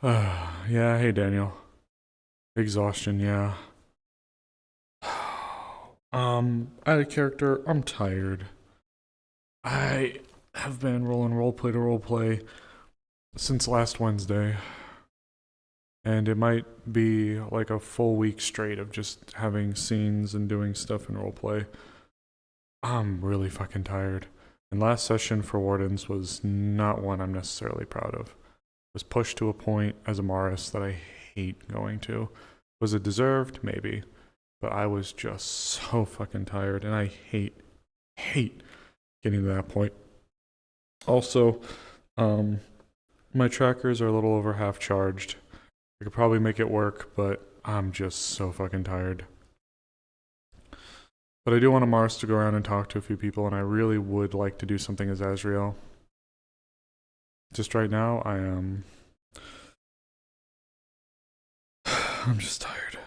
Yeah, hey Daniel. Exhaustion, yeah. Out of character, I'm tired. I have been rolling roleplay to roleplay since last Wednesday, and it might be like a full week straight of just having scenes and doing stuff in roleplay. I'm really fucking tired. And last session for Wardens was not one I'm necessarily proud of. Was pushed to a point as Amaris that I hate going to. Was it deserved? Maybe. But I was just so fucking tired, and I hate getting to that point. Also, um, my trackers are a little over half charged. I could probably make it work, but I'm just so fucking tired. But I do want Mars to go around and talk to a few people, and I really would like to do something as Azrael. Just right now, I am. I'm just tired.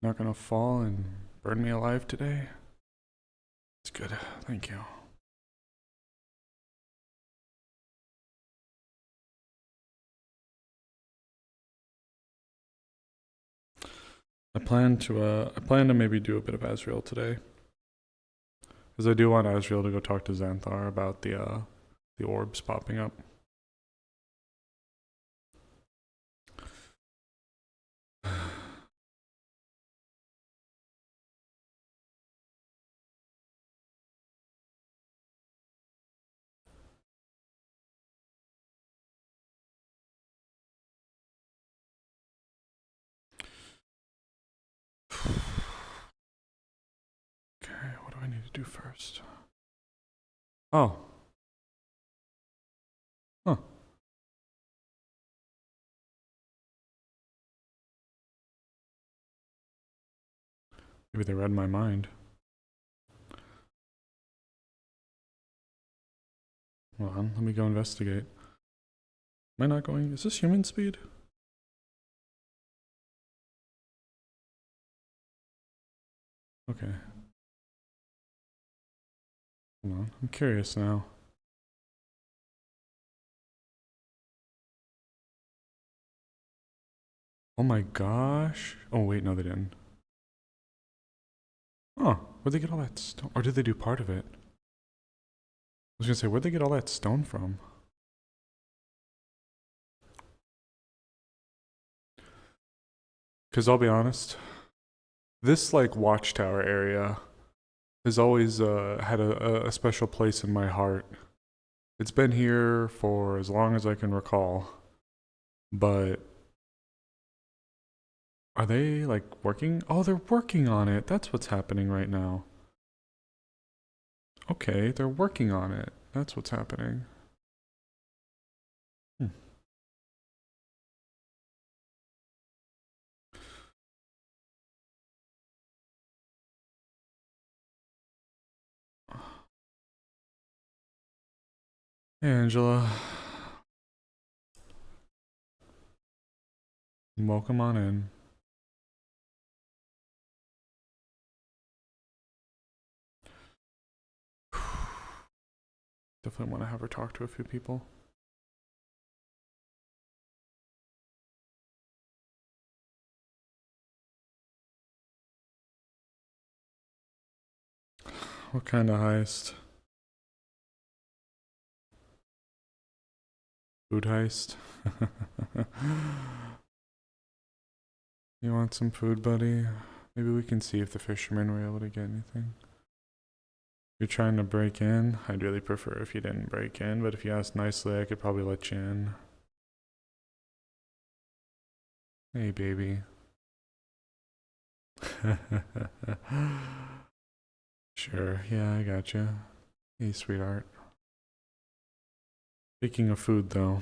Not gonna fall and burn me alive today? It's good, thank you. I plan to maybe do a bit of Azrael today. Because I do want Azrael to go talk to Xanthar about the orbs popping up. Okay, what do I need to do first? Oh. Huh. Maybe they read my mind. Hold on, let me go investigate. Am I not going? Is this human speed? Okay. Hold on, I'm curious now. Oh my gosh. Oh wait, no they didn't. Oh, where'd they get all that stone? Or did they do part of it? I was gonna say, where'd they get all that stone from? Because I'll be honest, this like watchtower area has always had a special place in my heart. It's been here for as long as I can recall. But are they like working? Oh, they're working on it. That's what's happening right now. Okay, they're working on it. That's what's happening. Hmm. Hey, Angela. Welcome on in. Definitely want to have her talk to a few people. What kind of heist? Food heist? You want some food, buddy? Maybe we can see if the fishermen were able to get anything. You're trying to break in? I'd really prefer if you didn't break in, but if you asked nicely, I could probably let you in. Hey, baby. Sure, yeah, I got you. Hey, sweetheart. Speaking of food, though,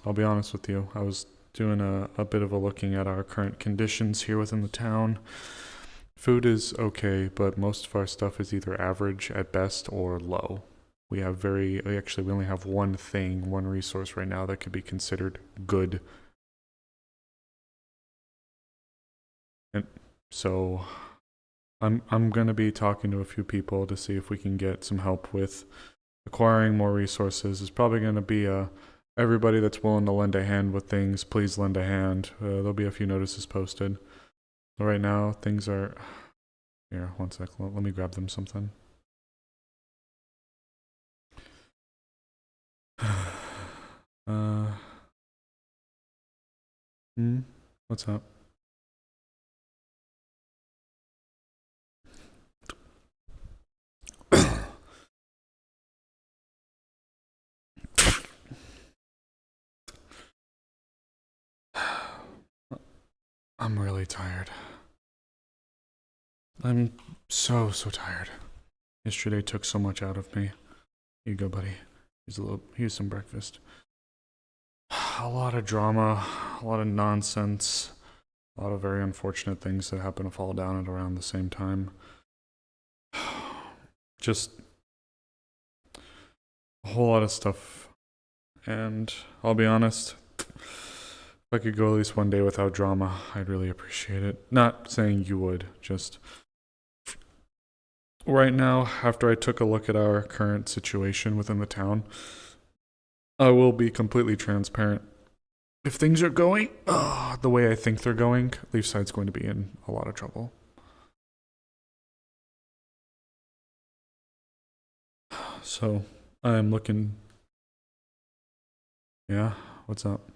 I'll be honest with you. I was doing a bit of a looking at our current conditions here within the town. Food is okay, but most of our stuff is either average at best or low. We only have one resource right now that could be considered good And so I'm gonna be talking to a few people to see if we can get some help with acquiring more resources. It's probably gonna be everybody that's willing to lend a hand with things, please lend a hand. There'll be a few notices posted. But right now, things are. Here, one sec. Let me grab them something. What's up? I'm really tired. I'm so tired. Yesterday took so much out of me. Here you go, buddy. Here's some breakfast. A lot of drama, a lot of nonsense, a lot of very unfortunate things that happen to fall down at around the same time. Just a whole lot of stuff. And I'll be honest, if I could go at least one day without drama, I'd really appreciate it. Not saying you would, just right now, after I took a look at our current situation within the town, I will be completely transparent. If things are going the way I think they're going, Leafside's going to be in a lot of trouble. So, I'm looking. Yeah, what's up?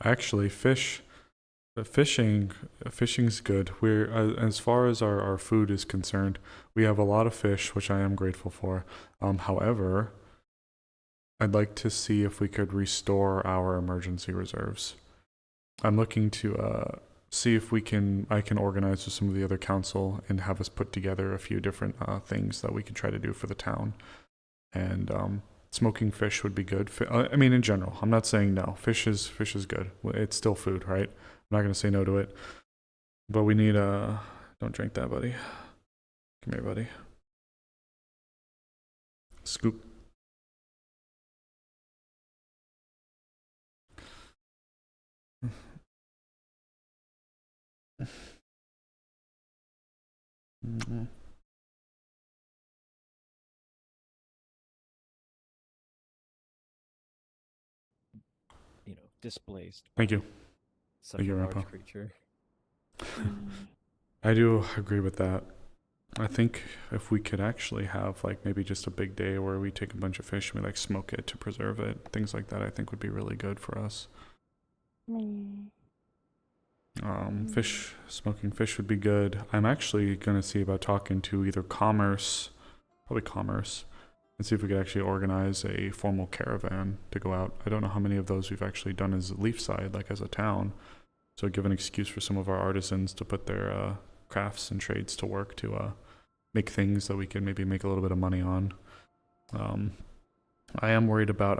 Actually, fishing's good. We're as far as our food is concerned, we have a lot of fish, which I am grateful for. However, I'd like to see if we could restore our emergency reserves. I'm looking to see if I can organize with some of the other council and have us put together a few different things that we can try to do for the town. And smoking fish would be good. I mean, in general, I'm not saying no. Fish is good. It's still food, right? I'm not gonna say no to it. But we need Don't drink that, buddy. Come here, buddy. Scoop. Displaced. Thank you. Such Thank you, a Grandpa. large creature. I do agree with that. I think if we could actually have like maybe just a big day where we take a bunch of fish and we like smoke it to preserve it, things like that, I think would be really good for us. Smoking fish would be good. I'm actually gonna see about talking to either probably Commerce, and see if we could actually organize a formal caravan to go out. I don't know how many of those we've actually done as Leafside, like as a town. So give an excuse for some of our artisans to put their crafts and trades to work to make things that we can maybe make a little bit of money on. I am worried about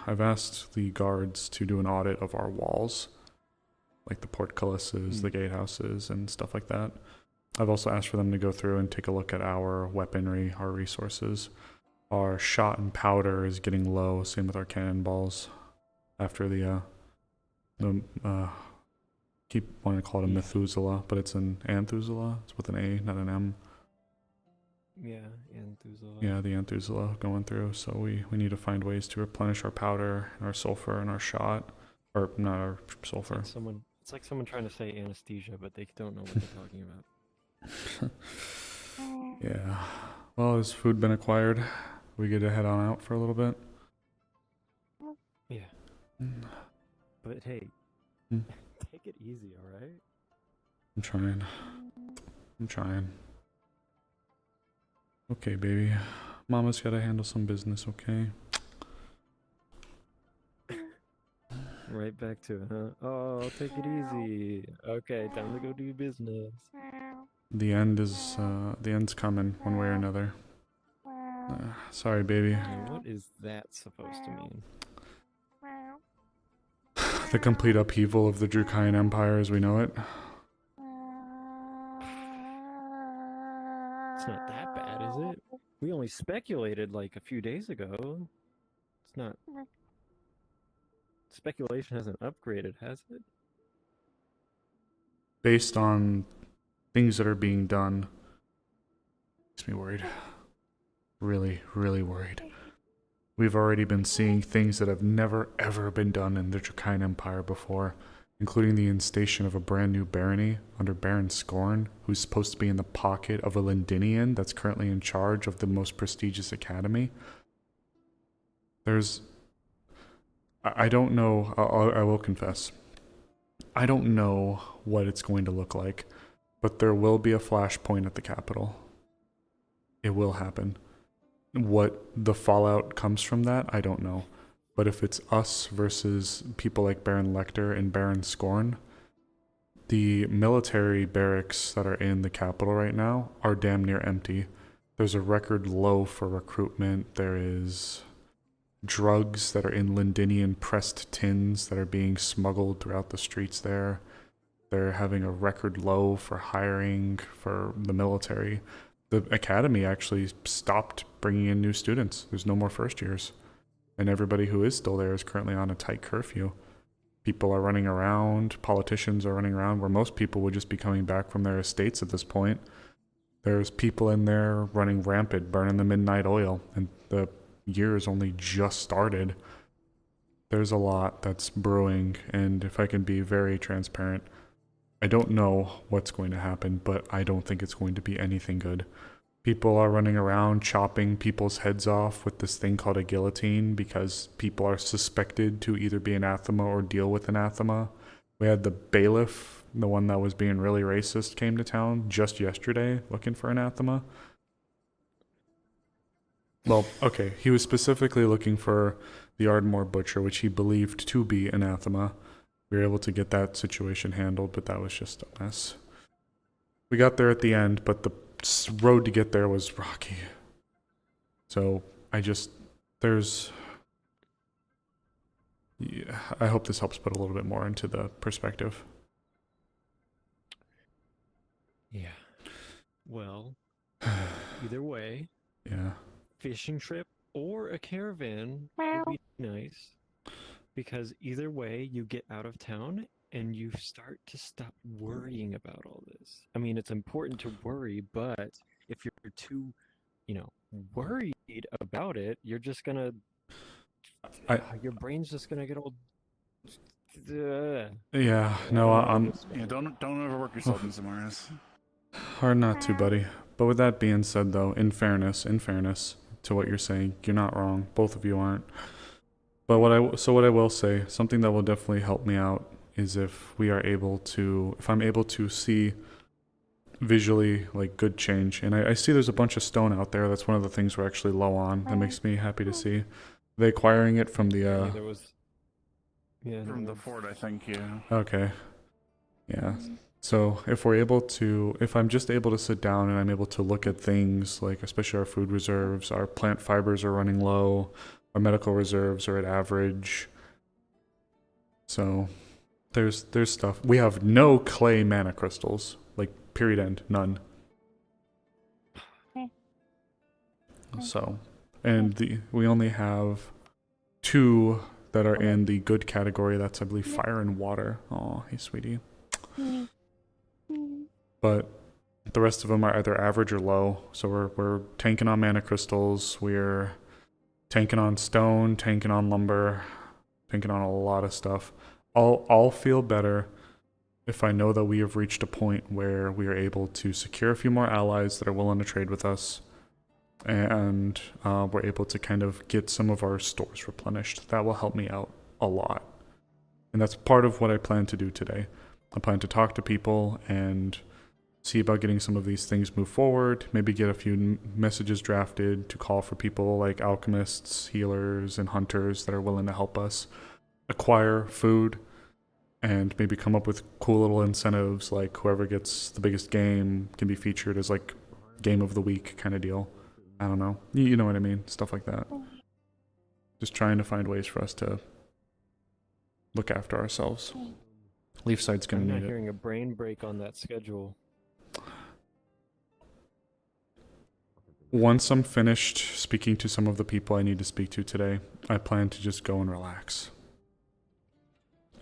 I've asked the guards to do an audit of our walls, like the portcullises, the gatehouses, and stuff like that. I've also asked for them to go through and take a look at our weaponry, our resources. Our shot and powder is getting low, same with our cannonballs. After the keep wanting to call it a Methuselah, but it's an Anthuselah. It's with an A, not an M. Yeah, Anthuselah. Yeah, the Anthuselah going through. So we need to find ways to replenish our powder and our sulfur and our shot. Or not our sulfur. It's like someone trying to say anesthesia, but they don't know what they're talking about. Yeah. Well, has food been acquired? We get to head on out for a little bit? Yeah. But hey, take it easy, alright? I'm trying. Okay, baby. Mama's gotta handle some business, okay? Right back to it, huh? Oh, take it easy. Okay, time to go do business. The end's coming one way or another. Sorry, baby. And what is that supposed to mean? The complete upheaval of the Drukian Empire as we know it. It's not that bad, is it? We only speculated like a few days ago. It's speculation hasn't upgraded, has it? Based on things that are being done, makes me worried. Really, really worried. We've already been seeing things that have never ever been done in the Dracaen Empire before, including the instation of a brand new barony under Baron Scorn, who's supposed to be in the pocket of a Lindinian that's currently in charge of the most prestigious academy. I don't know, I will confess, I don't know what it's going to look like, but there will be a flashpoint at the capital. It will happen. What the fallout comes from that, I don't know. But if it's us versus people like Baron Lecter and Baron Scorn, the military barracks that are in the capital right now are damn near empty. There's a record low for recruitment. There is drugs that are in Lindinian pressed tins that are being smuggled throughout the streets there. They're having a record low for hiring for the military. The academy actually stopped bringing in new students. There's no more first years. And everybody who is still there is currently on a tight curfew. People are running around, politicians are running around, where most people would just be coming back from their estates at this point. There's people in there running rampant, burning the midnight oil, and the year has only just started. There's a lot that's brewing, and if I can be very transparent, I don't know what's going to happen, but I don't think it's going to be anything good. People are running around chopping people's heads off with this thing called a guillotine because people are suspected to either be anathema or deal with anathema. We had the bailiff, the one that was being really racist, came to town just yesterday looking for anathema. Well, okay, he was specifically looking for the Ardmore Butcher, which he believed to be anathema. We were able to get that situation handled, but that was just a mess. We got there at the end, but the road to get there was rocky. So I hope this helps put a little bit more into the perspective. Yeah. Well, either way, Yeah. fishing trip or a caravan would be nice. Because either way, you get out of town and you start to stop worrying about all this. I mean, it's important to worry, but if you're too, worried about it, you're just gonna, your brain's just gonna get all. Yeah, no, I'm. Yeah, don't overwork yourself, Mr. Amaris. Hard not to, buddy. But with that being said, though, in fairness to what you're saying, you're not wrong. Both of you aren't. But what I will say, something that will definitely help me out is if I'm able to see visually like good change. And I see there's a bunch of stone out there. That's one of the things we're actually low on. That makes me happy to see. Are they acquiring it from the Yeah, there was. Yeah, From the fort, I think, yeah. Okay. Yeah. So if I'm just able to sit down and I'm able to look at things like, especially our food reserves, our plant fibers are running low, our medical reserves are at average. So there's stuff. We have no clay mana crystals, like period end, none. So, and we only have 2 that are in the good category. That's, I believe, fire and water. Oh, hey, sweetie. But the rest of them are either average or low. So we're tanking on mana crystals. We're tanking on stone, tanking on lumber, tanking on a lot of stuff. I'll feel better if I know that we have reached a point where we are able to secure a few more allies that are willing to trade with us, and we're able to kind of get some of our stores replenished. That will help me out a lot. And that's part of what I plan to do today. I plan to talk to people and see about getting some of these things move forward, maybe get a few messages drafted to call for people like alchemists, healers, and hunters that are willing to help us acquire food, and maybe come up with cool little incentives like whoever gets the biggest game can be featured as like game of the week kind of deal. I don't know. You know what I mean? Stuff like that. Just trying to find ways for us to look after ourselves. Leafside's gonna I'm need not it. hearing a brain break on that schedule. Once I'm finished speaking to some of the people I need to speak to today, I plan to just go and relax.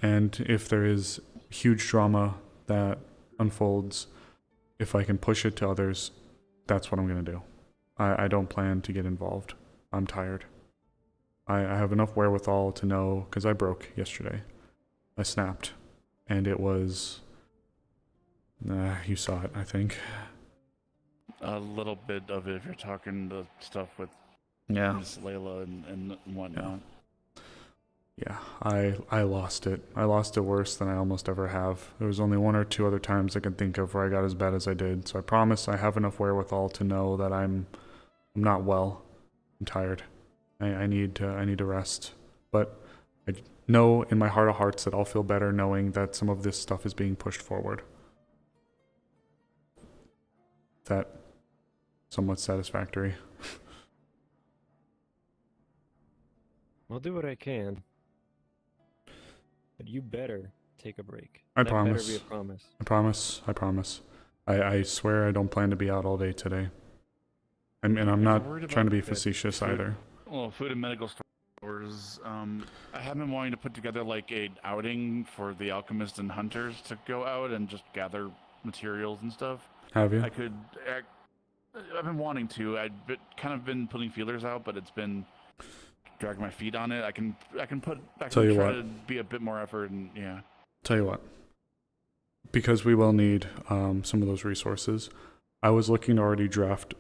And if there is huge drama that unfolds, if I can push it to others, that's what I'm going to do. I don't plan to get involved. I'm tired. I have enough wherewithal to know, because I broke yesterday. I snapped. And it was... you saw it, I think. A little bit of it if you're talking the stuff with Yeah. Miss Layla and whatnot. Yeah, I lost it. I lost it worse than I almost ever have. There was only 1 or 2 other times I can think of where I got as bad as I did. So I promise I have enough wherewithal to know that I'm not well. I'm tired. I need to rest. But I know in my heart of hearts that I'll feel better knowing that some of this stuff is being pushed forward. That somewhat satisfactory. I'll do what I can. But you better take a break. I That promise. better be a promise. I promise. I promise. I swear I don't plan to be out all day today. And I'm If not you're worried trying to about be the facetious food- either. Well, food and medical stores. I have been wanting to put together like a outing for the alchemists and hunters to go out and just gather materials and stuff. Have you? I've been wanting to. Kind of been putting feelers out, but it's been dragging my feet on it. I can Tell you try what. to be a bit more effort and yeah. Tell you what. Because we will need some of those resources, I was looking to already draft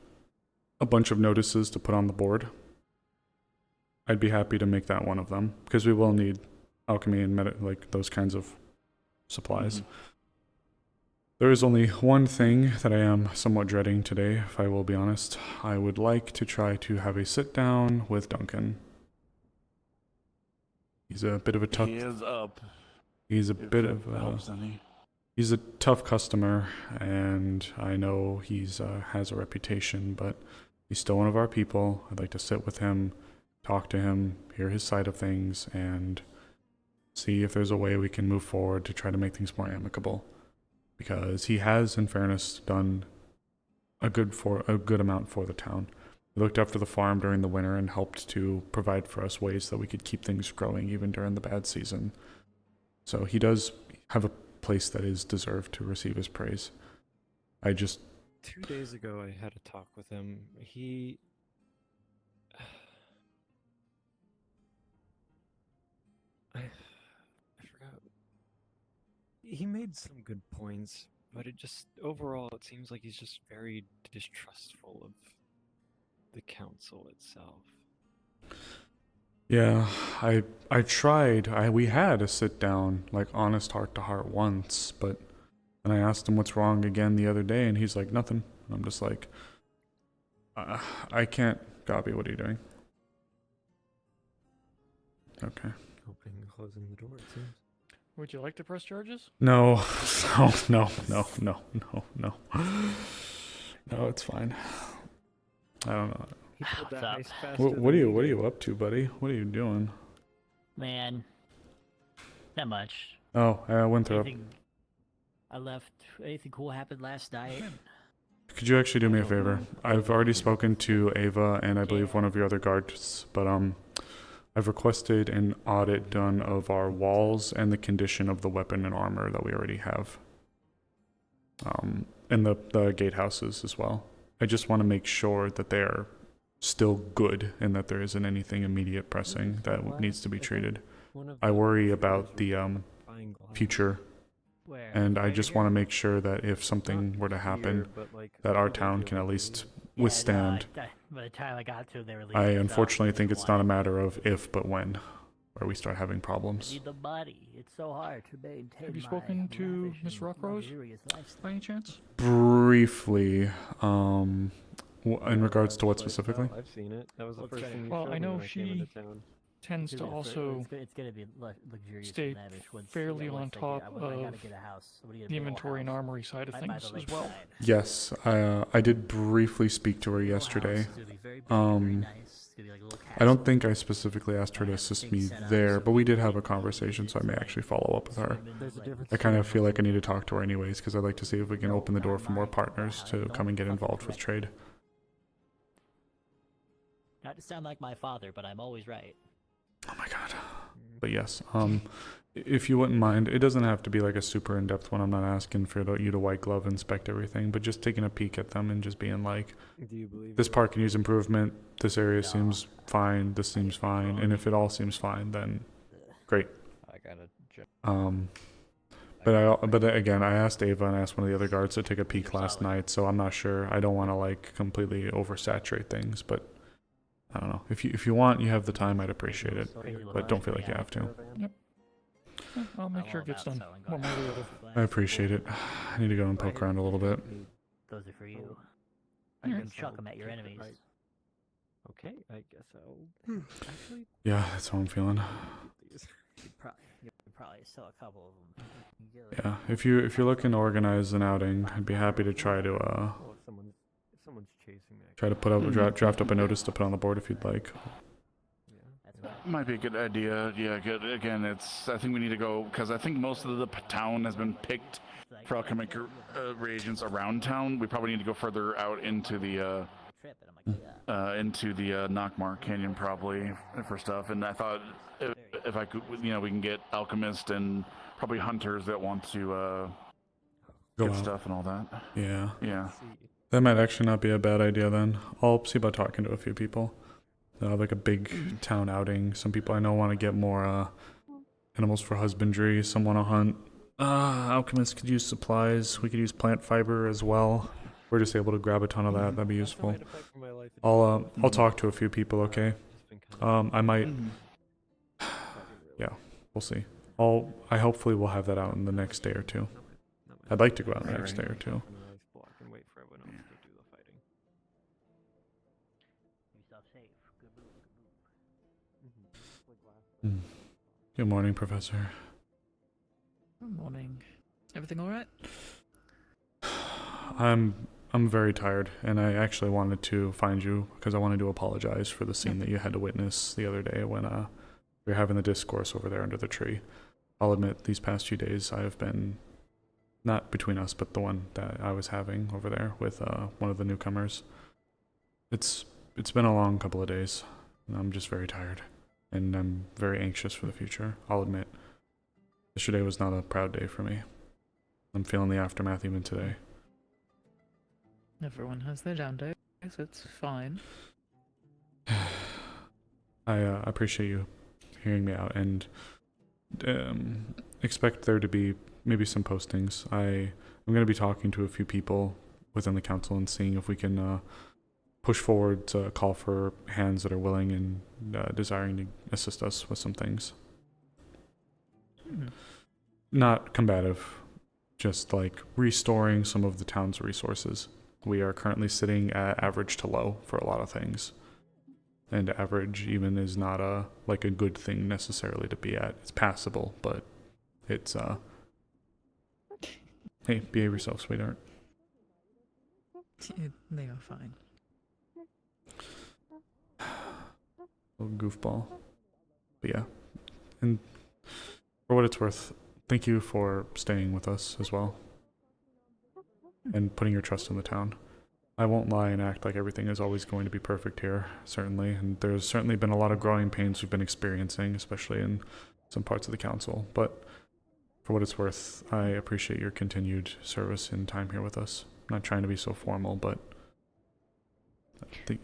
a bunch of notices to put on the board. I'd be happy to make that one of them, because we will need alchemy and like those kinds of supplies. Mhm. There is only one thing that I am somewhat dreading today, if I will be honest. I would like to try to have a sit down with Duncan. He's a bit of a tough. He is up. He's a If bit it of a. helps any. He's a tough customer, and I know he's has a reputation, but he's still one of our people. I'd like to sit with him, talk to him, hear his side of things, and see if there's a way we can move forward to try to make things more amicable. Because he has, in fairness, done a good amount for the town. He looked after the farm during the winter and helped to provide for us ways that we could keep things growing even during the bad season. So he does have a place that is deserved to receive his praise. I just 2 days ago, I had a talk with him. I forgot. He made some good points, but overall, it seems like he's just very distrustful of the council itself. Yeah, I tried. We had a sit down, like honest heart to heart once, but then I asked him what's wrong again the other day, and he's like, nothing. And I'm just like, I can't. Gobby, what are you doing? Okay. Opening and closing the door, it seems. Would you like to press charges? No, no. No, it's fine. I don't know. He pulled that What's ice up? faster What than are we you did. up to, buddy? What are you doing? Man, not much. Oh, Winthrop. Anything cool happened last night? Could you actually do me a favor? I've already spoken to Ava and I believe one of your other guards, but I've requested an audit done of our walls and the condition of the weapon and armor that we already have. And the gatehouses as well. I just want to make sure that they are still good and that there isn't anything immediate pressing that needs to be treated. I worry about the Buying glass. future, Where? and I Right just here? want to make sure that if something Not were to happen, here, but, like, that our over town here can at would be- least Yeah, withstand. no, by the time I got to, they were leaving. I stuff. unfortunately think it's not a Wanted- matter of if but when, where we start having I problems. need the money. It's so hard to maintain. Have you my spoken to lavish Miss and Rockrose? luxurious lifestyle. By any chance? Briefly, in regards to what Like, specifically? oh, I've seen it. That was the Well, first it's thing you Well, showed I me know when I came she into town. Tends to also It's gonna be luxurious stay and lavish once, fairly on once I top get, I gotta of get a house. What are you gonna the build a inventory and house? armory side of Right by things the as well. lakeside. Yes, I did briefly speak to her Little yesterday. house. It's gonna be very big, very Um, nice. It's gonna be like a little I don't castle. think I specifically asked her to assist me there, but we did have a conversation, so I may actually follow up with her. There's a difference I kind of feel like I need to talk to her anyways, because I'd like to see if we can open the door for more partners to come and get involved with trade. Not to sound like my father, but I'm always right. Oh my god. But yes, if you wouldn't mind, it doesn't have to be like a super in-depth one. I'm not asking for you to white glove inspect everything, but just taking a peek at them and just being like, Do you believe this you're park can use improvement. This area No. seems fine. This seems fine. And if it all seems fine, then great. I gotta check. But again, I asked Ava and I asked one of the other guards to take a peek last night, so I'm not sure. I don't want to like completely oversaturate things, but I don't know. If you want, you have the time. I'd appreciate it, but don't feel like you have to. Yeah, I'll make sure it gets done one way or the other. I appreciate it. I need to go and poke around a little bit. Those are for you. I You guess can chuck I'll them at your keep it enemies. right. Okay, I guess I'll actually Yeah, that's how I'm feeling. keep these. You could probably sell a couple of them. Yeah, if you're looking to organize an outing, I'd be happy to try to Well, if someone's chasing me, I try to put up draft up a notice to put on the board if you'd like. yeah. That's what Might be a good idea. Yeah, good. Again, I think we need to go because I think most of the town has been picked for alchemic reagents around town. We probably need to go further out into the trip, and I'm like, yeah. Knockmar Canyon probably for stuff. And I thought if I could, we can get alchemists and probably hunters that want to Go get out. stuff and all that. Yeah, Yeah. See, that might actually not be a bad idea then. I'll see about talking to a few people. Like a big town outing. Some people I know want to get more animals for husbandry. Some want to hunt. Alchemists could use supplies. We could use plant fiber as well. We're just able to grab a ton of that. That'd be that's useful. the way to fight for my life. I'll talk to a few people. Okay. It's been kind of I might. fucking really- Yeah. We'll see. I hopefully will have that out in the next day or two. Not my- I'd like to go out the Right, next right. day or two. I'm an ice block and wait for everyone else to do the fighting. Keep yourself safe. Good move. Mm. Good morning, Professor. Good morning. Everything all right? I'm very tired, and I actually wanted to find you because I wanted to apologize for the scene that you had to witness the other day when we were having the discourse over there under the tree. I'll admit, these past few days I have been, not between us, but the one that I was having over there with one of the newcomers. It's been a long couple of days, and I'm just very tired, and I'm very anxious for the future. I'll admit, yesterday was not a proud day for me. I'm feeling the aftermath even today. Everyone has their down days. It's fine. I appreciate you hearing me out, and expect there to be maybe some postings. I'm going to be talking to a few people within the council and seeing if we can push forward to call for hands that are willing and desiring to assist us with some things. Not combative, just like restoring some of the town's resources. We are currently sitting at average to low for a lot of things. And average even is not a good thing necessarily to be at. It's passable, but it's hey, behave yourself, sweetheart. They are fine. Little goofball. But yeah. And for what it's worth, thank you for staying with us as well. And putting your trust in the town. I won't lie and act like everything is always going to be perfect here, certainly. And there's certainly been a lot of growing pains we've been experiencing, especially in some parts of the council. But for what it's worth, I appreciate your continued service and time here with us. I'm not trying to be so formal, but I think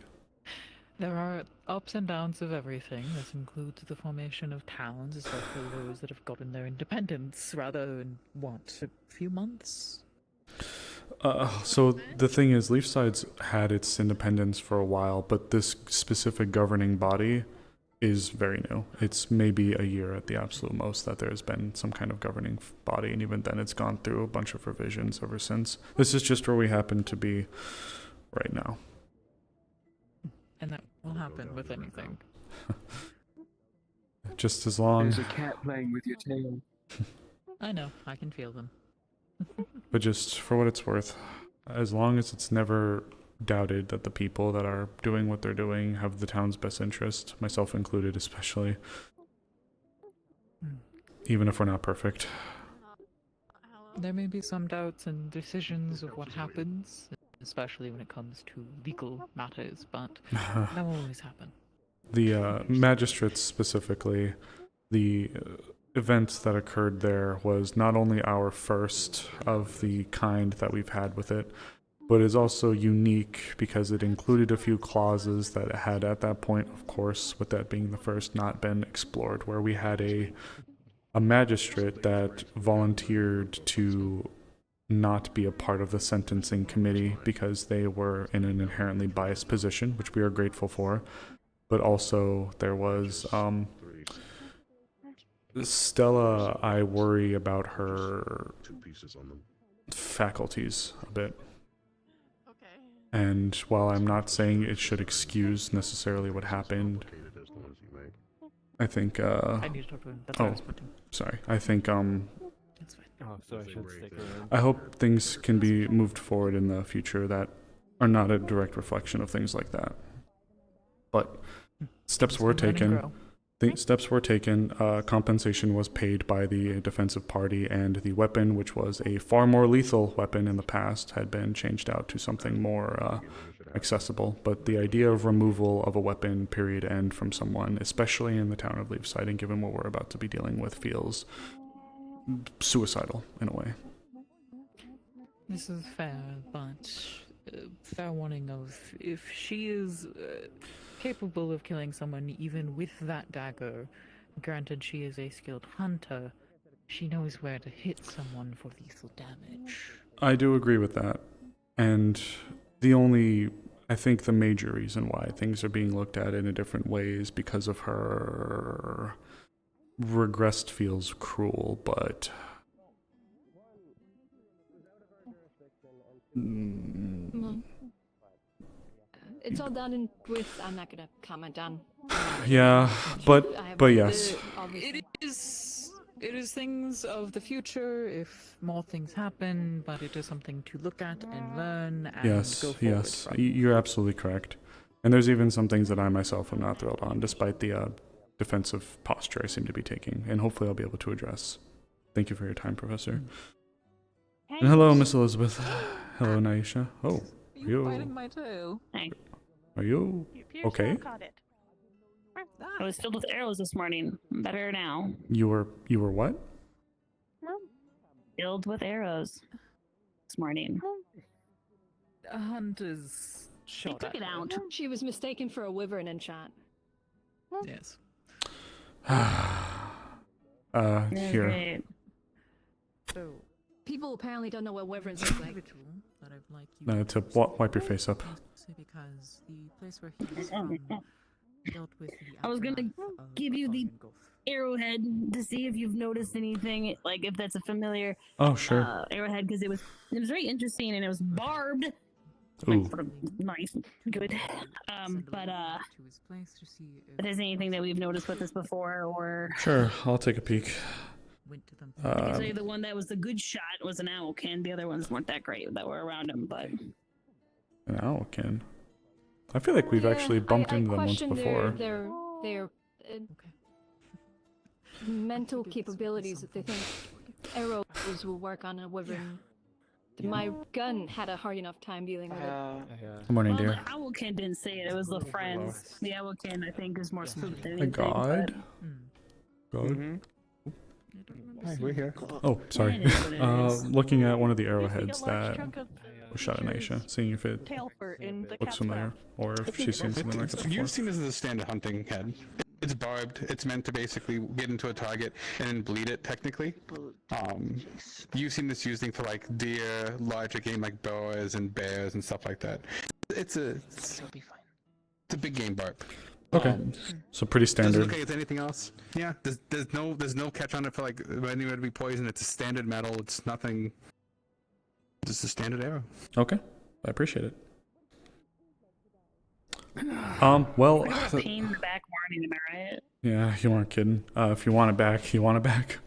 There are ups and downs of everything. This includes the formation of towns, especially those that have gotten their independence rather in, what, a few months? So the thing is, Leafside's had its independence for a while, but this specific governing body is very new. It's maybe a year at the absolute most that there's been some kind of governing body, and even then it's gone through a bunch of revisions ever since. This is just where we happen to be right now. And that will happen with anything. Just as long, There's a cat playing with your tail. I know, I can feel them. but just for what it's worth, as long as it's never doubted that the people that are doing what they're doing have the town's best interest, myself included especially, even if we're not perfect. There may be some doubts and decisions of what happens, especially when it comes to legal matters, but that will always happen. The magistrates specifically, the events that occurred there was not only our first of the kind that we've had with it, but is also unique because it included a few clauses that had at that point, of course, with that being the first, not been explored, where we had a magistrate that volunteered to not be a part of the sentencing committee because they were in an inherently biased position, which we are grateful for. But also there was Stella, I worry about her faculties a bit. And while I'm not saying it should excuse necessarily what happened, I think I need to talk to him. That's what I was putting. sorry. I think That's fine. Oh, so I should stick around. I hope things can be moved forward in the future that are not a direct reflection of things like that. But steps were Just learn and taken. grow. Steps were taken. Compensation was paid by the defensive party, and the weapon, which was a far more lethal weapon in the past, had been changed out to something more accessible. But the idea of removal of a weapon, period, end from someone, especially in the town of Leafside, and given what we're about to be dealing with, feels suicidal in a way. This is fair, but fair warning of if she is capable of killing someone even with that dagger, granted she is a skilled hunter, she knows where to hit someone for lethal damage. I do agree with that. And I think the major reason why things are being looked at in a different way is because of her regressed feels cruel, but It's all done and with. I'm not gonna comment on. yeah, but yes. It is things of the future if more things happen, but it is something to look at and learn and Yes, go forward yes, from. you're absolutely correct. And there's even some things that I myself am not thrilled on, despite the defensive posture I seem to be taking, and hopefully I'll be able to address. Thank you for your time, Professor. And hello, Miss Elizabeth. Hello, Naisha. Oh, You yo. biting my tail? are you okay? I was filled with arrows this morning. I'm better now. You were what? Filled with arrows this morning. Hunters They shot took at it her. out. She was mistaken for a wyvern and shot. Yes. Here. Okay. So, People apparently don't know what wyverns look like. ritual that I'd like you To wipe your face up. say because the place where he was from dealt with the I was gonna aftermath of give you the Arngulf. Arrowhead to see if you've noticed anything, like if that's a familiar Oh, sure. arrowhead, because it was very interesting and it was barbed. Ooh. Like, sort of nice, good. But To his place to see if there's anything that we've noticed with this before, or Sure, I'll take a peek. went to them. I can say the one that was the good shot was an owlkin. The other ones weren't that great that were around him, but An owlkin. I feel like we've actually bumped into them once question before. their Okay. mental capabilities. If they think arrows will work on a wyvern. My gun had a hard enough time dealing with it. Good morning, well, dear. the owlkin didn't say it. It was the friends. The owlkin, I think, is more spooked than A anything. god? God? Hi, we're here. Oh, sorry. That is what it is. Looking at one of the arrowheads that was shot at Aisha, seeing if it looks familiar, or if she's seen something like that before. You've seen this as a standard hunting head. It's barbed. It's meant to basically get into a target and then bleed it, technically. You've seen this using for like deer, larger game like boas and bears and stuff like that. It's a big game barb. Okay, so pretty Does it standard. look like it's anything else? Yeah. There's no catch on it for like anywhere to be poisoned. It's a standard metal. It's nothing. Just a standard arrow. Okay, I appreciate it. Well, I got a pain in the back warning, am I right? yeah, you weren't kidding. If you want it back, you want it back.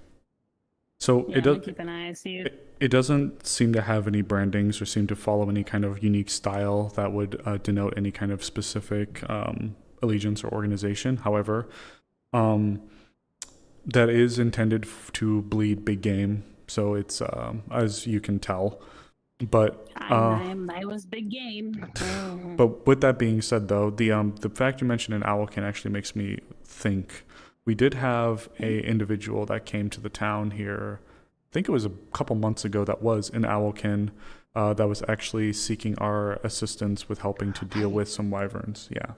So Yeah, it I'll does. keep an eye. See you. It doesn't seem to have any brandings or seem to follow any kind of unique style that would denote any kind of specific allegiance or organization. However, that is intended to bleed big game. So it's, as you can tell, But I was big game. but with that being said, though, the fact you mentioned an owlkin actually makes me think. We did have a individual that came to the town here. I think it was a couple months ago. That was an owlkin that was actually seeking our assistance with helping to deal with some wyverns. Yeah,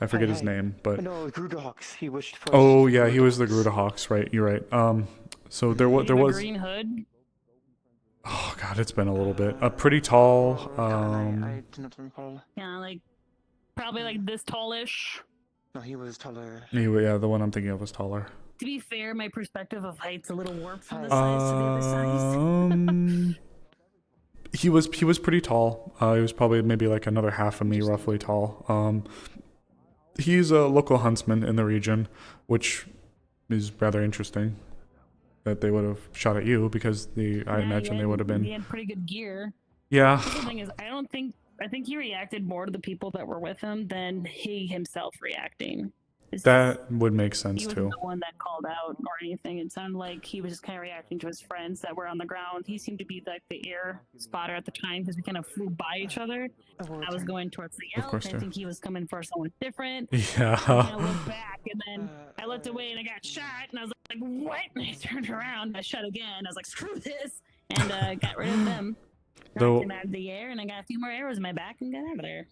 I forget his name, but no, Grudahawks. He wished for. oh yeah, he was the Grudahawks, right? You're right. So there was. Green hood. Oh god, it's been a little bit. A pretty tall. I do not recall. Yeah, like probably like this tallish. No, he was taller. Yeah, the one I'm thinking of was taller. To be fair, my perspective of height's a little warped from this size to the other size. He was pretty tall. He was probably maybe like another half of me, roughly tall. He's a local huntsman in the region, which is rather interesting. That they would have shot at you because I imagine they would have been. He had pretty good gear. Yeah. The thing is, I think he reacted more to the people that were with him than he himself reacting. That would make sense he too. wasn't the one that called out or anything. It sounded like he was just kind of reacting to his friends that were on the ground. He seemed to be like the ear spotter at the time because we kind of flew by each other. I was going towards the elk. I think he was coming for someone different. Yeah. I looked back and then I looked away and I got shot and I was like, what? And I turned around. I shot again. I was like, screw this, and got rid of them. Knocked him out of the air, and I got a few more arrows in my back and got out of there.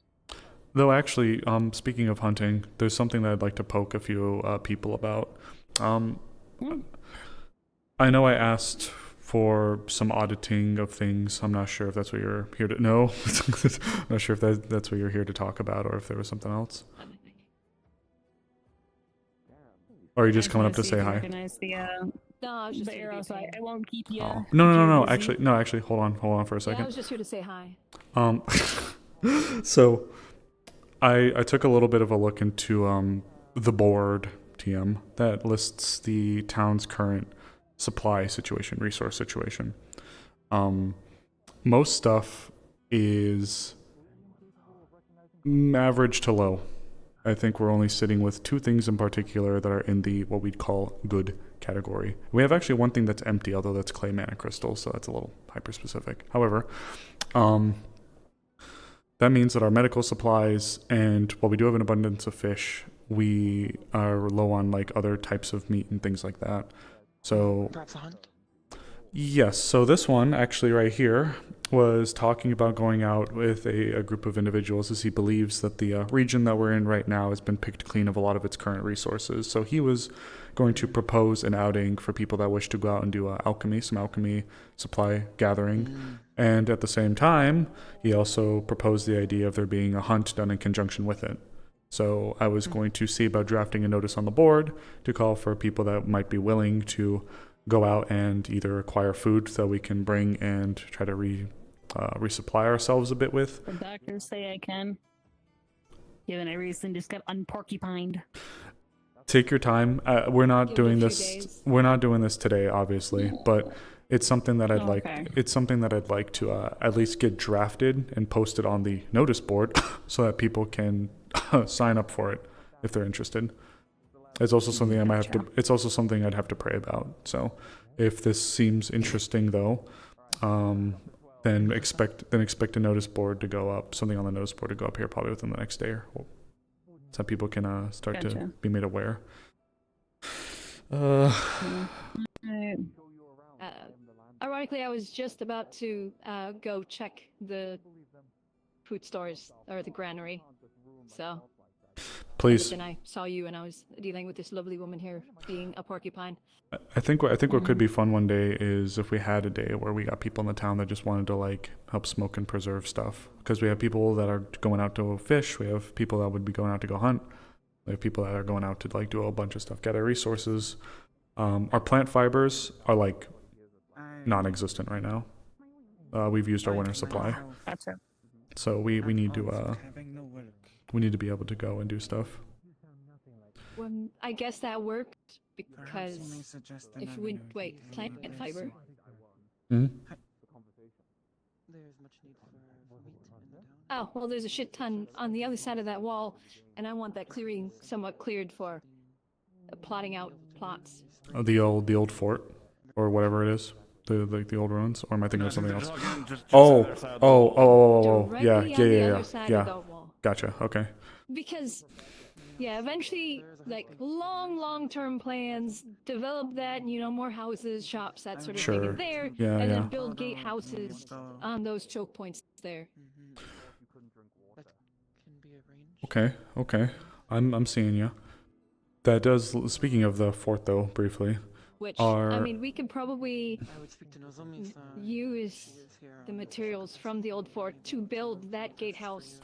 Though actually, speaking of hunting, there's something that I'd like to poke a few people about. I know I asked for some auditing of things. I'm not sure if that's what you're here to know. I'm not sure if that's what you're here to talk about, or if there was something else. Or are you just coming up to say hi? No, I was just the here to arrow, be so a pain. I won't keep you. Oh. No. Actually, hold on for a Yeah, second. I was just here to say hi. So I took a little bit of a look into the board TM that lists the town's current supply situation, resource situation. Most stuff is average to low. I think we're only sitting with two things in particular that are in the what we'd call good category. We have actually one thing that's empty, although that's clay mana crystals, so that's a little hyper specific. However, that means that our medical supplies, and while we do have an abundance of fish, we are low on like other types of meat and things like that. So Perhaps a hunt? yes, so this one actually right here was talking about going out with a group of individuals as he believes that the region that we're in right now has been picked clean of a lot of its current resources. So he was going to propose an outing for people that wish to go out and do some alchemy supply gathering. And at the same time, he also proposed the idea of there being a hunt done in conjunction with it. So I was going to see about drafting a notice on the board to call for people that might be willing to go out and either acquire food that we can bring and try to resupply ourselves a bit with. The doctors say I can. Given I recently just got unporcupined. Take your time. We're not Give it doing a few this. days. We're not doing this today, obviously, but it's something that I'd like. Okay. It's something that I'd like to at least get drafted and posted on the notice board, so that people can sign up for it if they're interested. It's also something I might have to. It's also something I'd have to pray about. So, if this seems interesting, though, then expect a notice board to go up. Something on the notice board to go up here probably within the next day, so people can start to Gotcha. be made aware. Ironically, I was just about to go check the food stores or the granary. So. Please. Then I saw you, and I was dealing with this lovely woman here being a porcupine. I think what could be fun one day is if we had a day where we got people in the town that just wanted to like help smoke and preserve stuff. Because we have people that are going out to fish. We have people that would be going out to go hunt. We have people that are going out to like do a bunch of stuff, gather resources. Our plant fibers are like non-existent right now. We've used our winter supply, Gotcha. so we need to be able to go and do stuff. Well, I guess that worked because if we plant fiber. Hmm? Oh well, there's a shit ton on the other side of that wall, and I want that clearing somewhat cleared for plotting out plots. The old fort, or whatever it is. the old ruins, or am I thinking No, of something they're else? talking just Oh, on the other side of the oh, wall. oh, yeah, Directly yeah, on the yeah, other yeah, side yeah. of the wall. Gotcha. Okay. Because, yeah, eventually, like, long-term plans, develop that, you know, more houses, shops, that sort of thing Sure. in there, Yeah, and yeah. then build gatehouses on those choke points there. That can be arranged. Okay. Okay. I'm seeing you. That does. Speaking of the fort, though, briefly, Which, I are mean, we could probably I would speak to Nozomi. use the materials from the old fort to build that gatehouse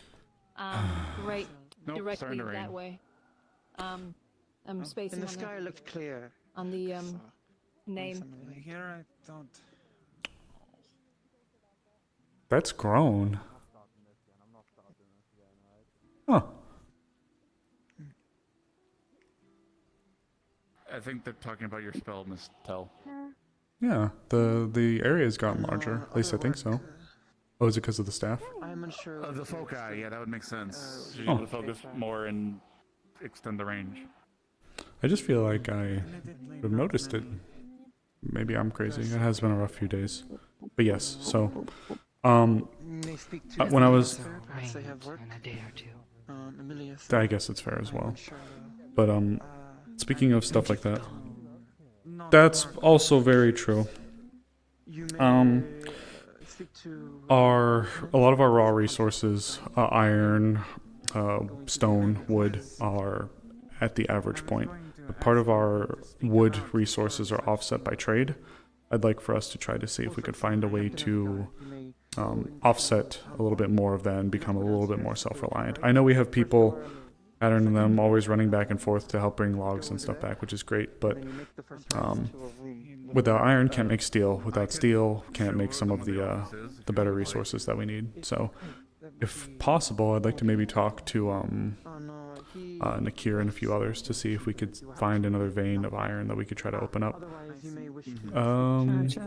right Nope, directly starting to rain. that way. I'm spacing And the on sky looked clear. on the So, name. Here I don't. that's grown. Huh. I think they're talking about your spell, Miss Tell. Yeah. The area's gotten larger. At least I think so. Oh, is it because of the staff? I'm unsure. The foci, yeah, that would make sense. You're Oh. able to focus more and extend the range. I just feel like I would have noticed it. Maybe I'm crazy. It has been a rough few days. But yes, so May speak to when I was- perhaps they have work. In a day or two. Emilius. I guess it's fair as I'm well. unsure, But speaking of stuff like that, that's also very true. you may speak to A lot of our raw resources, iron, stone, wood, are at the average point. But part of our wood resources are offset by trade. I'd like for us to try to see if we could find a way to offset a little bit more of that and become a little bit more self-reliant. I know we have people, Pattern and them, always running back and forth to help bring logs and stuff back, which is great, but without iron, can't make steel. Without steel, can't make some of the better resources that we need. So, if possible, I'd like to maybe talk to Nakir and a few others to see if we could find another vein of iron that we could try to open up. Otherwise, you may wish to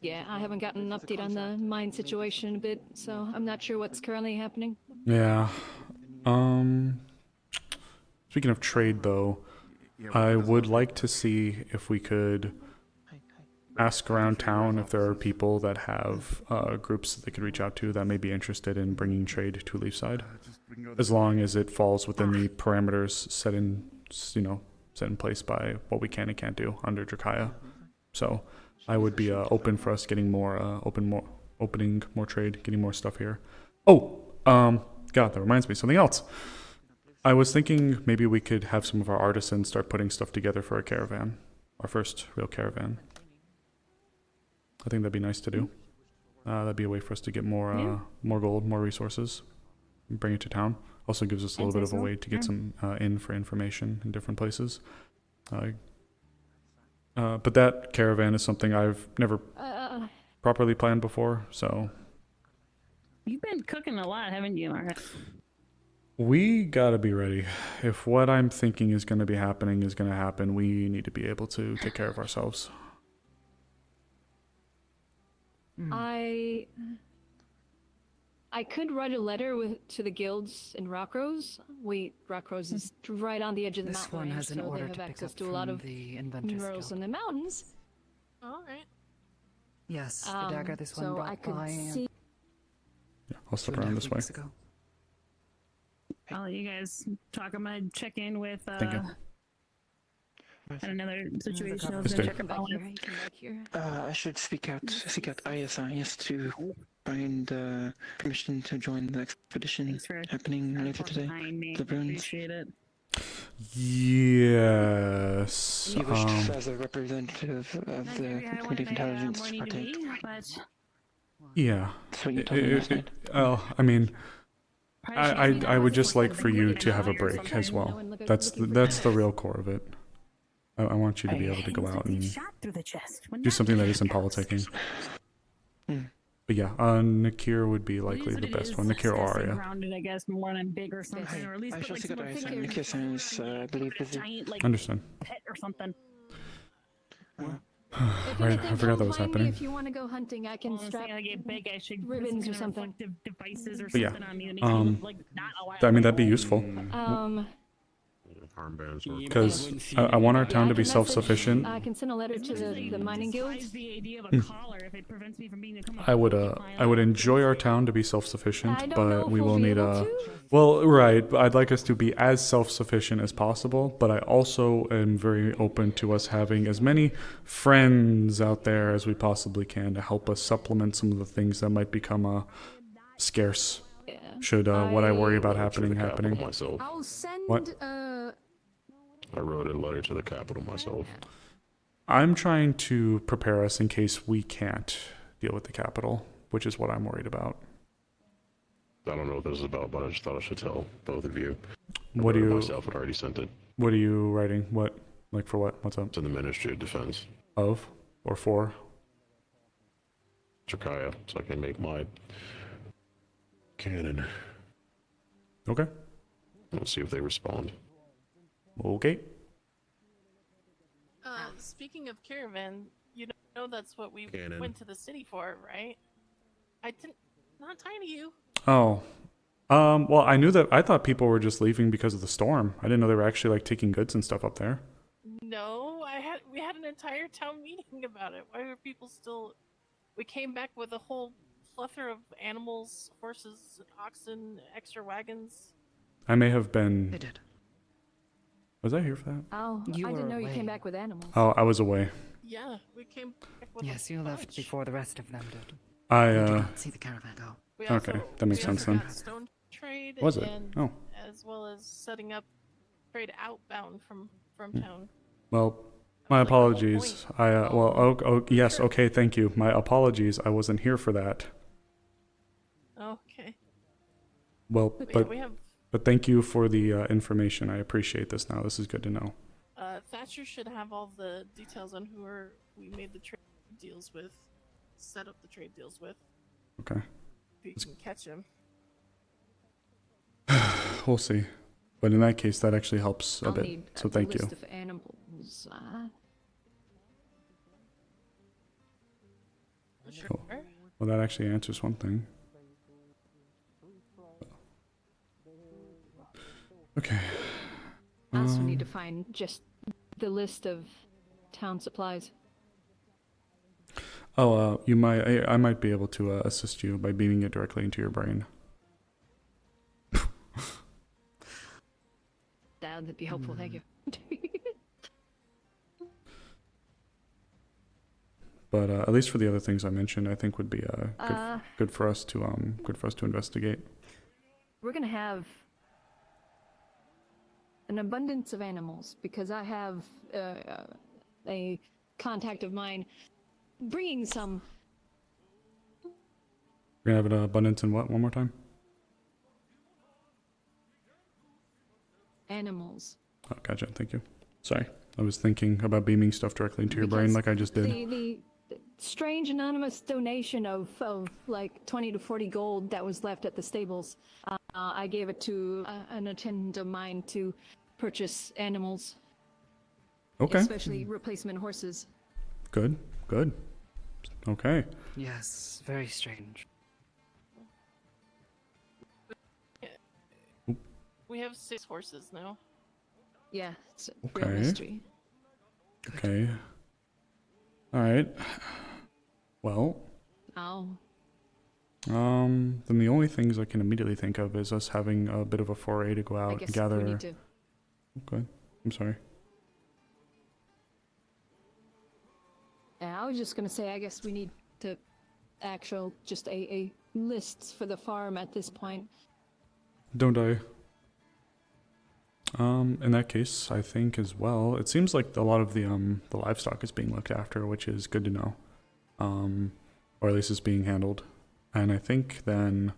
Yeah, I haven't gotten an update on the mine situation a bit, so I'm not sure what's currently happening. Yeah. Speaking of trade, though, I would like to see if we could ask around town if there are people that have groups that they could reach out to that may be interested in bringing trade to Leafside, as long as it falls within the parameters set in place by what we can and can't do under Drakaya. So I would be open for us getting opening more trade, getting more stuff here. Oh, God, that reminds me of something else. I was thinking maybe we could have some of our artisans start putting stuff together for a caravan, our first real caravan. I think that'd be nice to do. That'd be a way for us to get more gold, more resources, and bring it to town. Also gives us a little bit of a way to get some in for information in different places. But that caravan is something I've never properly planned before, so... You've been cooking a lot, haven't you, Amaris? We gotta be ready. If what I'm thinking is gonna be happening is gonna happen, we need to be able to take care of ourselves. I could write a letter to the guilds in Rockrose. Rockrose is right on the edge of the This mountain one range, has an so they order have to pick access up to a lot from of the Inventors minerals in Guild. the mountains. All right. Yes, the dagger this one So brought I could by see. Yeah, I'll step 2.5 around this way. weeks ago. I'll let you guys talk. I'm gonna check in with Thank you. at another situation. I Yes, was gonna Dave. check up on Come back here. I should seek out ISIS to find permission to join the expedition Thanks for happening later today. behind me. The ruins. Appreciate it. Yes. He wished as a representative of Not the very high Committee of Intelligence to morning to partake. be, but Yeah. That's what you told me last night. I mean, probably I would just like something for you like to have a an hour or break as something. well. That's the real core of it. I want you to be able to go out and Shot through the chest. When do something that isn't happens. politicking. Hmm. But yeah, Nakir would be It is likely what the it best is. one. Nakir or Stay Arya. grounded, I guess, more than big or something, or at least I put shall like seek some out more ISIS. figures. Nikia sounds, I believe, Put a busy. giant like Understand. pet or something. Right, I forgot that was Find me happening. if you want to go hunting, I can Well, I'm strap. saying I get big, I should put ribbons some or kind of something. reflective devices or But yeah, something on me to make me look like not a wild I mean, that'd be animal. useful. armbands or Because I want our town to be I can self-sufficient. I can send a letter to the mining guild. The idea of a collar if it prevents me from being I would enjoy our town to be self-sufficient, I don't know but if we we'll will be need able a. to. Well, right. But I'd like us to be as self-sufficient as possible, but I also am very open to us having as many friends out there as we possibly can to help us supplement some of the things that might become scarce. Yeah. Should what I worry about letter to the happening. capital myself. I'll send What? I wrote a letter to the capital myself. I'm trying to prepare us in case we can't deal with the capital, which is what I'm worried about. I don't know what this is about, but I just thought I should tell both of you. What do you? Myself had already sent it What are you writing? What? Like for what? What's up? to the Ministry of Defense, Of or for? Chakaya, so I can make my cannon. Okay. Let's see if they respond. Okay. Speaking of caravan, you know that's what we Cannon. went to the city for, right? Not tying to you. Oh. Well, I thought people were just leaving because of the storm. I didn't know they were actually like taking goods and stuff up there. No, we had an entire town meeting about it. Why are people still? We came back with a whole plethora of animals, horses, oxen, extra wagons. I may have They been. did. Was I here for that? Oh, You I were didn't know you away. came back with animals. Oh, I was away. Yeah, we came back with Yes, a you left bunch. before the rest of them did. I You did not see the caravan go. We Okay, also- that makes we sense also then. got stone trade. Was it? And Oh. As well as setting up trade outbound from Hmm. town. Well, That my was, like, the whole apologies. point. Oh, yes, okay, thank you. My apologies. I wasn't here for that. Okay. Well, But, yeah, but we have thank you for the information. I appreciate this now. This is good to know. Thatcher should have all the details on we made the trade deals with, set up the trade deals with. Okay. If you can catch him. We'll see. But in that case, that actually helps a I'll bit. need So a thank you. list of animals. Sure. Cool. Well, that actually answers one thing. Okay. I also need to find just the list of town supplies. Oh, I might be able to assist you by beaming it directly into your brain. That would be helpful, thank you. But at least for the other things I mentioned, I think would be good for us to investigate. We're gonna have an abundance of animals because I have a contact of mine bringing some We're gonna have an abundance in what? One more time? animals. Oh, gotcha. Thank you. Sorry, I was thinking about beaming stuff directly into your brain Because like I just did. The strange anonymous donation of like 20 to 40 gold that was left at the stables, I gave it to an attendant of mine to purchase animals. Okay. Especially replacement horses. Good. Good. Okay. Yes, very strange. We have 6 horses now. Yeah, it's a real Okay. mystery. Okay. All right. Well, Oh, then the only things I can immediately think of is us having a bit of a foray to go I out guess and gather. we need to. Okay. I'm sorry. Yeah, I was just gonna say, I guess we need to just a lists for the farm at this point. Don't I? In that case, I think as well, it seems like a lot of the livestock is being looked after, which is good to know. Or at least is being handled. And I think then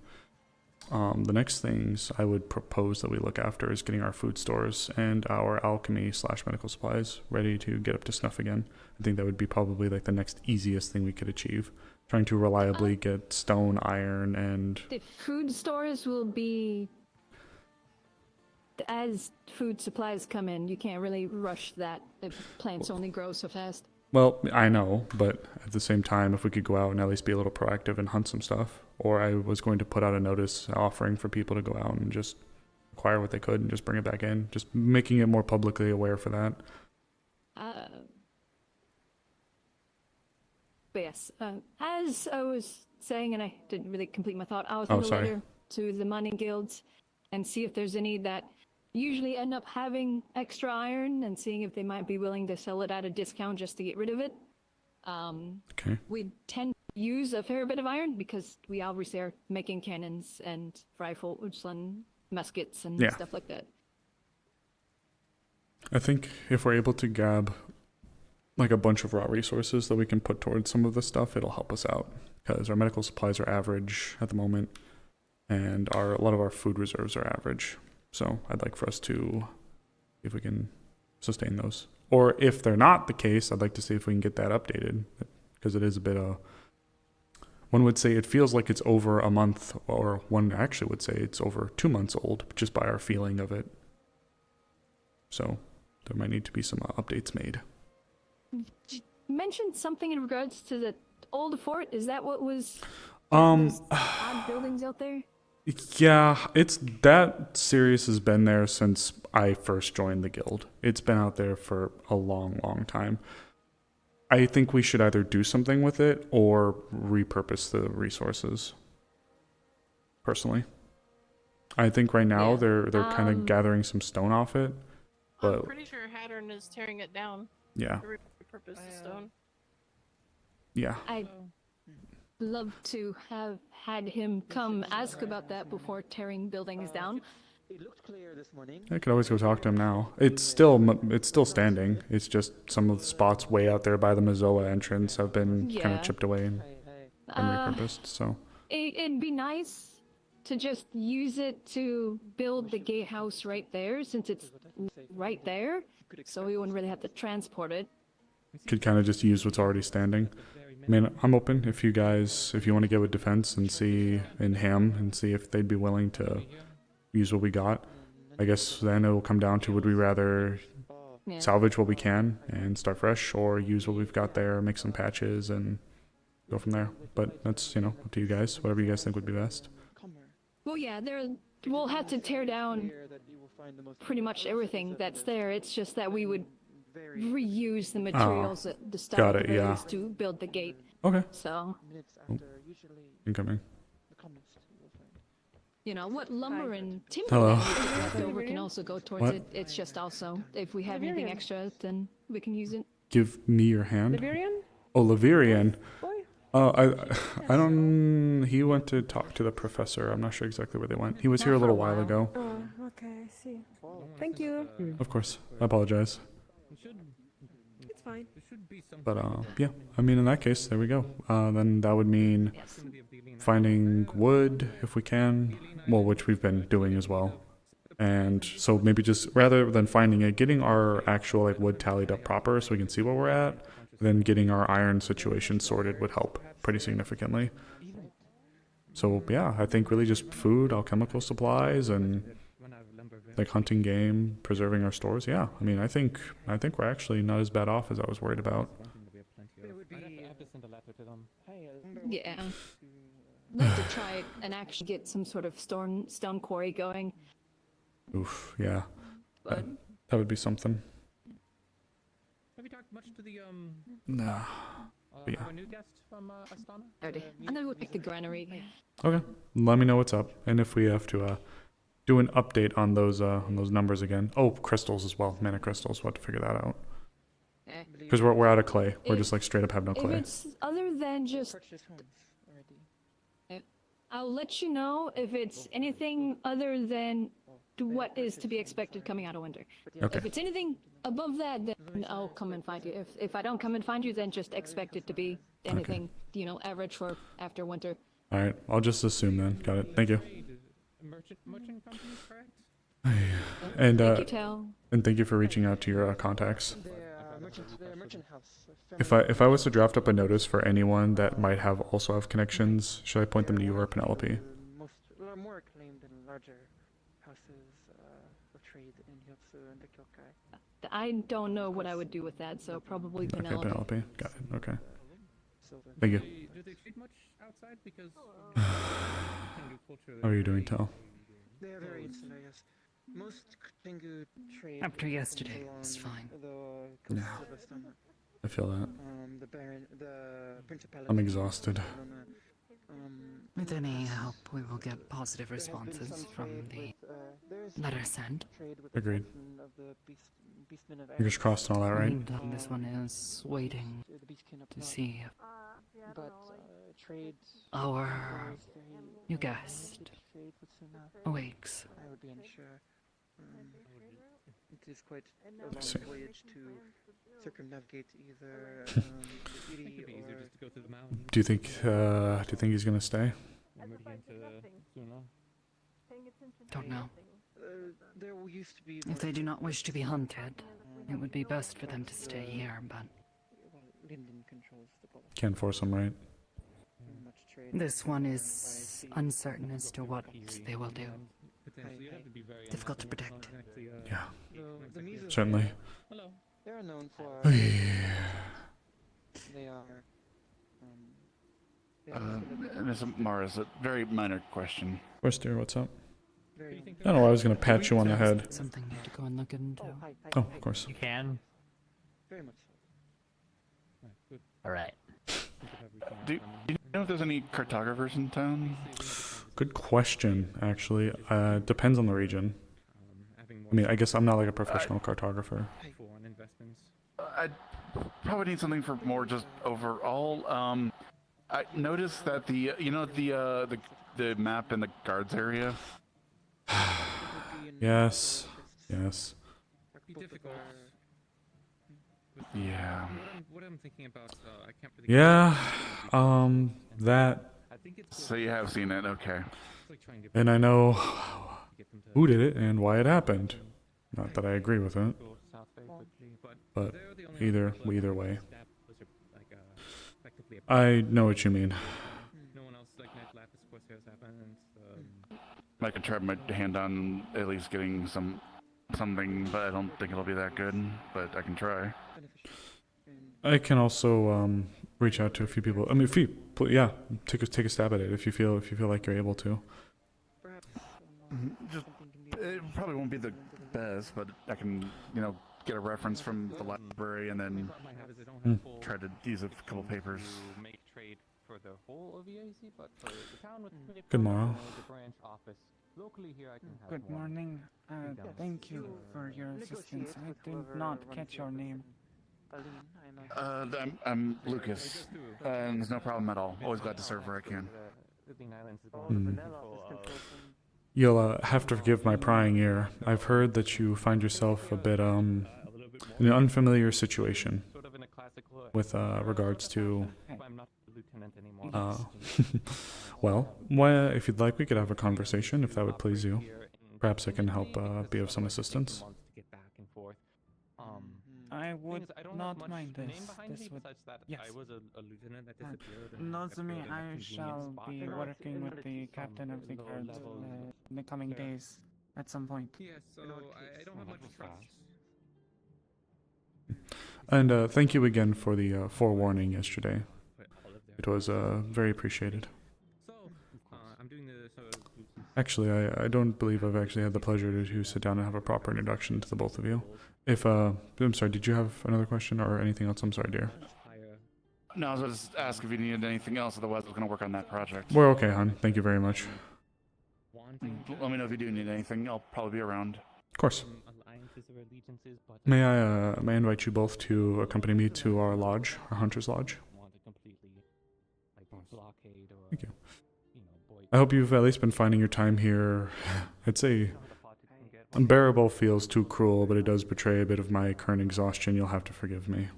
the next things I would propose that we look after is getting our food stores and our alchemy/medical supplies ready to get up to snuff again. I think that would be probably like the next easiest thing we could achieve. Trying to reliably get stone, iron, and The food stores will be as food supplies come in. You can't really rush that. The plants only grow so fast. well, I know, but at the same time, if we could go out and at least be a little proactive and hunt some stuff, or I was going to put out a notice offering for people to go out and just acquire what they could and just bring it back in. Just making it more publicly aware for that. But yes, as I was saying, and I didn't really complete my thought, I was Oh, going to sorry. letter to the mining guilds and see if there's any that usually end up having extra iron and seeing if they might be willing to sell it at a discount just to get rid of it. Okay. We tend to use a fair bit of iron because we obviously are making cannons and rifles and muskets and Yeah. stuff like that. I think if we're able to grab like a bunch of raw resources that we can put towards some of this stuff, it'll help us out because our medical supplies are average at the moment and a lot of our food reserves are average. So I'd like for us to see if we can sustain those. Or if they're not the case, I'd like to see if we can get that updated because it is a bit one would say it feels like it's over a month, or one actually would say it's over 2 months old just by our feeling of it. So there might need to be some updates made. You mentioned something in regards to the old fort. Is that what was Um, odd buildings out there? Yeah, that series has been there since I first joined the guild. It's been out there for a long, long time. I think we should either do something with it or repurpose the resources. Personally, I think right now they're kind of gathering some stone off it, but I'm pretty sure Hattern is tearing it down. yeah, To repurpose the stone. yeah. I'd love to have had him come ask about that before tearing buildings down. It looked clear this morning. I could always go talk to him now. It's still standing. It's just some of the spots way out there by the Mazoa entrance have been kind Yeah. of chipped away and repurposed. So It'd be nice to just use it to build the gatehouse right there, since it's right there, so we wouldn't really have to transport it. could kind of just use what's already standing. I mean, I'm open if you want to get with defense and see in Ham and see if they'd be willing to use what we got. I guess then it will come down to would we rather salvage what we can and start fresh, or use what we've got there, make some patches and go from there. But that's, up to you guys. Whatever you guys think would be best. Well, yeah, we'll have to tear down pretty much everything that's there. It's just that we would reuse the materials at the start got of it, the yeah. race to build the gate. Okay. So, Incoming. what lumber and timber Hello. we have left over can also go towards What? it. It's just also, if we have anything extra, then we can use it. Give me your hand. Liberian? Oh, Lavirian. Boy? I don't. He went to talk to the professor. I'm not sure exactly where they went. He was here a little while ago. Oh, okay, I see. Thank you. Of course. I apologize. It's fine. But yeah. I mean, in that case, there we go. Then that would mean finding wood if we can. Well, which we've been doing as well. And so maybe just rather than finding it, getting our actual wood tallied up proper so we can see where we're at. Then getting our iron situation sorted would help pretty significantly. So yeah, I think really just food, alchemical supplies, and hunting game, preserving our stores. Yeah, I mean, I think we're actually not as bad off as I was worried about. Yeah. I'd like to try it and actually get some sort of stone quarry going. Oof, yeah, But that would be something. Have you talked much to the Nah. But yeah. our new guest from Astana? already. And then we'll pick the granary. Okay. Let me know what's up, and if we have to do an update on those numbers again. Oh, crystals as well. Mana crystals. We'll have to figure that out. Because we're out of clay. We're just straight up have no If clay. it's other than just, I'll let you know if it's anything other than what is to be expected coming out of winter. Okay. If it's anything above that, then I'll come and find you. If I don't come and find you, then just expect it to be anything, average for after winter. All right. I'll just assume then. Got it. Thank you. Merchant company, correct? And Thank you, Tal. and thank you for reaching out to your contacts. Their merchant house. If I was to draft up a notice for anyone that might also have connections, should I point them to you or Penelope? More acclaimed and larger houses of trade in Hyotsu and the Kyokai. I don't know what I would do with that, so probably Penelope. Okay, Penelope. Got it. Okay. Thank you. Do they trade much outside? Because How are you doing, Tal? They are very insular, yes. most Tengu trade After yesterday, along it's fine. the Yeah. coast of Astana. I feel that. The principality. I'm exhausted. With any help, we will get positive responses from the letter sent. Agreed. Fingers crossed and all that, right? And this one is waiting to see if our new guest awakes. I would be unsure. It is quite a See. long voyage to circumnavigate either the city or. Do you think he's gonna stay? Don't know. There used to be. If they do not wish to be hunted, it would be best for them to stay here, but Linden controls the policy. Can't force him, right? Much trade. this one is uncertain as to what they will do. Difficult to predict. Yeah. The Mizu, Certainly. they are known for. Oh, They are. Ms. Amaris, a very minor question. Of course, dear. What's up? I don't know. I was gonna pat you on the head. Something you to go and look into. Oh, of course. You can. Very much so. All right. Do you know if there's any cartographers in town? Good question. Actually, depends on the region. I mean, I guess I'm not like a professional cartographer. I probably need something for more just overall. I noticed that the map in the guards area. Yes. Yes. Yeah. What I'm thinking about, I can't really. Yeah. That. So you have seen it, okay. And I know who did it and why it happened. Not that I agree with it, but either way. I know what you mean. I could try my hand on at least getting something, but I don't think it'll be that good. But I can try. I can also reach out to a few people. I mean, yeah, take a stab at it if you feel like you're able to. Just it probably won't be the best, but I can get a reference from the library and then try to use a couple papers. For the whole of EAC, but for the town with Good morrow. the branch office locally here, I can have Good more. morning. Thank you for your assistance. I did not catch your name. I'm Lucas, and there's no problem at all. Always glad to serve where I can. You'll have to forgive my prying ear. I've heard that you find yourself a bit in an unfamiliar situation with regards to. Well, if you'd like, we could have a conversation if that would please you. Perhaps I can help be of some assistance. I would not mind this. This would, yes. Nozumi, I shall be working with the captain of the guard in the coming days at some point. Yes, so I don't have much trust. And thank you again for the forewarning yesterday. It was very appreciated. I'm doing the Actually, I don't believe I've actually had the pleasure to sit down and have a proper introduction to the both of you. If I'm sorry, did you have another question or anything else? I'm sorry, dear. No, I was going to ask if you needed anything else. Otherwise, I was going to work on that project. We're okay, hon. Thank you very much. Let me know if you do need anything. I'll probably be around. Of course. May I invite you both to accompany me to our lodge, our hunter's lodge? Thank you. I hope you've at least been finding your time here. I'd say unbearable feels too cruel, but it does betray a bit of my current exhaustion. You'll have to forgive me.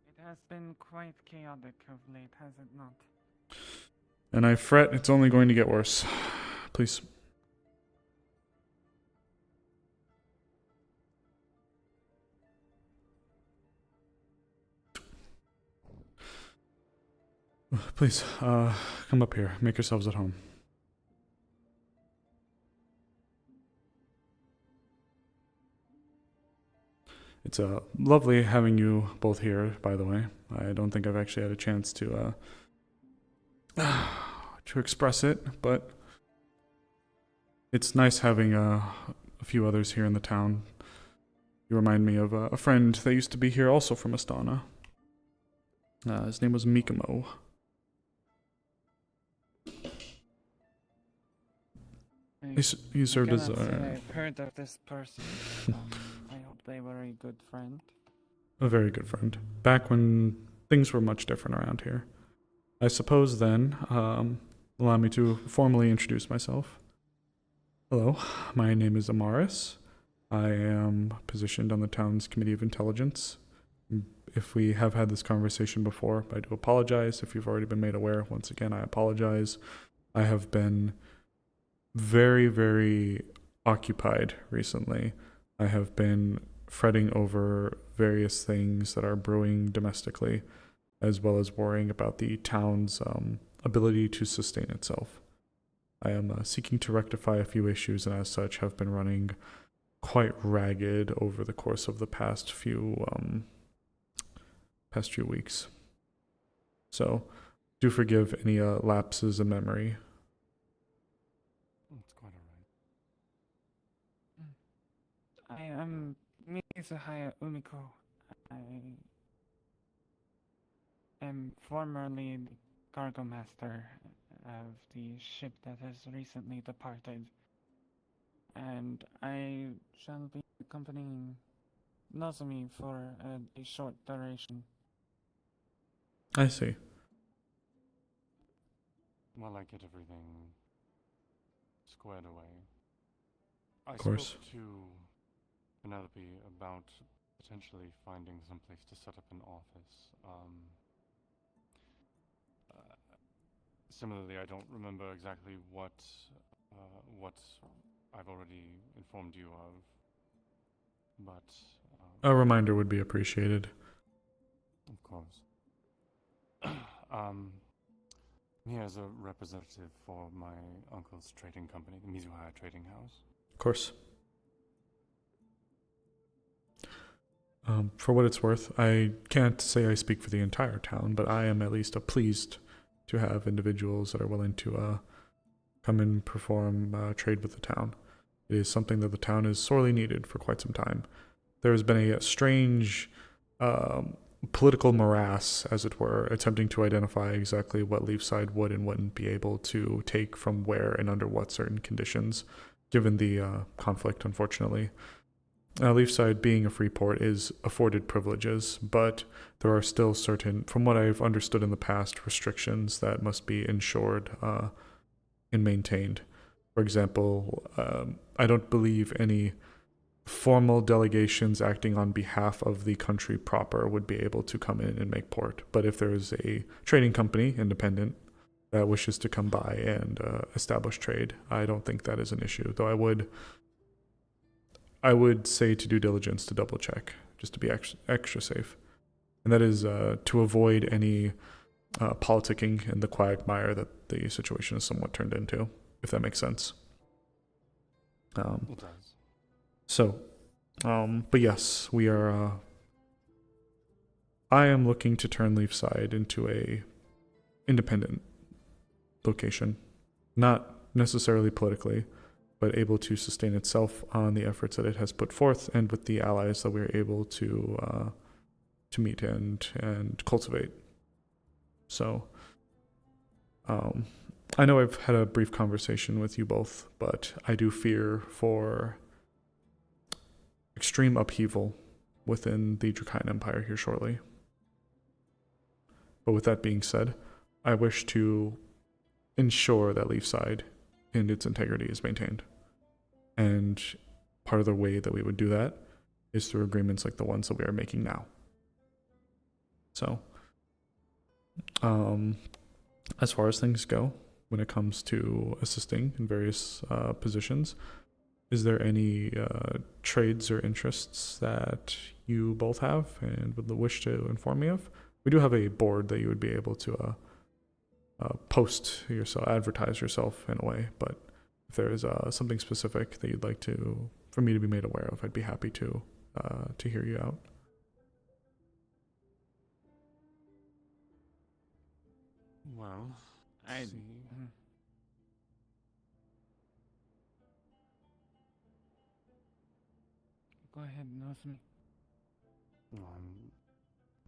It has been quite chaotic of late, has it not? And I fret it's only going to get worse. Please. Please, come up here. Make yourselves at home. It's lovely having you both here, by the way. I don't think I've actually had a chance to express it, but it's nice having a few others here in the town. You remind me of a friend that used to be here, also from Astana. His name was Mikamo. He served as I've heard of this person. I hope they were a good friend. a very good friend. Back when things were much different around here. I suppose then, allow me to formally introduce myself. Hello, my name is Amaris. I am positioned on the town's Committee of Intelligence. If we have had this conversation before, I do apologize. If you've already been made aware, once again, I apologize. I have been very, very occupied recently. I have been fretting over various things that are brewing domestically, as well as worrying about the town's ability to sustain itself. I am seeking to rectify a few issues, and as such have been running quite ragged over the course of the past few weeks. So, do forgive any lapses in memory. It's quite alright. I am Mizuhaya Umiko. I am formerly the cargo master of the ship that has recently departed, and I shall be accompanying Nozomi for a short duration. I see. While I get everything squared away, I Of course. spoke to Penelope about potentially finding some place to set up an office. Similarly, I don't remember exactly what I've already informed you of, but A reminder would be appreciated. of course. I'm here as a representative for my uncle's trading company, the Mizuhaya Trading House. Of course. For what it's worth, I can't say I speak for the entire town, but I am at least pleased to have individuals that are willing to come and perform trade with the town. It is something that the town has sorely needed for quite some time. There has been a strange political morass, as it were, attempting to identify exactly what Leafside would and wouldn't be able to take from where and under what certain conditions, given the conflict, unfortunately. Leafside, being a free port, is afforded privileges, but there are still certain, from what I've understood in the past, restrictions that must be ensured and maintained. For example, I don't believe any formal delegations acting on behalf of the country proper would be able to come in and make port. But if there is a trading company, independent, that wishes to come by and establish trade, I don't think that is an issue. Though I would say to due diligence to double check, just to be extra safe. And that is to avoid any politicking and the quagmire that the situation is somewhat turned into, if that makes sense. It does. So, but yes, we are, I am looking to turn Leafside into a independent location. Not necessarily politically, but able to sustain itself on the efforts that it has put forth and with the allies that we're able to meet and cultivate. So, I know I've had a brief conversation with you both, but I do fear for extreme upheaval within the Dracayan Empire here shortly. But with that being said, I wish to ensure that Leafside and its integrity is maintained. And part of the way that we would do that is through agreements like the ones that we are making now. So, as far as things go, when it comes to assisting in various positions, is there any trades or interests that you both have and would wish to inform me of? We do have a board that you would be able to post yourself, advertise yourself in a way, but if there is something specific that you'd like for me to be made aware of, I'd be happy to hear you out. Well, I see. with me. I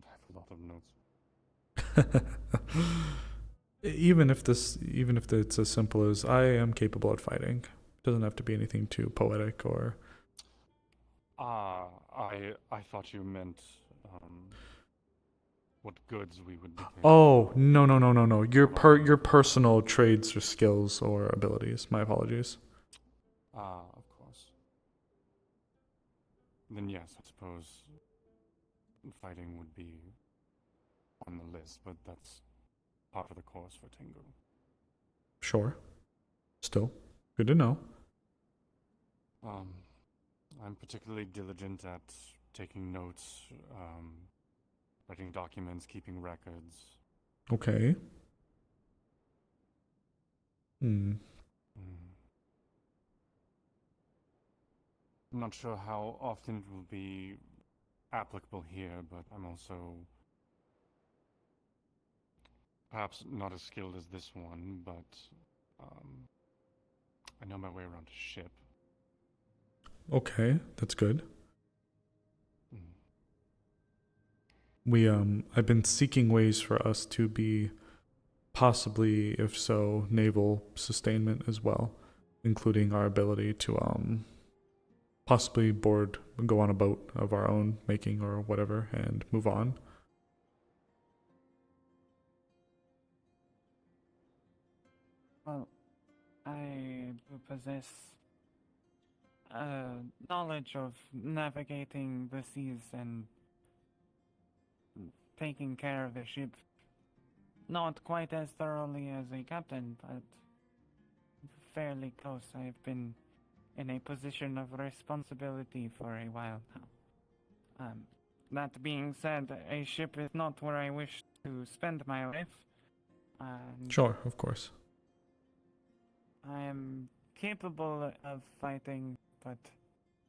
have a lot of notes. even if it's as simple as I am capable at fighting, it doesn't have to be anything too poetic or. I thought you meant what goods we would be taking. Oh, no. Your personal trades or skills or abilities. My apologies. Of course. Then yes, I suppose fighting would be on the list, but that's part of the course for Tengu. Sure. Still, good to know. I'm particularly diligent at taking notes, writing documents, keeping records. Okay. I'm not sure how often it will be applicable here, but I'm also perhaps not as skilled as this one, but I know my way around a ship. Okay, that's good. I've been seeking ways for us to be possibly, if so, naval sustainment as well, including our ability to possibly go on a boat of our own making or whatever and move on. Well, I do possess knowledge of navigating the seas and taking care of the ship. Not quite as thoroughly as a captain, but fairly close. I've been in a position of responsibility for a while now. That being said, a ship is not where I wish to spend my life. Sure, of course. I am capable of fighting, but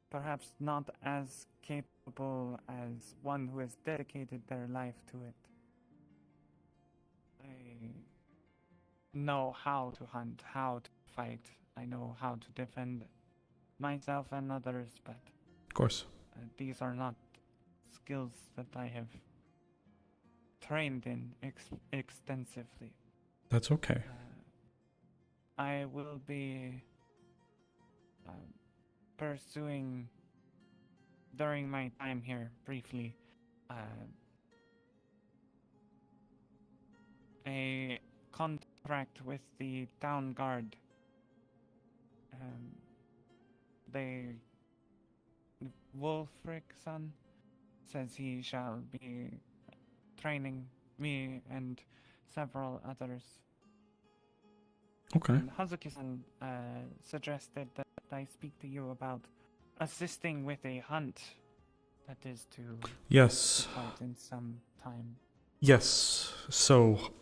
perhaps not as capable as one who has dedicated their life to it. I know how to hunt, how to fight. I know how to defend myself and others, but of course, these are not skills that I have trained in extensively. That's okay. I will be pursuing, during my time here, briefly, a contract with the town guard. Wolfric's son says he shall be training me and several others. Okay. And Hazuki-san suggested that I speak to you about assisting with a hunt that is to Yes. fight in some time. Yes. So,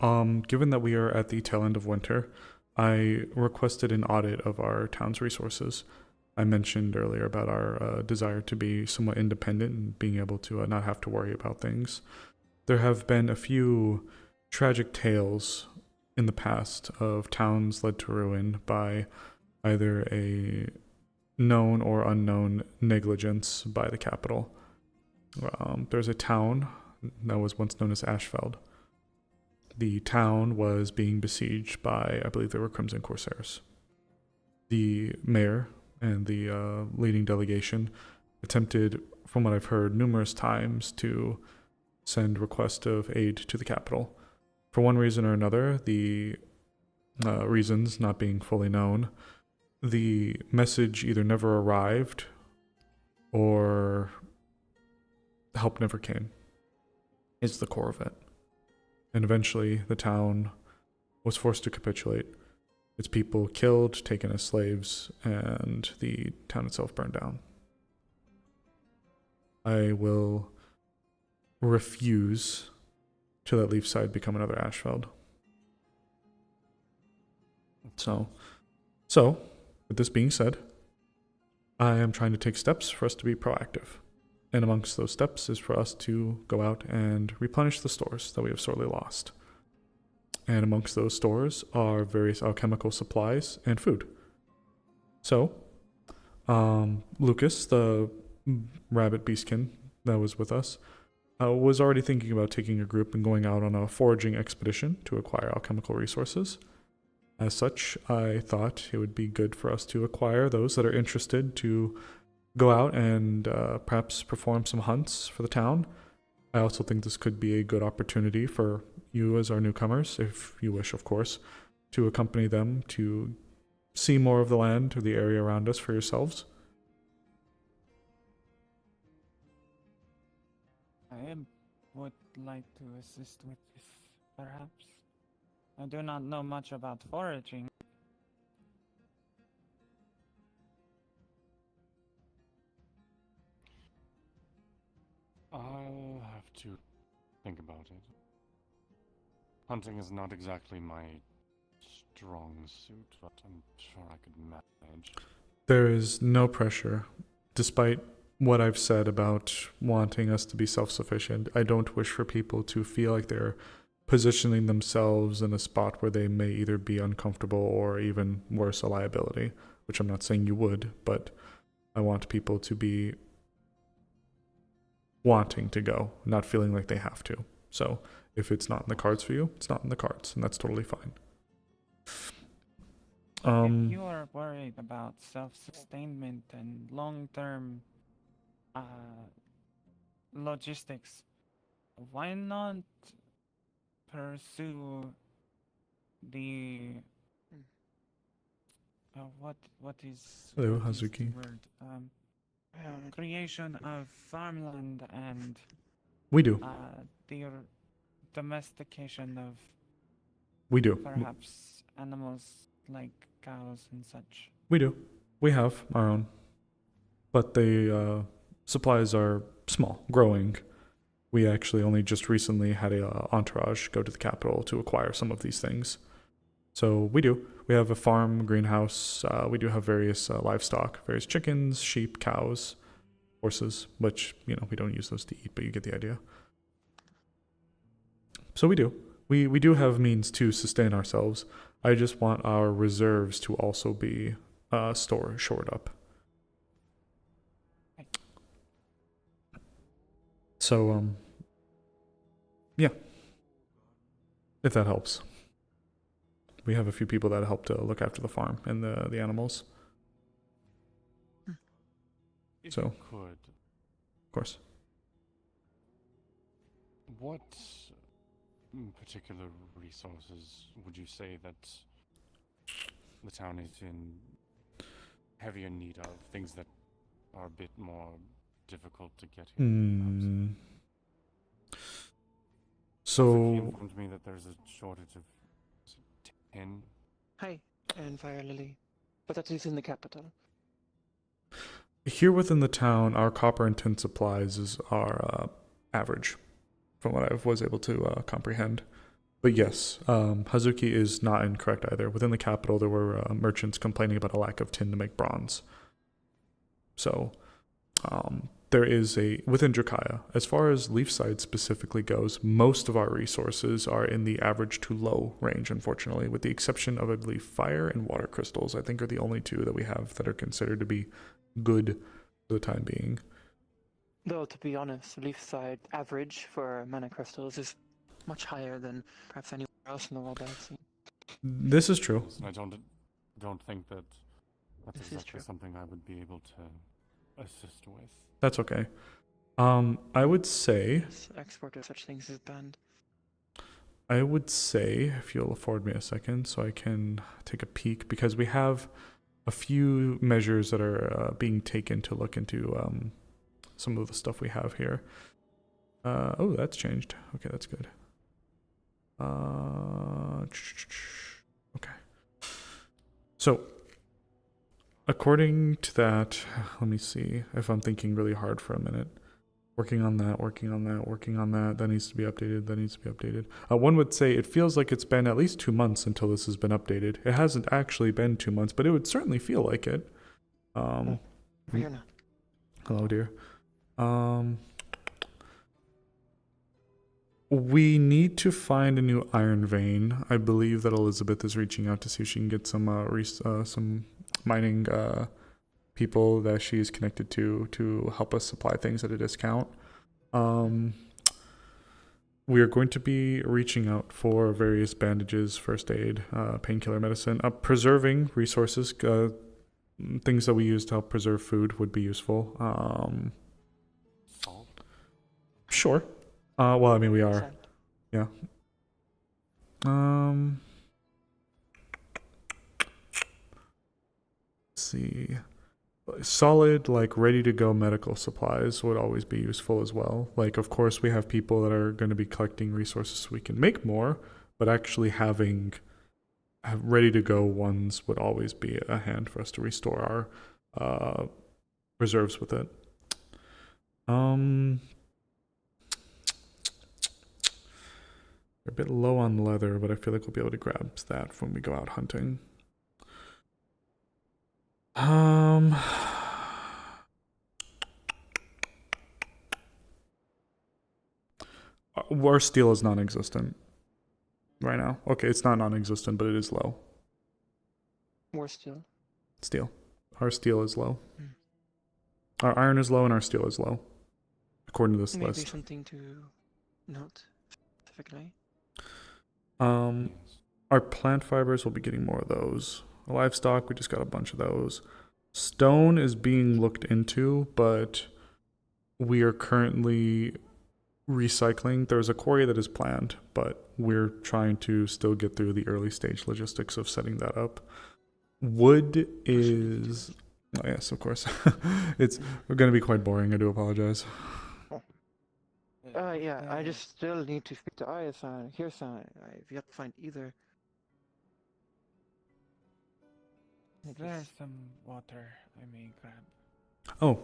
given that we are at the tail end of winter, I requested an audit of our town's resources. I mentioned earlier about our desire to be somewhat independent and being able to not have to worry about things. There have been a few tragic tales in the past of towns led to ruin by either a known or unknown negligence by the capital. There's a town that was once known as Ashfeld. The town was being besieged by, I believe they were Crimson Corsairs. The mayor and the leading delegation attempted, from what I've heard, numerous times to send requests of aid to the capital. For one reason or another, the reasons not being fully known, the message either never arrived or help never came, is the core of it. And eventually the town was forced to capitulate. Its people killed, taken as slaves, and the town itself burned down. I will refuse to let Leafside become another Ashfeld. So, with this being said, I am trying to take steps for us to be proactive. And amongst those steps is for us to go out and replenish the stores that we have sorely lost. And amongst those stores are various alchemical supplies and food. So, Lucas, the rabbit beastkin that was with us, was already thinking about taking a group and going out on a foraging expedition to acquire alchemical resources. As such, I thought it would be good for us to acquire those that are interested to go out and perhaps perform some hunts for the town. I also think this could be a good opportunity for you as our newcomers, if you wish, of course, to accompany them to see more of the land or the area around us for yourselves. I would like to assist with this, perhaps. I do not know much about foraging. I'll have to think about it. Hunting is not exactly my strong suit, but I'm sure I could manage. There is no pressure. Despite what I've said about wanting us to be self-sufficient, I don't wish for people to feel like they're positioning themselves in a spot where they may either be uncomfortable or even worse, a liability, which I'm not saying you would, but I want people to be wanting to go, not feeling like they have to. So if it's not in the cards for you, it's not in the cards, and that's totally fine. If you are worried about self-sustainment and long-term logistics, why not pursue the what is Hello, what is the Hazuki. word? Creation of farmland and We do. The domestication of We do. perhaps animals like cows and such. We do. We have our own. But the supplies are small, growing. We actually only just recently had a entourage go to the capital to acquire some of these things. So we do. We have a farm, greenhouse. We do have various livestock, various chickens, sheep, cows, horses, which, we don't use those to eat, but you get the idea. So we do. We do have means to sustain ourselves. I just want our reserves to also be shored up. So, yeah. If that helps. We have a few people that help to look after the farm and the animals. If So, you could, of course. what particular resources would you say that the town is in heavier need of? Things that are a bit more difficult to get here, perhaps? So, He informed me that there's a shortage of tin. Hi, and Fire Lily. But that is in the capital. here within the town, our copper and tin supplies are average, from what I was able to comprehend. But yes, Hazuki is not incorrect either. Within the capital, there were merchants complaining about a lack of tin to make bronze. So, there is within Drakaya, as far as Leafside specifically goes, most of our resources are in the average to low range, unfortunately, with the exception of, I believe, fire and water crystals, I think, are the only two that we have that are considered to be good for the time being. Though, to be honest, Leafside average for mana crystals is much higher than perhaps anywhere else in the world I've seen. This is true. I don't think that that's This is exactly true. something I would be able to assist with. That's okay. I would say, Yes, export of such things is banned. if you'll afford me a second so I can take a peek, because we have a few measures that are being taken to look into some of the stuff we have here. Oh, that's changed. Okay, that's good. Okay. So, according to that, let me see if I'm thinking really hard for a minute. Working on that. That needs to be updated. One would say it feels like it's been at least 2 months until this has been updated. It hasn't actually been 2 months, but it would certainly feel like it. We're here now. Hello, dear. We need to find a new iron vein. I believe that Elizabeth is reaching out to see if she can get some mining people that she's connected to help us supply things at a discount. We are going to be reaching out for various bandages, first aid, painkiller medicine, preserving resources. Things that we use to help preserve food would be useful. Salt? Sure. Well, I mean, we are. Yeah. Let's see. Solid, like, ready-to-go medical supplies would always be useful as well. Like, of course, we have people that are going to be collecting resources so we can make more, but actually having ready-to-go ones would always be a hand for us to restore our reserves with it. We're a bit low on leather, but I feel like we'll be able to grab that when we go out hunting. Our steel is non-existent right now. Okay, it's not non-existent, but it is low. More steel. Steel. Our steel is low. Our iron is low and our steel is low, according to this Maybe list. something to note specifically. Our plant fibers will be getting more of those. Livestock, we just got a bunch of those. Stone is being looked into, but we are currently recycling. There's a quarry that is planned, but we're trying to still get through the early stage logistics of setting that up. Wood is... Oh, yes, of course. It's going to be quite boring. I do apologize. Yeah, I just still need to speak to Aya-san, Here-san. I've yet to find either. There's some water I may grab. Oh,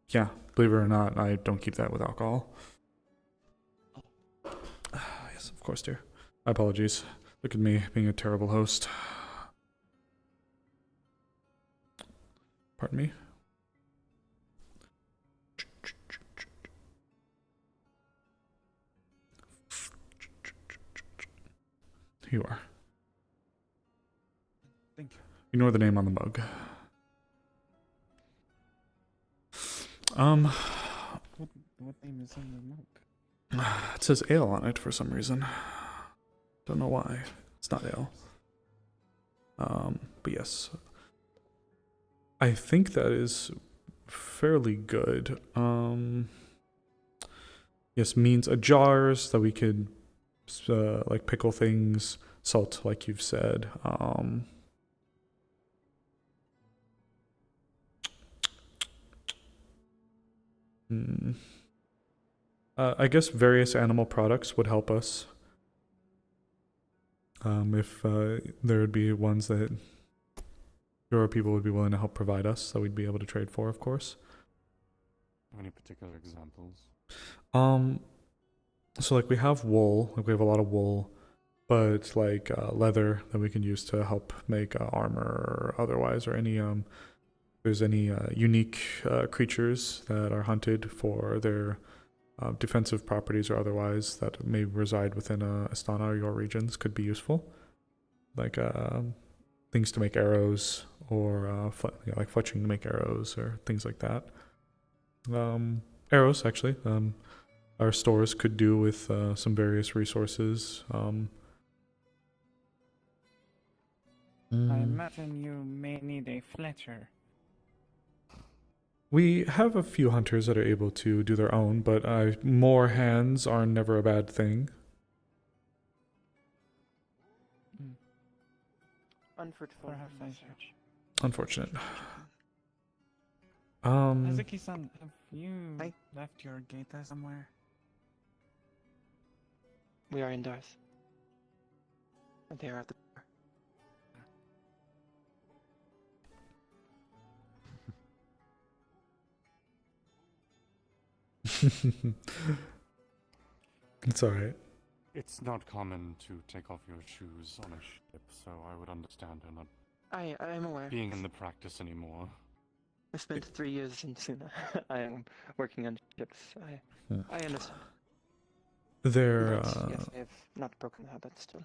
yeah. Believe it or not, I don't keep that with alcohol. Yes, of course, dear. My apologies. Look at me being a terrible host. Pardon me? Here you are. Thank you. Ignore the name on the mug. What name is on the mug? It says ale on it for some reason. Don't know why. It's not ale. But yes. I think that is fairly good. Yes, means jars that we could like pickle things, salt, like you've said. I guess various animal products would help us. If there would be ones that your people would be willing to help provide us, that we'd be able to trade for, of course. Any particular examples? So like we have wool, like we have a lot of wool, but like leather that we can use to help make armor or otherwise, or any there's any unique creatures that are hunted for their defensive properties or otherwise that may reside within Astana or your regions could be useful, like things to make arrows or like fletching to make arrows or things like that. Arrows actually. Our stores could do with some various resources. I imagine you may need a fletcher. We have a few hunters that are able to do their own, but more hands are never a bad thing. Unfruitful. Perhaps I search. Unfortunate. Hazuki-san, have you left your gaita somewhere? We are indoors. They are at the door. It's alright. It's not common to take off your shoes on a ship, so I would understand her not I'm aware. being in the practice anymore. I spent 3 years in Suna. I am working on ships. I understand. They're But, yes, I have not broken the habit still.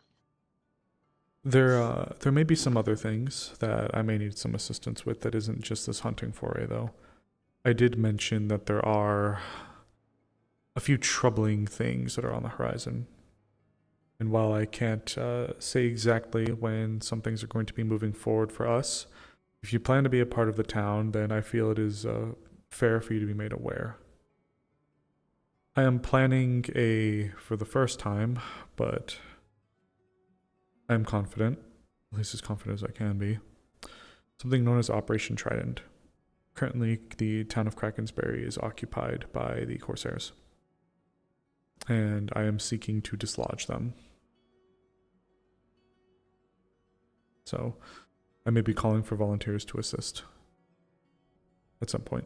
There may be some other things that I may need some assistance with that isn't just this hunting foray, though. I did mention that there are a few troubling things that are on the horizon. And while I can't say exactly when some things are going to be moving forward for us, if you plan to be a part of the town, then I feel it is fair for you to be made aware. I am planning for the first time, but I'm confident, at least as confident as I can be, something known as Operation Trident. Currently, the town of Krakensberry is occupied by the Corsairs, and I am seeking to dislodge them. So, I may be calling for volunteers to assist at some point.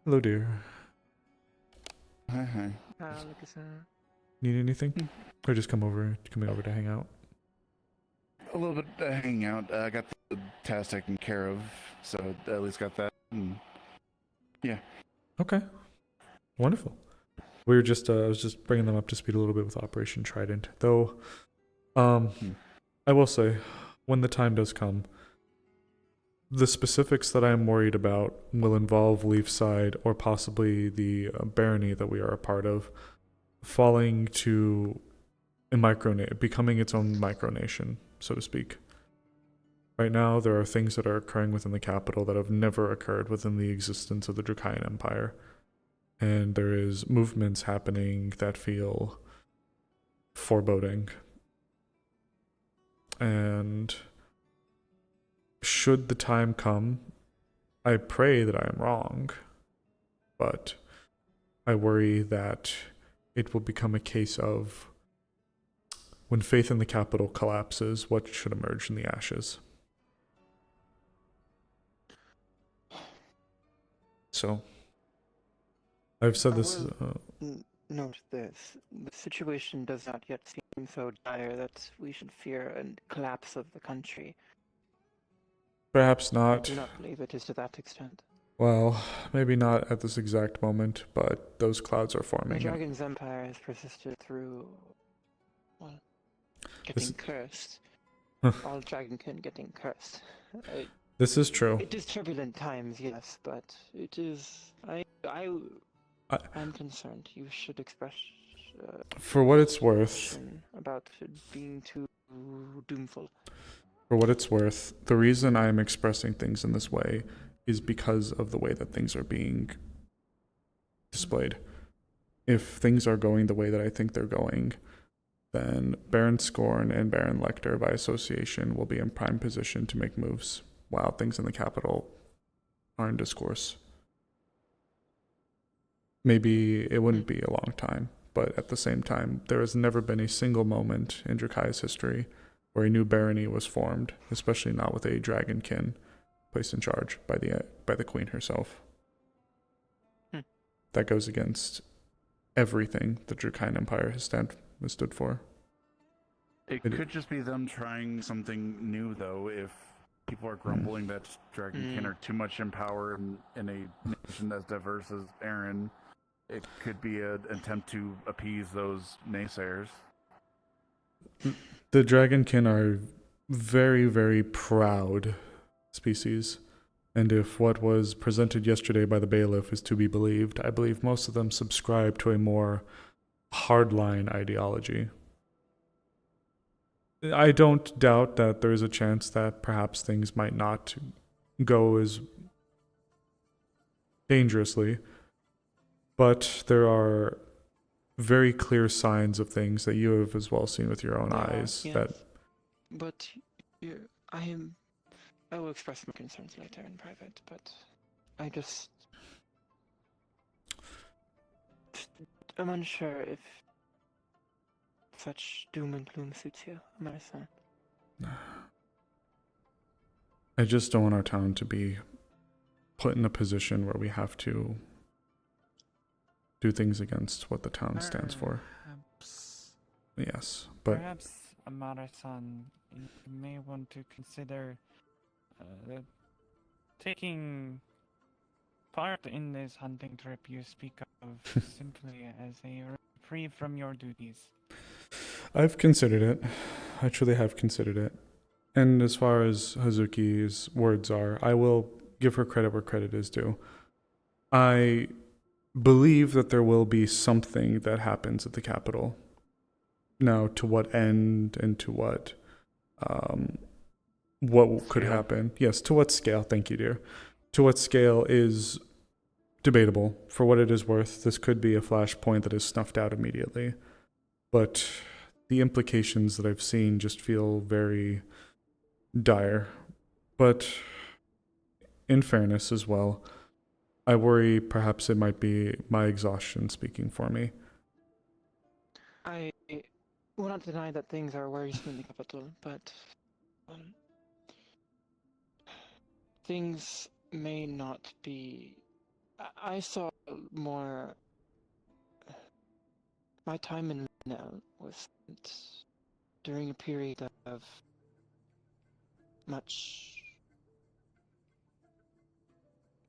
Hello, dear. Hi. Need anything? Or just coming over to hang out? A little bit hanging out. I got the task taken care of, so at least got that. Yeah. Okay. Wonderful. We were just, I was just bringing them up to speed a little bit with Operation Trident. Though, I will say, when the time does come, the specifics that I'm worried about will involve Leafside or possibly the barony that we are a part of falling to becoming its own micronation, so to speak. Right now, there are things that are occurring within the capital that have never occurred within the existence of the Draconian Empire. And there is movements happening that feel foreboding. And should the time come, I pray that I am wrong, but I worry that it will become a case of when faith in the capital collapses, what should emerge in the ashes? So, I've said this. Note this: the situation does not yet seem so dire that we should fear a collapse of the country. Perhaps I not. do not believe it is to that extent. Well, maybe not at this exact moment, but those clouds are The forming. Dragon's Empire has persisted through, well, getting cursed. All Dragonkin getting cursed. This is true. It is turbulent times, yes, but it is. I'm concerned. You should express. For what it's worth. About it being too doomful. For what it's worth, the reason I'm expressing things in this way is because of the way that things are being displayed. If things are going the way that I think they're going, then Baron Scorn and Baron Lecter, by association, will be in prime position to make moves, while things in the capital are in discourse. Maybe it wouldn't be a long time, but at the same time, there has never been a single moment in Drakai's history where a new barony was formed, especially not with a dragonkin placed in charge by the queen herself. That goes against everything the Draconian Empire has stood for. It could just be them trying something new, though, if people are grumbling that Dragonkin are too much in power in a nation as diverse as Aaron. It could be an attempt to appease those naysayers. The Dragonkin are very, very proud species. And if what was presented yesterday by the bailiff is to be believed, I believe most of them subscribe to a more hardline ideology. I don't doubt that there is a chance that perhaps things might not go as dangerously, but there are very clear signs of things that you have as well seen with your own eyes. Yes. That, but I will express my concerns later in private, but I'm unsure if such doom and gloom suits you, Amaris. I just don't want our town to be put in a position where we have to do things against what the town stands for. Yes, but perhaps, Amaris-san, you may want to consider taking part in this hunting trip you speak of simply as a reprieve from your duties. I've considered it. I truly have considered it. And as far as Hazuki's words are, I will give her credit where credit is due. I believe that there will be something that happens at the Capitol. Now, to what end and to what could happen? Yes, to what scale? Thank you, dear. To what scale is debatable. For what it is worth, this could be a flashpoint that is snuffed out immediately. But the implications that I've seen just feel very dire. But in fairness as well, I worry perhaps it might be my exhaustion speaking for me. I will not deny that things are worrisome in the capital, but things may not be. I saw more. My time in Linnell was spent during a period of much.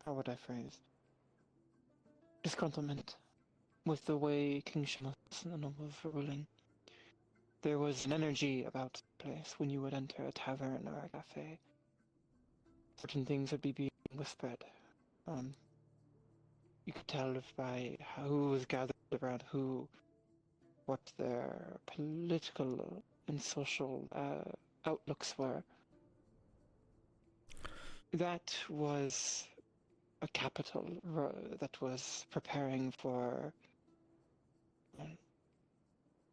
How would I phrase? Disgruntlement with the way King Shamus and the nobles were ruling. There was an energy about the place when you would enter a tavern or a cafe. Certain things would be being whispered. You could tell by who was gathered around who, what their political and social outlooks were. That was a capital that was preparing for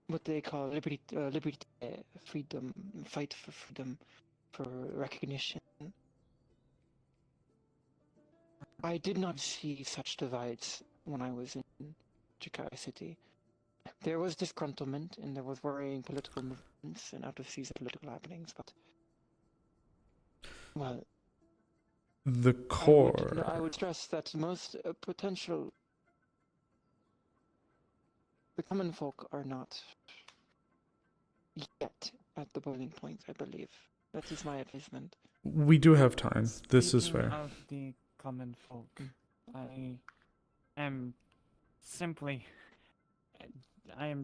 what they call liberty, freedom, fight for freedom, for recognition. I did not see such divides when I was in Jakarta City. There was disgruntlement and there was worrying political movements and out-of-season political happenings, but well, the core. I would stress that most potential the common folk are not yet at the boiling point, I believe. That is my advisement. We do have time. This is fair. Speaking of the common folk, I am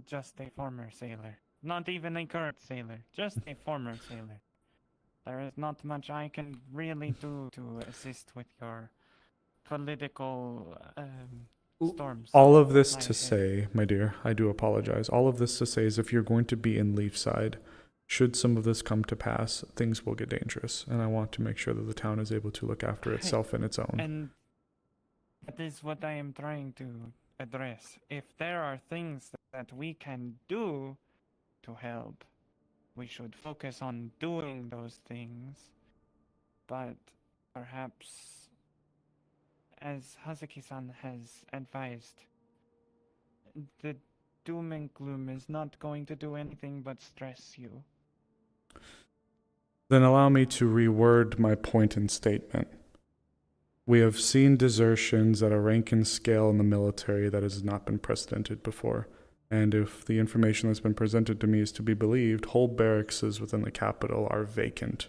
just a former sailor. Not even a current sailor, just a former sailor. There is not much I can really do to assist with your political storms. All of this to say, my dear, I do apologize. All of this to say is if you're going to be in Leafside, should some of this come to pass, things will get dangerous. And I want to make sure that the town is able to look after itself and its own. And that is what I am trying to address. If there are things that we can do to help, we should focus on doing those things. But perhaps, as Hazuki-san has advised, the doom and gloom is not going to do anything but stress you. Then allow me to reword my point and statement. We have seen desertions at a rank and scale in the military that has not been precedented before. And if the information that's been presented to me is to be believed, whole barracks within the capital are vacant.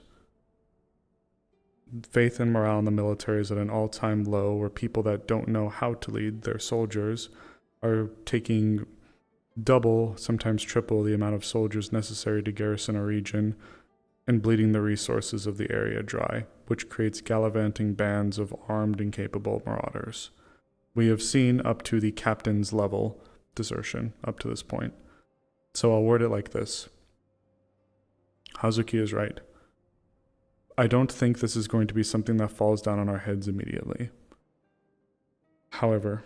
Faith and morale in the military is at an all-time low, where people that don't know how to lead their soldiers are taking double, sometimes triple the amount of soldiers necessary to garrison a region and bleeding the resources of the area dry, which creates gallivanting bands of armed and capable marauders. We have seen up to the captain's level desertion up to this point. So I'll word it like this. Hazuki is right. I don't think this is going to be something that falls down on our heads immediately. However,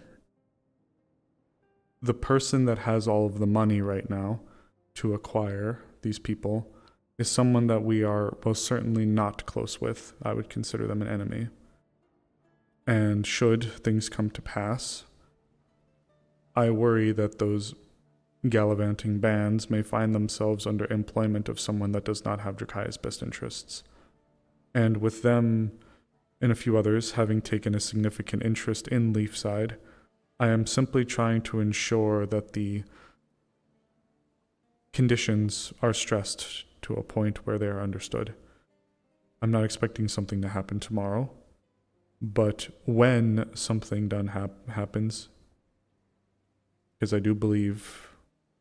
the person that has all of the money right now to acquire these people is someone that we are most certainly not close with. I would consider them an enemy. And should things come to pass, I worry that those gallivanting bands may find themselves under employment of someone that does not have Drakai's best interests. And with them and a few others having taken a significant interest in Leafside, I am simply trying to ensure that the conditions are stressed to a point where they are understood. I'm not expecting something to happen tomorrow, but when something done happens, because I do believe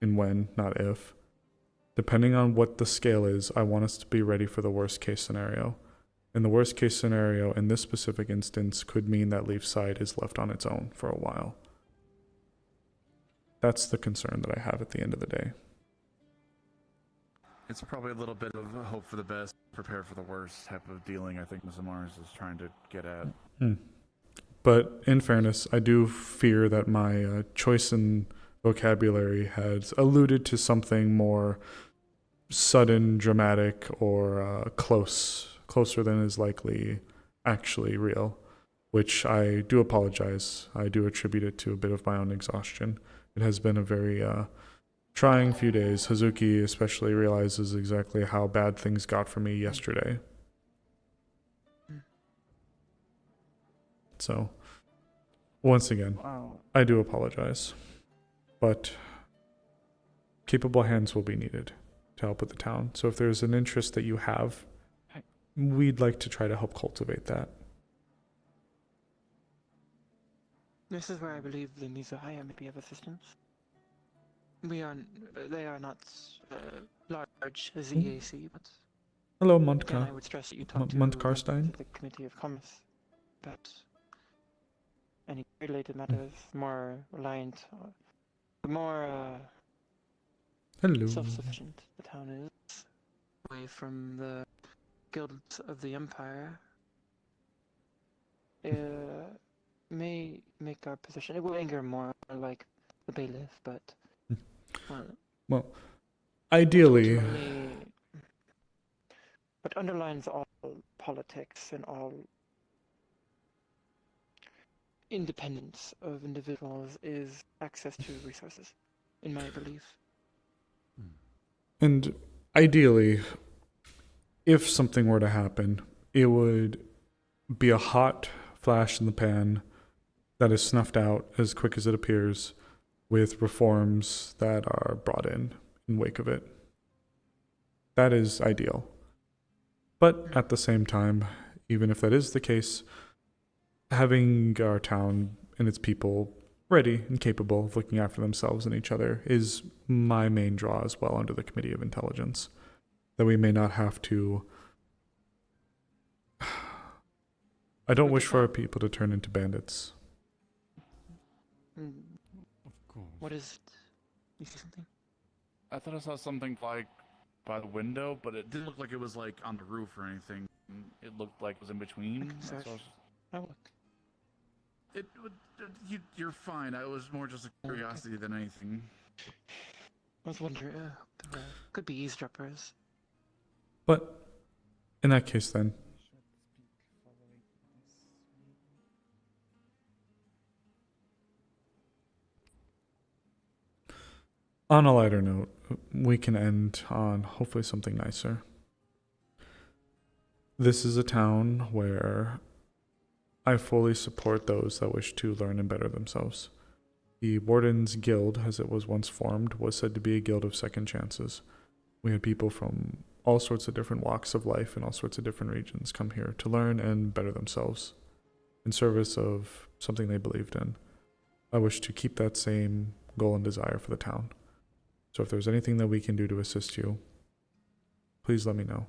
in when, not if, Depending on what the scale is, I want us to be ready for the worst case scenario. And the worst case scenario in this specific instance could mean that Leafside is left on its own for a while. That's the concern that I have at the end of the day. It's probably a little bit of hope for the best, prepare for the worst type of dealing I think Ms. Amaris is trying to get at. But in fairness, I do fear that my choice in vocabulary has alluded to something more sudden, dramatic, or closer than is likely actually real, which I do apologize. I do attribute it to a bit of my own exhaustion. It has been a very trying few days. Hazuki especially realizes exactly how bad things got for me yesterday. So, once again, I do apologize. But capable hands will be needed to help with the town. So if there's an interest that you have, we'd like to try to help cultivate that. This is where I believe the Mizahaya may be of assistance. They are not large as the EAC, but hello, again, I would stress that you talk to Montkarstein. the Committee of Commerce about any related matters, more reliant, the more hello. self-sufficient the town is, away from the guilds of the Empire, may make our position. It will anger more like the bailiff, but well, ideally, what underlines all politics and all independence of individuals is access to resources, in my belief. and ideally, if something were to happen, it would be a hot flash in the pan that is snuffed out as quick as it appears, with reforms that are brought in wake of it. That is ideal. But at the same time, even if that is the case, having our town and its people ready and capable of looking after themselves and each other is my main draw as well under the Committee of Intelligence. That we may not have to... I don't wish for our people to turn into bandits. Of course. What is it? You see something? I thought I saw something like by the window, but it didn't look like it was like on the roof or anything. It looked like it was in between. Search. I'll look. You're fine. I was more just a curiosity than anything. I was wondering, could be eavesdroppers. But in that case then, on a lighter note, we can end on hopefully something nicer. This is a town where I fully support those that wish to learn and better themselves. The Wardens Guild, as it was once formed, was said to be a guild of second chances. We had people from all sorts of different walks of life and all sorts of different regions come here to learn and better themselves in service of something they believed in. I wish to keep that same goal and desire for the town. So if there's anything that we can do to assist you, please let me know.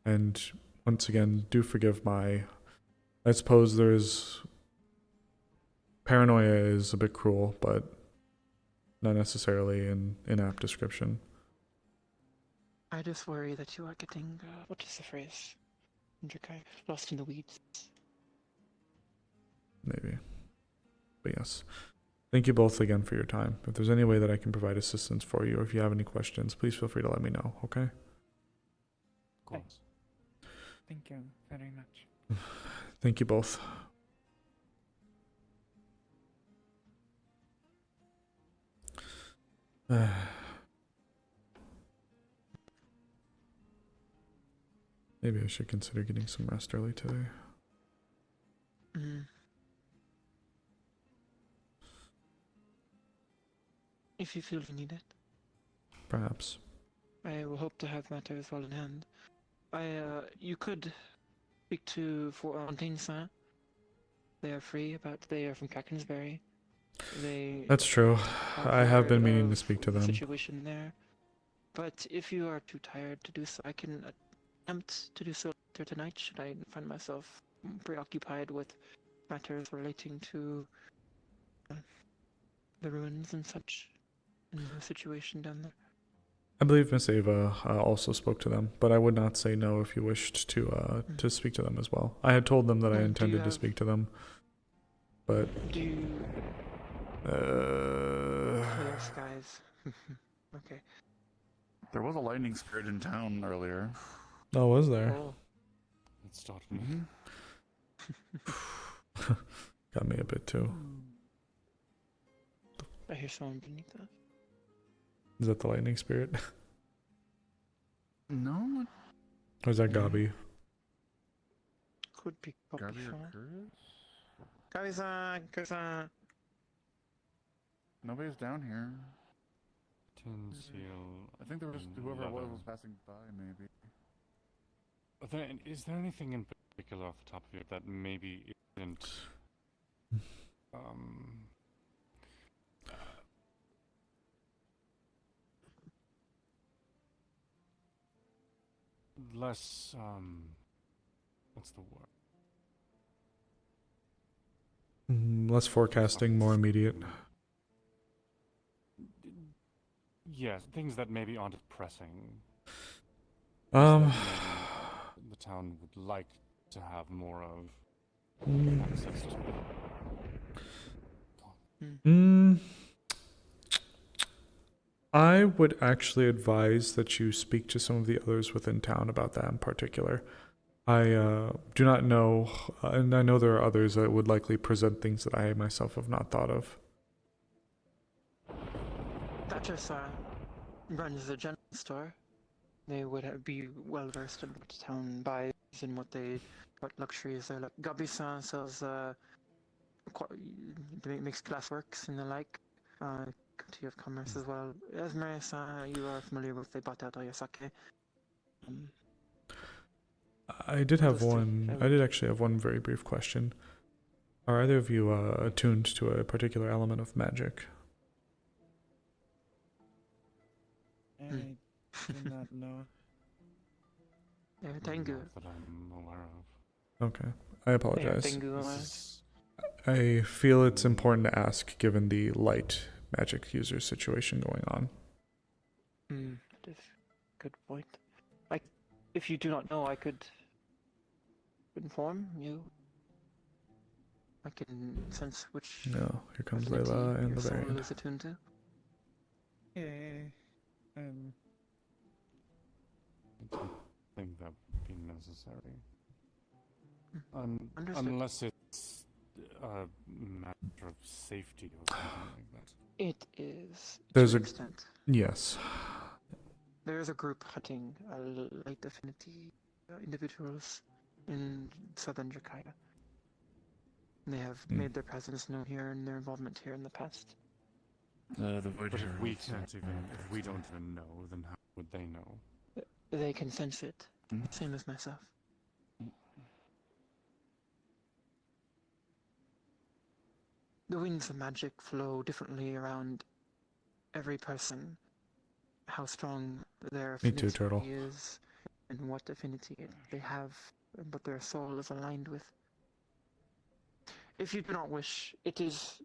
And once again, do forgive my... I suppose there's... Paranoia is a bit cruel, but not necessarily an inapt description. I just worry that you are getting, what is the phrase? Lost in the weeds. Maybe. But yes. Thank you both again for your time. If there's any way that I can provide assistance for you, or if you have any questions, please feel free to let me know, okay? Of course. Thank you very much. Thank you both. Maybe I should consider getting some rest early today. If you feel you need it. Perhaps. I will hope to have matters well in hand. You could speak to Fontaine Saint. They are free, they are from Cackensbury. That's true. I have been meaning to speak to them. Situation there. But if you are too tired to do so, I can attempt to do so later tonight, should I find myself preoccupied with matters relating to the ruins and such, and the situation down there. I believe Miss Ava also spoke to them, but I would not say no if you wished to speak to them as well. I had told them that I intended to speak to them, but do you clear skies? Okay. There was a lightning spirit in town earlier. Oh, was there? Oh. It started me. Got me a bit too. I hear someone beneath us. Is that the lightning spirit? No. Or is that Gabi? Could be Gabi or Chris? Gabi-san. Nobody's down here. Tin seal. I think there was whoever it was passing by, maybe. Is there anything in particular off the top of your head that maybe isn't less what's the word? Less forecasting, more immediate. Yes, things that maybe aren't as pressing. Um, the town would like to have more of access to. I would actually advise that you speak to some of the others within town about that in particular. I do not know, and I know there are others that would likely present things that I myself have not thought of. Duchess runs a general store. They would be well versed in what town buys and what luxuries they like. Gabi-san sells makes glassworks and the like. Committee of Commerce as well. Amaris, you are familiar with the Batata Yasake. I did actually have one very brief question. Are either of you attuned to a particular element of magic? I do not know. Tengu. Not that I'm aware of. Okay, I apologize. Tengu. I feel it's important to ask given the light magic user situation going on. That is a good point. If you do not know, I could inform you. I can sense which. No, here comes Layla and the variant. Is attuned to. Yeah. I don't think that would be necessary. Unless it's a matter of safety or something like that. It is. There's to a an extent. Yes. There is a group hunting light affinity individuals in southern Jakaya. They have made their presence known here and their involvement here in the past. The But if we don't even know, then how would they know? They can sense it, same as myself. The winds of magic flow differently around every person. How strong their affinity Turtle. is, and what affinity they have, and what their soul is aligned with. If you do not wish, it is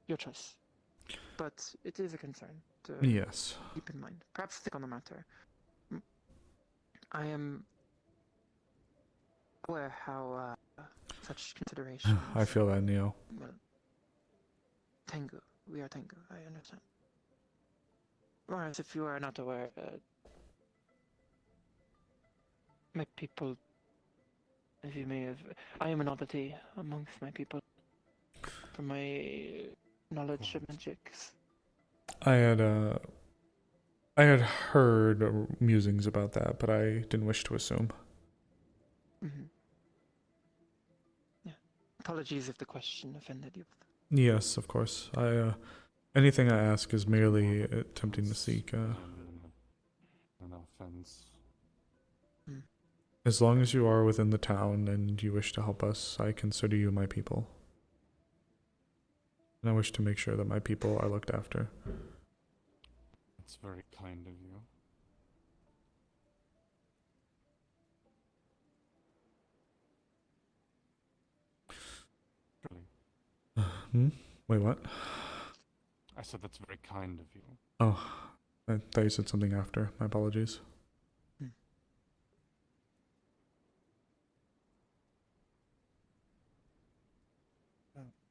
your choice. But it is a concern to keep in mind. Perhaps think on the matter. I am aware how such considerations. I feel that, Neo. Well, Tengu. We are Tengu. I understand. Whereas if you are not aware, my people, as you may have, I am an oddity amongst my people. From my knowledge of magics. I had heard musings about that, but I didn't wish to assume. Yeah. Apologies if the question offended you. Yes, of course. Anything I ask is merely attempting to seek. An offense. As long as you are within the town and you wish to help us, I consider you my people. And I wish to make sure that my people are looked after. That's very kind of you. Really? Wait, what? I said that's very kind of you. Oh, I thought you said something after. My apologies.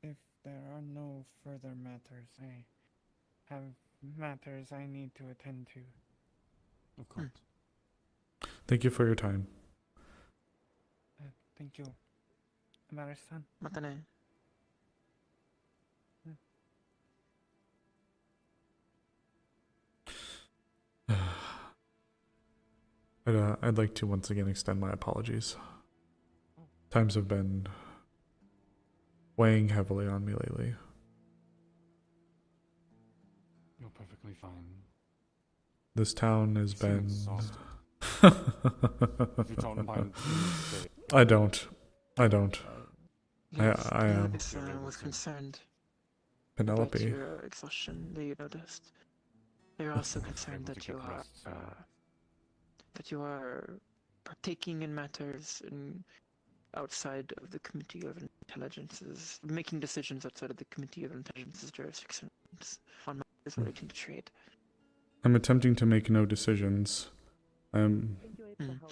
If there are no further matters, I have matters I need to attend to. Of course. Thank you for your time. Thank you. Amaris-san. Matane. I'd like to once again extend my apologies. Times have been weighing heavily on me lately. You're perfectly fine. This town has been... exhausted. If you don't mind, I don't. Yes, I am. was concerned Penelope. about your exhaustion that you noticed. They're also concerned that you are partaking in matters outside of the Committee of Intelligence's, making decisions outside of the Committee of Intelligence's jurisdictions on matters relating to trade. I'm attempting to make no decisions. I'm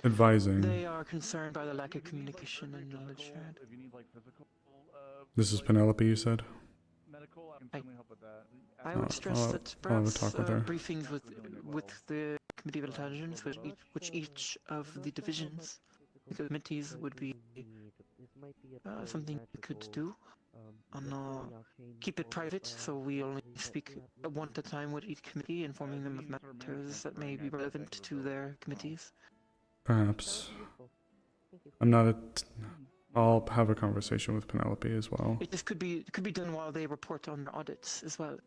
advising. They are concerned by the lack of communication and knowledge shared. This is Penelope, you said? I would stress that I'll have a perhaps talk with her. briefings with the Committee of Intelligence, which each of the divisions, the committees would be something we could do. Keep it private, so we only speak one at a time with each committee, informing them of matters that may be relevant to their committees. Perhaps. I'll have a conversation with Penelope as well. It could be done while they report on their audits as well.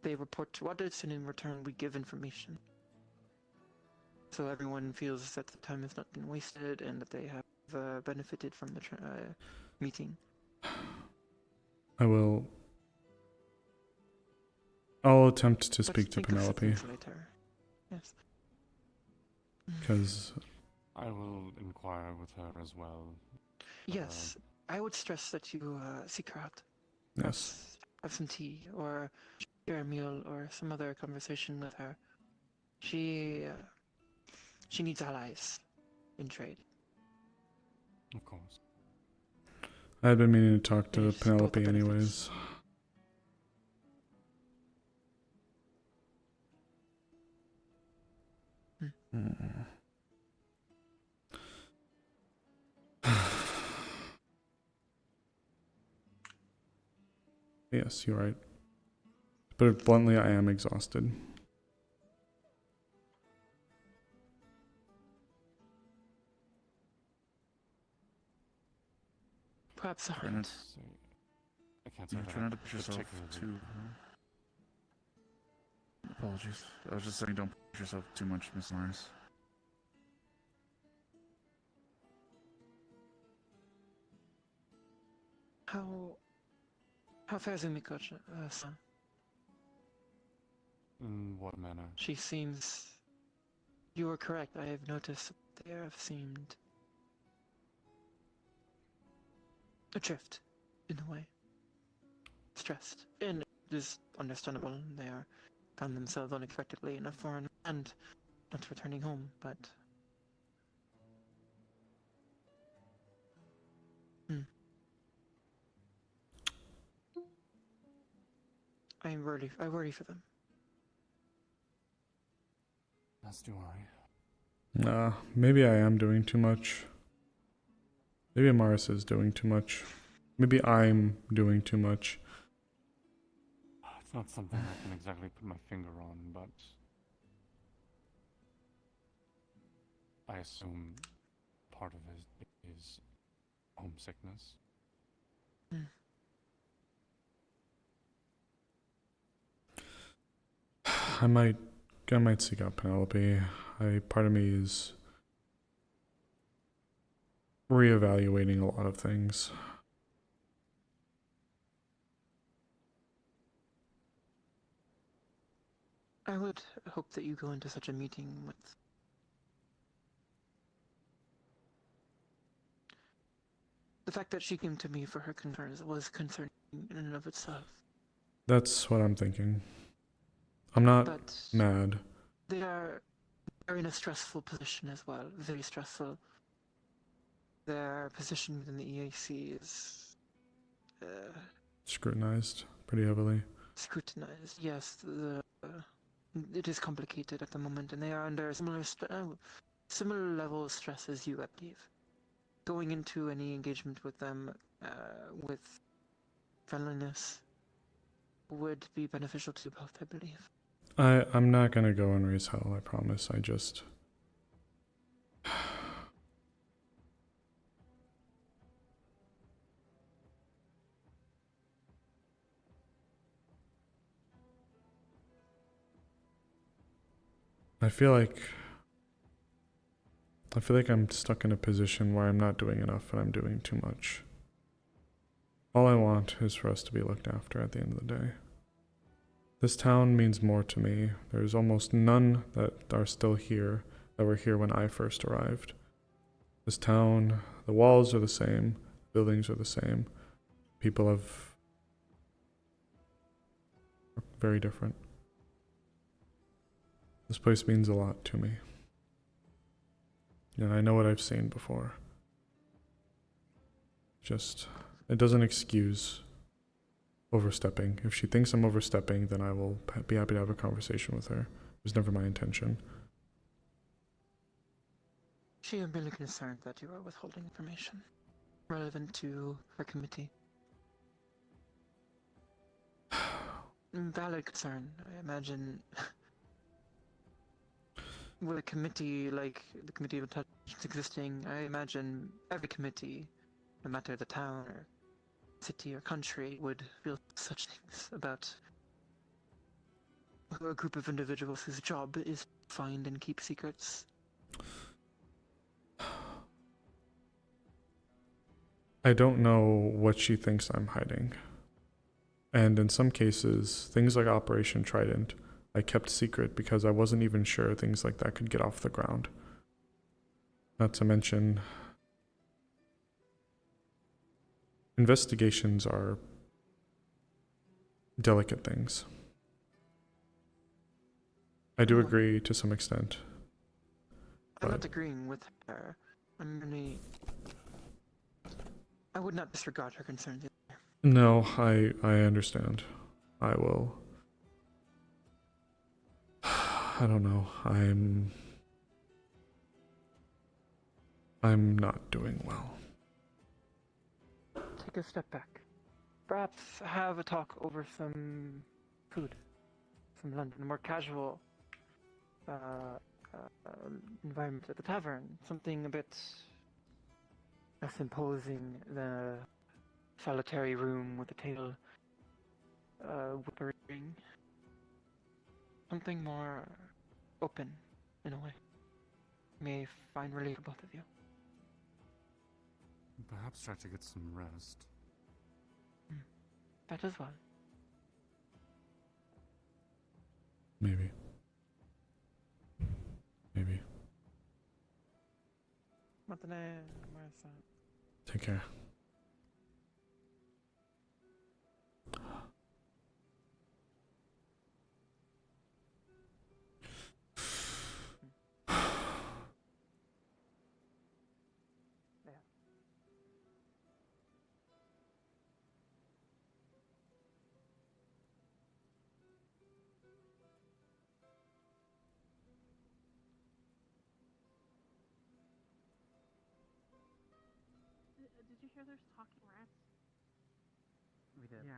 They report to audits, and in return we give information. So everyone feels that the time has not been wasted and that they have benefited from the meeting. I'll attempt to speak to Penelope. Later. Yes. Because I will inquire with her as well. Yes, I would stress that you seek her out. Yes. Have some tea, or share a meal, or some other conversation with her. She needs allies in trade. Of course. I had been meaning to talk to Penelope anyways. Yes, you're right. But bluntly, I am exhausted. Perhaps a Trying hunt. I can't say that. Try not to push yourself too. Apologies. I was just saying, don't push yourself too much, Miss Lawrence. How fares Umiko-san? In what manner? She seems... You are correct. I have noticed that they have seemed... adrift, in a way. Stressed. And it is understandable. They found themselves unexpectedly in a foreign land, not returning home, but... I worry for them. As do I. Maybe I am doing too much. Maybe Amaris is doing too much. Maybe I'm doing too much. It's not something I can exactly put my finger on, but I assume part of it is homesickness. I might seek out Penelope. Part of me is reevaluating a lot of things. I I would hope that you go into such a meeting with the fact that she came to me for her concerns was concerning in and of itself. That's what I'm thinking. I'm not But mad. they're in a stressful position as well, very stressful. Their position within the EAC is Scrutinized pretty heavily. scrutinized. Yes, it is complicated at the moment, and they are under similar level of stress as you, I believe. Going into any engagement with them with friendliness would be beneficial to both, I believe. I'm not gonna go and raise hell, I promise. I just... I feel like I'm stuck in a position where I'm not doing enough and I'm doing too much. All I want is for us to be looked after at the end of the day. This town means more to me. There's almost none that are still here that were here when I first arrived. This town, the walls are the same, buildings are the same. People are very different. This place means a lot to me. And I know what I've seen before. Just, it doesn't excuse overstepping. If she thinks I'm overstepping, then I will be happy to have a conversation with her. It was never my intention. She is merely concerned that you are withholding information relevant to her committee. Valid concern, I imagine. With a committee like the Committee of Intelligence existing, I imagine every committee, no matter the town or city or country, would feel such things about a group of individuals whose job is to find and keep secrets. I don't know what she thinks I'm hiding. And in some cases, things like Operation Trident, I kept secret because I wasn't even sure things like that could get off the ground. Not to mention, investigations are delicate things. I do agree to some extent. I'm not agreeing with her. I would not disregard her concerns either. No, I understand. I will. I don't know. I'm not doing well. Take a step back. Perhaps have a talk over some food, some lunch, a more casual environment at the tavern. Something a bit less imposing than a solitary room with a table whispering. Something more open, in a way. May find relief for both of you. Perhaps try to get some rest. That as well. Maybe. Maybe. Take care. Did you hear there's talking rats? We did. Yeah,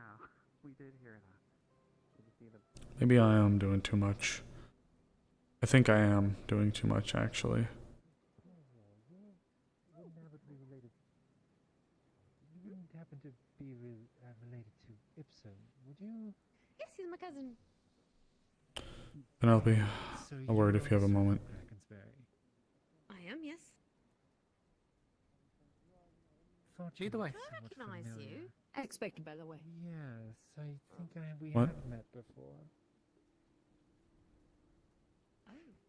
we did hear that. Did you see the... Maybe I am doing too much. I think I am doing too much, actually. You wouldn't happen to be related to Ipso, would you? Yes, he's my cousin. Penelope, So a word if you have a moment. I am, yes. Thought Do you I looked somewhat recognize familiar. you? Expected, by the way. Yes, I think we What? have met before.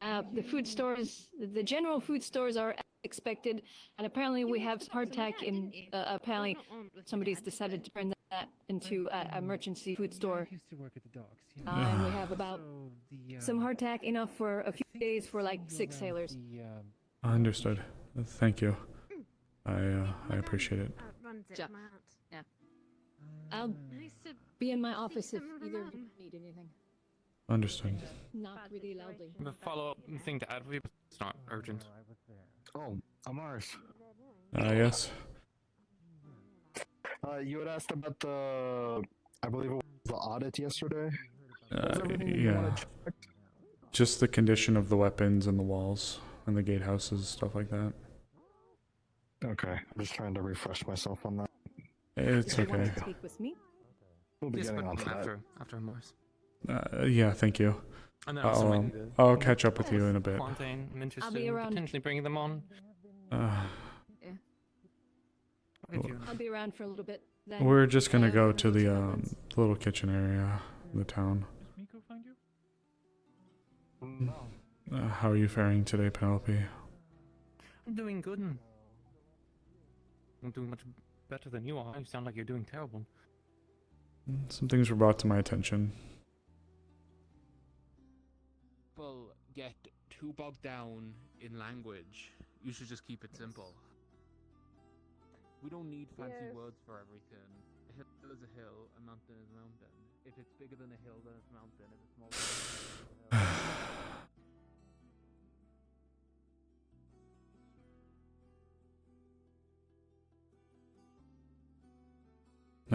The food stores, the general food stores are expected, and apparently we have hardtack in. Apparently, somebody's decided to turn that into a emergency food store. I used to work at the docks. And we have about So some hardtack enough for a few days for like 6 sailors. Understood. Thank you. I appreciate it. Yeah. I'll be in my office if either of you need anything. Understood. Not really loudly. The follow-up thing to add for you, but it's not urgent. Oh, Amaris. Yes. You had asked about the, I believe it was the audit yesterday. Yeah. Just the condition of the weapons and the walls and the gatehouses, stuff like that. Okay, I'm just trying to refresh myself on that. It's okay. Speak with me. We'll be Yes, getting but on to that. after Morris. Yeah, thank you. And then also maybe I'll catch up with you in a bit. Fontaine, I'm interested I'll be in around. potentially bringing them on. Yeah. Thank you. I'll be around for a little bit. Then. We're just gonna go to the little kitchen area in the town. How are you faring today, Penelope? I'm doing good. I'm doing much better than you are. You sound like you're doing terrible. Some things were brought to my attention. People get too bogged down in language. You should just keep it simple. We don't need fancy words for everything. A hill is a hill, a mountain is a mountain. If it's bigger than a hill, then it's a mountain. If it's smaller, then it's a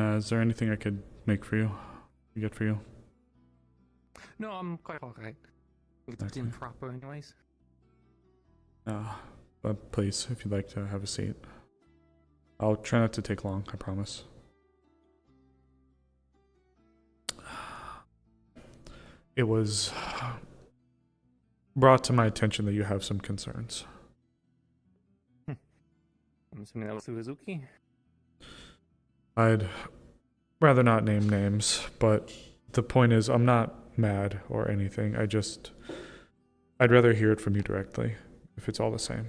hill. Is there anything I could make for you? Get for you? No, I'm quite alright. It's improper anyways. But please, if you'd like to have a seat. I'll try not to take long, I promise. It was brought to my attention that you have some concerns. I'm assuming that was Suzuki. I'd rather not name names, but the point is I'm not mad or anything. I'd rather hear it from you directly, if it's all the same.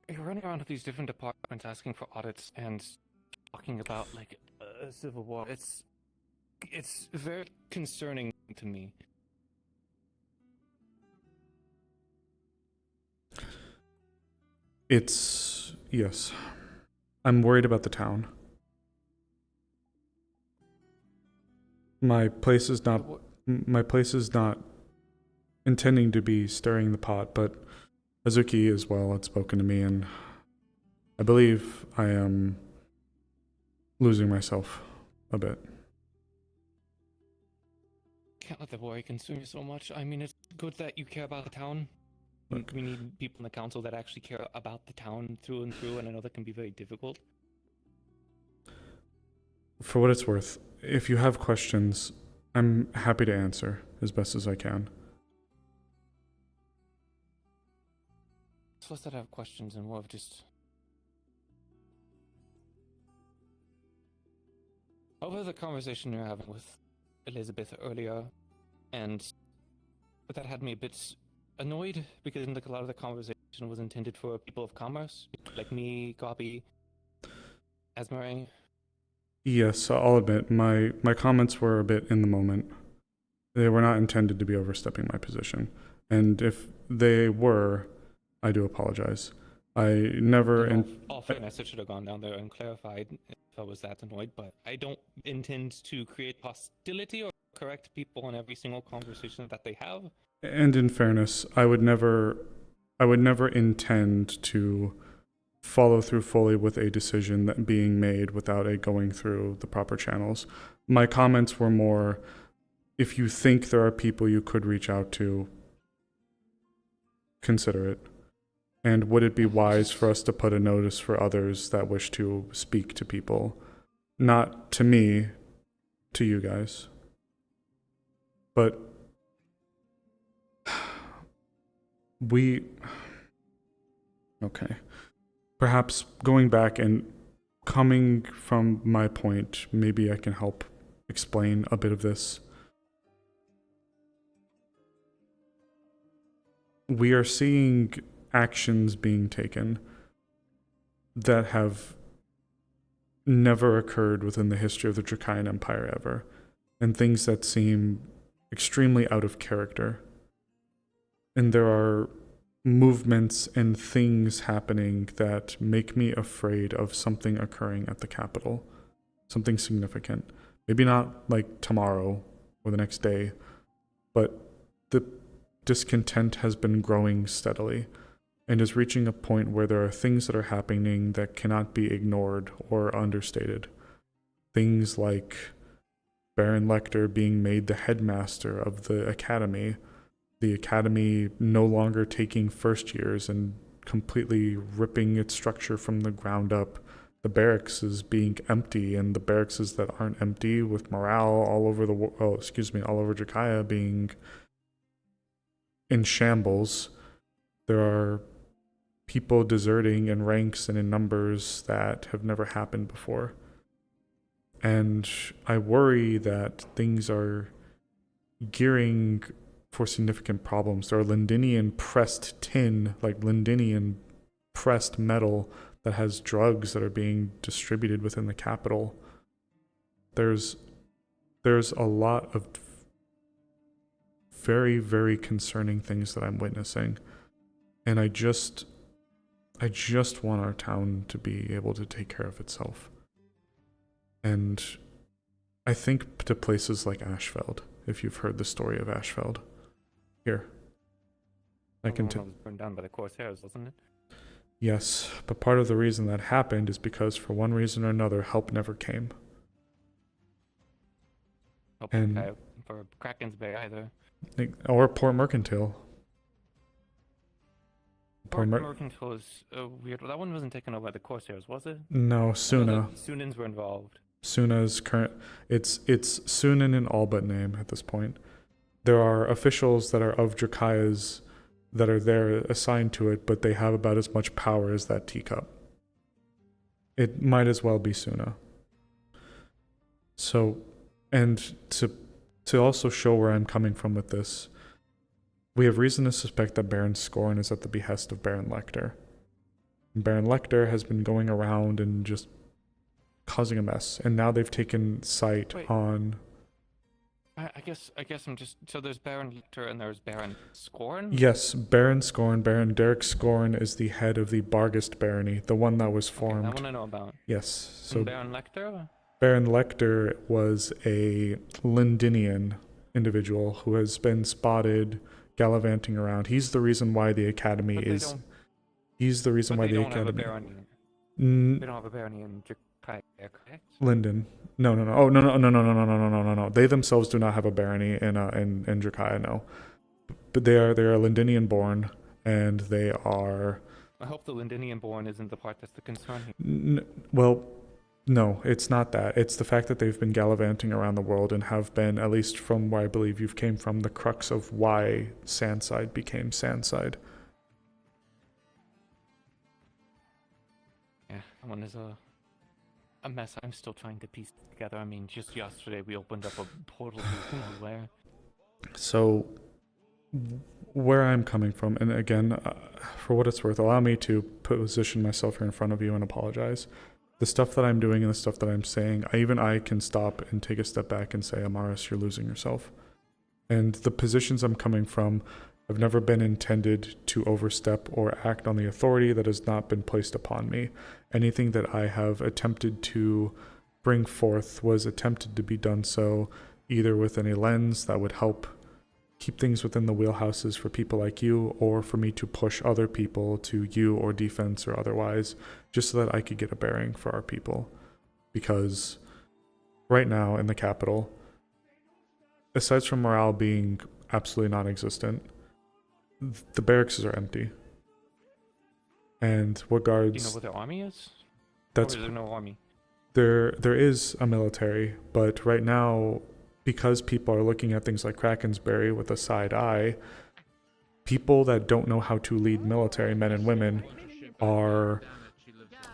You're running around to these different departments asking for audits and talking about like a civil war. It's very concerning to me. Yes. I'm worried about the town. My place is not intending to be stirring the pot, but Azuki as well had spoken to me, and I believe I am losing myself a bit. Can't let the worry consume you so much. I mean, it's good that you care about the town. Look. We need people in the council that actually care about the town through and through, and I know that can be very difficult. For what it's worth, if you have questions, I'm happy to answer as best as I can. It's less that I have questions and more of just... Over the conversation you're having with Elizabeth earlier, and that had me a bit annoyed, because like a lot of the conversation was intended for people of commerce, like me, Gabi, Azrael. Yes, I'll admit, my comments were a bit in the moment. They were not intended to be overstepping my position. And if they were, I do apologize. I never... In all fairness, I should have gone down there and clarified if I was that annoyed, but I don't intend to create hostility or correct people in every single conversation that they have. And in fairness, I would never intend to follow through fully with a decision that being made without it going through the proper channels. My comments were more, if you think there are people you could reach out to, consider it. And would it be wise for us to put a notice for others that wish to speak to people? Not to me, to you guys. But okay. Perhaps going back and coming from my point, maybe I can help explain a bit of this. we are seeing actions being taken that have never occurred within the history of the Dracaean Empire ever, and things that seem extremely out of character. And there are movements and things happening that make me afraid of something occurring at the capital, something significant. Maybe not like tomorrow or the next day, but the discontent has been growing steadily and is reaching a point where there are things that are happening that cannot be ignored or understated. Things like Baron Lecter being made the headmaster of the academy no longer taking first years and completely ripping its structure from the ground up, the barracks is being empty, and the barracks that aren't empty, with morale all over all over Dracaya being in shambles. There are people deserting in ranks and in numbers that have never happened before. And I worry that things are gearing for significant problems. There are Lindinian pressed tin, like Lindinian pressed metal that has drugs that are being distributed within the capital. There's a lot of very, very concerning things that I'm witnessing. And I just want our town to be able to take care of itself. And I think to places like Ashfeld, if you've heard the story of Ashfeld. Here. I can was burned down by the Corsairs, wasn't it? Yes, but part of the reason that happened is because for one reason or another, help never came. And for Kraken's Bay either. Or Port Mercantile. Port Mercantile is weird. That one wasn't taken over by the Corsairs, was it? No, Suna. Sunans were involved. Suna's current. It's Sunan in all but name at this point. There are officials that are of Dracaya's that are there assigned to it, but they have about as much power as that teacup. It might as well be Suna. So, and to also show where I'm coming from with this, we have reason to suspect that Baron Scorn is at the behest of Baron Lecter. Baron Lecter has been going around and just causing a mess, and now they've taken sight on... I guess I'm just... So there's Baron Lecter and there's Baron Scorn? Yes, Baron Scorn. Baron Derek Scorn is the head of the Bargest barony, the one that was formed. That one I know about. Yes. So and Baron Lecter? Baron Lecter was a Lindinian individual who has been spotted gallivanting around. He's the reason why the academy is... He's the reason why the academy... They don't have a barony in Dracaya, correct? Linden. No. Oh, no. They themselves do not have a barony in Dracaya, no. But they are Lindinian born, and they are... I hope the Lindinian born isn't the part that's the concern here. Well, no, it's not that. It's the fact that they've been gallivanting around the world and have been, at least from where I believe you've came from, the crux of why Sandside became Sandside. Yeah, that one is a mess I'm still trying to piece together. I mean, just yesterday we opened up a portal to who knows where. So, where I'm coming from, and again, for what it's worth, allow me to position myself here in front of you and apologize. The stuff that I'm doing and the stuff that I'm saying, I can stop and take a step back and say, Amaris, you're losing yourself. And the positions I'm coming from have never been intended to overstep or act on the authority that has not been placed upon me. Anything that I have attempted to bring forth was attempted to be done so either within a lens that would help keep things within the wheelhouses for people like you, or for me to push other people to you or defense or otherwise, just so that I could get a bearing for our people. Because right now in the capital, aside from morale being absolutely non-existent, the barracks are empty. And what guards... Do you know what their army is? That's, or is there no army? There is a military, but right now, because people are looking at things like Krakensberry with a side eye, people that don't know how to lead military men and women are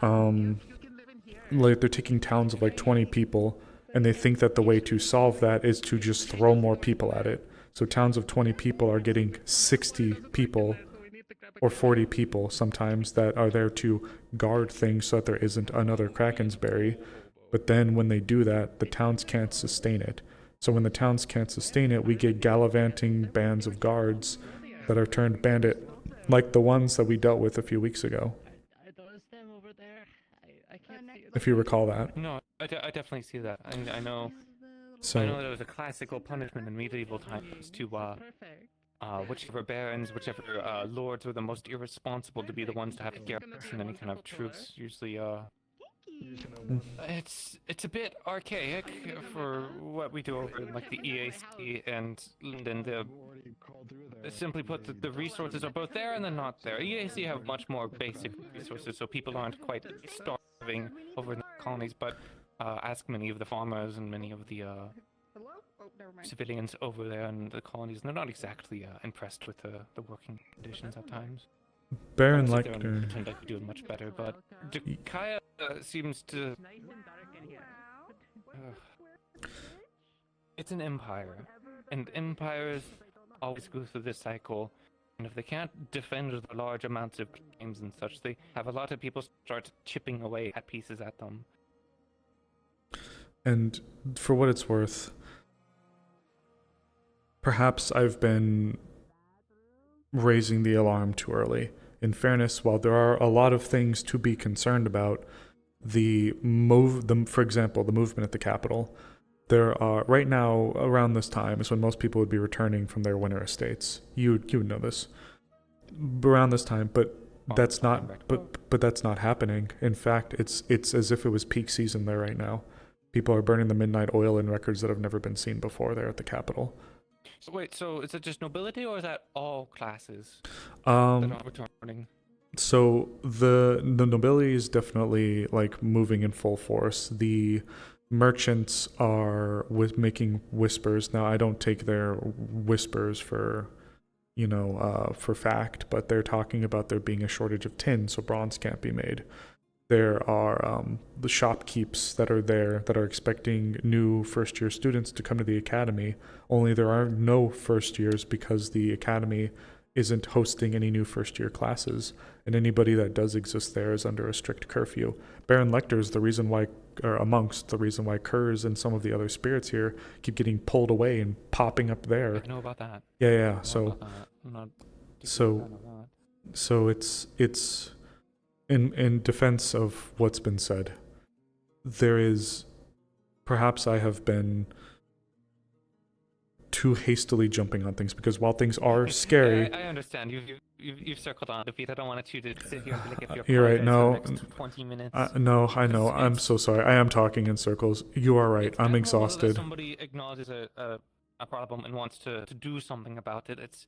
like they're taking towns of like 20 people, and they think that the way to solve that is to just throw more people at it. So towns of 20 people are getting 60 people or 40 people sometimes that are there to guard things so that there isn't another Krakensberry. But then when they do that, the towns can't sustain it. So when the towns can't sustain it, we get gallivanting bands of guards that are turned bandit, like the ones that we dealt with a few weeks ago. If you recall that. No, I definitely see that. I know. So I know there was a classical punishment in medieval times to whichever barons, whichever lords were the most irresponsible to be the ones to have to garrison any kind of troops. Usually, it's a bit archaic for what we do over in like the EAC and then simply put, the resources are both there and they're not there. EAC have much more basic resources, so people aren't quite starving over in the colonies. But ask many of the farmers and many of the civilians over there in the colonies, and they're not exactly impressed with the working conditions at times. Baron Lecter Lecter. pretend like we're doing much better, but Kaya seems to. It's an empire, and empires always go through this cycle. And if they can't defend the large amounts of claims and such, they have a lot of people start chipping away at pieces at them. And for what it's worth, perhaps I've been raising the alarm too early. In fairness, while there are a lot of things to be concerned about, for example, the movement at the Capitol, there are, right now, around this time is when most people would be returning from their winter estates. You would know this. Around this time, but that's not happening. In fact, it's as if it was peak season there right now. People are burning the midnight oil in records that have never been seen before there at the Capitol. So wait, so is it just nobility or is that all classes that are returning? So the nobility is definitely like moving in full force. The merchants are making whispers. Now I don't take their whispers for for fact, but they're talking about there being a shortage of tin, so bronze can't be made. There are the shopkeeps that are there that are expecting new first-year students to come to the academy, only there are no first years because the academy isn't hosting any new first-year classes, and anybody that does exist there is under a strict curfew. Baron Lecter is the reason why, or amongst the reason why Kurz and some of the other spirits here keep getting pulled away and popping up there. I know about that. Yeah. So it's in defense of what's been said, there is, perhaps I have been too hastily jumping on things, because while things are scary... I understand. You've circled on defeat. I don't want you to sit here and be like, if you're right, no. For the next 20 minutes. No, I know. I'm so sorry. I am talking in circles. You are right. I'm exhausted. If somebody acknowledges a problem and wants to do something about it,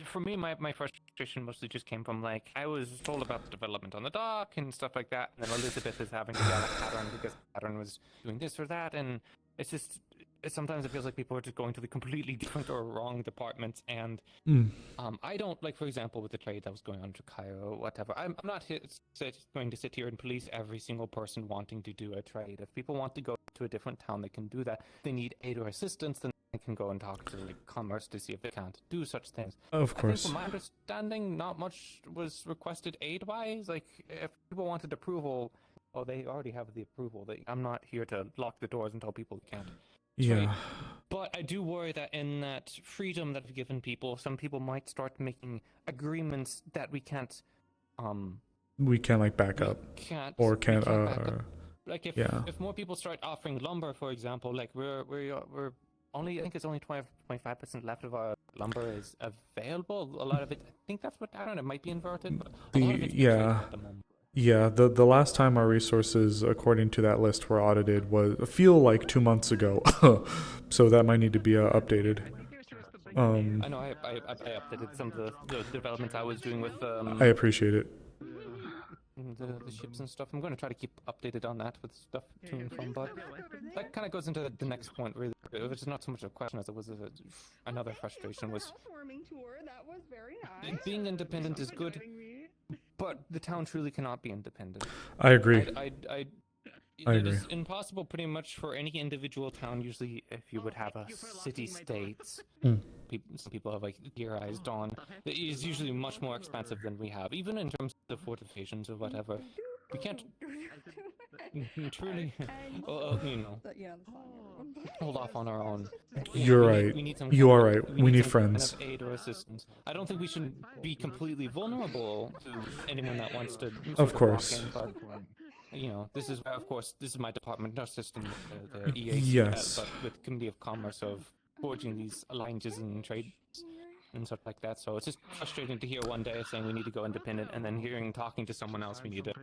for me, my frustration mostly just came from, like, I was told about the development on the dock and stuff like that, and then Elizabeth is having to yell at Pattern because Pattern was doing this or that, and it's just, sometimes it feels like people are just going to the completely different or wrong departments, and I don't, like, for example, with the trade that was going on to Cairo, whatever, I'm not going to sit here and police every single person wanting to do a trade. If people want to go to a different town, they can do that. If they need aid or assistance, then they can go and talk to commerce to see if they can't do such things. Of course. I think from my understanding, not much was requested aid-wise. Like, if people wanted approval, well, they already have the approval. I'm not here to lock the doors and tell people can't. Yeah. But I do worry that in that freedom that we've given people, some people might start making agreements that we can't like back up. Like if more people start offering lumber, for example, like we're only, I think it's only 25% left of our lumber is available. A lot of it, I think that's what, I don't know, it might be inverted, but a lot of it's at the moment. Yeah, the last time our resources, according to that list, were audited feel like 2 months ago, so that might need to be updated. I know I updated some of the developments I was doing with. I appreciate it. The ships and stuff. I'm going to try to keep updated on that with stuff to and from, but that kind of goes into the next point, really, which is not so much a question as it was another frustration was. Being independent is good, but the town truly cannot be independent. I agree. I It agree. is impossible pretty much for any individual town. Usually, if you would have a city-state, Mm. some people have like theorized on, it is usually much more expensive than we have, even in terms of fortifications or whatever. We can't truly, you know, hold off on our own. You're we right. we need some You kind are of- right. We We need need some kind friends. of aid or assistance. I don't think we should be completely vulnerable to anyone that wants to. sort Of walk course. in, but, you know, this is of course this is my department, not just in the EAC, Yes. but with Committee of Commerce of forging these alliances and trade and stuff like that. So it's just frustrating to hear one day saying we need to go independent, and then talking to someone else we need to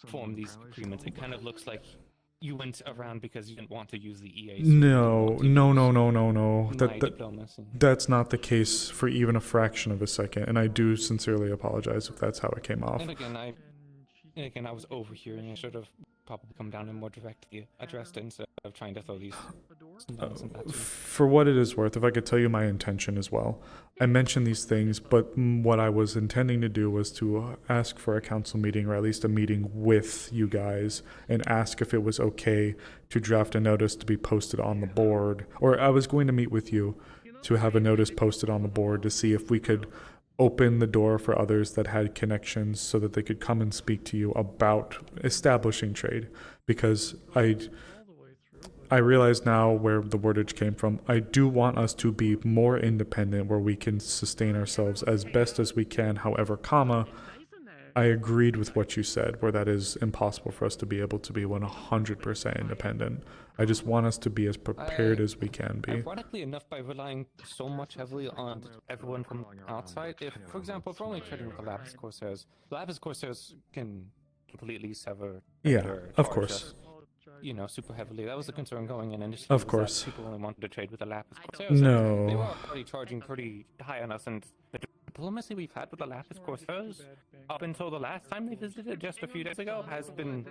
form these agreements. It kind of looks like you went around because you didn't want to use the EAC. No. My diplomacy. That's not the case for even a fraction of a second, and I do sincerely apologize if that's how it came off. And again, I was overhearing. I should have probably come down and more directly addressed it instead of trying to throw these. For what it is worth, if I could tell you my intention as well, I mentioned these things, but what I was intending to do was to ask for a council meeting, or at least a meeting with you guys, and ask if it was okay to draft a notice to be posted on the board, or I was going to meet with you to have a notice posted on the board to see if we could open the door for others that had connections so that they could come and speak to you about establishing trade, because I realize now where the wordage came from. I do want us to be more independent, where we can sustain ourselves as best as we can. However, I agreed with what you said, where that is impossible for us to be able to be 100% independent. I just want us to be as prepared as we can be. Ironically enough, by relying so much heavily on everyone from outside, if, for example, if we're only trading with the Lapis Corsairs, the Lapis Corsairs can completely sever. Yeah, their of charge course. us, you know, super heavily. That was the concern going in initially. Of was that course. people only wanted to trade with the Lapis Corsairs. No. They were already charging pretty high on us, and the diplomacy we've had with the Lapis Corsairs up until the last time they visited just a few days ago has been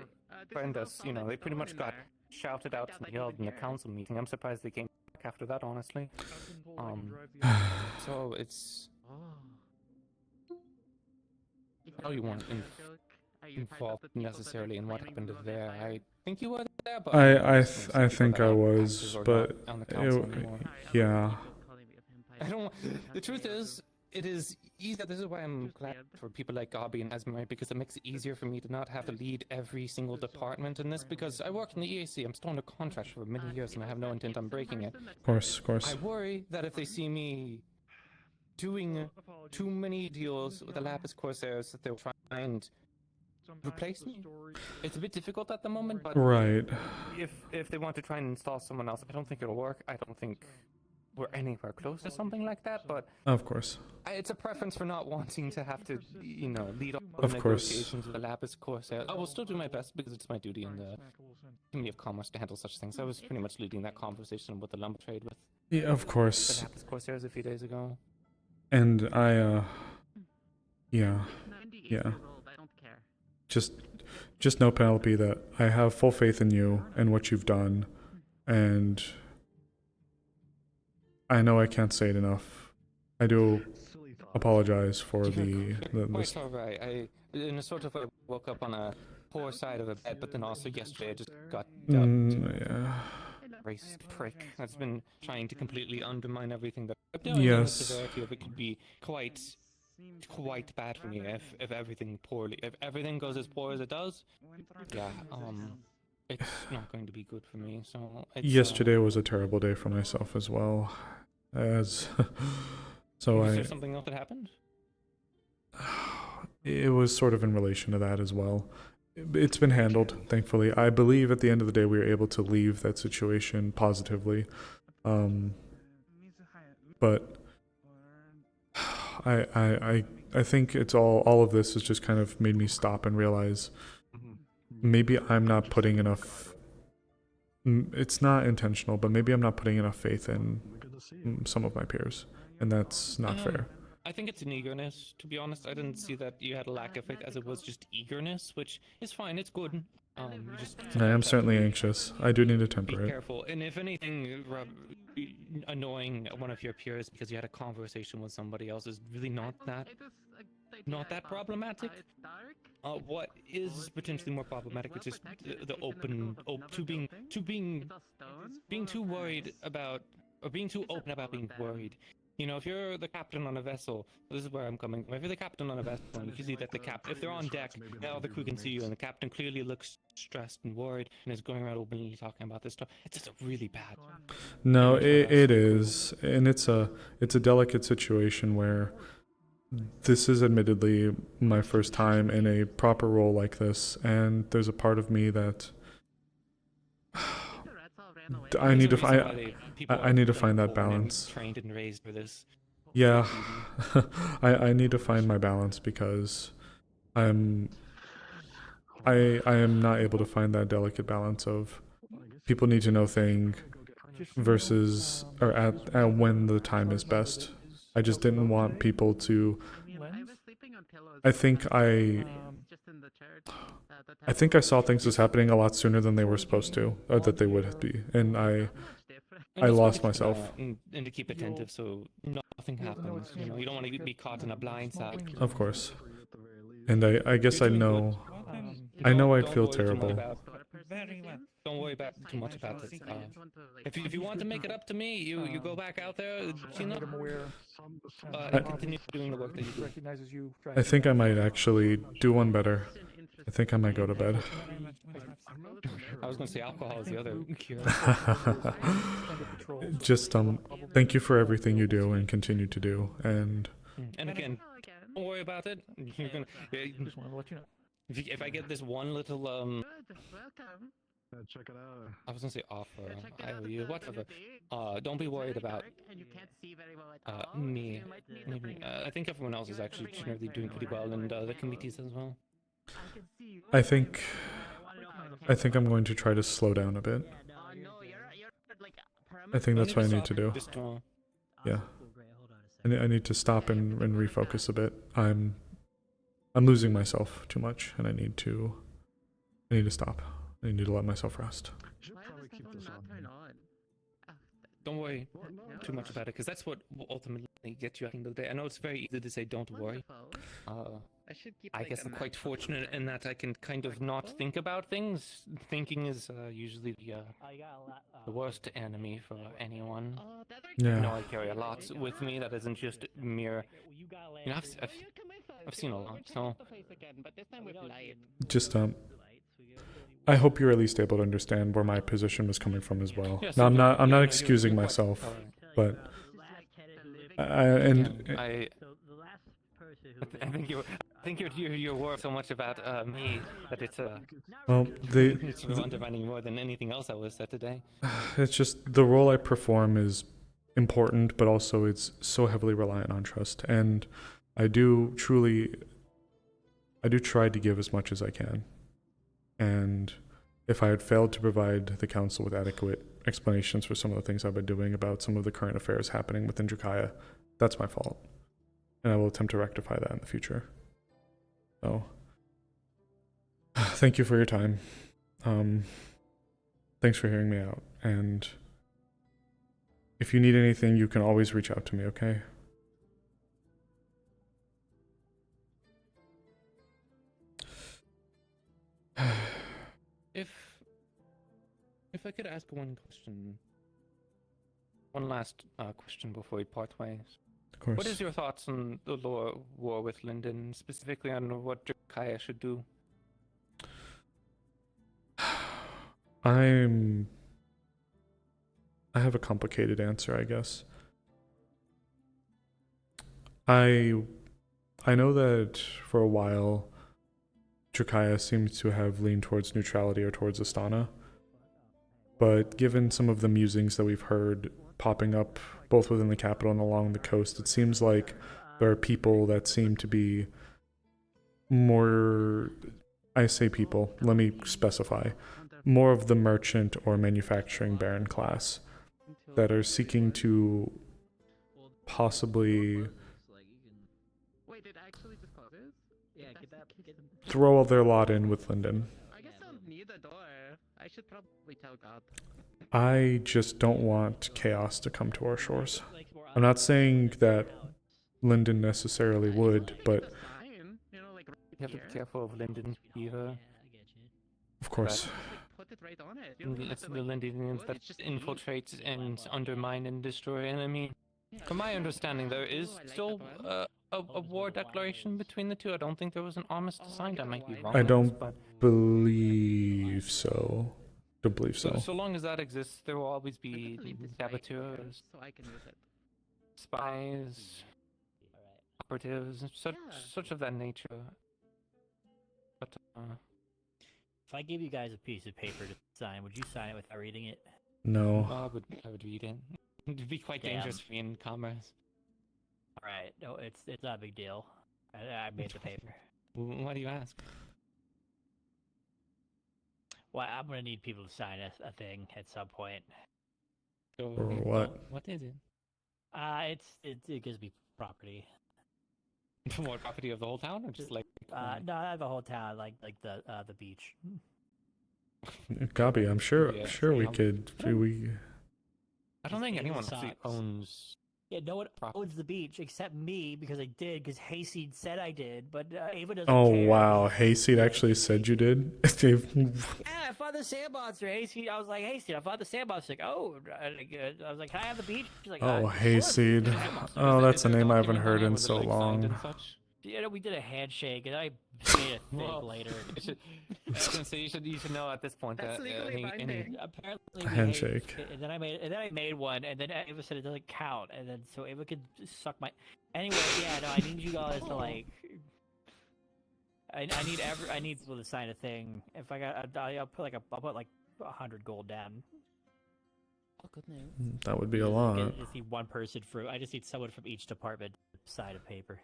horrendous. You know, they pretty much got shouted out and yelled in the council meeting. I'm surprised they came back after that, honestly. So it's how you want involved necessarily in what happened there. I think you were there, but I think I was, but on the council it, anymore. yeah. I don't. The truth is, it is easier. This is why I'm glad for people like Gabi and Azrael, because it makes it easier for me to not have to lead every single department in this. Because I work in the EAC, I'm still under contract for many years, and I have no intent on breaking it. Of course. I worry that if they see me doing too many deals with the Lapis Corsairs, that they'll try and replace me. It's a bit difficult at the moment, but Right. If they want to try and install someone else, I don't think it'll work. I don't think we're anywhere close to something like that, but Of course. it's a preference for not wanting to have to, you know, lead all the Of course. negotiations with the Lapis Corsair. I will still do my best because it's my duty in the Committee of Commerce to handle such things. I was pretty much leading that conversation with the lumber trade with Yeah, of course. the Lapis Corsairs a few days ago. And yeah. Just know, Penelope, that I have full faith in you and what you've done, and I know I can't say it enough. I do apologize for the Quite alright. I, in a sort of way, woke up on a poor side of a bed, but then also yesterday I just got dubbed. yeah. Racist prick that's been trying to completely undermine everything that I'm doing. And the Yes. severity of it could be quite bad for me if everything goes as poor as it does. Yeah, it's not going to be good for me. So it's, Yesterday was a terrible day for myself as well. So was there something else that happened? It was sort of in relation to that as well. It's been handled, thankfully. I believe at the end of the day we were able to leave that situation positively. But I think it's all of this has just kind of made me stop and realize maybe I'm not putting enough. It's not intentional, but maybe I'm not putting enough faith in some of my peers, and that's not fair. I think it's an eagerness, to be honest. I didn't see that you had a lack of faith, as it was just eagerness, which is fine. It's good. You just I am certainly anxious. I do need to temper be it. careful. And if anything, annoying one of your peers because you had a conversation with somebody else is really not that not that problematic. What is potentially more problematic is just the being too worried about, or being too open about being worried. You know, if you're the captain on a vessel, this is where I'm coming from. If you're the captain on a vessel, and you can see that the captain, if they're on deck, now the crew can see you, and the captain clearly looks stressed and worried, and is going around openly talking about this stuff. It's just really bad. No, it is, and it's a delicate situation where this is admittedly my first time in a proper role like this, and there's a part of me that I need to find that balance. Trained and raised for this. Yeah, I need to find my balance because I am not able to find that delicate balance of people need to know thing versus or at when the time is best. I just didn't want people to. I think I saw things as happening a lot sooner than they were supposed to, or that they would be, and I lost myself. And to keep attentive so nothing happens. You know, you don't want to be caught in a blind side. Of course. And I guess I know I'd feel terrible. Don't worry about too much about this. If you want to make it up to me, you go back out there, you know, and continue doing the work that you do. I think I might actually do one better. I think I might go to bed. I was going to say alcohol is the other cure. Just thank you for everything you do and continue to do. And again, don't worry about it. You're gonna. Just want to let you know. If I get this one little check it out. I was gonna say offer. I owe you whatever. Don't be worried about me. I think everyone else is actually generally doing pretty well, and the committees as well. I think I'm going to try to slow down a bit. I think that's what I need to do. Yeah. I need to stop and refocus a bit. I'm losing myself too much, and I need to stop. I need to let myself rest. Don't worry too much about it, because that's what will ultimately gets you at the end of the day. I know it's very easy to say don't worry. I guess I'm quite fortunate in that I can kind of not think about things. Thinking is usually the worst enemy for anyone. Yeah. You know, I carry a lot with me that isn't just mere. You know, I've seen a lot, so. Just I hope you're at least able to understand where my position was coming from as well. Yes, now I'm not excusing myself, but I think you're worried so much about me that it's you're undermining more than anything else that was said today. It's just the role I perform is important, but also it's so heavily reliant on trust, and I do try to give as much as I can. And if I had failed to provide the council with adequate explanations for some of the things I've been doing about some of the current affairs happening within Drakaya, that's my fault. And I will attempt to rectify that in the future. So, thank you for your time. Thanks for hearing me out. And if you need anything, you can always reach out to me, okay? If I could ask one last question before we part ways. Of course. What is your thoughts on the war with Linden, specifically on what Drakaya should do? I have a complicated answer, I guess. I know that for a while Drakaya seems to have leaned towards neutrality or towards Astana. But given some of the musings that we've heard popping up both within the capital and along the coast, it seems like there are people that seem to be more, I say people, let me specify, more of the merchant or manufacturing baron class that are seeking to possibly throw all their lot in with Linden. I should probably tell God. I just don't want chaos to come to our shores. I'm not saying that Linden necessarily would, but You have to be careful of Linden Fever. Of course. Put it right on it. You don't It's have the to, like, Lindenians put- that it's just infiltrate and undermine and destroy enemy. From my understanding, there is still a war declaration between the two. I don't think there was an armistice signed. I might be wrong. I on don't this, but believe so. Don't believe so. so long as that exists, there will always be saboteurs, so I can use it. spies, operatives, such of that nature. But If I gave you guys a piece of paper to sign, would you sign it without reading it? No. I would read it. It'd be quite dangerous for me in commerce. Alright, no, it's not a big deal. I made the paper. Why do you ask? Well, I'm gonna need people to sign a thing at some point. So, For what? What is it? It gives me property. More property of the whole town, or just like? No, not the whole town, like the beach. Gabi, I'm sure Yeah, we could. I don't think Just anyone sucks. actually owns. Yeah, no one owns the beach except me because I did, because Hayseed said I did, but Ava doesn't Oh care. wow, Hayseed actually said you did. Yeah, I found the sand monster. Hayseed, I was like, Hayseed, I found the sand monster. Like, oh, I was like, can I have the beach? She's like, Oh, sure. Hayseed. Oh, that's a name I haven't heard in so long. Yeah, we did a handshake, and I made a thing later. I was gonna say you should know at this point That's that legally binding. Apparently, we Handshake. And then I made one, and then Ava said it doesn't count, and then so Ava could suck my. Anyway, yeah, no, I need you guys to like. I need people to sign a thing. If I'll put like 100 gold down. Oh, good news. That would be a lot. I just need one person I just need someone from each department to sign a paper.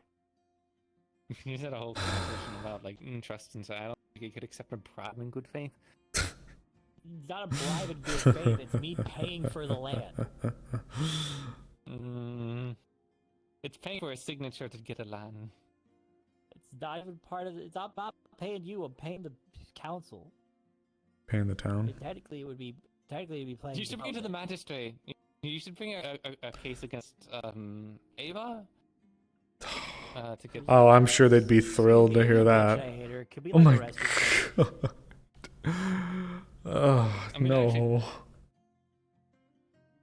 You had a whole conversation about like trust, and so I don't think you could accept a bribe in good faith. It's not a bribe in good faith. It's me paying for the land. It's paying for a signature to get a land. It's not even part of it. It's not paying you. I'm paying the council. Paying the town. Technically, it would be paying. You should bring it to the magistrate. You should bring a case against Ava. To get Oh, I'm sure they'd be thrilled to hear that. Oh my god. Oh, I mean, no. actually,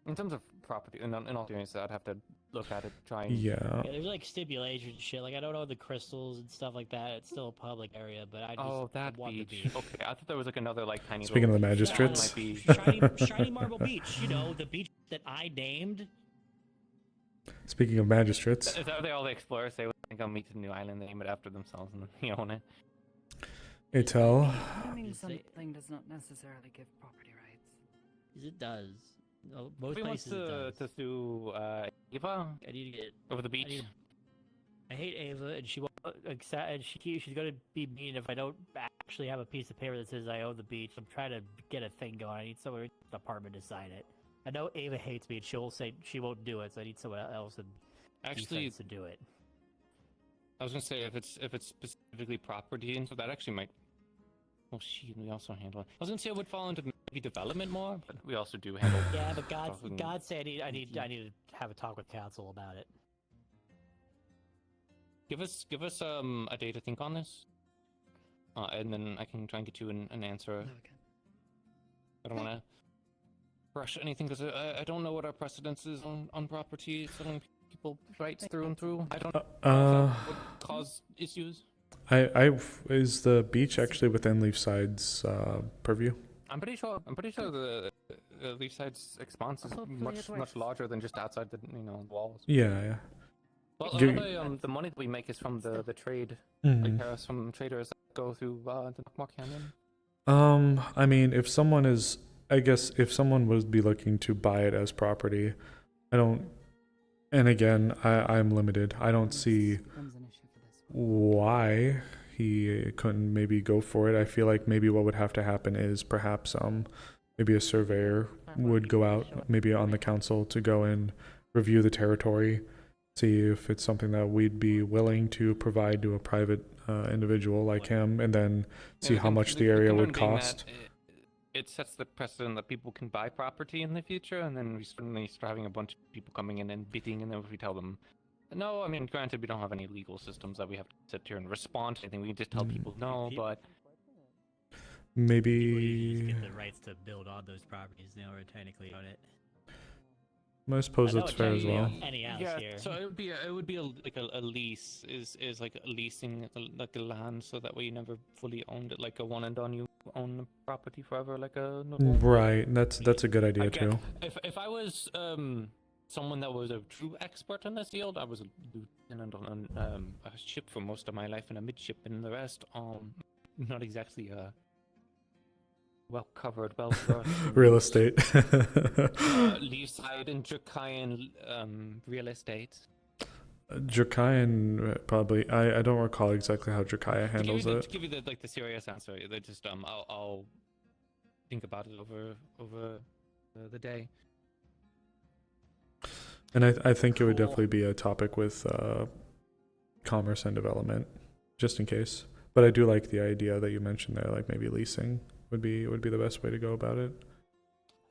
in terms of property, in all seriousness, I'd have to look at it, try and... Yeah. There's like stipulations and shit. Like, I don't know the crystals and stuff like that. It's still a public area, but I just that want beach. the beach. Okay, I thought there was like another like tiny. Speaking of the little beach that magistrates. might be... Shiny Marble Beach. You know, the beach that I named. Speaking of magistrates. Is that what all the explorers say? I think I'll meet a new island, they name it after themselves, and you own it. Hey, tell. Owning something does not necessarily give property rights. It does. Most Who wants places it does. to sue Ava I need to get over the beach? I hate Ava, and she won't accept. And she's gonna be mean if I don't actually have a piece of paper that says I own the beach. I'm trying to get a thing going. I need someone in the department to sign it. I know Ava hates me, and she'll say she won't do it. So I need someone else in defense to do it. I was gonna say if it's specifically property, and so that actually might. Well, we also handle it. I was gonna say it would fall into maybe development more, but we also do handle. Yeah, but stuff in- God said I need to have a talk with council about it. Give us a day to think on this, and then I can try and get you an answer. Okay. I don't want to rush anything because I don't know what our precedence is on property selling people rights through and through. I don't know if that would cause issues. Is the beach actually within Leafside's purview? I'm pretty sure the Leafside's expanse is much larger than just outside the walls. Yeah. Well, the money that we make is from the trade, like from traders that go through the Knockmore Canyon. I mean, if someone would be looking to buy it as property, and again, I'm limited. I don't see why he couldn't maybe go for it. I feel like maybe what would have to happen is perhaps maybe a surveyor would go out maybe on the council to go and review the territory, see if it's something that we'd be willing to provide to a private individual like him, and then see how much the area would cost. It sets the precedent that people can buy property in the future, and then we suddenly start having a bunch of people coming in and bidding, and then if we tell them No, I mean, granted, we don't have any legal systems that we have to sit here and respond to anything. We can just tell people no, but maybe get the rights to build on those properties. They are technically on it. I suppose I know that's it's fair as technically well. on any house yeah. here. So it would be like a lease is like leasing like the land, so that way you never fully owned it, like a one and done. You own the property forever, like a normal. Right, that's a good idea too. If I was someone that was a true expert in this field, I was a lieutenant on a ship for most of my life and a midshipman in the rest. Not exactly well covered, well versed. Real estate. Leafside and Dracayan real estate. Dracayan probably. I don't recall exactly how Drakaya handles To it. give you the serious answer, they just I'll think about it over the day. And I think it would definitely be a topic with commerce and development, just in case. But I do like the idea that you mentioned there, like maybe leasing would be the best way to go about it.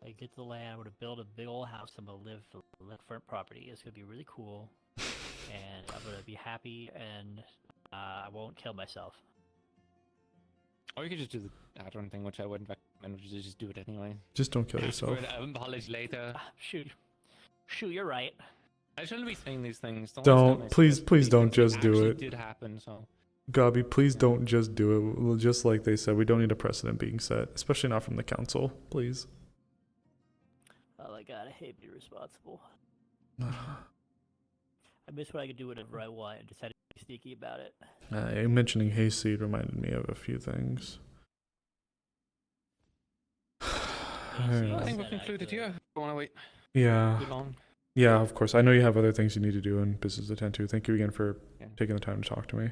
I get the land. I'm gonna build a big old house. I'm gonna live for front property. It's gonna be really cool, and I'm gonna be happy, and I won't kill myself. Or you could just do the add-on thing, which I wouldn't recommend, which is just do it anyway. Just don't kill yourself. Apology later. Shoot, you're right. I shouldn't be saying these things. Don't please don't just do it. Did happen, so. Gabi, please don't just do it. Well, just like they said, we don't need a precedent being set, especially not from the council. Please. Oh my god, I hate being responsible. I miss when I could do whatever I want and just had to be sneaky about it. Mentioning hayseed reminded me of a few things. I think we've concluded here. I want to wait. Yeah. Too long. Yeah, of course. I know you have other things you need to do and business to attend to. Thank you again for taking the time to talk to me.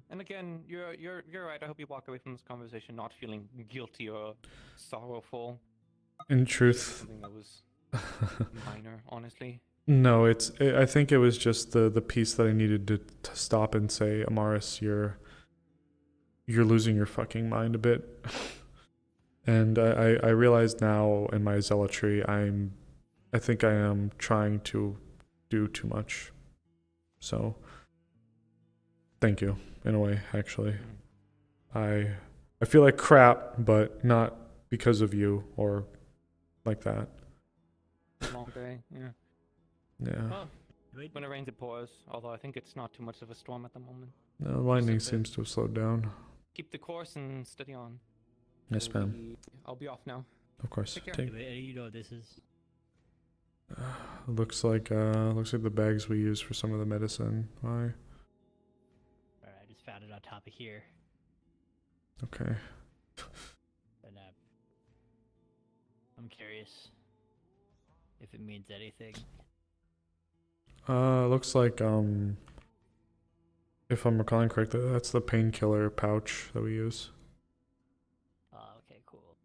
And again, you're right. I hope you walk away from this conversation not feeling guilty or sorrowful. In truth, Something that was minor, honestly. No, I think it was just the piece that I needed to stop and say, Amaris, you're losing your fucking mind a bit. And I realize now in my zealotry, I think I am trying to do too much. So, thank you, in a way, actually. I feel like crap, but not because of you or like that. Long day, yeah. Yeah. Well, when it rains, it pours. Although I think it's not too much of a storm at the moment. No, lightning seems to have slowed down. Keep the course and steady on. Yes, ma'am. I'll be off now. Of course. Take care. You know what this is. Looks like the bags we use for some of the medicine. Why? Alright, I just found it on top of here. Okay. And I'm curious if it means anything. Looks like if I'm recalling correctly, that's the painkiller pouch that we use. Oh, okay, cool.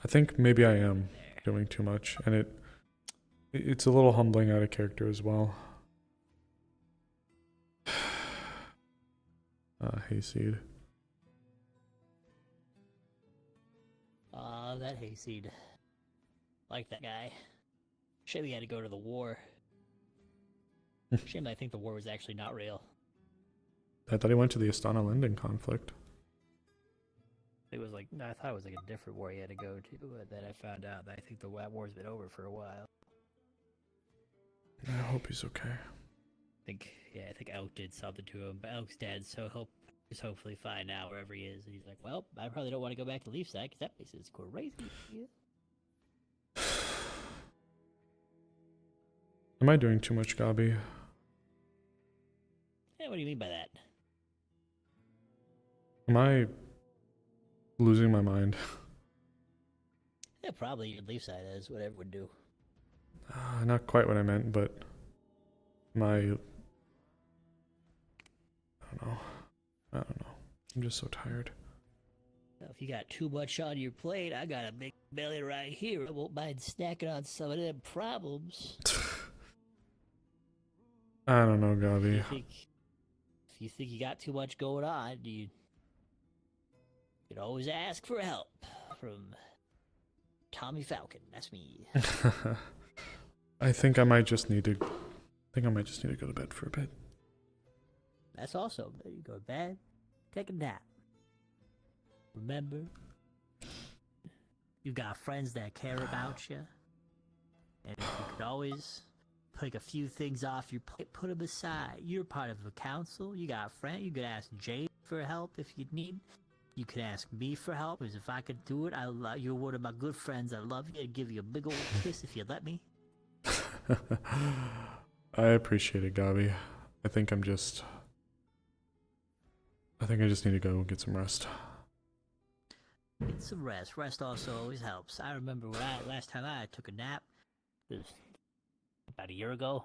I think maybe I am doing too much, and it's a little humbling out of character as well. Hayseed. That hayseed. Like that guy. Shame he had to go to the war. Shame I think the war was actually not real. I thought he went to the Astana Linden conflict. It was like, I thought it was like a different war he had to go to, but then I found out that I think that war's been over for a while. I hope he's okay. I think Elk did something to him, but Elk's dead, so he's hopefully fine now wherever he is. And he's like, well, I probably don't want to go back to Leafside because that place is crazy. Am I doing too much, Gabi? Yeah, what do you mean by that? Am I losing my mind? Yeah, probably your Leafside is, whatever would do. Not quite what I meant, but I don't know. I'm just so tired. Well, if you got too much on your plate, I got a big belly right here. I won't mind snacking on some of them problems. I don't know, Gabi. If you think you got too much going on, you can always ask for help from Tommy Falcon. That's me. I think I might just need to think I might just need to go to bed for a bit. That's also, you go to bed, take a nap. Remember, you got friends that care about you, and you could always take a few things off your plate, put them aside. You're part of a council. You got a friend. You could ask Jay for help if you need. You could ask me for help, because if I could do it, you're one of my good friends. I love you. I'd give you a big old kiss if you let me. I appreciate it, Gabi. I think I just need to go get some rest. Get some rest. Rest also always helps. I remember when last time I took a nap, it was about a year ago.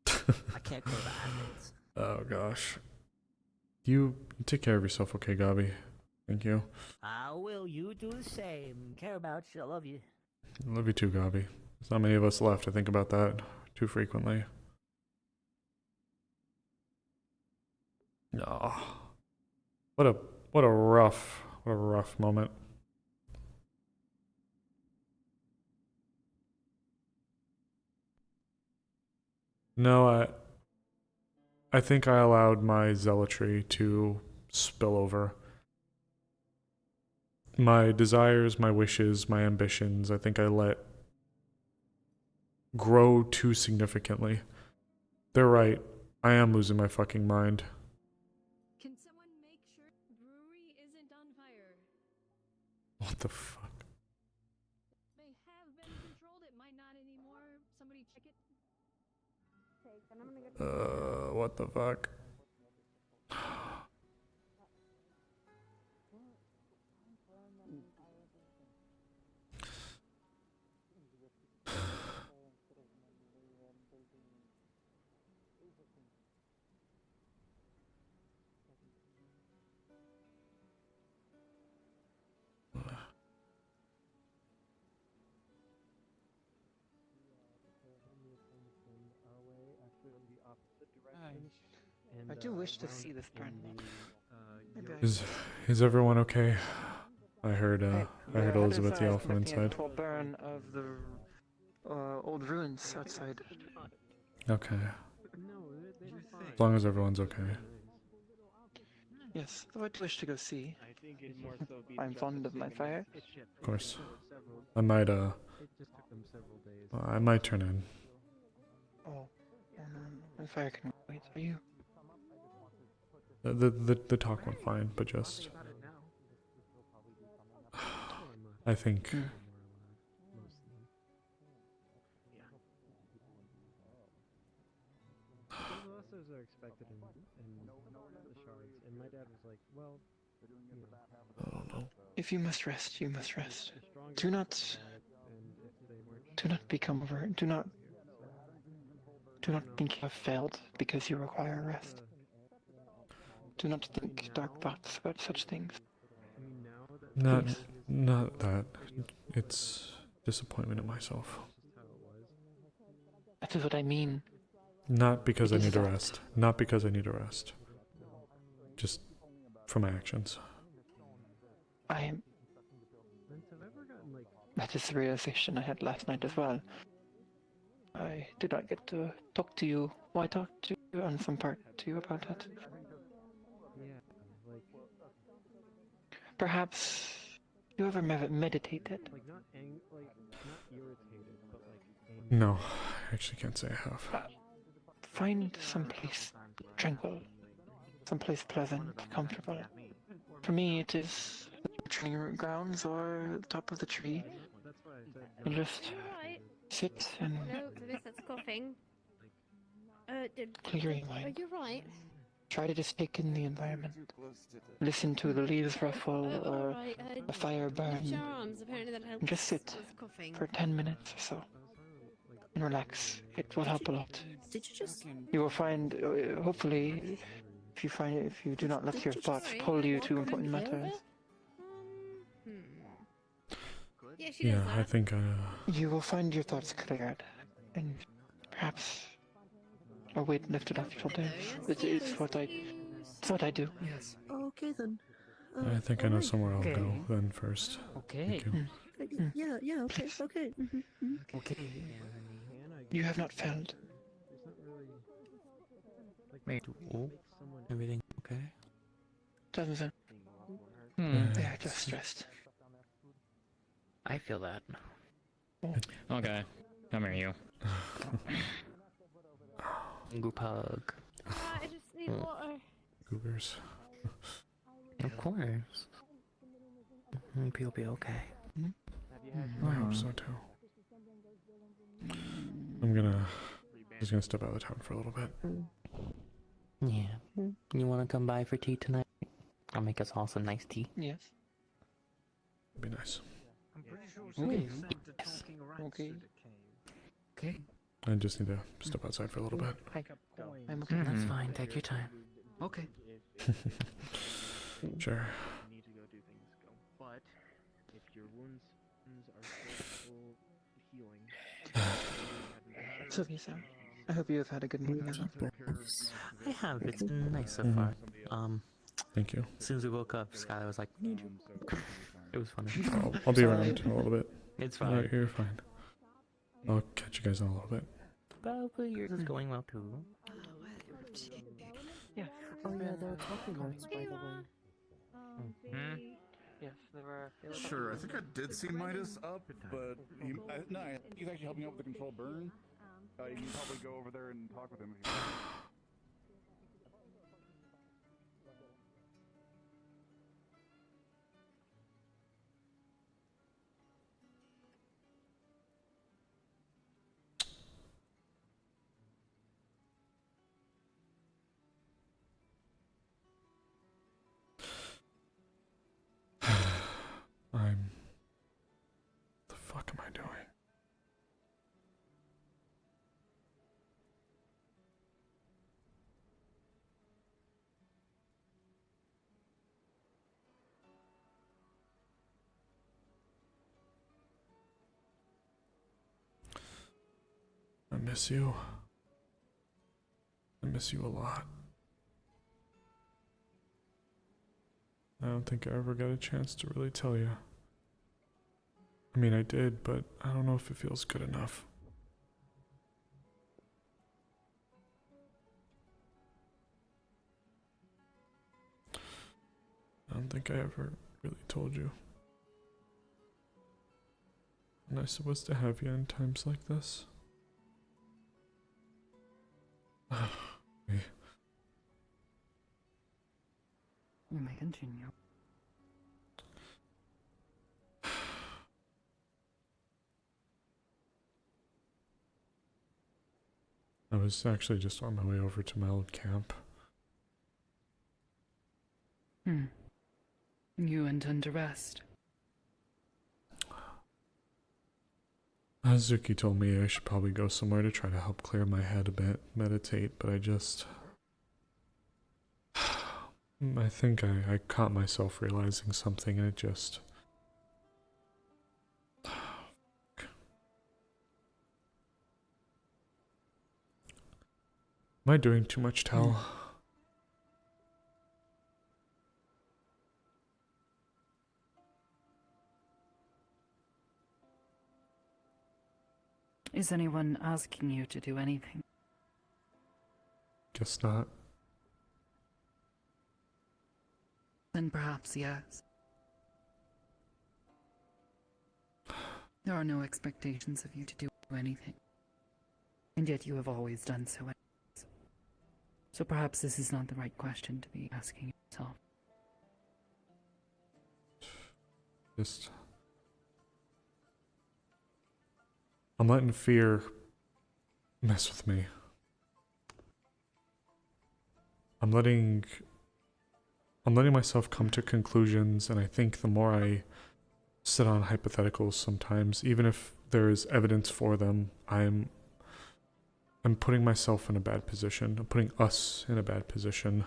I can't go to the eyelids. Oh gosh. You take care of yourself, okay, Gabi? Thank you. I will. You do the same. Care about you. I love you. I love you too, Gabi. There's not many of us left to think about that too frequently. No. What a rough moment. No, I think I allowed my zealotry to spill over. My desires, my wishes, my ambitions, I think I let grow too significantly. They're right. I am losing my fucking mind. Can someone make sure the brewery isn't on fire? What the fuck? May have been controlled, it might not anymore. Somebody check it. Okay, then I'm gonna get What the fuck? I do wish to see this burn. Is everyone okay? I heard Elizabeth yell from Looking at inside. the full burn of the old ruins outside. Okay. As long as everyone's okay. Yes, though I do wish to go see. I'm fond of my fire. Of course. I might turn in. Oh, my fire can wait. Are you? The talk went fine, but just I think Blasters are expected in the shards, and my dad was like, well, I don't know. If you must rest, you must rest. Do not become over. Do not think you have failed because you require rest. Do not think dark thoughts about such things. Not that. It's disappointment in myself. That is what I mean. Not because I It is need to that. rest. Not because I need to rest. Just for my actions. That is the realization I had last night as well. I did not get to talk to you. Well, I talked to you on some part to you about that. Perhaps you ever meditated? not irritated, but angry. No, I actually can't say I have. Find some place tranquil, someplace pleasant, comfortable. For me, it is the training grounds or the top of the tree. And just Right. sit and No, this that's coughing. clear your Are mind. you right? Try to just take in the environment. Listen to the leaves ruffle or alright, a fire burn. lift your arms, apparently that helps And just sit with coughing. for 10 minutes or so. And relax. It will help a lot. Did you just... You will find, hopefully, if you do not let your thoughts pull you to important matters, Yeah, she does Yeah, that. I think you will find your thoughts cleared, and perhaps a weight lifted off your shoulders. It's what I do. Yes. Okay then. I think I know somewhere I'll go then first. Okay. Thank you. Yeah, okay, okay. Okay. You have not failed. Wait, everything okay? Doesn't sound. They are just stressed. I feel that. Okay, come here, you. Group hug. I just need water. Goobers. Of course. You'll be okay. I hope so too. I'm just gonna step out of town for a little bit. Yeah. You wanna come by for tea tonight? I'll make us all some nice tea. Yes. It'd be nice. I'm pretty sure Okay. yes. Talking rats Okay. through the cave. Okay. I just need to step outside for a little bit. I'm okay. That's fine. Take your time. Okay. Sure. You need to go do things. Go. But if your wounds are still healing, Sophia, I hope you have had a good morning. I have. It's been nice so far. Thank you. As soon as we woke up, Skylar was like, "Need you." It was funny. I'll be around in a little bit. It's fine. Alright, you're fine. I'll catch you guys in a little bit. Probably yours is going well too. Yeah. Oh yeah, there were talking marks, by the way. Yes, there were. Sure, I think I did see Midas up, but he's actually helping out with the control burn. You can probably go over there and talk with him if you want. The fuck am I doing? I miss you. I miss you a lot. I don't think I ever got a chance to really tell you. I mean, I did, but I don't know if it feels good enough. I don't think I ever really told you. Am I supposed to have you in times like this? Me. You may continue. I was actually just on my way over to my old camp. You intend to rest? Azuki told me I should probably go somewhere to try to help clear my head a bit, meditate, but I think I caught myself realizing something and it just... Am I doing too much, Tal? Is anyone asking you to do anything? Guess not. Then perhaps yes. There are no expectations of you to do anything. And yet you have always done so. So perhaps this is not the right question to be asking yourself. Just... I'm letting fear mess with me. I'm letting myself come to conclusions, and I think the more I sit on hypotheticals sometimes, even if there is evidence for them, I'm putting myself in a bad position. I'm putting us in a bad position.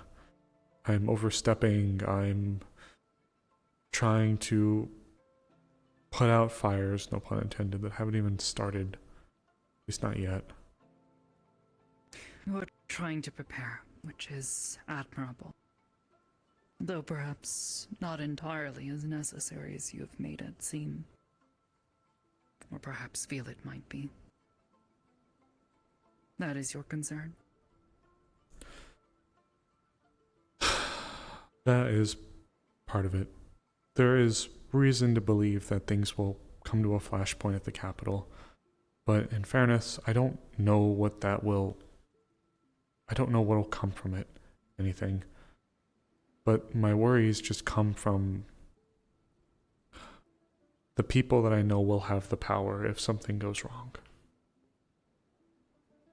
I'm overstepping. I'm trying to put out fires, no pun intended, that haven't even started. At least not yet. You are trying to prepare, which is admirable. Though perhaps not entirely as necessary as you have made it seem. Or perhaps feel it might be. That is your concern? That is part of it. There is reason to believe that things will come to a flashpoint at the Capitol. But in fairness, I don't know what will come from it. Anything. But my worries just come from the people that I know will have the power if something goes wrong.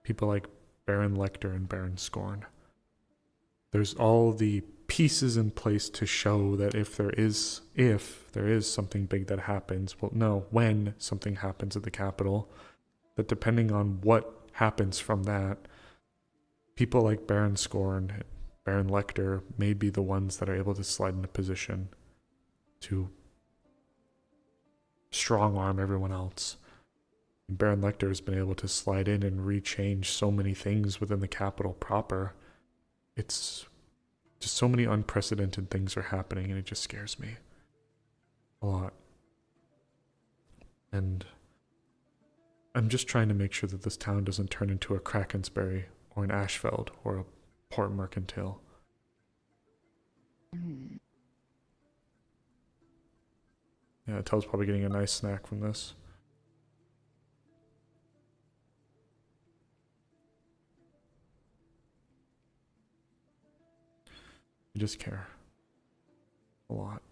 People like Baron Lecter and Baron Scorn. There's all the pieces in place to show that if there is something big that happens, well, no, when something happens at the Capitol, that depending on what happens from that, people like Baron Scorn, Baron Lecter may be the ones that are able to slide into position to strong arm everyone else. And Baron Lecter has been able to slide in and rechange so many things within the Capitol proper. It's just so many unprecedented things are happening, and it just scares me a lot. And I'm just trying to make sure that this town doesn't turn into a Krakensberry or an Ashfeld or a Port Mercantile. Yeah, Tell's probably getting a nice snack from this. I just care. A lot.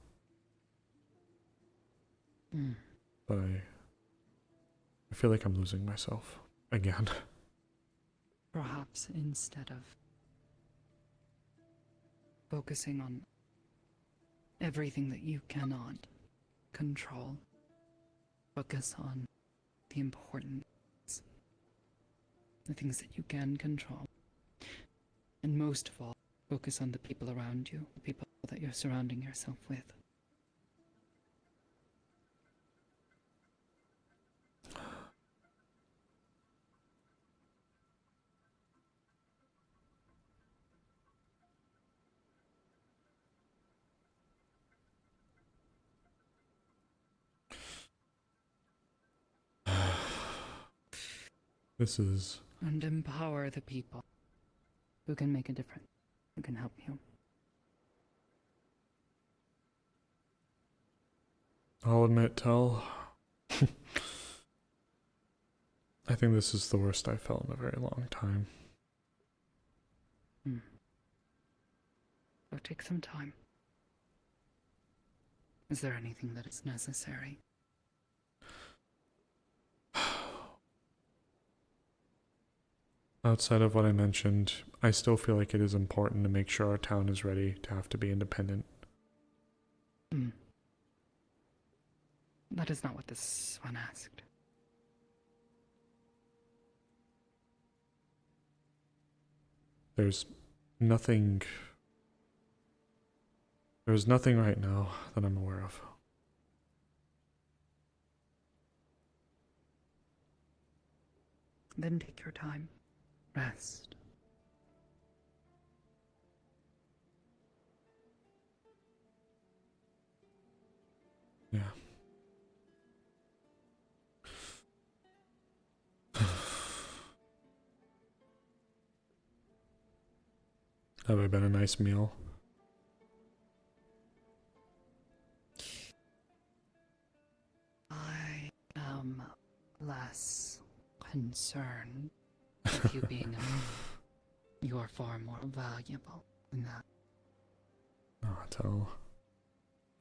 But I feel like I'm losing myself. Again. Perhaps instead of focusing on everything that you cannot control, focus on the important things. The things that you can control. And most of all, focus on the people around you, the people that you're surrounding yourself with. This is... And empower the people who can make a difference, who can help you. I'll admit, Tell. I think this is the worst I've felt in a very long time. So take some time. Is there anything that is necessary? Outside of what I mentioned, I still feel like it is important to make sure our town is ready to have to be independent. That is not what this one asked. There's nothing right now that I'm aware of. Then take your time. Rest. Yeah. Have it been a nice meal? I am less concerned with you being a man. You are far more valuable than that. Oh, Tell.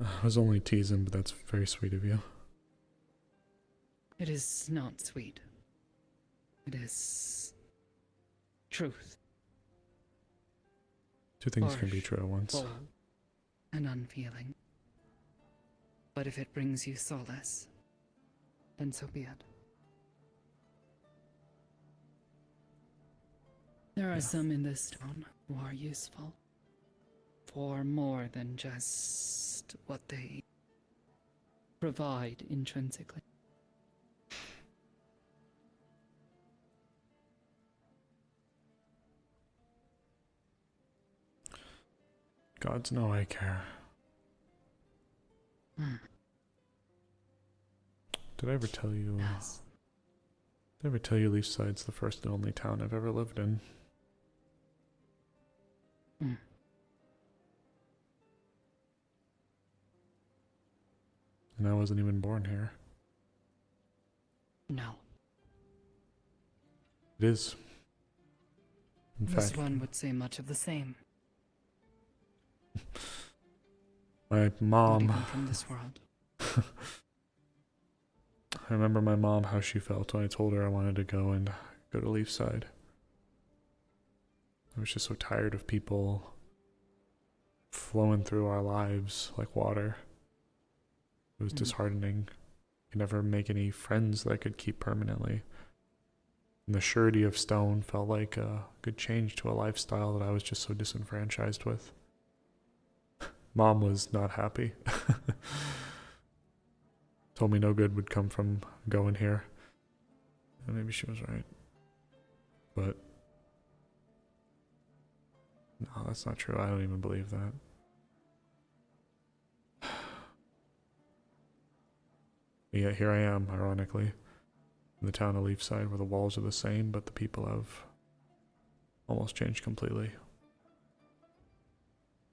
I was only teasing, but that's very sweet of you. It is not sweet. It is truth. Two things can be true at once. Bold and unfeeling. But if it brings you solace, then so be it. There are some in this town who are useful for more than just what they provide intrinsically. Gods know I care. Did I ever tell you? Yes. Did I ever tell you Leafside's the first and only town I've ever lived in? And I wasn't even born here. No. It is. In This fact, one would say much of the same. my mom. Not even from this world. I remember my mom, how she felt when I told her I wanted to go to Leafside. I was just so tired of people flowing through our lives like water. It was disheartening. I could never make any friends that I could keep permanently. And the surety of stone felt like a good change to a lifestyle that I was just so disenfranchised with. Mom was not happy. Told me no good would come from going here. And maybe she was right. But no, that's not true. I don't even believe that. Yet here I am, ironically, in the town of Leafside where the walls are the same, but the people have almost changed completely.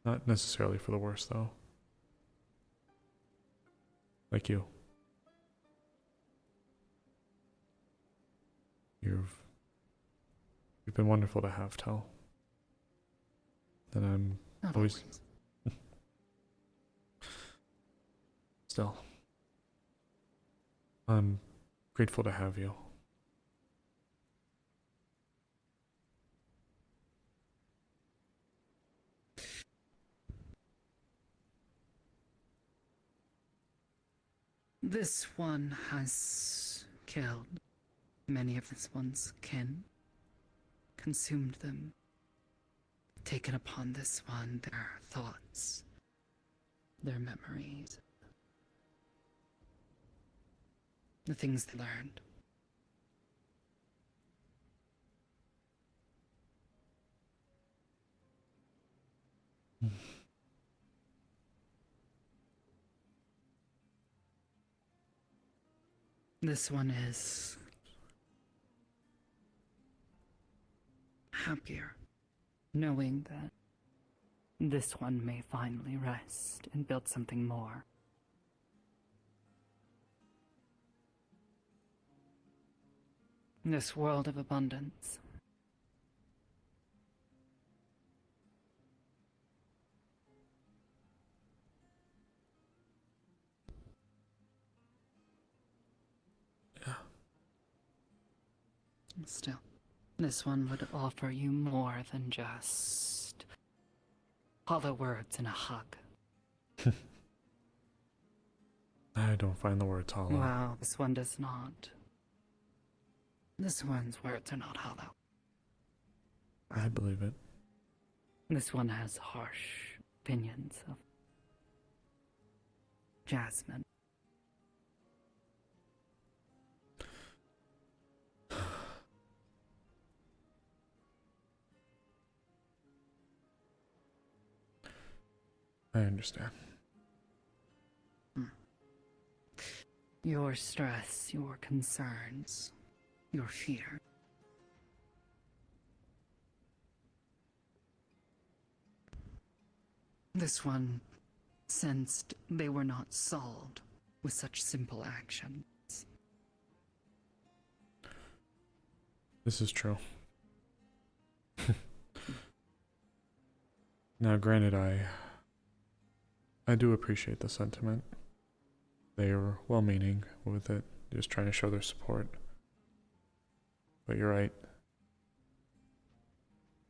Not necessarily for the worse, though. Like you. You've been wonderful to have, Tel. And I'm Not always... always. Still. I'm grateful to have you. This one has killed many of this one's kin, consumed them, taken upon this one their thoughts, their memories, the things they learned. This one is happier, knowing that this one may finally rest and build something more. This world of abundance. Still, this one would offer you more than just hollow words and a hug. I don't find the words hollow. Wow, this one does not. This one's words are not hollow. I believe it. This one has harsh opinions of Jasmine. I understand. Your stress, your concerns, your fear. This one sensed they were not solved with such simple actions. This is true. Now, granted, I do appreciate the sentiment. They were well-meaning with it, just trying to show their support. But you're right.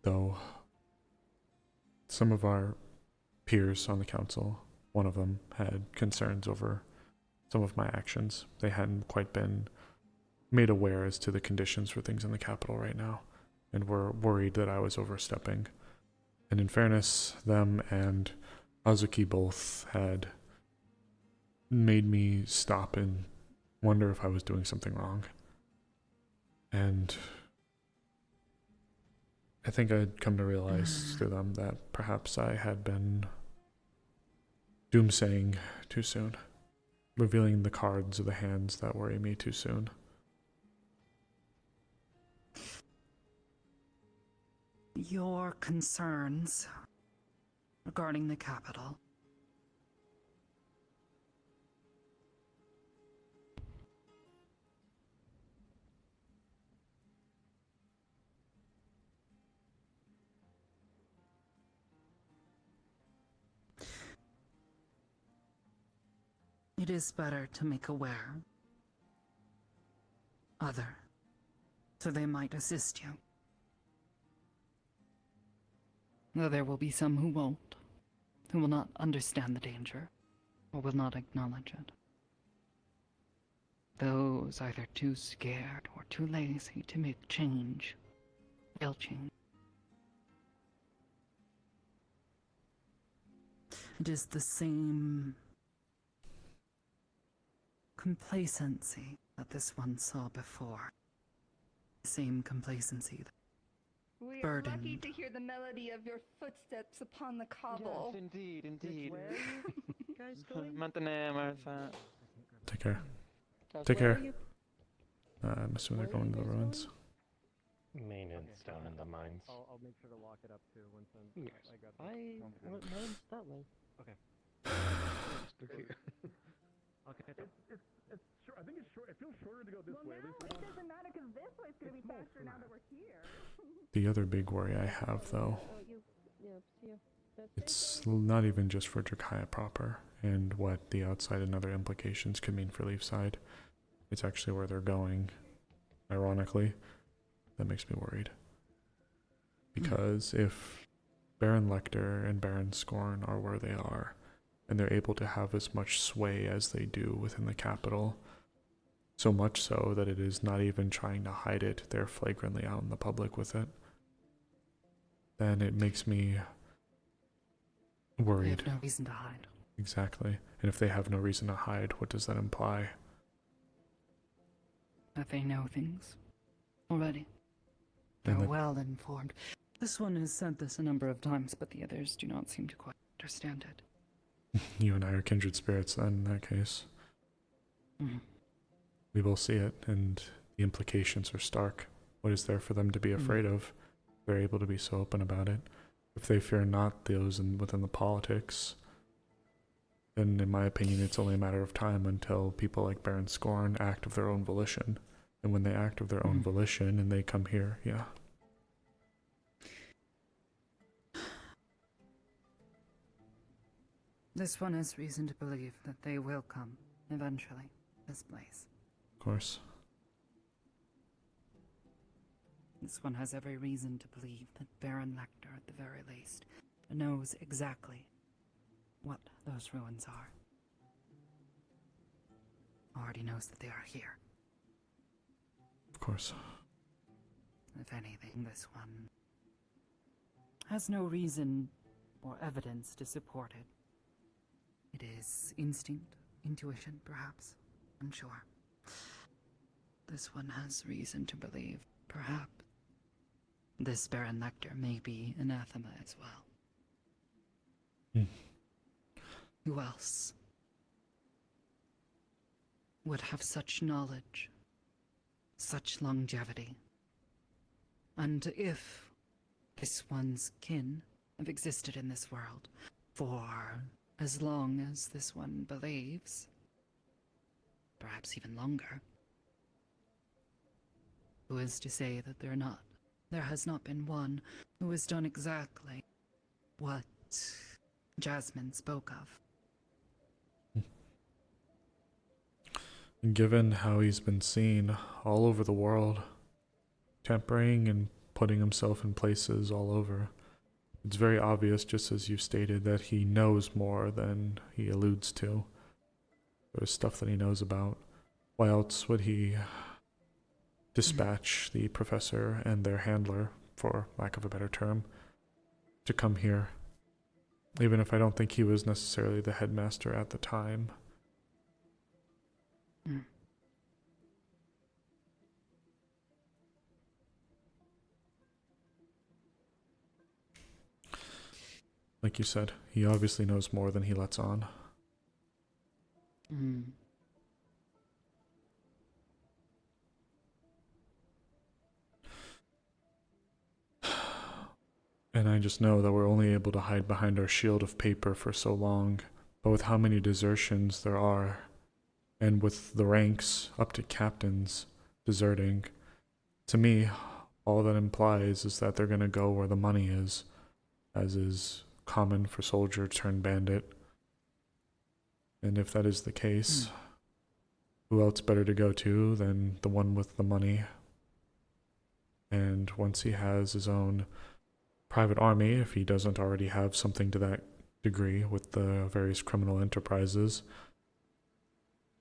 Though, some of our peers on the council, one of them had concerns over some of my actions. They hadn't quite been made aware as to the conditions for things in the capital right now, and were worried that I was overstepping. And in fairness, them and Azuki both had made me stop and wonder if I was doing something wrong. And I think I'd come to realize through them that perhaps I had been doomsaying too soon, revealing the cards of the hands that worry me too soon. your concerns regarding the capital. It is better to make aware other, so they might assist you. Though there will be some who won't, who will not understand the danger, or will not acknowledge it. Those either too scared or too lazy to make change will change. It is the same complacency that this one saw before. The same complacency that We are burdened. lucky to hear the melody of your footsteps upon the cobble. Yes, indeed, indeed. Where are you guys going? Mantane, Martha. Take care. Guys, Take where are care. you? I'm assuming they're going to the ruins. Maintenance down in the mines. I'll make sure to lock it up too once Yes. I got went mine's that way. Okay. Okay. I'll catch up. It's short. I think it's short. It feels shorter to go this way. At least It doesn't matter because this way's gonna be faster now that we're here. The other big worry I have, though, it's not even just for Drakaya proper and what the outside and other implications could mean for Leafside. It's actually where they're going. Ironically, that makes me worried. Because if Baron Lecter and Baron Scorn are where they are, and they're able to have as much sway as they do within the capital, so much so that it is not even trying to hide it, they're flagrantly out in the public with it, then it makes me they worried. have no reason to hide. Exactly. And if they have no reason to hide, what does that imply? That they know things already. They're And that- well informed. This one has said this a number of times, but the others do not seem to quite understand it. You and I are kindred spirits then, in that case. Mhm. We will see it, and the implications are stark. What is there for them to be afraid of? They're able to be so open about it. If they fear not those within the politics, then in my opinion it's only a matter of time until people like Baron Scorn act of their own volition. And when they act of their own volition and they come here, yeah. This one has reason to believe that they will come, eventually, this place. Of course. This one has every reason to believe that Baron Lecter, at the very least, knows exactly what those ruins are. Already knows that they are here. Of course. If anything, this one has no reason or evidence to support it. It is instinct, intuition, perhaps. Unsure. This one has reason to believe, perhaps, this Baron Lecter may be anathema as well. Who else would have such knowledge, such longevity? And if this one's kin have existed in this world for as long as this one believes, perhaps even longer, who is to say that there has not been one who has done exactly what Jasmine spoke of? And given how he's been seen all over the world, tempering and putting himself in places all over, it's very obvious, just as you stated, that he knows more than he alludes to. There's stuff that he knows about. Why else would he dispatch the professor and their handler, for lack of a better term, to come here? Even if I don't think he was necessarily the headmaster at the time. Like you said, he obviously knows more than he lets on. And I just know that we're only able to hide behind our shield of paper for so long. But with how many desertions there are, and with the ranks up to captains deserting, to me, all that implies is that they're going to go where the money is, as is common for soldier turned bandit. And if that is the case, who else better to go to than the one with the money? And once he has his own private army, if he doesn't already have something to that degree with the various criminal enterprises,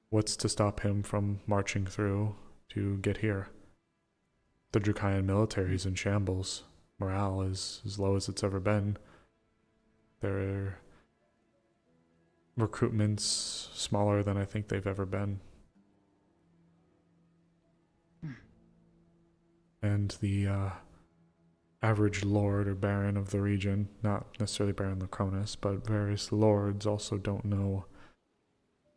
what's to stop him from marching through to get here? The Dracayan military is in shambles. Morale is as low as it's ever been. Their recruitment's smaller than I think they've ever been. And the average lord or baron of the region, not necessarily Baron Lacronus, but various lords also don't know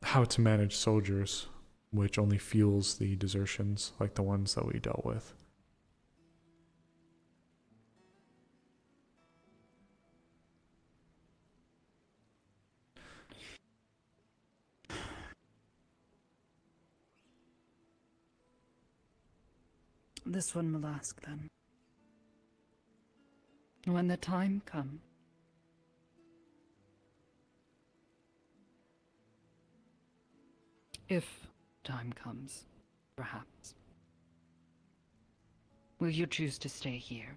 how to manage soldiers, which only fuels the desertions like the ones that we dealt with. This one will ask then. When the time comes, if time comes, perhaps, will you choose to stay here?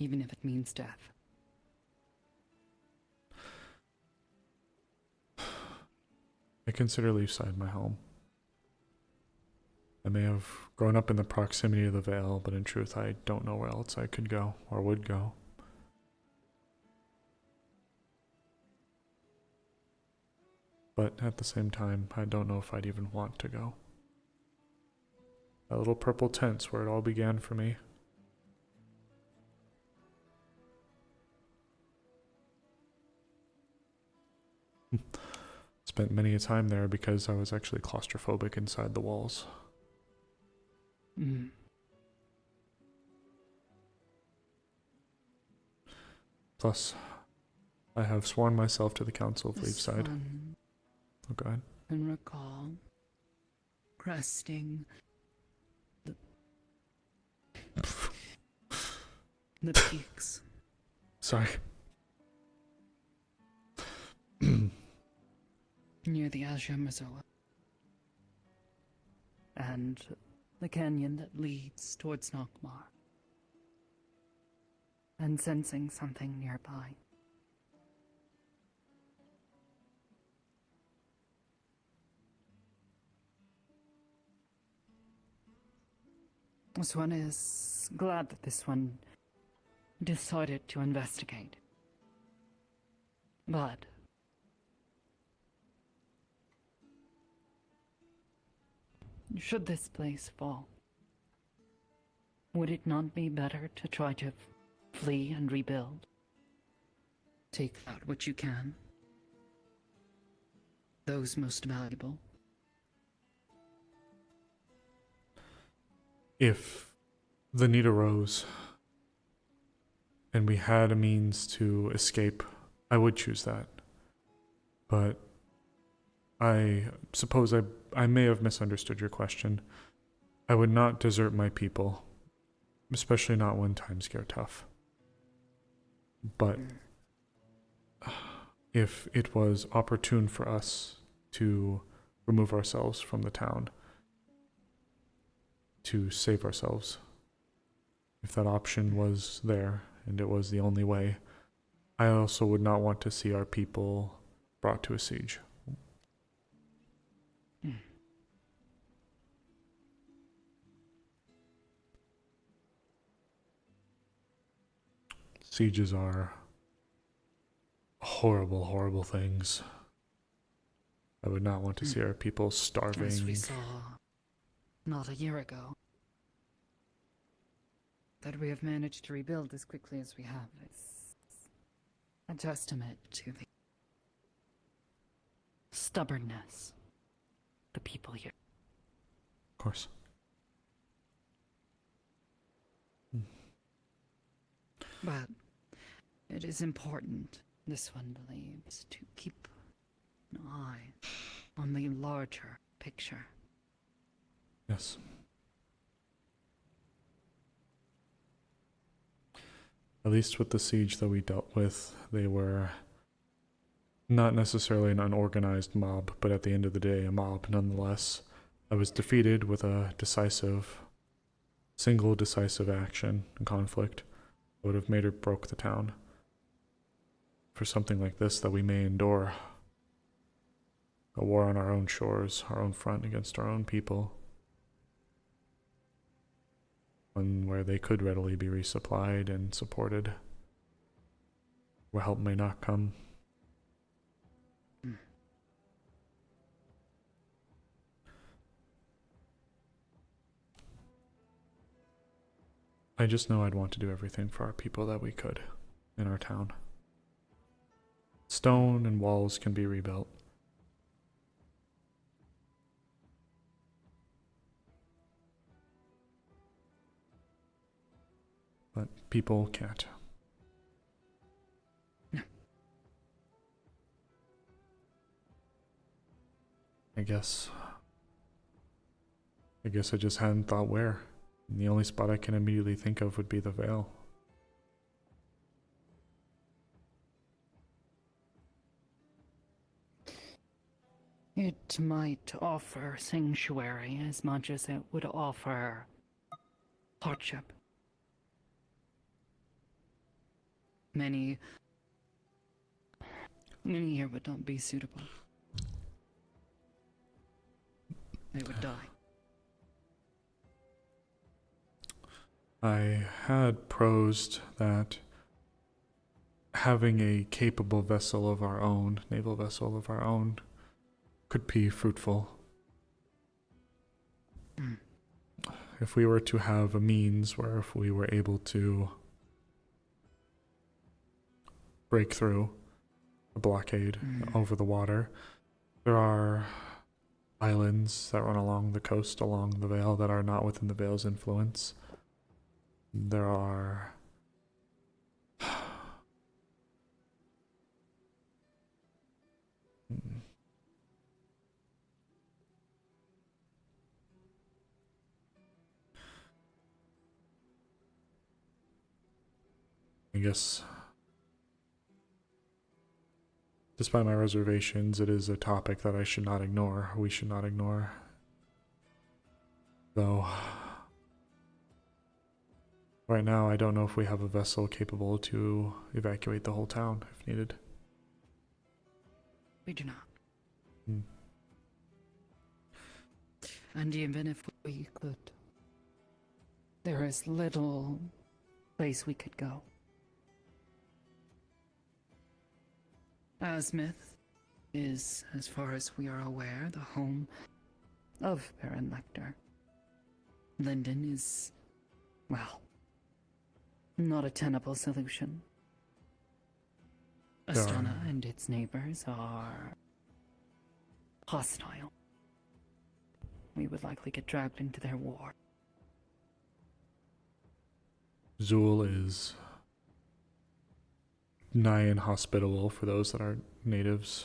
Even if it means death? I consider Leafside my home. I may have grown up in the proximity of the Vale, but in truth I don't know where else I could go, or would go. But at the same time, I don't know if I'd even want to go. That little purple tent's where it all began for me. Spent many a time there because I was actually claustrophobic inside the walls. Plus, I have sworn myself to the Council of Leafside. Oh, go ahead. And recall cresting the peaks. Sorry. Near the Azure Mazoa. And the canyon that leads towards Nokmar. And sensing something nearby. This one is glad that this one decided to investigate. But should this place fall, would it not be better to try to flee and rebuild? Take out what you can. Those most valuable. If the need arose and we had a means to escape, I would choose that. But I suppose I may have misunderstood your question. I would not desert my people, especially not when times get tough. But if it was opportune for us to remove ourselves from the town, to save ourselves, if that option was there and it was the only way, I also would not want to see our people brought to a siege. Sieges are horrible, horrible things. I would not want to see our people starving. As we saw not a year ago. That we have managed to rebuild as quickly as we have is a testament to the stubbornness of the people here. Of course. But it is important, this one believes, to keep an eye on the larger picture. Yes. At least with the siege that we dealt with, they were not necessarily an unorganized mob, but at the end of the day, a mob nonetheless. I was defeated with a single decisive action and conflict that would have made or broke the town. For something like this that we may endure, a war on our own shores, our own front against our own people, one where they could readily be resupplied and supported, where help may not come. I just know I'd want to do everything for our people that we could in our town. Stone and walls can be rebuilt. But people can't. I guess I just hadn't thought where. And the only spot I can immediately think of would be the Vale. It might offer sanctuary as much as it would offer hardship. Many here would not be suitable. They would die. I had prosed that having a capable vessel of our own, naval vessel of our own, could be fruitful. If we were to have a means where if we were able to break through a blockade over the water, there are islands that run along the coast, along the Vale, that are not within the Vale's influence. There are I guess, despite my reservations, it is a topic that I should not ignore, we should not ignore. Though, right now I don't know if we have a vessel capable to evacuate the whole town if needed. We do not. And even if we could, there is little place we could go. Azmith is, as far as we are aware, the home of Baron Lecter. Linden is, well, not a tenable solution. Astana and its neighbors are hostile. We would likely get dragged into their war. Zool is nigh inhospitable for those that are natives.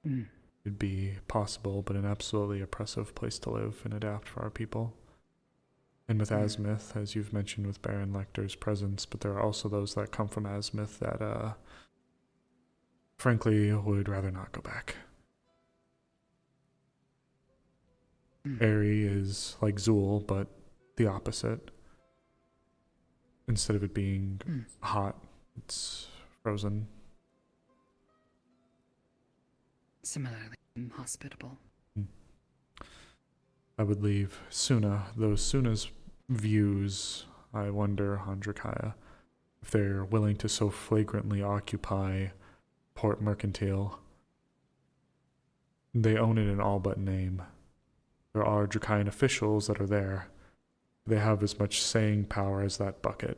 It'd be possible, but an absolutely oppressive place to live and adapt for our people. And with Azmith, as you've mentioned with Baron Lecter's presence, but there are also those that come from Azmith that, frankly, would rather not go back. Airy is like Zool, but the opposite. Instead of it being hot, it's frozen. Similarly inhospitable. I would leave Suna, though Suna's views, I wonder, on Drakaya, if they're willing to so flagrantly occupy Port Mercantile. They own it in all but name. There are Drakayan officials that are there. They have as much saying power as that bucket.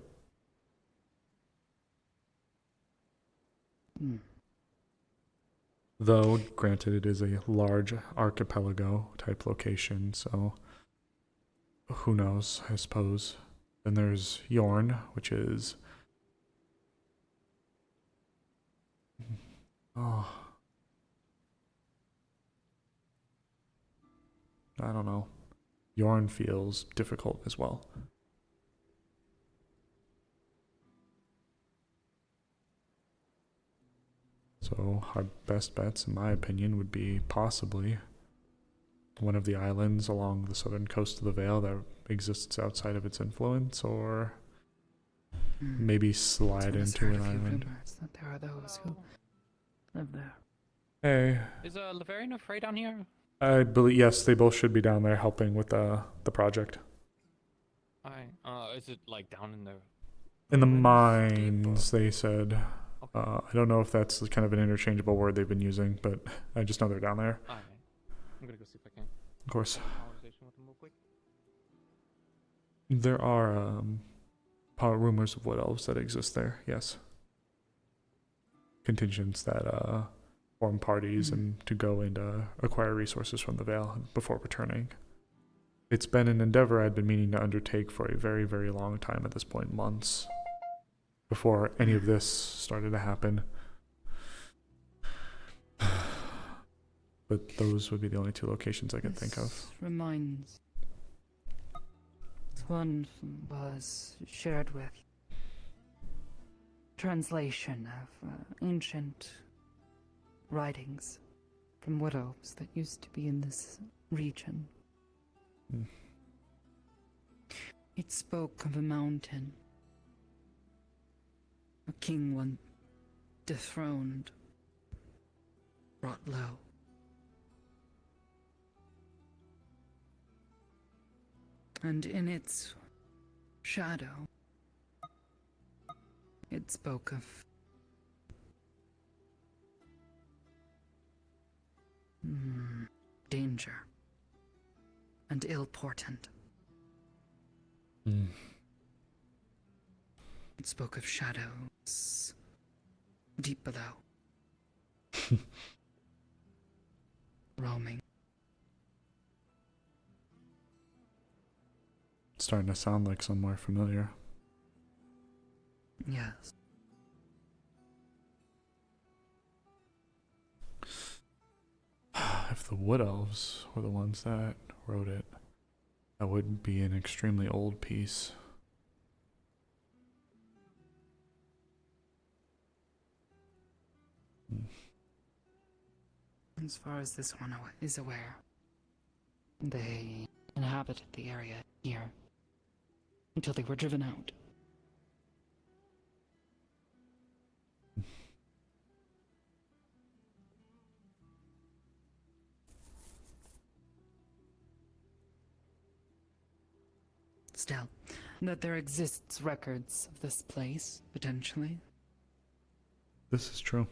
Though, granted, it is a large archipelago type location, so who knows, I suppose. Then there's Yorn, which is Oh. I don't know. Yarn feels difficult as well. So our best bets, in my opinion, would be possibly one of the islands along the southern coast of the Vale that exists outside of its influence, or maybe slide into an island. Rumors that there are those who live there. Hey, Is Laverian Frey down here? I believe yes, they both should be down there helping with the project. Alright. Is it like down in the In the ruins, deep, mines, they said. I don't know if that's kind of an interchangeable word they've been using, but I just know they're down there. Alright. I'm gonna go see if I can. Of course. Have a conversation with them real quick. There are rumors of wood elves that exist there, yes. Contingents that form parties and to go and acquire resources from the Vale before returning. It's been an endeavor I'd been meaning to undertake for a very, very long time at this point, months, before any of this started to happen. But those would be the only two locations I could think of. Reminds. One was shared with. Translation of ancient writings from wood elves that used to be in this region. It spoke of a mountain. A king once dethroned, brought low. And in its shadow, it spoke of danger and ill portent. It spoke of shadows deep below, roaming. It's starting to sound like somewhere familiar. Yes. If the wood elves were the ones that wrote it, that would be an extremely old piece. As far as this one is aware, they inhabited the area here until they were driven out. Still, that there exists records of this place, potentially. This is true.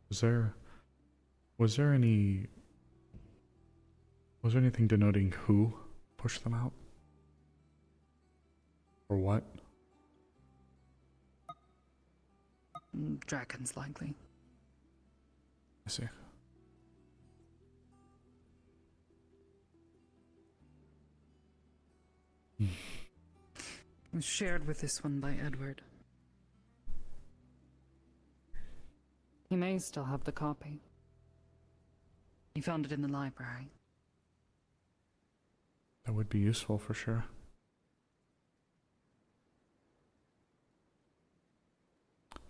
Was there anything denoting who pushed them out? Or what? Dragons, likely. I see. It was shared with this one by Edward. He may still have the copy. He found it in the library. That would be useful for sure.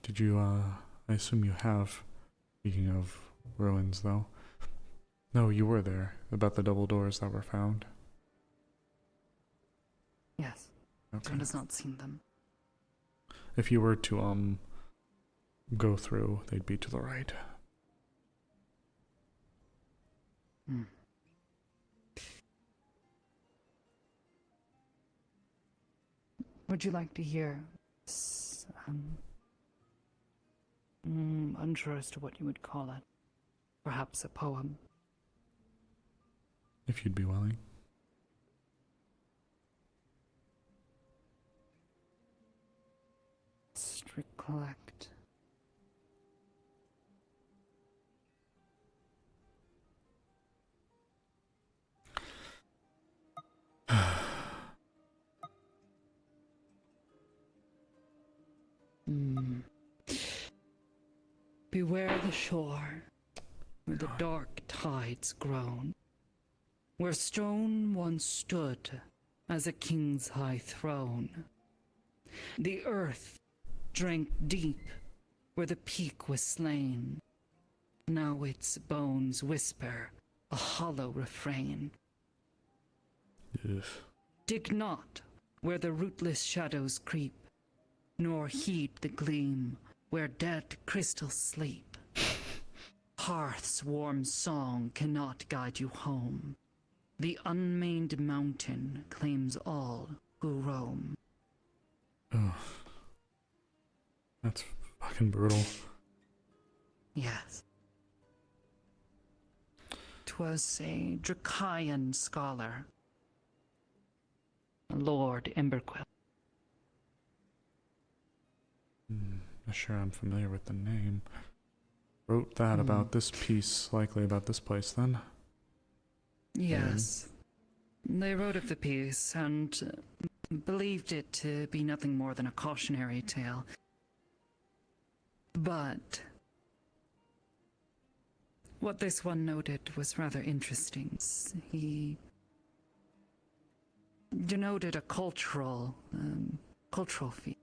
Did you, I assume you have, speaking of ruins though. No, you were there, about the double doors that were found. Yes. Okay. John has not seen them. If you were to, go through, they'd be to the right. Would you like to hear unsure as to what you would call it. Perhaps a poem. If you'd be willing. Strict collect. Beware the shore, where the dark tides groan, where stone once stood as a king's high throne. The earth drank deep where the peak was slain. Now its bones whisper a hollow refrain. Ugh. Dig not where the rootless shadows creep, nor heed the gleam where dead crystals sleep. Hearth's warm song cannot guide you home. The unmaned mountain claims all who roam. Oh. That's fucking brutal. Yes. 'Twas a Dracaean scholar, Lord Emberquill. Not sure I'm familiar with the name. Wrote that about this piece, likely about this place then. Yes. They wrote of the piece and believed it to be nothing more than a cautionary tale. But what this one noted was rather interesting. He denoted a cultural fee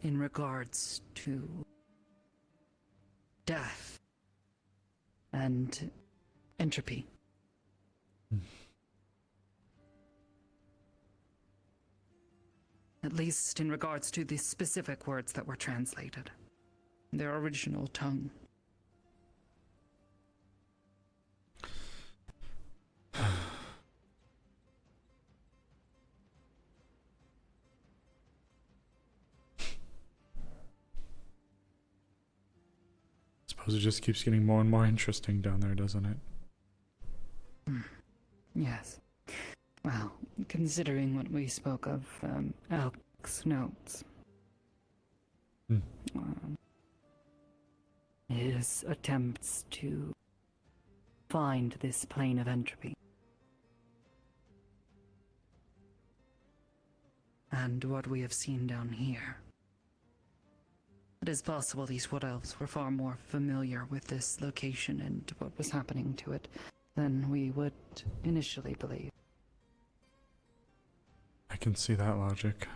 in regards to death and entropy. At least in regards to the specific words that were translated. Their original tongue. Suppose it just keeps getting more and more interesting down there, doesn't it? Yes. Well, considering what we spoke of, Elk's notes. His attempts to find this plane of entropy. And what we have seen down here. It is possible these Wood Elves were far more familiar with this location and what was happening to it than we would initially believe. I can see that logic.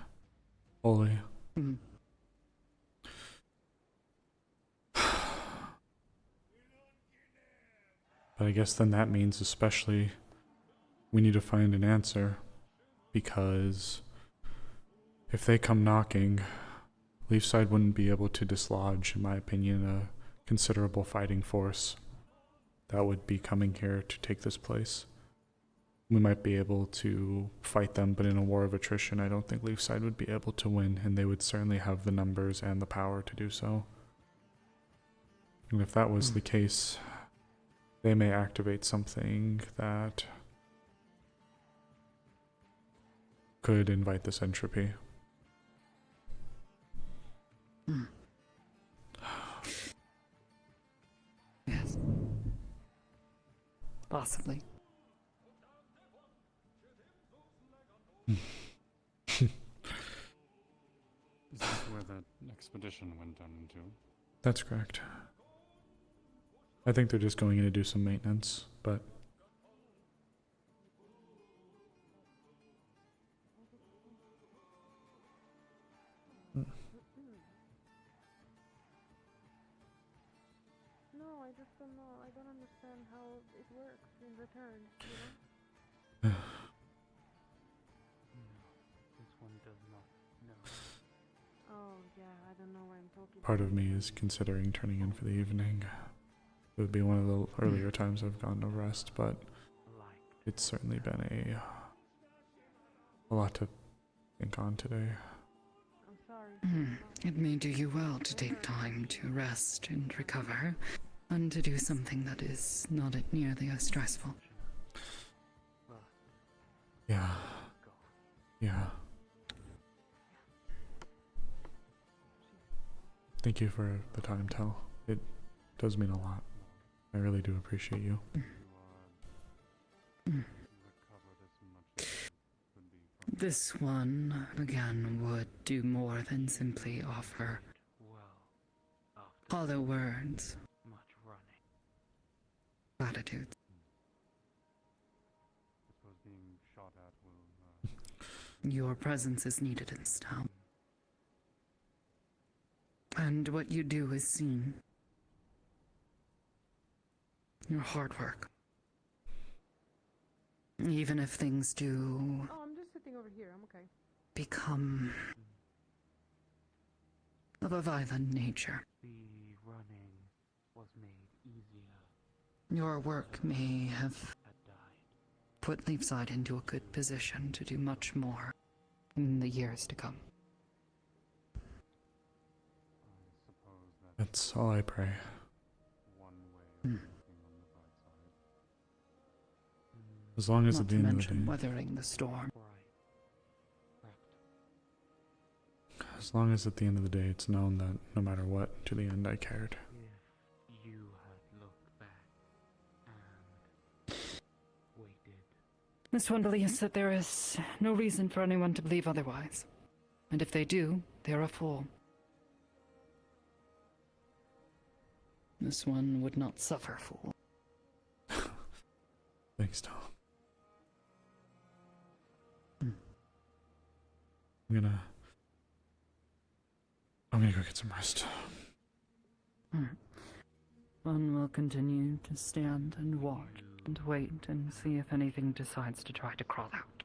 Fully. But I guess then that means especially we need to find an answer, because if they come knocking, Leafside wouldn't be able to dislodge, in my opinion, a considerable fighting force that would be coming here to take this place. We might be able to fight them, but in a war of attrition, I don't think Leafside would be able to win, and they would certainly have the numbers and the power to do so. And if that was the case, they may activate something that could invite this entropy. Yes. Possibly. Is this where that expedition went down into? That's correct. I think they're just going in to do some maintenance, but No, I just don't know. I don't understand how it works in return, you know? This one does not know. Oh, yeah, I don't know what I'm talking part of me is considering turning in for the evening. It would be one of the earlier times I've gone to rest, but it's certainly been a lot to think on today. I'm sorry. It may do you well to take time to rest and recover, and to do something that is not nearly as stressful. Yeah. Yeah. Thank you for the time, Tel. It does mean a lot. I really do appreciate you. This one, again, would do more than simply offer Hollow words, Much running. platitudes. I suppose being shot at will. Your presence is needed in this town. And what you do is seen. Your hard work. Even if things do Oh, I'm just sitting over here. I'm okay. become of a violent nature, The running was made easier. your work may have Had died. put Leafside into a good position to do much more in the years to come. That's all I pray. One way of Hmm. looking on the bright side. As long as Not at the to end of the mention day. weathering the storm. As long as at the end of the day it's known that no matter what, to the end I cared. If you had looked back and waited. Miss one believes that there is no reason for anyone to believe otherwise. And if they do, they're a fool. This one would not suffer fool. Thanks, Tom. Hmm. I'm gonna go get some rest. One will continue to stand and watch and wait and see if anything decides to try to crawl out.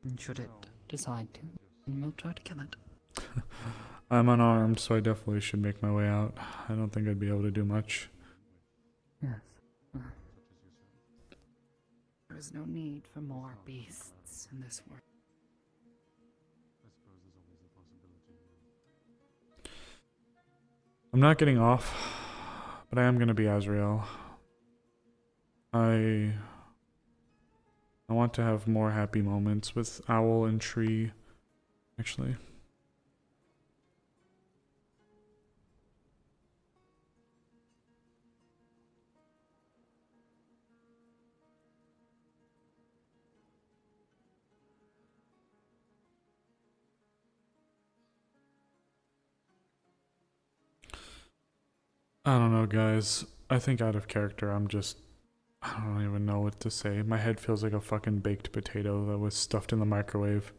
And should it decide to, then we'll try to kill it. I'm unarmed, so I definitely should make my way out. I don't think I'd be able to do much. Yes. There is no need for more beasts in this world. I suppose there's always a possibility. I'm not getting off, but I am gonna be Azrael. I want to have more happy moments with Owl and Tree, actually. I don't know, guys. I think out of character, I don't even know what to say. My head feels like a fucking baked potato that was stuffed in the microwave.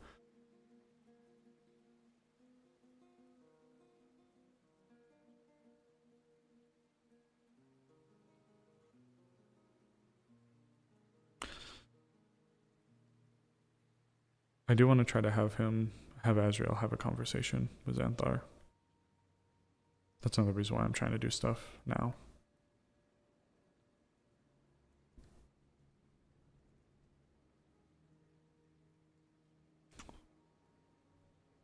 I do want to try to have Azrael have a conversation with Xanthar. That's another reason why I'm trying to do stuff now.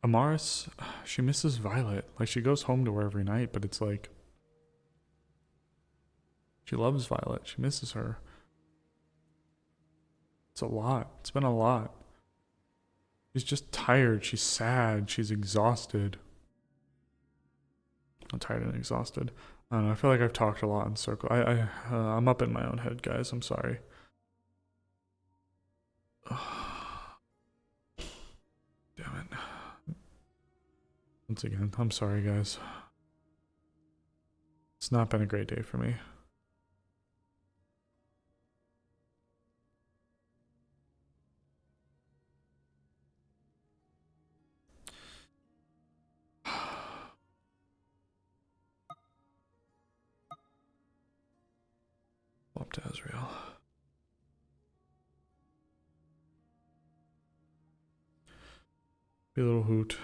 Amaris, she misses Violet. Like, she goes home to her every night, but it's like, she loves Violet. She misses her. It's a lot. It's been a lot. She's just tired. She's sad. She's exhausted. I'm tired and exhausted. I don't know. I feel like I've talked a lot in circle. I'm up in my own head, guys. I'm sorry. Damn it. Once again, I'm sorry, guys. It's not been a great day for me. Up to Azrael. Be a little hoot.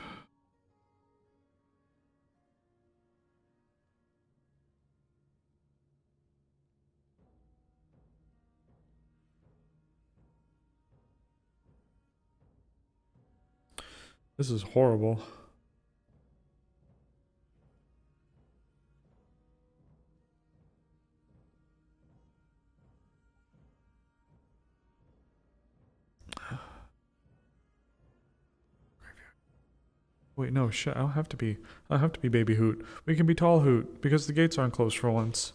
This is horrible. Wait, no, shit. I don't have to be baby Hoot. We can be tall Hoot because the gates aren't closed for once.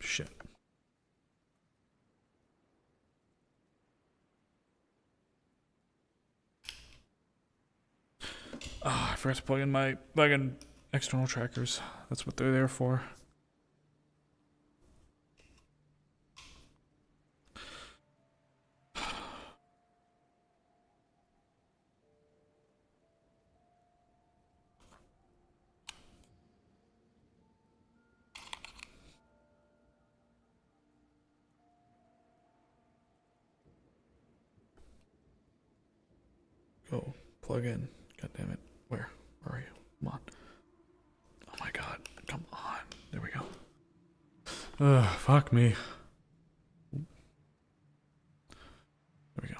Shit. Ah, I forgot to plug in my fucking external trackers. That's what they're there for. Go plug in. God damn it. Where are you? Come on. Oh my god. Come on. There we go. Ugh, fuck me. There we go.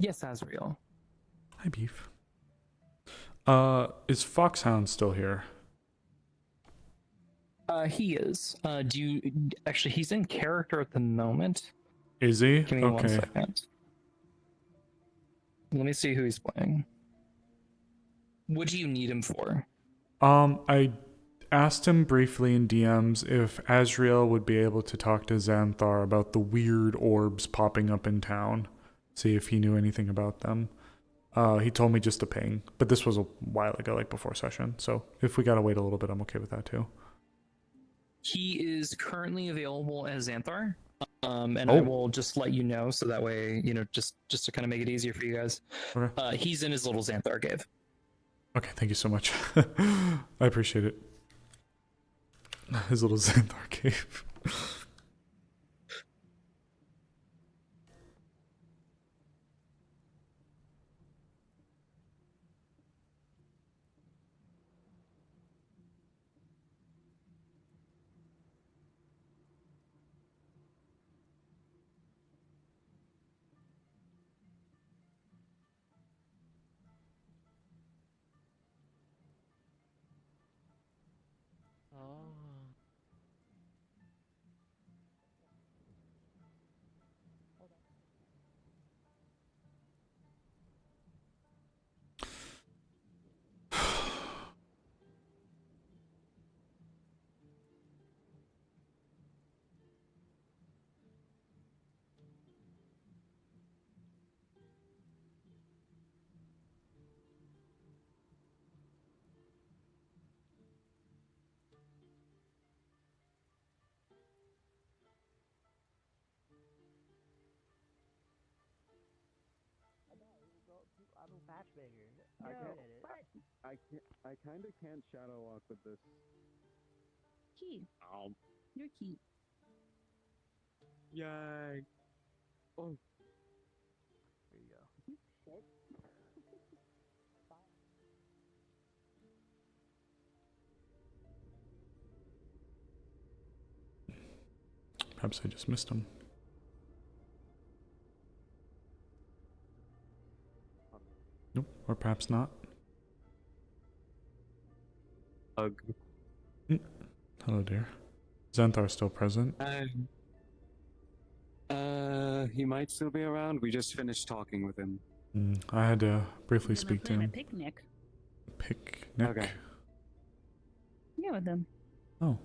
Yes, Azrael. Hi, Beef. Is Foxhound still here? He is. Do you actually? He's in character at the moment. Is he? Give me 1 second. Let me see who he's playing. What do you need him for? I asked him briefly in DMs if Azrael would be able to talk to Xanthar about the weird orbs popping up in town. See if he knew anything about them. He told me just to ping, but this was a while ago, like before session. So if we gotta wait a little bit, I'm okay with that too. He is currently available as Xanthar. And I will just let you know so that way, just to kind of make it easier for you guys. Okay. He's in his little Xanthar cave. Okay, thank you so much. I appreciate it. His little Xanthar cave. I kind of can't shadow walk with this. Key. Your key. Yay. Oh. There you go. Perhaps I just missed him. Nope, or perhaps not. Hello, dear. Xanthar still present? He might still be around. We just finished talking with him. I had to briefly speak to A him. picnic. Picnic? Okay. Yeah, with them. Oh.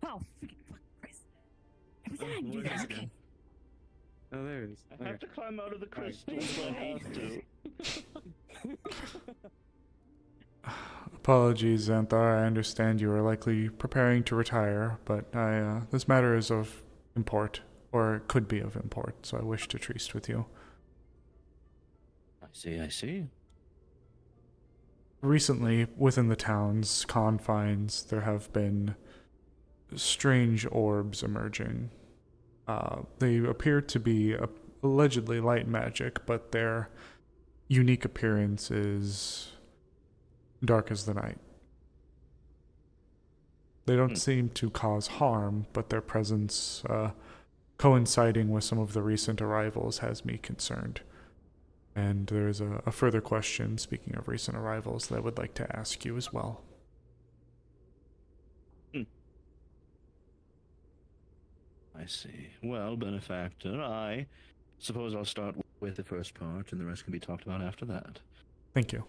Oh, freaking fuck, Chris. I was trying to do that. Okay. Oh, there it is. I have to climb out of the crystal, so I have to. Apologies, Xanthar. I understand you are likely preparing to retire, but this matter is of import, or it could be of import, so I wish to tryst with you. I see. Recently, within the town's confines, there have been strange orbs emerging. They appear to be allegedly light magic, but their unique appearance is dark as the night. They don't seem to cause harm, but their presence coinciding with some of the recent arrivals has me concerned. And there is a further question, speaking of recent arrivals, that I would like to ask you as well. I see. Well, benefactor, I suppose I'll start with the first part, and the rest can be talked about after that. Thank you.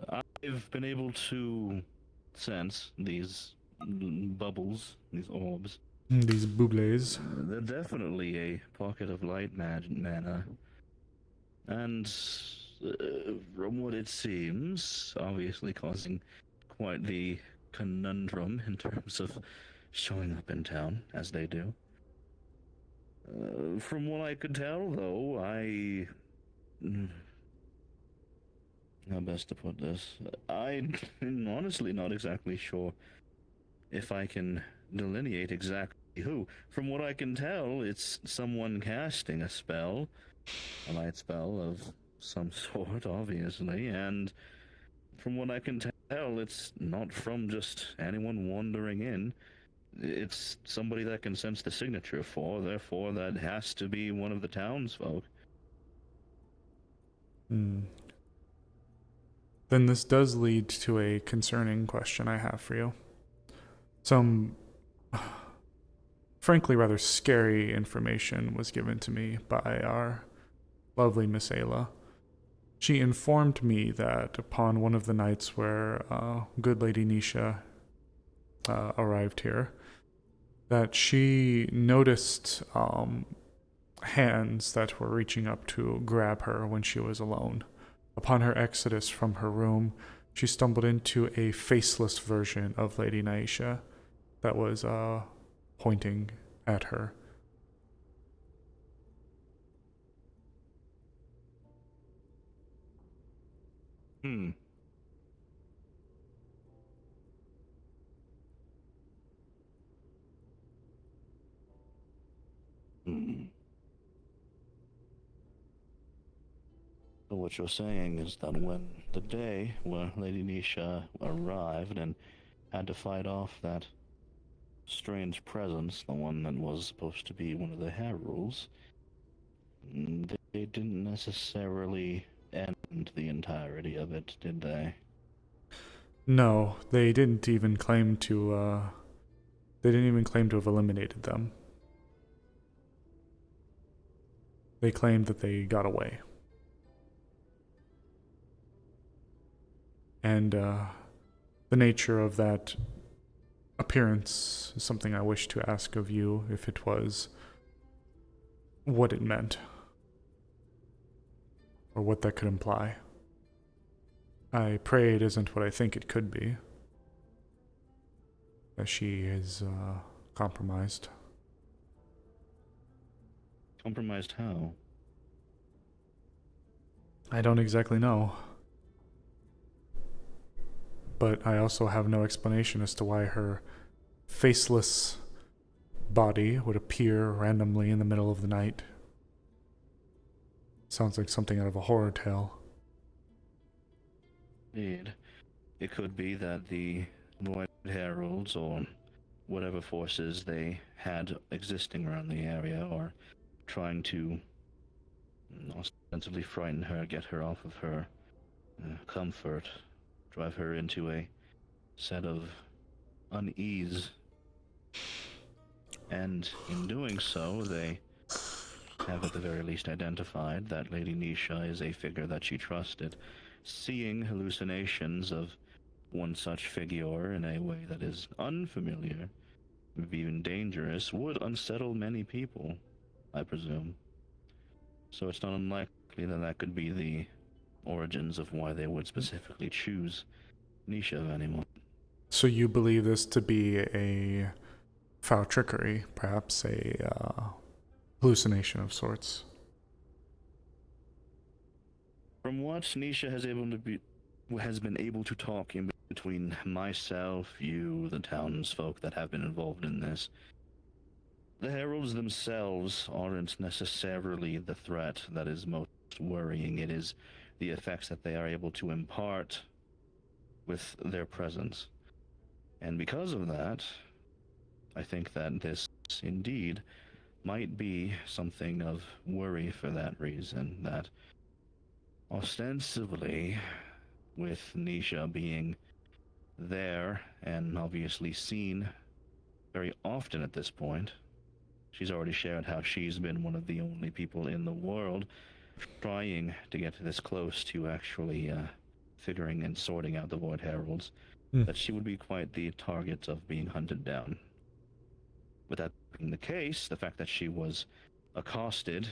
I've been able to sense these bubbles, these orbs. These boublés. They're definitely a pocket of light mana. And from what it seems, obviously causing quite the conundrum in terms of showing up in town, as they do. From what I could tell, though, how best to put this? I'm honestly not exactly sure if I can delineate exactly who. From what I can tell, it's someone casting a spell, a light spell of some sort, obviously, and from what I can tell, it's not from just anyone wandering in. It's somebody that can sense the signature for, therefore that has to be one of the townsfolk. Then this does lead to a concerning question I have for you. Some, frankly, rather scary information was given to me by our lovely Miss Ayla. She informed me that upon one of the nights where good Lady Nisha arrived here, that she noticed hands that were reaching up to grab her when she was alone. Upon her exodus from her room, she stumbled into a faceless version of Lady Naisha that was pointing at her. So what you're saying is that when the day where Lady Nisha arrived and had to fight off that strange presence, the one that was supposed to be one of the heralds, they didn't necessarily end the entirety of it, did they? No, they didn't even claim to. They didn't even claim to have eliminated them. They claimed that they got away. And the nature of that appearance is something I wish to ask of you, if it was what it meant, or what that could imply. I pray it isn't what I think it could be, that she is compromised. Compromised how? I don't exactly know. But I also have no explanation as to why her faceless body would appear randomly in the middle of the night. Sounds like something out of a horror tale. Indeed. It could be that the Void Heralds, or whatever forces they had existing around the area, are trying to ostensibly frighten her, get her off of her comfort, drive her into a set of unease. And in doing so, they have at the very least identified that Lady Nisha is a figure that she trusted. Seeing hallucinations of one such figure in a way that is unfamiliar, even dangerous, would unsettle many people, I presume. So it's not unlikely that that could be the origins of why they would specifically choose Nisha anymore. So you believe this to be a foul trickery, perhaps a hallucination of sorts? From what Nisha has been able to talk in between myself, you, the townsfolk that have been involved in this, the heralds themselves aren't necessarily the threat that is most worrying. It is the effects that they are able to impart with their presence. And because of that, I think that this indeed might be something of worry for that reason, that ostensibly, with Nisha being there and obviously seen very often at this point, she's already shared how she's been one of the only people in the world trying to get this close to actually figuring and sorting out the Void Heralds, that she would be quite the target of being hunted down. With that being the case, the fact that she was accosted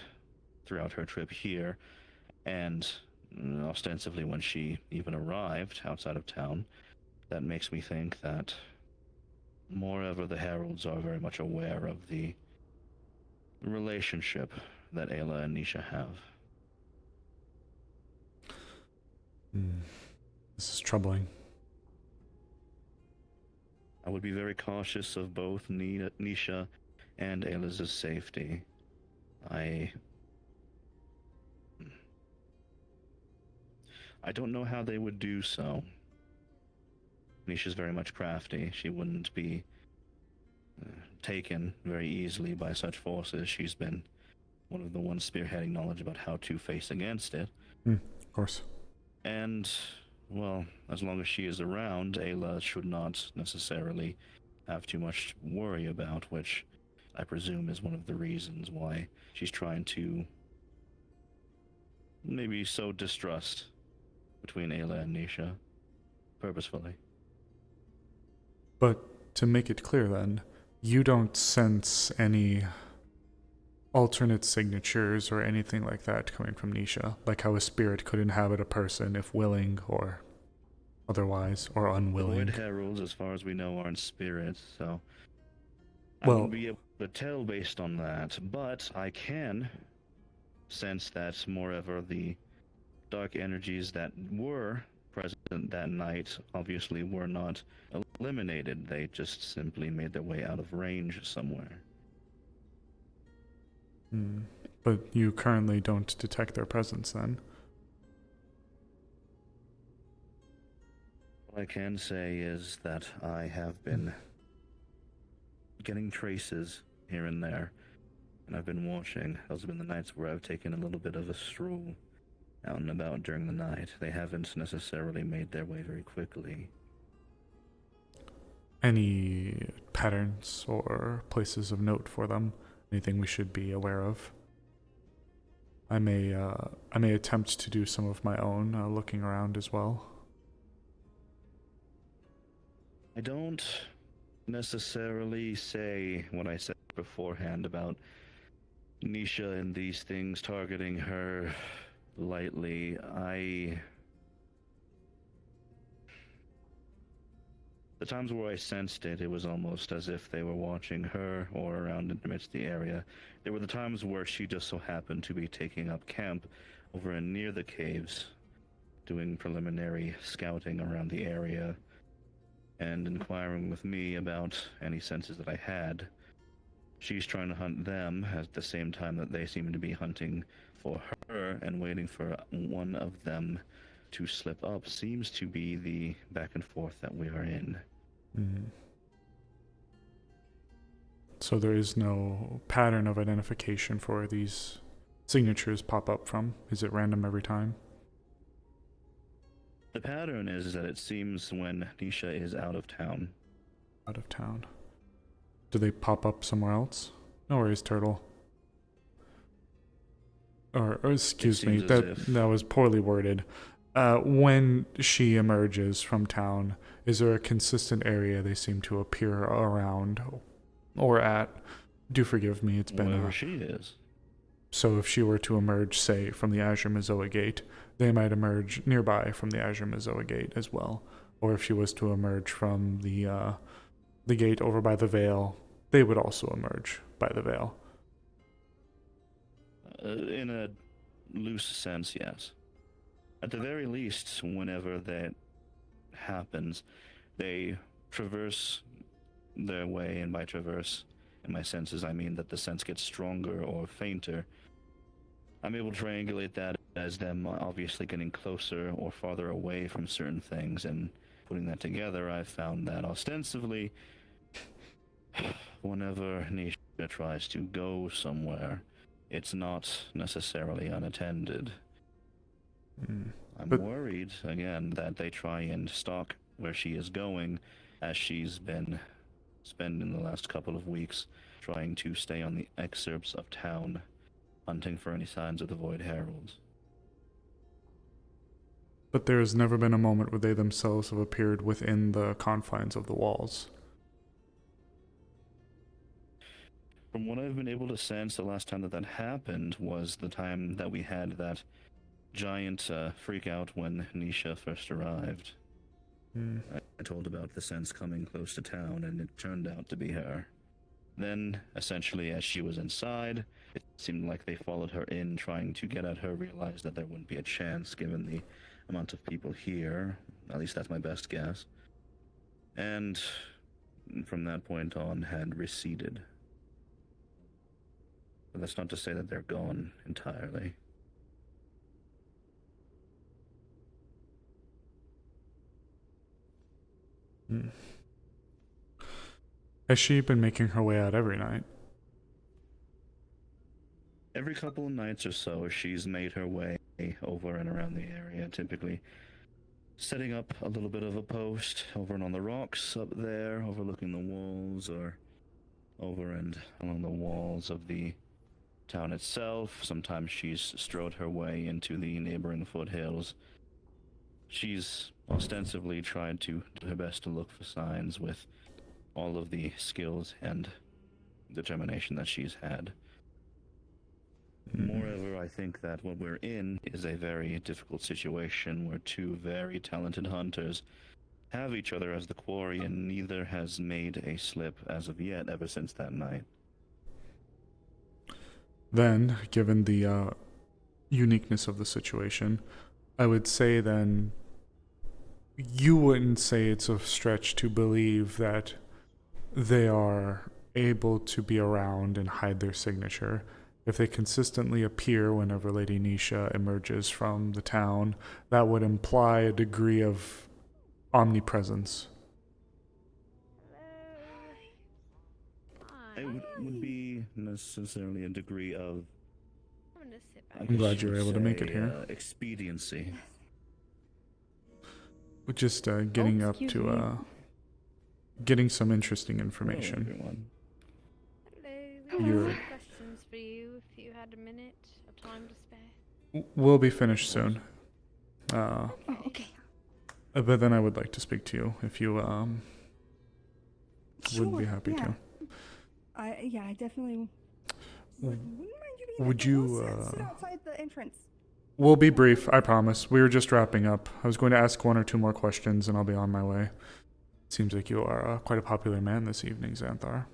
throughout her trip here, and ostensibly when she even arrived outside of town, that makes me think that moreover the Heralds are very much aware of the relationship that Ayla and Nisha have. This is troubling. I would be very cautious of both Nisha and Ayla's safety. I don't know how they would do so. Nisha's very much crafty. She wouldn't be taken very easily by such forces. She's been one of the ones spearheading knowledge about how to face against it. Of course. And, well, as long as she is around, Ayla should not necessarily have too much to worry about, which I presume is one of the reasons why she's trying to maybe sow distrust between Ayla and Nisha, purposefully. But to make it clear then, you don't sense any alternate signatures or anything like that coming from Nisha, like how a spirit could inhabit a person if willing or otherwise, or unwilling. The Void Heralds, as far as we know, aren't spirits, so I wouldn't be able to tell based on that, but I can sense that moreover the dark energies that were present that night obviously were not eliminated. They just simply made their way out of range somewhere. But you currently don't detect their presence then? What I can say is that I have been getting traces here and there, and I've been watching. Those have been the nights where I've taken a little bit of a stroll out and about during the night. They haven't necessarily made their way very quickly. Any patterns or places of note for them? Anything we should be aware of? I may attempt to do some of my own looking around as well. I don't necessarily say what I said beforehand about Nisha and these things targeting her lightly. The times where I sensed it, it was almost as if they were watching her or around in amidst the area. There were the times where she just so happened to be taking up camp over and near the caves, doing preliminary scouting around the area, and inquiring with me about any senses that I had. She's trying to hunt them at the same time that they seem to be hunting for her and waiting for one of them to slip up. Seems to be the back and forth that we are in. So there is no pattern of identification for where these signatures pop up from? Is it random every time? The pattern is that it seems when Nisha is out of town. Out of town. Do they pop up somewhere else? No worries, Turtle. Or excuse me, that was poorly worded. When she emerges from town, is there a consistent area they seem to appear around or at? Do forgive me, it's been wherever she is. So if she were to emerge, say, from the Azure Mazoa Gate, they might emerge nearby from the Azure Mazoa Gate as well. Or if she was to emerge from the gate over by the Veil, they would also emerge by the Veil. In a loose sense, yes. At the very least, whenever that happens, they traverse their way, and by traverse, in my senses, I mean that the sense gets stronger or fainter. I'm able to triangulate that as them obviously getting closer or farther away from certain things, and putting that together, I've found that ostensibly, whenever Nisha tries to go somewhere, it's not necessarily unattended. I'm worried, again, that they try and stalk where she is going, as she's been spending the last couple of weeks trying to stay on the excerpts of town, hunting for any signs of the Void Heralds. But there has never been a moment where they themselves have appeared within the confines of the walls. From what I've been able to sense, the last time that happened was the time that we had that giant freak out when Nisha first arrived. I told about the sense coming close to town, and it turned out to be her. Then, essentially, as she was inside, it seemed like they followed her in, trying to get at her, realized that there wouldn't be a chance given the amount of people here. At least that's my best guess. And from that point on, had receded. But that's not to say that they're gone entirely. Has she been making her way out every night? Every couple of nights or so, she's made her way over and around the area, typically setting up a little bit of a post over and on the rocks up there, overlooking the walls, or over and along the walls of the town itself. Sometimes she's strode her way into the neighboring foothills. She's ostensibly tried to do her best to look for signs with all of the skills and determination that she's had. Moreover, I think that what we're in is a very difficult situation where two very talented hunters have each other as the quarry, and neither has made a slip as of yet ever since that night. Then, given the uniqueness of the situation, I would say then you wouldn't say it's a stretch to believe that they are able to be around and hide their signature. If they consistently appear whenever Lady Nisha emerges from the town, that would imply a degree of omnipresence. It would be necessarily a degree of... I'm gonna sit back. I'm glad you were able to make it here. Expediency. With just getting up to getting some interesting information. Hello. We have some questions for you if you had a minute of time to spare. We'll be finished soon. Okay. But then I would like to speak to you if you would be happy to. I definitely wouldn't mind you being Would here. you We'll sit outside the entrance. We'll be brief, I promise. We were just wrapping up. I was going to ask one or two more questions and I'll be on my way. Seems like you are quite a popular man this evening, Xanthar.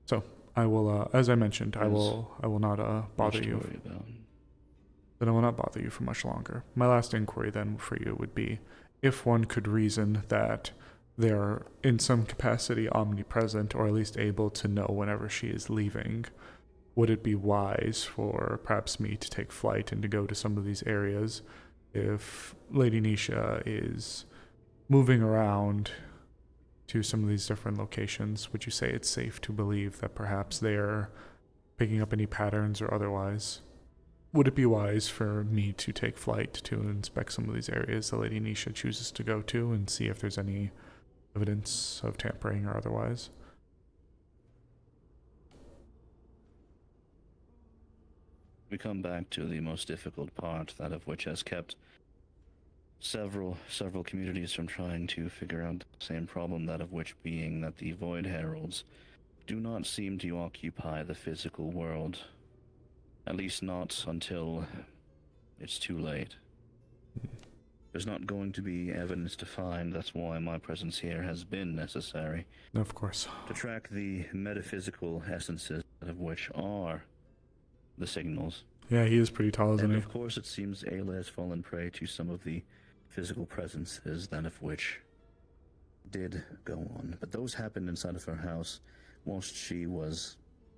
So, I will, as I mentioned, I will not bother you. Then I will not bother you for much longer. My last inquiry then for you would be, if one could reason that they are in some capacity omnipresent, or at least able to know whenever she is leaving, would it be wise for perhaps me to take flight and to go to some of these areas if Lady Nisha is moving around to some of these different locations? Would you say it's safe to believe that perhaps they're picking up any patterns or otherwise? Would it be wise for me to take flight to inspect some of these areas that Lady Nisha chooses to go to and see if there's any evidence of tampering or otherwise? We come back to the most difficult part, that of which has kept several communities from trying to figure out the same problem, that of which being that the Void Heralds do not seem to occupy the physical world. At least not until it's too late. There's not going to be evidence to find. That's why my presence here has been necessary. Of course. To track the metaphysical essences, of which are the signals. Yeah, he is pretty tall, isn't And he? of course, it seems Ayla has fallen prey to some of the physical presences, that of which did go on. But those happened inside of her house, whilst she was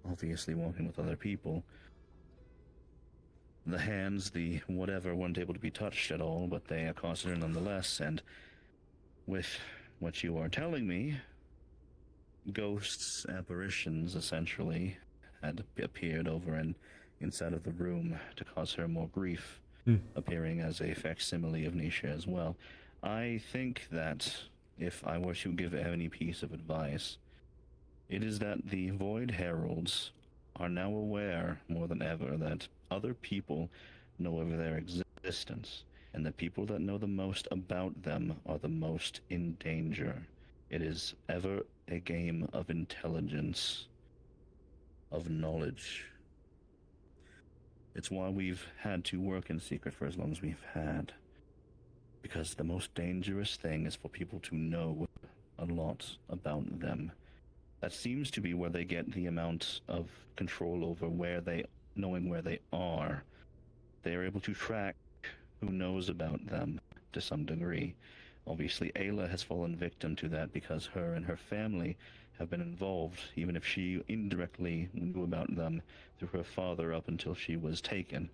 obviously walking with other people. The hands, the whatever, weren't able to be touched at all, but they accosted her nonetheless, and with what you are telling me, ghosts, apparitions, essentially, had appeared over and inside of the room to cause her more grief, appearing as a facsimile of Nisha as well. I think that if I were to give any piece of advice, it is that the Void Heralds are now aware more than ever that other people know of their existence, and the people that know the most about them are the most in danger. It is ever a game of intelligence, of knowledge. It's why we've had to work in secret for as long as we've had. Because the most dangerous thing is for people to know a lot about them. That seems to be where they get the amount of control over knowing where they are. They are able to track who knows about them to some degree. Obviously, Ayla has fallen victim to that because her and her family have been involved, even if she indirectly knew about them through her father up until she was taken.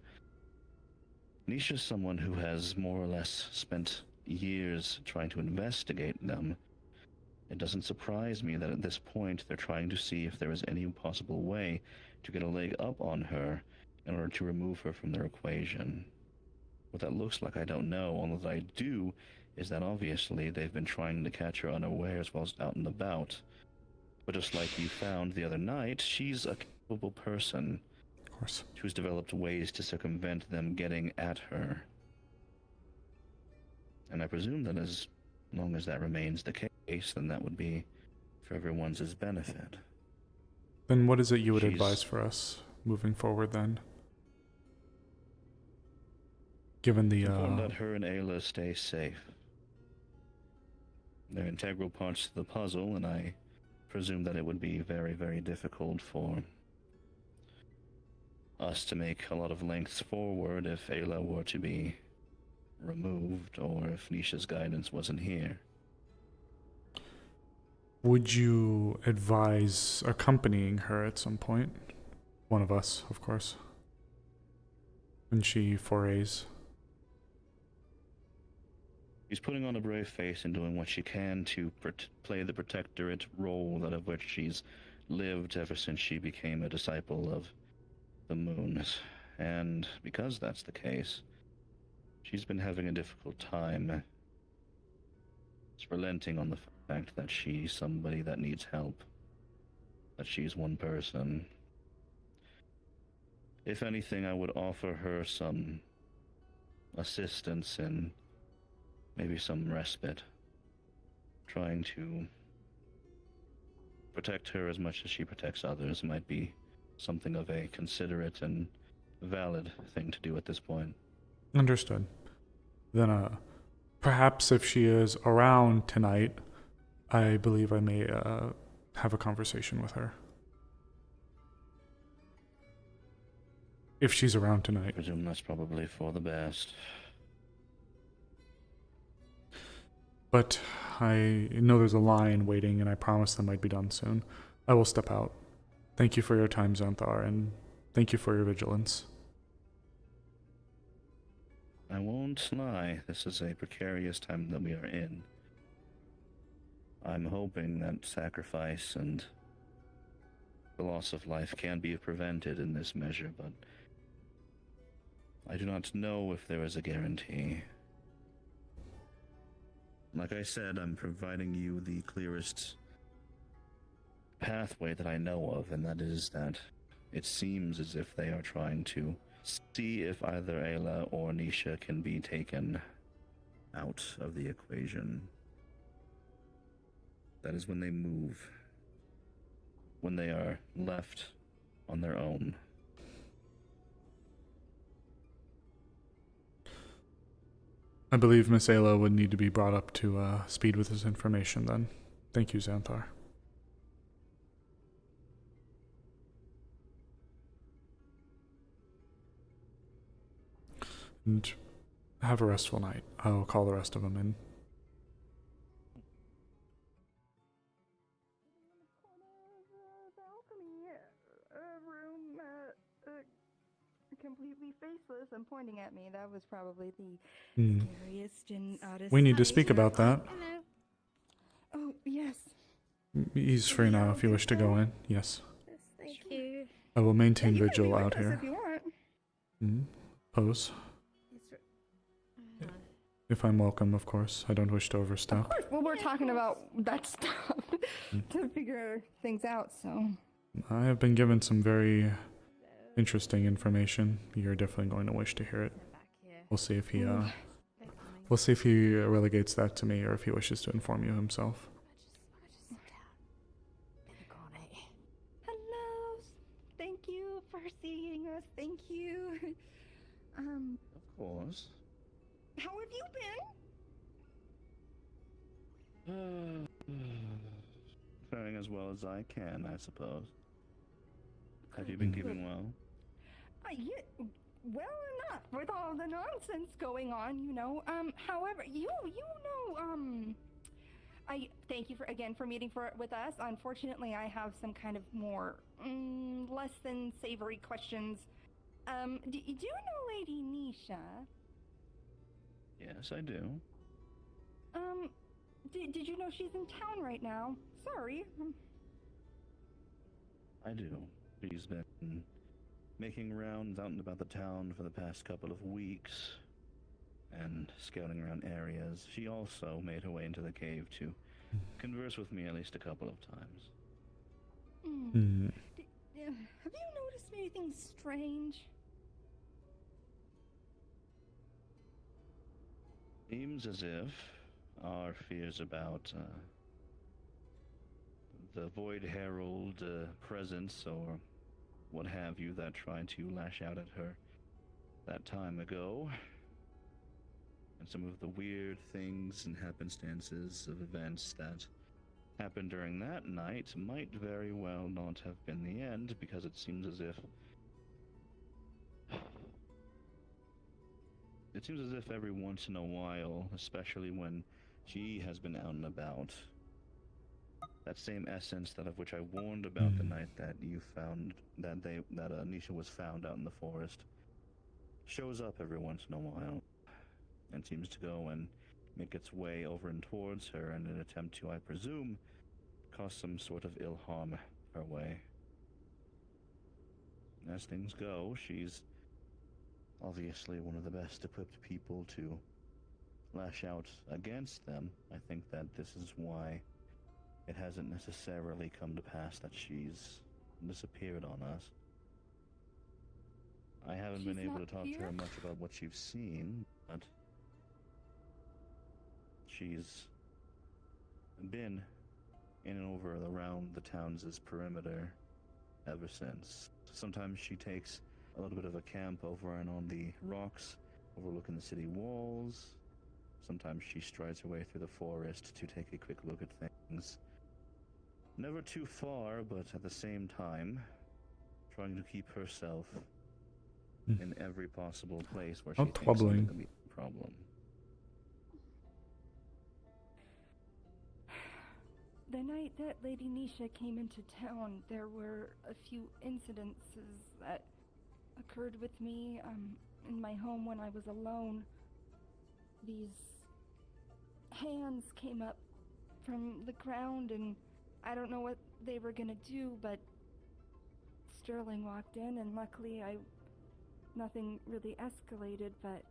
Nisha's someone who has more or less spent years trying to investigate them. It doesn't surprise me that at this point they're trying to see if there is any possible way to get a leg up on her in order to remove her from their equation. What that looks like, I don't know. All that I do is that obviously they've been trying to catch her unawares whilst out and about. But just like you found the other night, she's a capable person. Of course. Who's developed ways to circumvent them getting at her. And I presume that as long as that remains the case, then that would be for everyone's benefit. Then what is it you would advise for us moving forward then? Given the important that her and Ayla stay safe. They're integral parts to the puzzle, and I presume that it would be very, very difficult for us to make a lot of lengths forward if Ayla were to be removed or if Nisha's guidance wasn't here. Would you advise accompanying her at some point? One of us, of course. When she forays. She's putting on a brave face and doing what she can to play the protectorate role that of which she's lived ever since she became a disciple of the moons. And because that's the case, she's been having a difficult time. It's relenting on the fact that she's somebody that needs help. That she's one person. If anything, I would offer her some assistance in maybe some respite. Trying to protect her as much as she protects others might be something of a considerate and valid thing to do at this point. Understood. Then, perhaps if she is around tonight, I believe I may have a conversation with her. If she's around tonight. I presume that's probably for the best. But I know there's a line waiting, and I promise that might be done soon. I will step out. Thank you for your time, Xanthar, and thank you for your vigilance. I won't lie, this is a precarious time that we are in. I'm hoping that sacrifice and the loss of life can be prevented in this measure, but I do not know if there is a guarantee. Like I said, I'm providing you the clearest pathway that I know of, and that is that it seems as if they are trying to see if either Ayla or Nisha can be taken out of the equation. That is when they move. When they are left on their own. I believe Miss Ayla would need to be brought up to speed with this information then. Thank you, Xanthar. And have a restful night. I'll call the rest of them in. Room, completely faceless and pointing at me. That was probably the scariest and oddest We need to sight. speak about that. Hello. Oh, yes. He's free now if you wish to go in. Yes. Thank you. I will maintain You can vigil be with out us here. if you want. Pose. If I'm welcome, of course. I don't wish to overstep. Of course. Well, we're talking about that stuff to figure things out. So. I have been given some very interesting information. You're definitely going to wish to hear it. We'll see if he relegates that to me or if he wishes to inform you himself. Hello. Thank you for seeing us. Thank you. Of course. How have you been? Faring as well as I can, I suppose. Have you been keeping well? Yeah, well enough with all the nonsense going on, you know. However, I thank you for meeting with us. Unfortunately, I have some kind of more less than savory questions. Do you know Lady Nisha? Yes, I do. Did you know she's in town right now? Sorry. I do. She's been making rounds out and about the town for the past couple of weeks and scouting around areas. She also made her way into the cave to converse with me at least a couple of times. Have you noticed anything strange? Seems as if our fears about the Void Herald presence or what have you that tried to lash out at her that time ago, and some of the weird things and happenstances of events that happened during that night might very well not have been the end, because it seems as if every once in a while, especially when she has been out and about, that same essence of which I warned about the night that you found, that Nisha was found out in the forest, shows up every once in a while, and seems to go and make its way over and towards her in an attempt to, I presume, cause some sort of ill harm her way. As things go, she's obviously one of the best equipped people to lash out against them. I think that this is why it hasn't necessarily come to pass that she's disappeared on us. I haven't been able to talk to her much about what she's seen, but she's been in and over around the town's perimeter ever since. Sometimes she takes a little bit of a camp over and on the rocks overlooking the city walls. Sometimes she strides her way through the forest to take a quick look at things. Never too far, but at the same time, trying to keep herself in every possible place where she thinks something could be a problem. The night that Lady Nisha came into town, there were a few incidences that occurred with me in my home when I was alone. These hands came up from the ground, and I don't know what they were gonna do, but Sterling walked in, and luckily nothing really escalated. But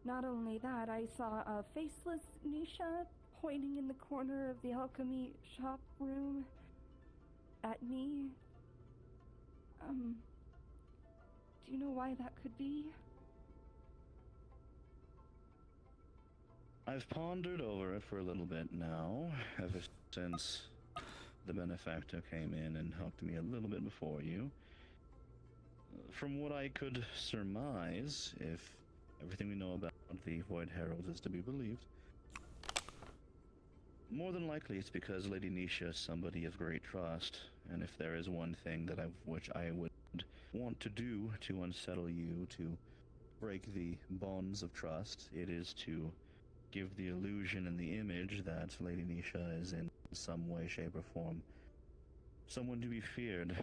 not only that, I saw a faceless Nisha pointing in the corner of the alchemy shop room at me. Do you know why that could be? I've pondered over it for a little bit now, ever since the benefactor came in and helped me a little bit before you. From what I could surmise, if everything we know about the Void Heralds is to be believed, more than likely it's because Lady Nisha is somebody of great trust, and if there is one thing which I would want to do to unsettle you, to break the bonds of trust, it is to give the illusion and the image that Lady Nisha is in some way, shape, or form someone to be feared,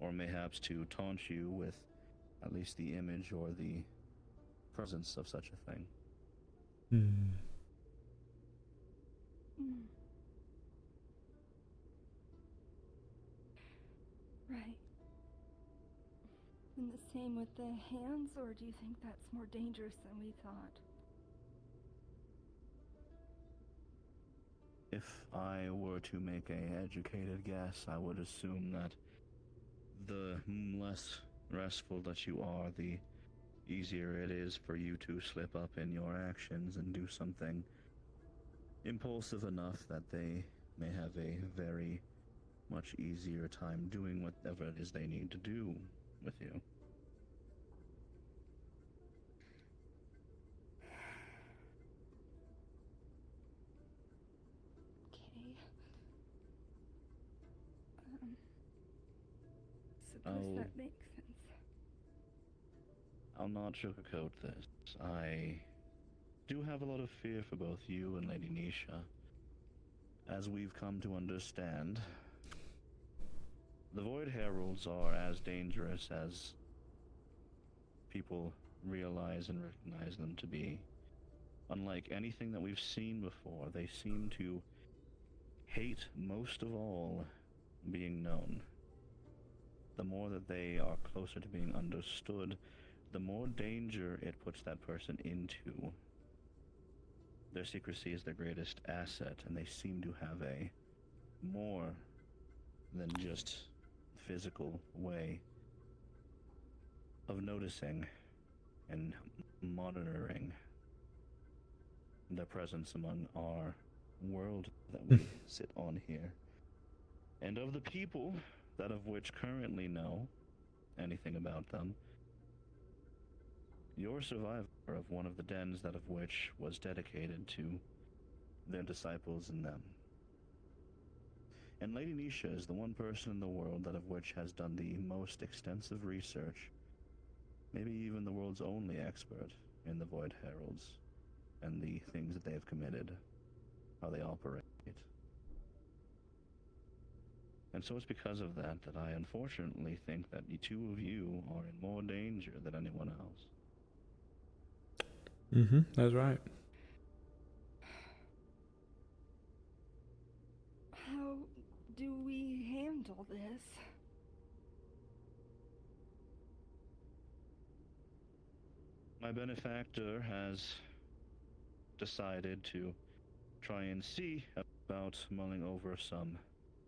or mayhaps to taunt you with at least the image or the presence of such a thing. And the same with the hands, or do you think that's more dangerous than we thought? If I were to make a educated guess, I would assume that the less restful that you are, the easier it is for you to slip up in your actions and do something impulsive enough that they may have a very much easier time doing whatever it is they need to do with you. Okay. Suppose that makes sense. I'll not sugarcoat this. I do have a lot of fear for both you and Lady Nisha. As we've come to understand, the Void Heralds are as dangerous as people realize and recognize them to be. Unlike anything that we've seen before, they seem to hate most of all being known. The more that they are closer to being understood, the more danger it puts that person into. Their secrecy is their greatest asset, and they seem to have a more than just physical way of noticing and monitoring their presence among our world that we sit on here. And of the people that of which currently know anything about them, you're a survivor of one of the dens that of which was dedicated to their disciples and them. And Lady Nisha is the one person in the world that of which has done the most extensive research, maybe even the world's only expert in the Void Heralds and the things that they have committed, how they operate. And so it's because of that that I unfortunately think that the two of you are in more danger than anyone else. That's right. How do we handle this? My benefactor has decided to try and see about mulling over some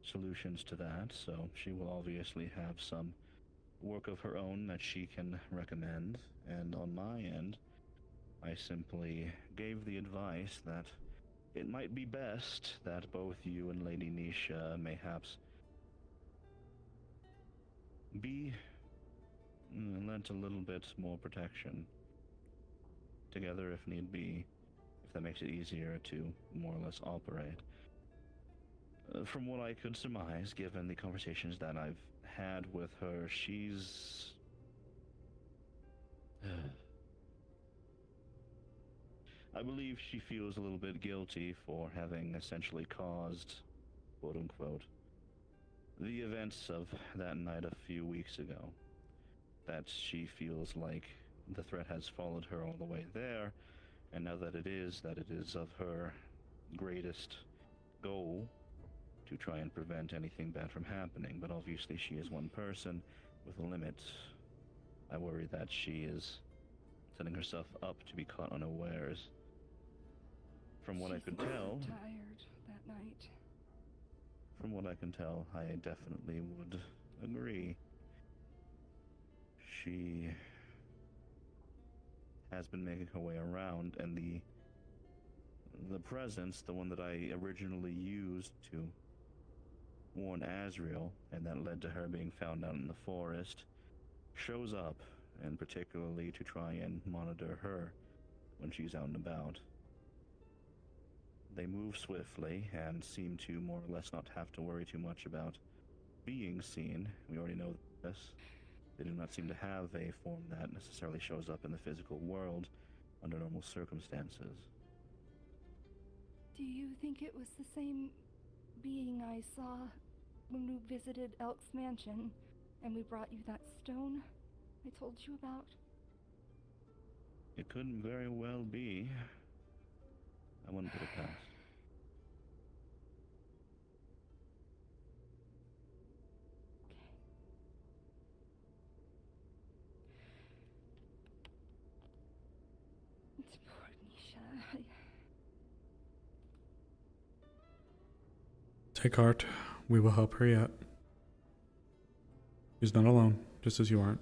solutions to that, so she will obviously have some work of her own that she can recommend, and on my end, I simply gave the advice that it might be best that both you and Lady Nisha mayhaps be lent a little bit more protection together if need be, if that makes it easier to more or less operate. From what I could surmise, given the conversations that I've had with her, she's... I believe she feels a little bit guilty for having essentially caused, quote-unquote, the events of that night a few weeks ago. That she feels like the threat has followed her all the way there, and now that it is of her greatest goal to try and prevent anything bad from happening, but obviously she is one person with a limit. I worry that she is setting herself up to be caught unawares. From what I could tell, Tired that night. from what I can tell, I definitely would agree. She has been making her way around, and the presence, the one that I originally used to warn Azrael, and that led to her being found out in the forest, shows up, and particularly to try and monitor her when she's out and about. They move swiftly and seem to more or less not have to worry too much about being seen. We already know this. They do not seem to have a form that necessarily shows up in the physical world under normal circumstances. Do you think it was the same being I saw when we visited Elk's mansion and we brought you that stone I told you about? It couldn't very well be. I wouldn't put it past. Take heart. We will help her yet. She's not alone, just as you aren't.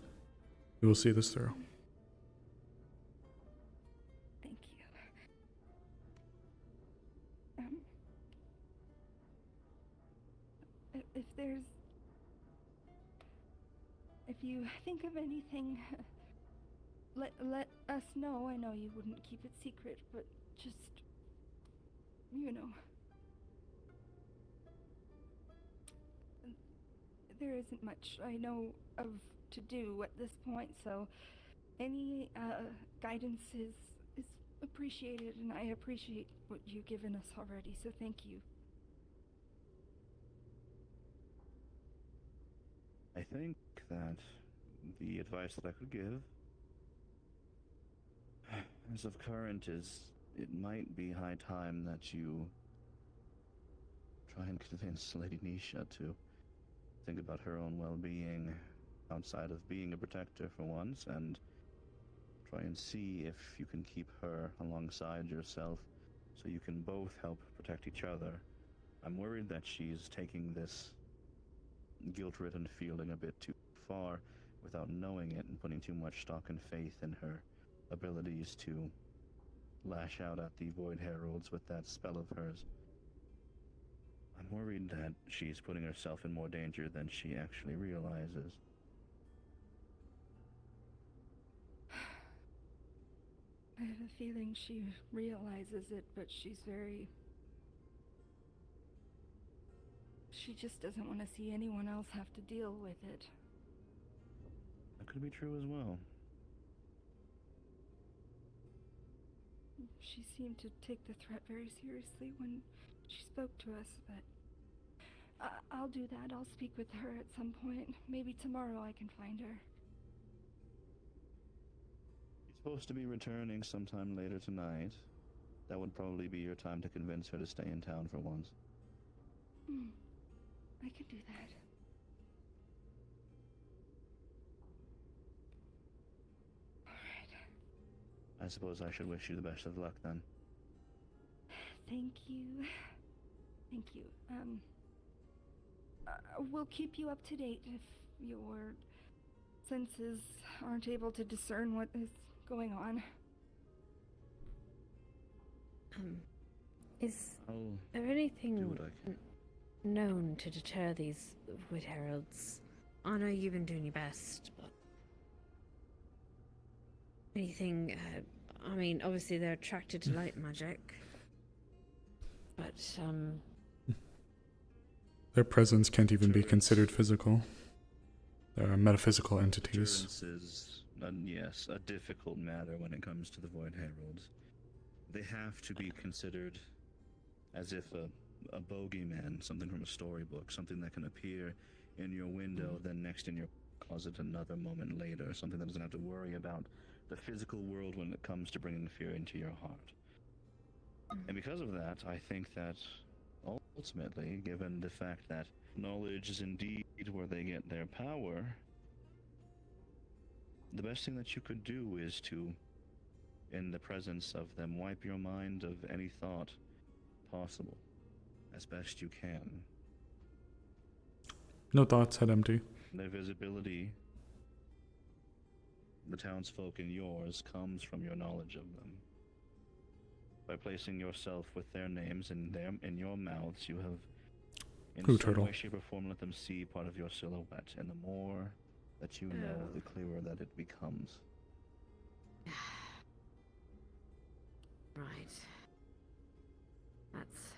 We will see this through. Thank you. If you think of anything, let us know. I know you wouldn't keep it secret, but just, you know. There isn't much I know of to do at this point, so any guidance is appreciated, and I appreciate what you've given us already, so thank you. I think that the advice that I could give, as of current, is it might be high time that you try and convince Lady Nisha to think about her own well-being outside of being a protector for once, and try and see if you can keep her alongside yourself so you can both help protect each other. I'm worried that she's taking this guilt-ridden feeling a bit too far without knowing it, and putting too much stock and faith in her abilities to lash out at the Void Heralds with that spell of hers. I'm worried that she's putting herself in more danger than she actually realizes. I have a feeling she realizes it, but she just doesn't want to see anyone else have to deal with it. That could be true as well. She seemed to take the threat very seriously when she spoke to us, but I'll do that. I'll speak with her at some point. Maybe tomorrow I can find her. She's supposed to be returning sometime later tonight. That would probably be your time to convince her to stay in town for once. I can do that. I suppose I should wish you the best of luck then. Thank you. Thank you. We'll keep you up to date if your senses aren't able to discern what is going on. Is I'll there anything do what I can. known to deter these Void Heralds? I know you've been doing your best, but anything, I mean, obviously they're attracted to light magic, but, Their presence can't even be considered physical. They are metaphysical entities. Endurance is, yes, a difficult matter when it comes to the Void Heralds. They have to be considered as if a bogeyman, something from a storybook, something that can appear in your window, then next in your closet another moment later, something that doesn't have to worry about the physical world when it comes to bringing fear into your heart. And because of that, I think that ultimately, given the fact that knowledge is indeed where they get their power, the best thing that you could do is to, in the presence of them, wipe your mind of any thought possible, as best you can. No thoughts, head empty. Their visibility, the townsfolk and yours, comes from your knowledge of them. By placing yourself with their names in your mouths, you have, in some Turtle. way, shape, or form, let them see part of your silhouette. And the more that you know, the clearer that it becomes. right. That's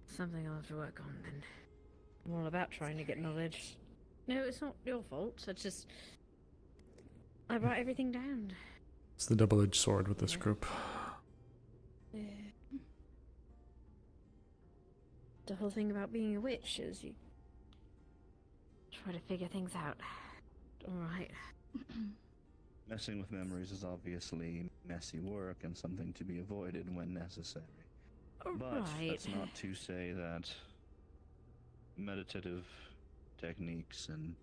something I'll have to work on then. I'm all about trying to get knowledge. No, it's not your fault. I write everything down. It's the double-edged sword with this group. Yeah. The whole thing about being a witch is you try to figure things out. Alright. Messing with memories is obviously messy work and something to be avoided when necessary. But that's not to say that meditative techniques and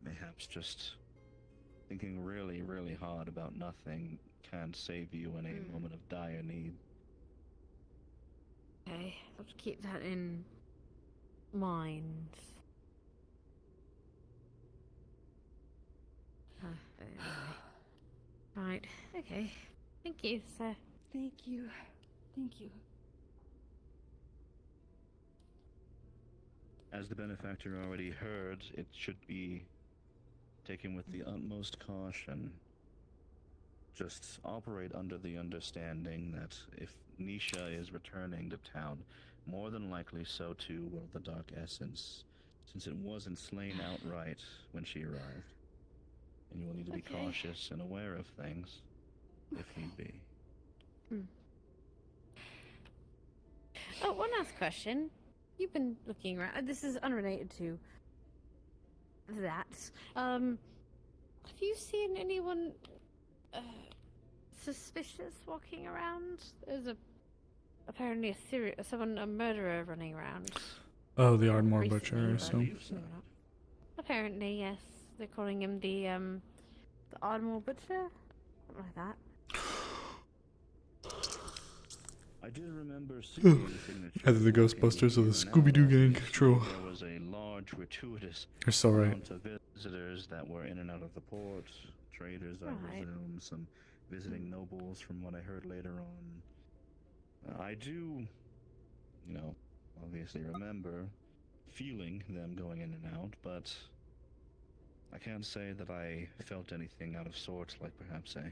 mayhaps just thinking really, really hard about nothing can't save you in a moment of dire need. Okay, I'll have to keep that in mind. Anyway. Right, okay. Thank you, sir. Thank you. Thank you. As the benefactor already heard, it should be taken with the utmost caution. Just operate under the understanding that if Nisha is returning to town, more than likely so too will the Dark Essence, since it wasn't slain outright when she arrived. And you will need to be cautious and aware of things, if need be. Oh, one last question. You've been looking around. This is unrelated to that. Have you seen anyone suspicious walking around? There's apparently a murderer running around. Oh, the Ardmore recently, Butcher, but so. maybe not. Apparently, yes. They're calling him the Ardmore Butcher? Something like that. I did remember seeing the signature. Either the Ghostbusters or the Scooby-Doo gang, true. There was a large, gratuitous You're so right. amount of visitors that were in and out of the port. Traders, I presume, some visiting nobles from what I heard later on. I do, obviously remember feeling them going in and out, but I can't say that I felt anything out of sorts, like perhaps a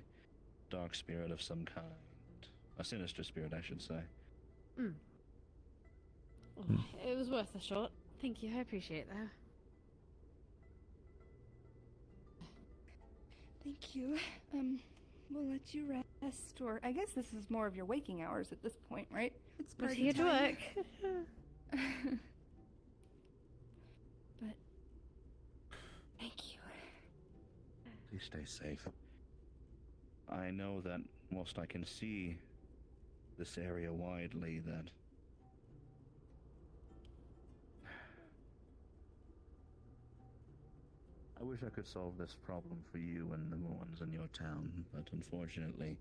dark spirit of some kind. A sinister spirit, I should say. It was worth a shot. Thank you, I appreciate that. Thank you. We'll let you rest, or I guess this is more of your waking hours at this point, right? It's Was party here to time. work. But thank you. Please stay safe. I know that whilst I can see this area widely, that I wish I could solve this problem for you and the ones in your town, but unfortunately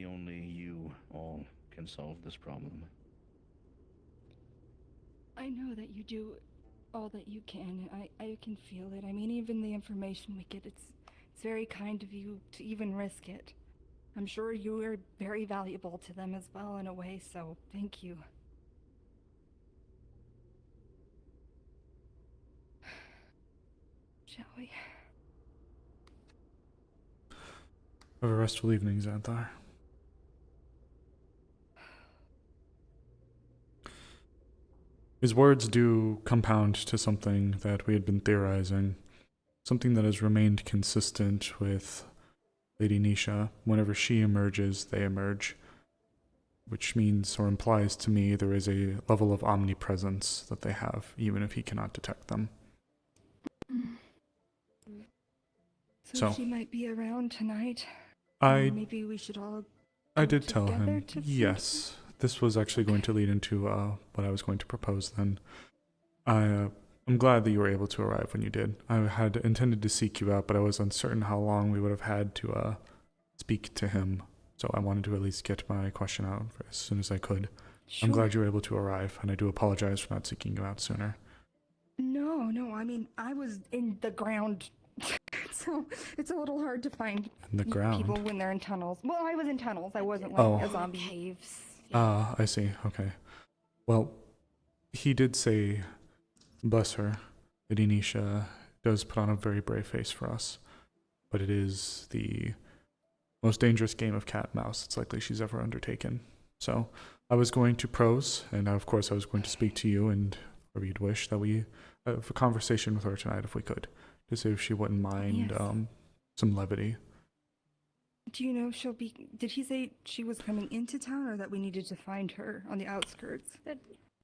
only you all can solve this problem. I know that you do all that you can. I can feel it. I mean, even the information we get, it's very kind of you to even risk it. I'm sure you are very valuable to them as well in a way, so thank you. Shall we? Have a restful evening, Xanthar. His words do compound to something that we had been theorizing. Something that has remained consistent with Lady Nisha. Whenever she emerges, they emerge. Which means or implies to me there is a level of omnipresence that they have, even if he cannot detect them. So she might be around tonight. Maybe we should all I did tell him, to yes. This was actually going to lead into what I was going to propose then. I'm glad that you were able to arrive when you did. I had intended to seek you out, but I was uncertain how long we would have had to speak to him. So I wanted to at least get my question out as soon as I could. Sure. I'm glad you were able to arrive, and I do apologize for not seeking you out sooner. No, I mean, I was in the ground. So it's a little hard to find In the ground? people when they're in tunnels. Well, I was in tunnels. I wasn't like Oh. a zombie. Caves. Ah, I see. Okay. Well, he did say, bless her, that Anisha does put on a very brave face for us. But it is the most dangerous game of cat and mouse it's likely she's ever undertaken. So I was going to prose, and of course I was going to speak to you, and whoever you'd wish, that we have a conversation with her tonight if we could, to see if she wouldn't mind some levity. Do you know if she'll be... Did he say she was coming into town, or that we needed to find her on the outskirts?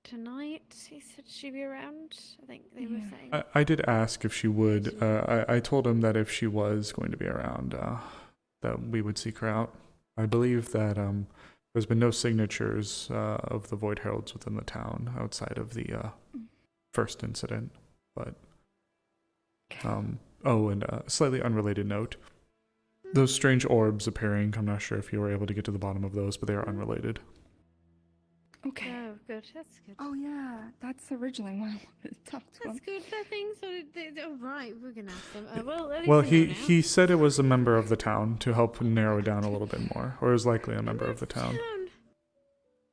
Tonight, he said she'd be around, I think they were saying. I did ask if she would. I told him that if she was going to be around, that we would seek her out. I believe that there's been no signatures of the Void Heralds within the town outside of the first incident. But and a slightly unrelated note. Those strange orbs appearing, I'm not sure if you were able to get to the bottom of those, but they are unrelated. Okay. Oh, good. That's good. Oh yeah, that's originally why I wanted to talk to him. That's good. That thing. So, oh, right, we're gonna ask them. Well, at least Well, we know now. he said it was a member of the town to help narrow it down a little bit more, or is likely a member of the town.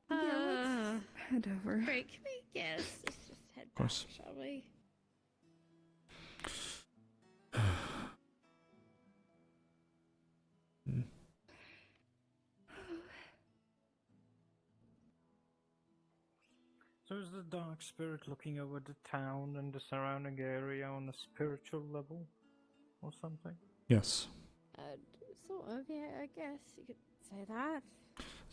Yeah, let's head over. Great. Can we let's just head Of course. back, shall we? So is the dark spirit looking over the town and the surrounding area on a spiritual level, or something? Yes. Sort of. Yeah, I guess you could say that.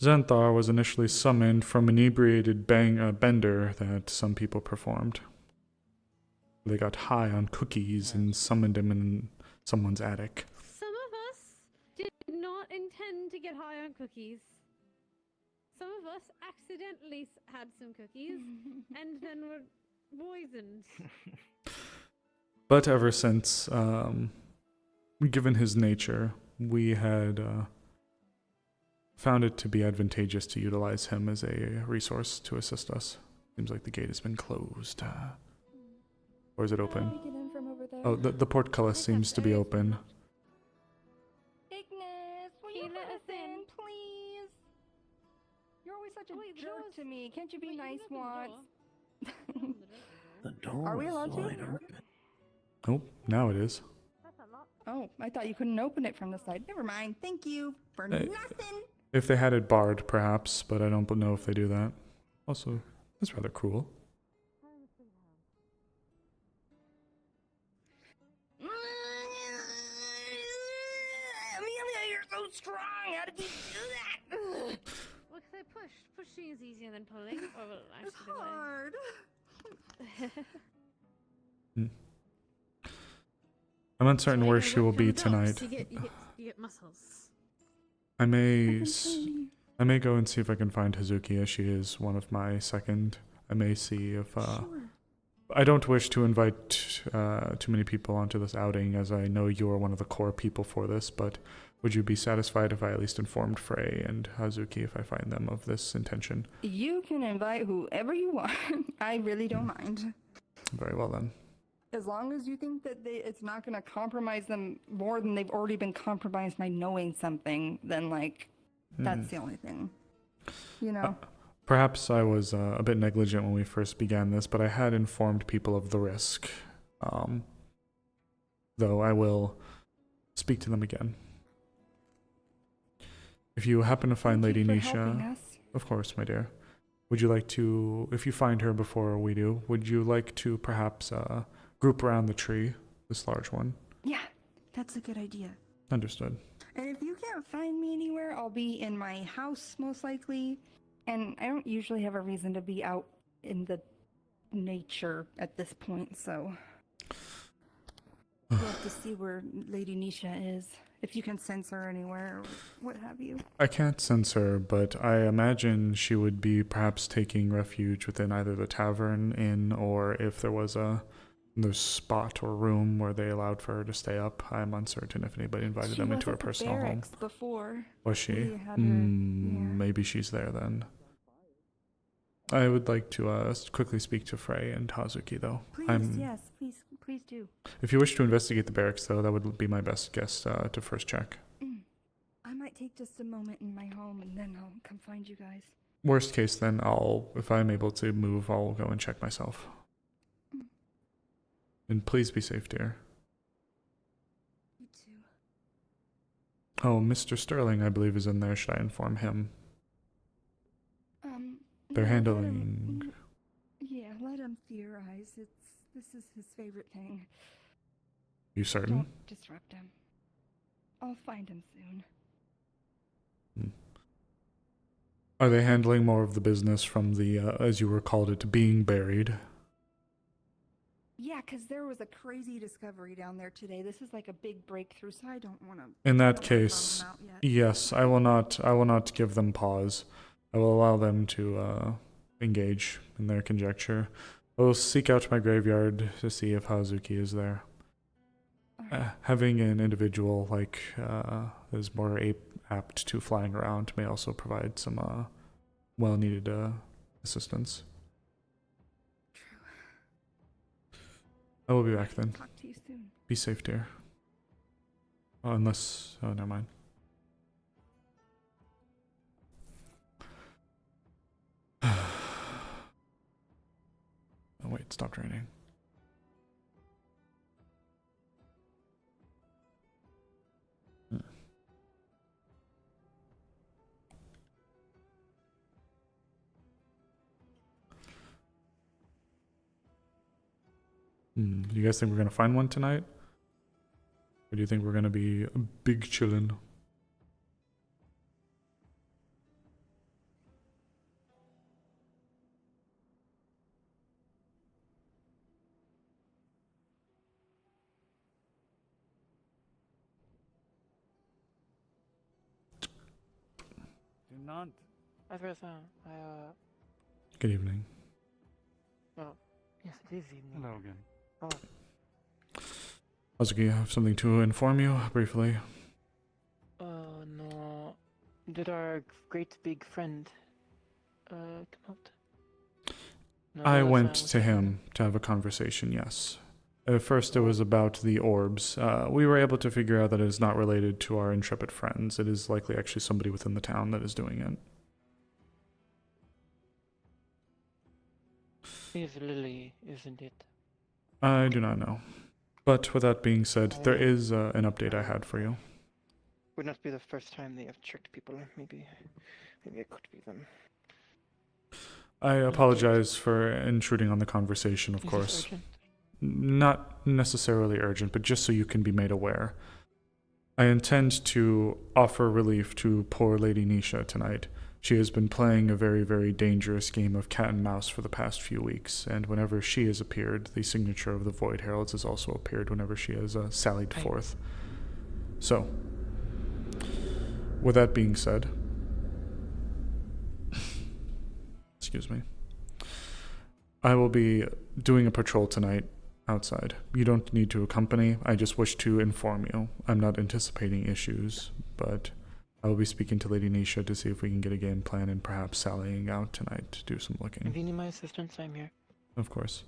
Xanthar was initially summoned from an inebriated bender that some people performed. They got high on cookies and summoned him in someone's attic. Some of us did not intend to get high on cookies. Some of us accidentally had some cookies and then were poisoned. But ever since, given his nature, we had found it to be advantageous to utilize him as a resource to assist us. Seems like the gate has been closed. Or is it open? Get in from over there. Oh, the portcullis seems to be open. Ignis, will you let us in, please? You're always such a jerk to me. Can't you be nice once? The door Are we allowed to? wide open. Oh, now it is. Oh, I thought you couldn't open it from the side. Never mind. Thank you for nothing. If they had it barred, perhaps, but I don't know if they do that. Also, that's rather cruel. Amelia, you're so strong. How did you do that? Well, because I pushed. Pushing is easier than pulling. Or well, It's actually, hard. I'm uncertain where she will be tonight. You get muscles. I may go and see if I can find Hazuki, as she is one of my second. I may see if I don't wish to invite too many people onto this outing, as I know you are one of the core people for this, but would you be satisfied if I at least informed Frey and Hazuki if I find them of this intention? You can invite whoever you want. I really don't mind. Very well then. As long as you think that it's not going to compromise them more than they've already been compromised by knowing something, then, like, that's the only thing. You know? Perhaps I was a bit negligent when we first began this, but I had informed people of the risk. Though I will speak to them again. If you happen to find Lady Nisha, of course, my dear. Would you like to, if you find her before we do, would you like to perhaps group around the tree, this large one? Yeah, that's a good idea. Understood. And if you can't find me anywhere, I'll be in my house most likely. And I don't usually have a reason to be out in the nature at this point, so we'll have to see where Lady Nisha is. If you can sense her anywhere or what have you. I can't sense her, but I imagine she would be perhaps taking refuge within either the tavern, inn, or if there was a spot or room where they allowed for her to stay up. I'm uncertain if anybody invited them into her personal home. Before. Was she? We had her, Maybe she's there then. I would like to quickly speak to Frey and Hazuki, though. Please, yes, please do. If you wish to investigate the barracks, though, that would be my best guess to first check. I might take just a moment in my home and then I'll come find you guys. Worst case, then if I'm able to move, I'll go and check myself. And please be safe, dear. You too. Oh, Mr. Sterling, I believe, is in there. Should I inform him? They're handling... Yeah, let him theorize. This is his favorite thing. You certain? Don't disrupt him. I'll find him soon. Are they handling more of the business from the, as you recalled it, being buried? Yeah, because there was a crazy discovery down there today. This is like a big breakthrough, so I don't want to... In that case, yes, I will not give them pause. I will allow them to engage in their conjecture. I will seek out my graveyard to see if Hazuki is there. Having an individual like that is more apt to flying around may also provide some well-needed assistance. I will be back then. Talk to you soon. Be safe, dear. Oh, unless... Oh, never mind. Oh, wait, it stopped raining. Do you guys think we're gonna find one tonight? Or do you think we're gonna be a big chillin'? Do not. Azrael, Good evening. well, yes, it is evening. Hello again. Oh, Hazuki, I have something to inform you briefly. no. Did our great big friend, come out? No, I there was, went was to it- him to have a conversation, yes. At first it was about the orbs. We were able to figure out that it is not related to our intrepid friends. It is likely actually somebody within the town that is doing it. Is Lily, isn't it? I do not know. But with that being said, there is an update I had for you. Would not be the first time they have tricked people. Maybe it could be them. I apologize for intruding on the conversation, of Is this course. urgent? Not necessarily urgent, but just so you can be made aware. I intend to offer relief to poor Lady Nisha tonight. She has been playing a very, very dangerous game of cat and mouse for the past few weeks, and whenever she has appeared, the signature of the Void Heralds has also appeared whenever she has sallied forth. So, with that being said, excuse me, I will be doing a patrol tonight outside. You don't need to accompany. I just wish to inform you. I'm not anticipating issues, but I will be speaking to Lady Nisha to see if we can get a game plan and perhaps sallying out tonight to do some looking. If you need my assistance, I'm here. Of course.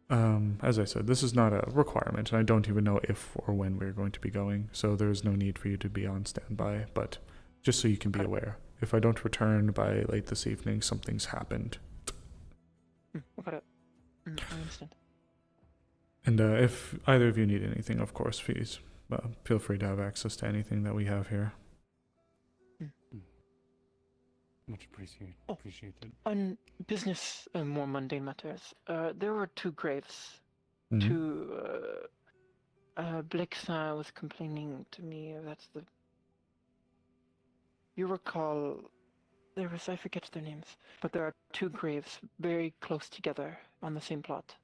As I said, this is not a requirement, and I don't even know if or when we're going to be going, so there is no need for you to be on standby, but just so you can be aware. If I don't return by late this evening, something's happened. Got it. I understand. And if either of you need anything, of course, please feel free to have access to anything that we have here. Much appreciated. On business and more mundane matters, there were two graves. Mhm. Blixin was complaining to me that's the... You recall, there was, I forget their names, but there are two graves very close together on the same plot.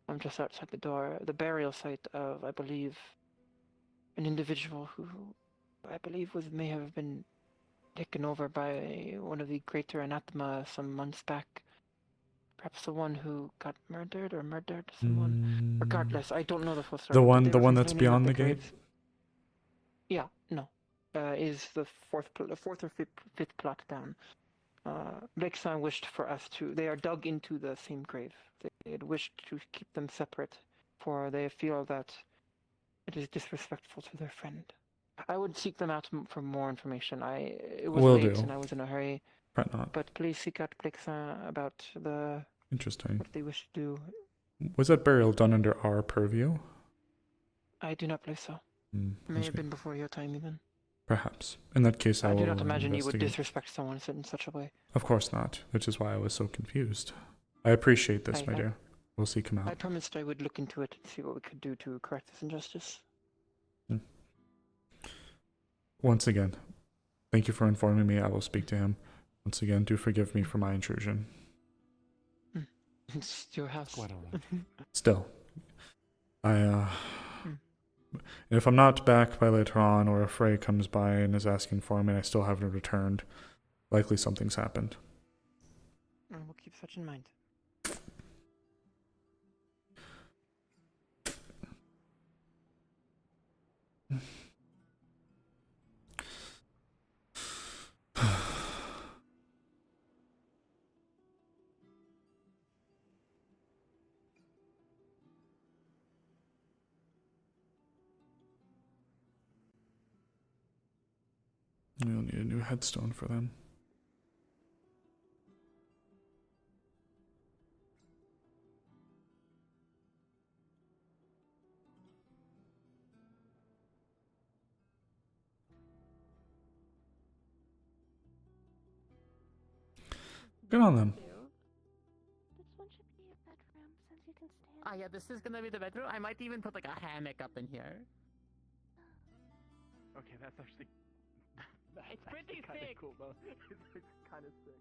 I'm just outside the door. The burial site of, I believe, an individual who I believe may have been taken over by one of the greater anathema some months back. Perhaps the one who got murdered or murdered someone. Regardless, I don't know the full story. The but they one were that's complaining beyond that the gate? graves- Yeah, no. Is the fourth or fifth plot down. Blixin wished for us to... They are dug into the same grave. They had wished to keep them separate, for they feel that it is disrespectful to their friend. I would seek them out for more information. It was Will late do. and I was in a hurry. Fret not. But please seek out Blixin about Interesting. what they wish to do. Was that burial done under our purview? I do not believe so. May have been before your time even. Perhaps. In that case, I will do not imagine you would investigate. disrespect someone in such a way. Of course not, which is why I was so confused. I appreciate this, my I- dear. We'll seek him I out. promised I would look into it and see what we could do to correct this injustice. Once again, thank you for informing me. I will speak to him. Once again, do forgive me for my intrusion. It's your house. Quite alright. Still, if I'm not back by later on, or if Frey comes by and is asking for me and I still haven't returned, likely something's happened. I will keep such in mind. We'll need a new headstone for them. Good on them. This one should be a bedroom since you can stand. Ah, yeah, this is gonna be the bedroom. I might even put like a hammock up in here. Okay, that's actually. It's pretty kind of sick. cool though. It's kind of sick.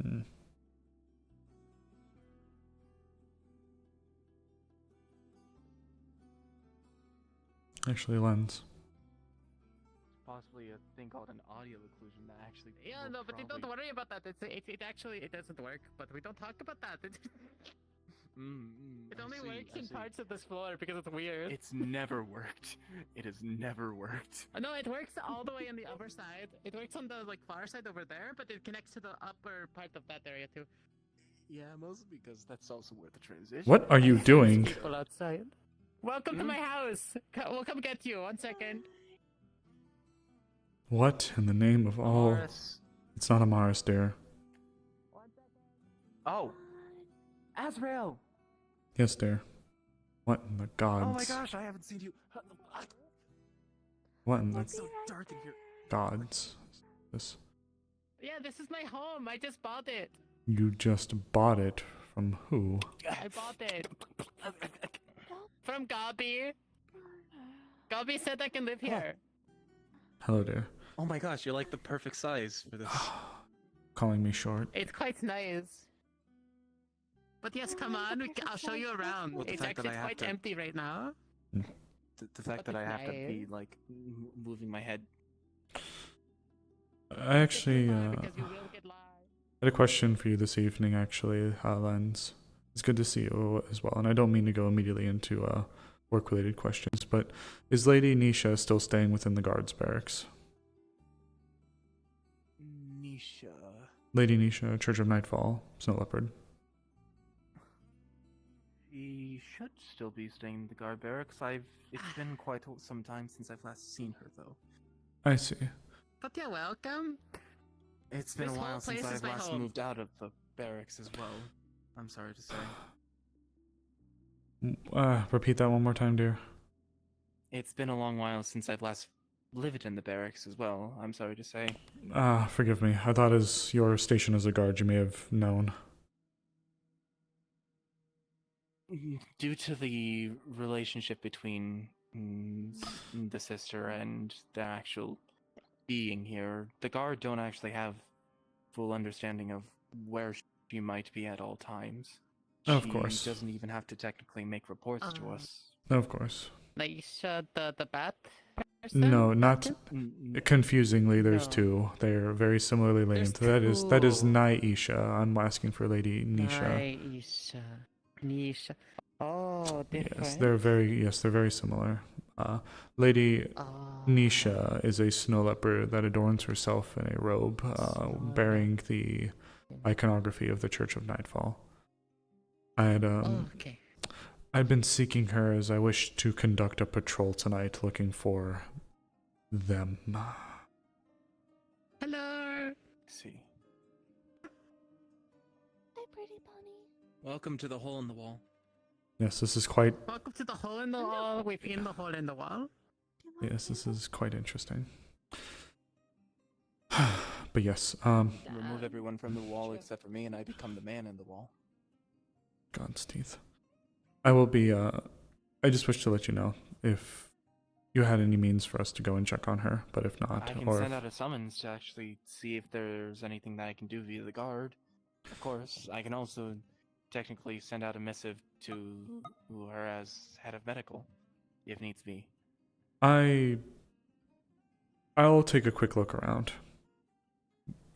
Hmm. Actually, lens. Possibly a thing called an audio occlusion that actually. Yeah, will no, but probably... don't worry about that. It actually it doesn't work. But we don't talk about that. It only works in parts of this floor because it's weird. It's never worked. It has never worked. No, it works all the way on the upper side. It works on the far side over there, but it connects to the upper part of that area too. Yeah, mostly because that's also where the transition. What are you doing? People outside. Welcome to my house. We'll come get you. 1 second. What in the name of all? Amaris. It's not Amaris, dear. Oh, Azrael. Yes, dear. What in the gods? Oh my gosh, I haven't seen you. What in the It's so dark in here. gods? This. Yeah, this is my home. I just bought it. You just bought it from who? I bought it. From Gabi. Gabi said I can live here. Hello, dear. Oh my gosh, you're like the perfect size for this. Calling me short. It's quite nice. But yes, come on. I'll show you around. Well, the It's fact that actually I have quite to- empty right now. The fact that I have to be like moving my head. I actually Because you will get live. had a question for you this evening, actually, Lens. It's good to see you as well, and I don't mean to go immediately into work-related questions, but is Lady Nisha still staying within the guards' barracks? Nisha. Lady Nisha, Church of Nightfall, Snow Leopard. She should still be staying in the guard barracks. It's been quite some time since I've last seen her, though. I see. But you're welcome. It's been This a whole while since place is I've my last home. moved out of the barracks as well. I'm sorry to say. Repeat that one more time, dear. It's been a long while since I've last lived in the barracks as well. I'm sorry to say. Forgive me. I thought as your station as a guard, you may have known. Due to the relationship between the sister and the actual being here, the guard don't actually have full understanding of where she might be at all times. Of course. She doesn't even have to technically make reports to us. Of course. Nisha, the bat person? No, not confusingly. There's No. two. They're very similarly named. That is Naisha. I'm asking for Lady Nisha. Nisha. Oh, different. Yes, they're very similar. Lady Nisha is a snow leopard that adorns herself in a robe, bearing the iconography of the Church of Nightfall. Okay. I'd been seeking her as I wished to conduct a patrol tonight, looking for them. Hello. See. Hi, pretty bunny. Welcome to the hole in the wall. Yes, this is quite. Welcome to the hole in the wall within the hole in the wall. Yes, this is quite interesting. But yes, Remove everyone from the wall except for me, and I become the man in the wall. God's teeth. I will be. I just wish to let you know if you had any means for us to go and check on her, but if not, I can or send out a summons to actually see if there's anything that I can do via the guard. Of course, I can also technically send out a missive to her as head of medical, if needs be. I'll take a quick look around.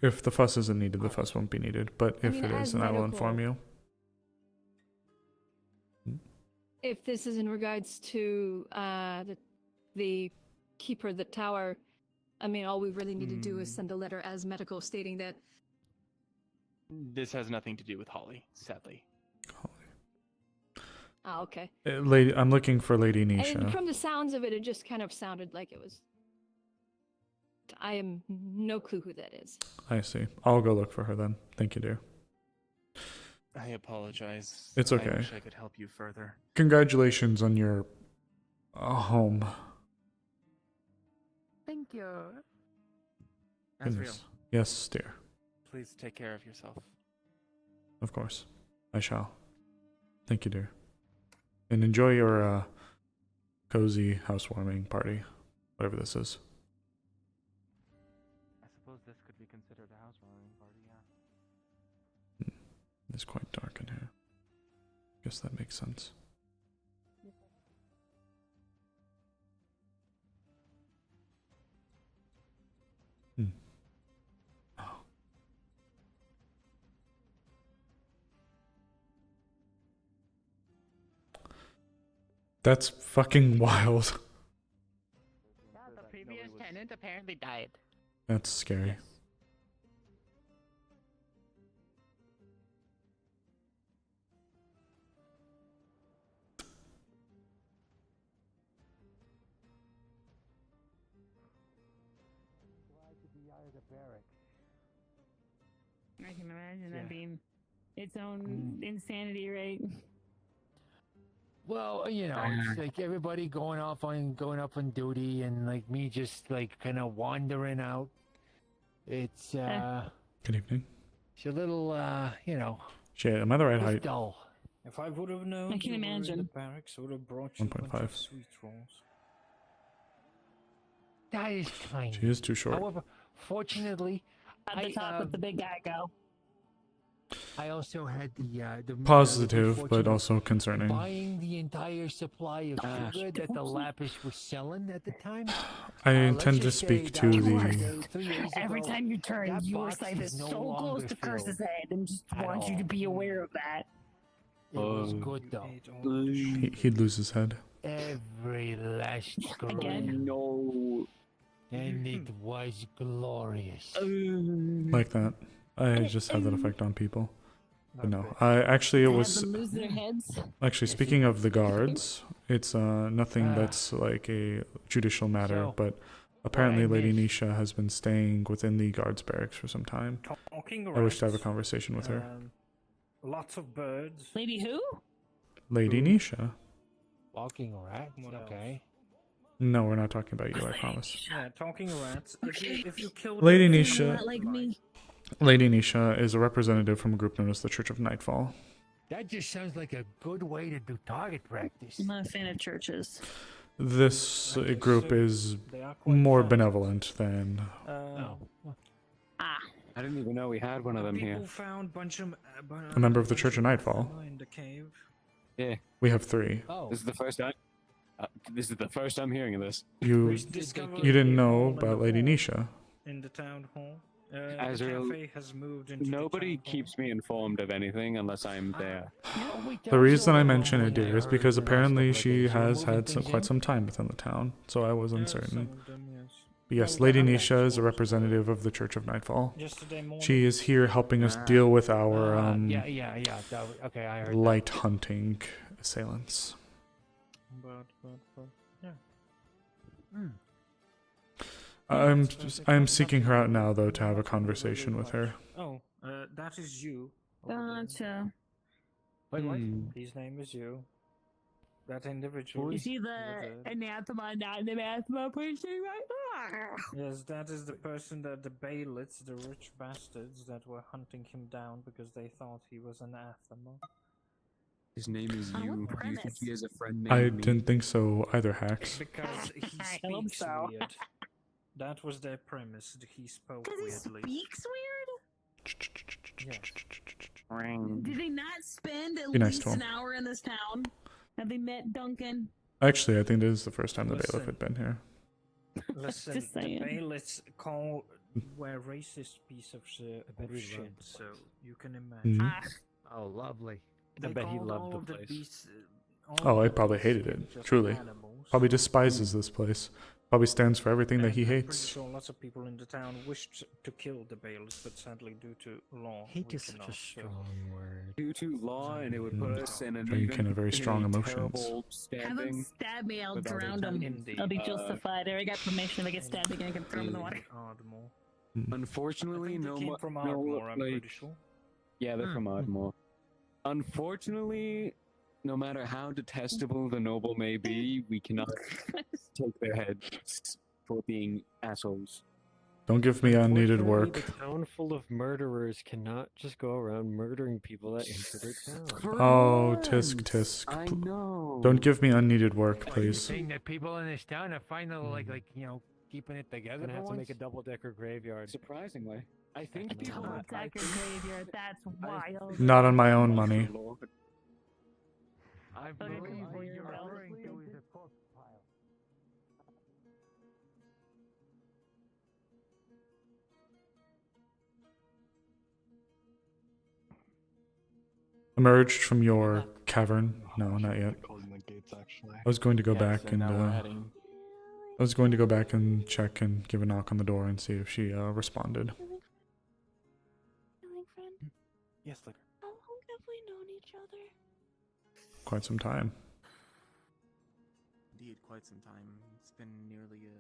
If the fuss isn't needed, the fuss won't be needed. But if it is, then I will inform you. If this is in regards to the keeper of the tower, I mean, all we really need to do is send a letter as medical stating that. This has nothing to do with Holly, sadly. Holly. Ah, okay. Lady, I'm looking for Lady And Nisha. from the sounds of it, it just kind of sounded like it was. I am no clue who that is. I see. I'll go look for her then. Thank you, dear. I apologize. It's I okay. wish I could help you further. Congratulations on your home. Thank you. Azrael, Goodness. Yes, dear. please take care of yourself. Of course. I shall. Thank you, dear. And enjoy your cozy housewarming party. Whatever this is. I suppose this could be considered a housewarming party, yeah. It's quite dark in here. Guess that makes sense. Oh. That's fucking wild. Yeah, the previous tenant apparently died. That's scary. I can imagine that being its own insanity, right? Well, it's like everybody going up on duty, and like me just like kind of wandering out. It's Good evening. it's a little Shit, am I the right it's height? dull. If I would have known I can you were in imagine. the barracks, I would have brought you a bunch 1.5. of sweet rolls. That is kind. She is too short. However, fortunately, At the top with the big guy go. I also had the Positive, good but fortune of also concerning. buying the entire supply of sugar that the Lapis was selling at the time. I Let's intend to just say speak that to was the. 3 years Every ago, time you turn, that your box sight is is no so close longer to Curse's filled head, and just at want you to all. be aware of that. It was good though. He'd lose his head. Every last Again? grain. No. And it was glorious. Like that. I just have that effect on people. But no. I actually, it Have was. them lose their heads. Actually, speaking of the guards, it's nothing that's like a judicial matter, So, but apparently what I Lady missed- Nisha has been staying within the guards barracks for some time. Talking I wish to have a rats, conversation with her. Lots of birds. Lady who? Lady Nisha. Walking rat. Okay. No, we're not talking about you, I promise. Yeah, talking rats. If you kill Lady them, Nisha. Not like me. Lady Nisha is a representative from a group known as the Church of Nightfall. That just sounds like a good way to do target practice. I'm not a fan of churches. This group is more benevolent than. I didn't even know we had one of them here. People found bunch of A member of the Church of Nightfall. in the cave. Yeah. We have 3. This is the first time. This is the first time hearing of this. You didn't know about Lady Nisha. In the town hall. Azrael, the cafe has moved into nobody keeps me informed of anything unless I'm there. The reason I mention it, dear, is because apparently she has had quite some time within the town, so I was uncertain. But yes, Lady Nisha is a representative of the Church of Nightfall. She is here helping us deal with our Okay, I heard light hunting assailants. But yeah. I'm seeking her out now, though, to have a conversation with her. Oh, that is you. Gotcha. Wait, what? His name is you. That individual. Is he the anathema, not the anathema person, right? Yes, that is the person that the bailiffs, the rich bastards that were hunting him down because they thought he was an anathema. His name is On what you. Do you think premise? he has a friend named I me? didn't think so either, Hax. Because he I hope speaks so. weird. That was their premise. He spoke Because he weirdly. speaks weird? Yes. Did they not spend at Be nice least to him. an hour in this town? Have they met Duncan? Actually, I think this is the first time the bailiff Listen. had been here. Listen, Just the saying. bailiffs were racist piece of shit, so you can imagine. Mhm. Oh, lovely. I They bet he called loved all the of the place. beasts, all Oh, of I the probably beasts hated were it. just Truly. animals. Probably despises this place. Probably stands for everything that he I'm pretty hates. sure lots of people in the town wished to kill the bailiffs, but sadly, due to law, Hate we is such cannot. a strong word. Due to law, and it would put us in an Dragon Kin even have very strong emotions. terrible Have him standing. stab me, I'll with other drown him. Indeed. I'll be justified. I already got permission to get stabbed again, I can throw him in the water. Ardmore. Unfortunately, I think they came from Ardmore, I'm pretty sure. Yeah, they're from Ardmore. Unfortunately, no matter how detestable the noble may be, we cannot take their heads for being assholes. Don't give me unneeded Unfortunately, work. The town full of murderers cannot just go around murdering people that enter their town. Oh, tisk tisk. I know. Don't give me unneeded work, What, you're please. saying that people in this town are finally keeping it together? Gonna have for to make a once? double-decker graveyard. Surprisingly, I think people. Double-decker graveyard, that's wild. Not on my own money. I believe what you're you're well referring to acquainted. is a corpse pile. Emerged from your cavern? No, not yet. Closing the gates, actually. I was going to go Yeah, back so and now we're heading. I was going to go back and check and give a knock on the door and see if she responded. Feeling friend? Yes, look. How long have we known each other? Quite some time. Indeed, quite some time. It's been nearly a.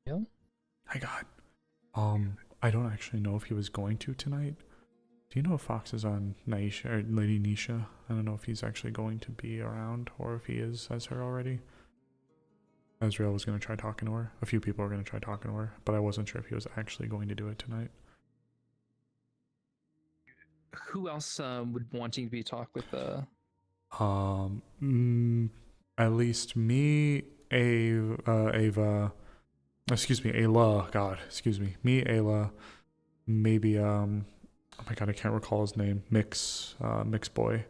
Yeah. Hi, God. I don't actually know if he was going to tonight. Do you know if Fox is on Naisha or Lady Nisha? I don't know if he's actually going to be around or if he is as her already. Azrael was going to try talking to her. A few people were going to try talking to her, but I wasn't sure if he was actually going to do it tonight. Who else would wanting to be talk with? At least me, Ava. Excuse me, Ayla. God, excuse me. Me, Ayla. Maybe oh my God, I can't recall his name. Mix boy,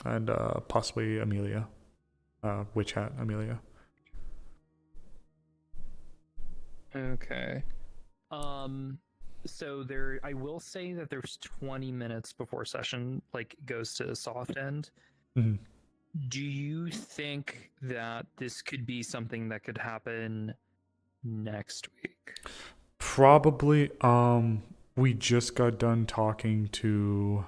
and possibly Amelia, witch hat Amelia. Okay. So I will say that there's 20 minutes before session goes to soft end. Mm-hmm. Do you think that this could be something that could happen next week? Probably. We just got done talking to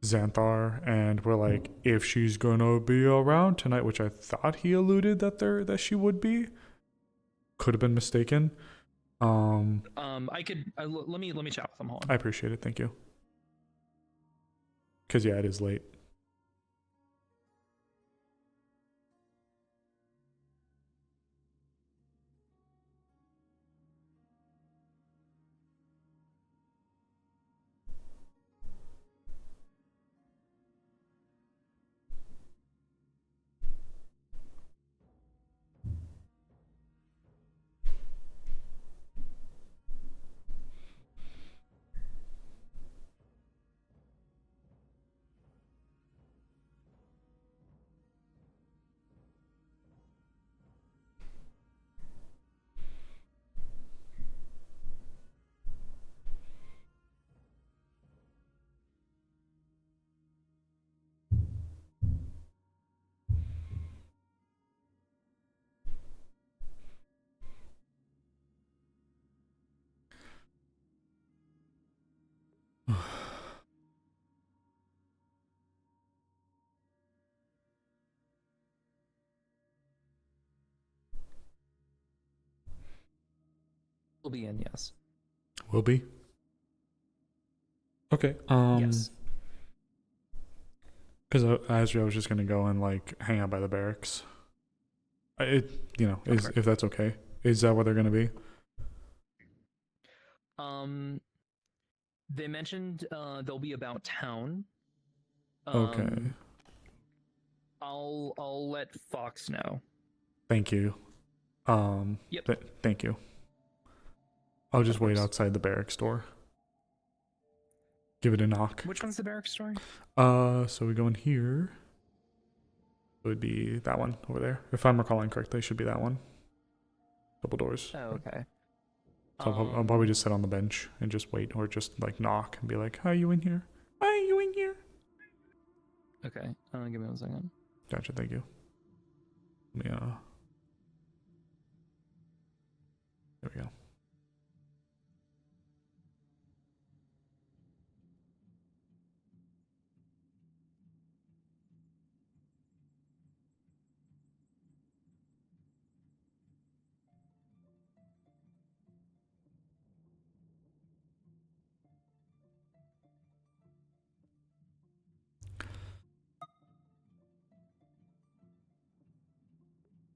Xanthar, and we're like, if she's gonna be around tonight, which I thought he alluded that she would be. Could have been mistaken. I could let me chat with him. Hold on. I appreciate it. Thank you. Because yeah, it is late. Will be in, yes. Will be. Okay. Yes. Because Azrael was just gonna go and hang out by the barracks. If that's okay. Is that where they're gonna be? They mentioned they'll be about town. Okay. I'll let Fox know. Thank you. Yep. Thank you. I'll just wait outside the barracks door. Give it a knock. Which one's the barracks store? So we go in here. It would be that one over there. If I'm recalling correctly, it should be that one. Double doors. Oh, okay. So I'll probably just sit on the bench and just wait, or just like knock and be like, "Are you in here? Are you in here?" Okay. Give me 1 second. Gotcha. Thank you. Yeah. There we go.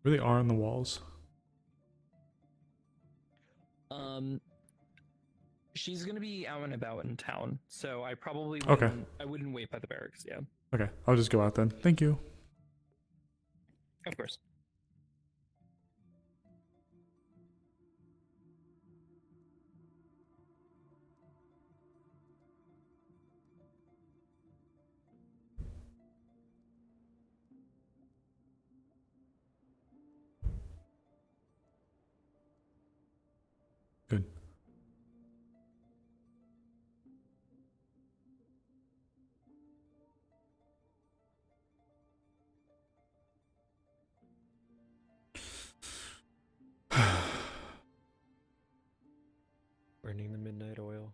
Really are on the walls. She's gonna be out and about in town, so I probably Okay. wouldn't wait by the barracks. Yeah, Okay, I'll just go out then. Thank you. of course. Good. Burning the midnight oil.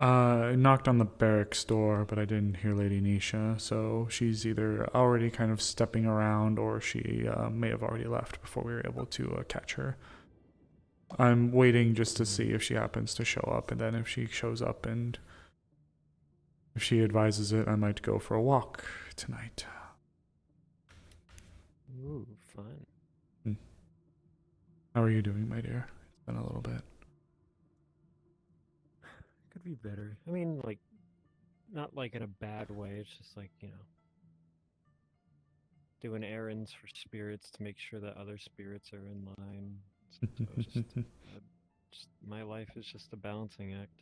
I knocked on the barracks door, but I didn't hear Lady Nisha, so she's either already kind of stepping around or she may have already left before we were able to catch her. I'm waiting just to see if she happens to show up, and then if she shows up and if she advises it, I might go for a walk tonight. Ooh, fun. How are you doing, my dear? It's been a little bit. Could be better. I mean, like, not like in a bad way. It's just like, you know, doing errands for spirits to make sure that other spirits are in line. So it's just my life is just a balancing act.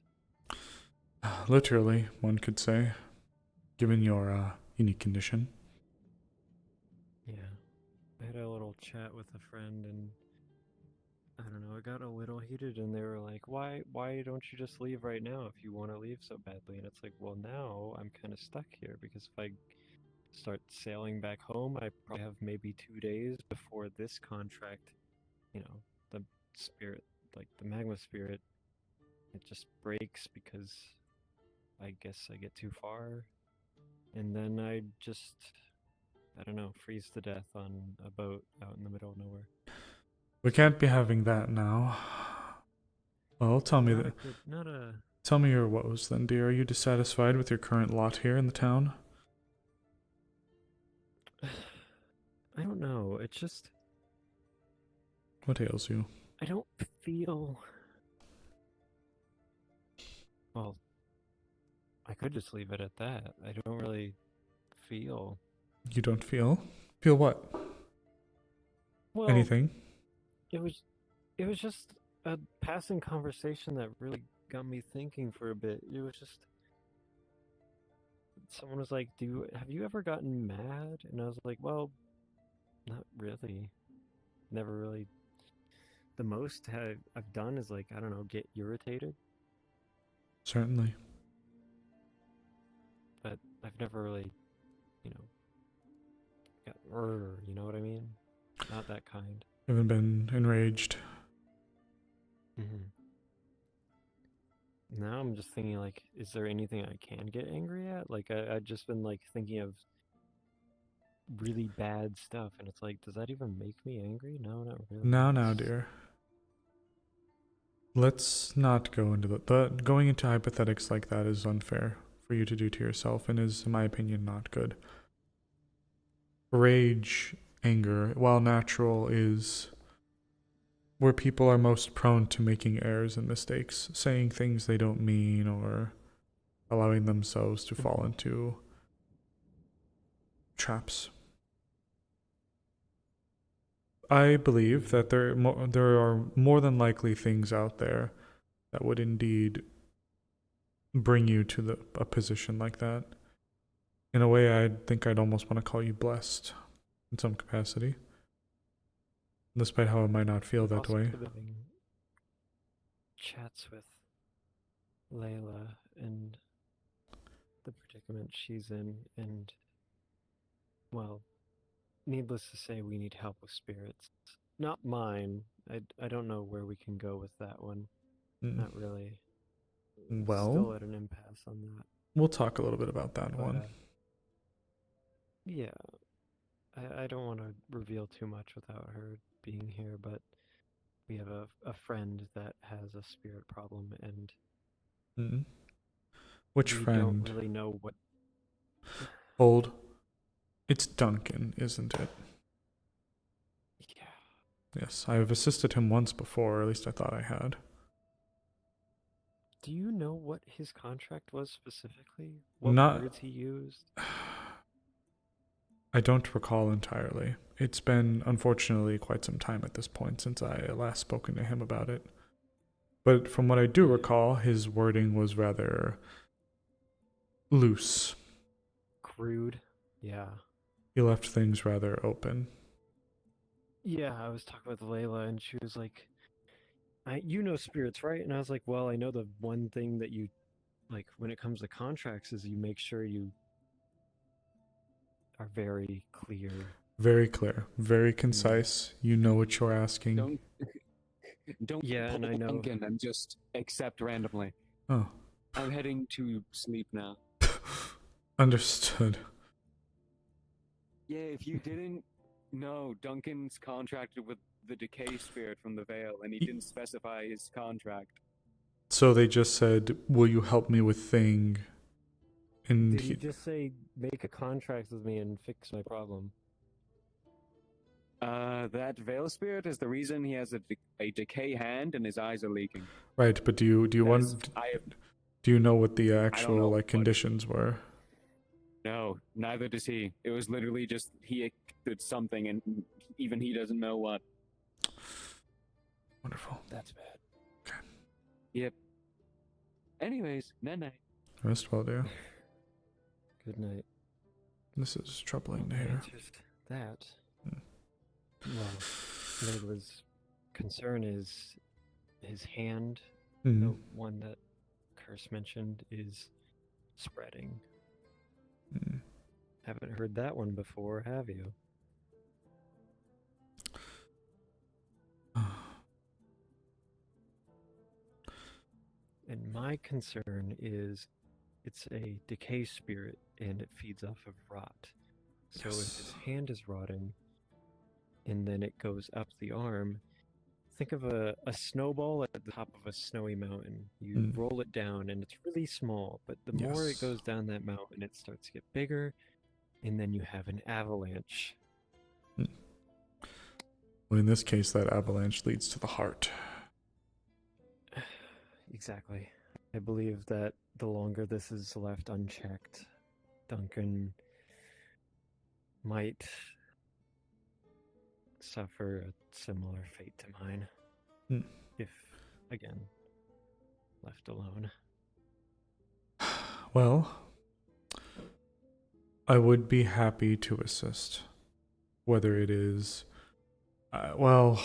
Literally, one could say, given your unique condition. Yeah. I had a little chat with a friend and I don't know, it got a little heated and they were like, why don't you just leave right now if you want to leave so badly? And it's like, well, now I'm kind of stuck here because if I start sailing back home, I probably have maybe 2 days before this contract, you know, the spirit, like the magma spirit, it just breaks because I guess I get too far. And then I just, I don't know, freeze to death on a boat out in the middle of nowhere. We can't be having that now. Well, tell me that. Tell me your woes then, dear. Are you dissatisfied with your current lot here in the town? I don't know. It's just. What ails you? I don't feel. Well, I could just leave it at that. I don't really feel. You don't feel? Feel what? Well, Anything? It was just a passing conversation that really got me thinking for a bit. It was just someone was like, have you ever gotten mad? And I was like, well, not really. Never really. The most I've done is like, I don't know, get irritated. Certainly. But I've never really, you know, got you know what I mean? Not that kind. Haven't been enraged. Now I'm just thinking, like, is there anything I can get angry at? Like, I've just been, like, thinking of really bad stuff, and it's like, does that even make me angry? No, not really. Now, dear. Let's not go into the going into hypothetics like that is unfair for you to do to yourself, and is, in my opinion, not good. Rage, anger, while natural, is where people are most prone to making errors and mistakes, saying things they don't mean, or allowing themselves to fall into traps. I believe that there are more than likely things out there that would indeed bring you to a position like that. In a way, I think I'd almost want to call you blessed in some capacity. Despite how it might not feel I've that also way. been having chats with Layla and the predicament she's in, and, well, needless to say, we need help with spirits. Not mine. I don't know where we can go with that one. Not really. Well, Still at an impasse on that. we'll talk a little bit about that But, one. yeah. I don't want to reveal too much without her being here, but we have a friend that has a spirit problem, and Which we friend? don't really know what. Old. It's Duncan, isn't it? Yeah. Yes, I have assisted him once before, or at least I thought I had. Do you know what his contract was specifically? What Not- words he used? I don't recall entirely. It's been, unfortunately, quite some time at this point since I last spoken to him about it. But from what I do recall, his wording was rather loose. Crude. Yeah. He left things rather open. Yeah, I was talking with Layla, and she was like, you know spirits, right? And I was like, well, I know the one thing that you, like, when it comes to contracts is you make sure you are very clear. Very clear. Very concise. You know what you're asking. Don't Yeah, and I know. Duncan and just accept randomly. Oh. I'm heading to sleep now. Understood. Yeah, if you didn't know, Duncan's contracted with the decay spirit from the Veil, and he didn't specify his contract. So they just said, will you help me with thing? And Did he just say, make a contract with me and fix my problem? That Veil spirit is the reason he has a decay hand and his eyes are leaking. Right, but do you want? Do you know what the actual know, like conditions were? No, neither does he. It was literally just he did something, and even he doesn't know what. Wonderful. That's bad. Okay. Yep. Anyways, night. Rest well, dear. Good night. This is troubling to hear. Just that. Well, Layla's concern is his hand, the one that Curse mentioned, is spreading. Haven't heard that one before, have you? And my concern is it's a decay spirit and it feeds off of rot. So if his hand is rotting and then it goes up the arm, think of a snowball at the top of a snowy mountain. You roll it down and it's really small, but the more it goes down that mountain, it starts to get bigger, and then you have an avalanche. Well, in this case, that avalanche leads to the heart. Exactly. I believe that the longer this is left unchecked, Duncan might suffer a similar fate to mine. If, again, left alone. Well, I would be happy to assist. Whether it is... well...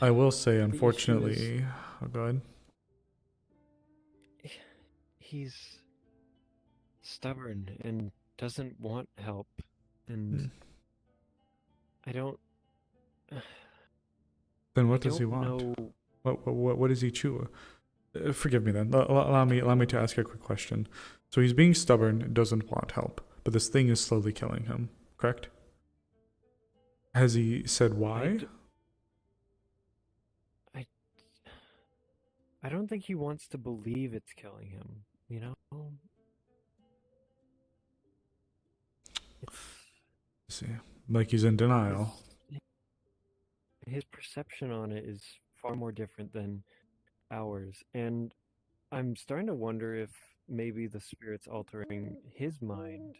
I will say, unfortunately... Oh, go ahead. He's stubborn and doesn't want help, and I don't... Then what does he want? What does he chew? Forgive me then. Allow me to ask a quick question. So he's being stubborn and doesn't want help, but this thing is slowly killing him, correct? Has he said why? I don't think he wants to believe it's killing him, you know? See, like he's in denial. His perception on it is far more different than ours, and I'm starting to wonder if maybe the spirit's altering his mind.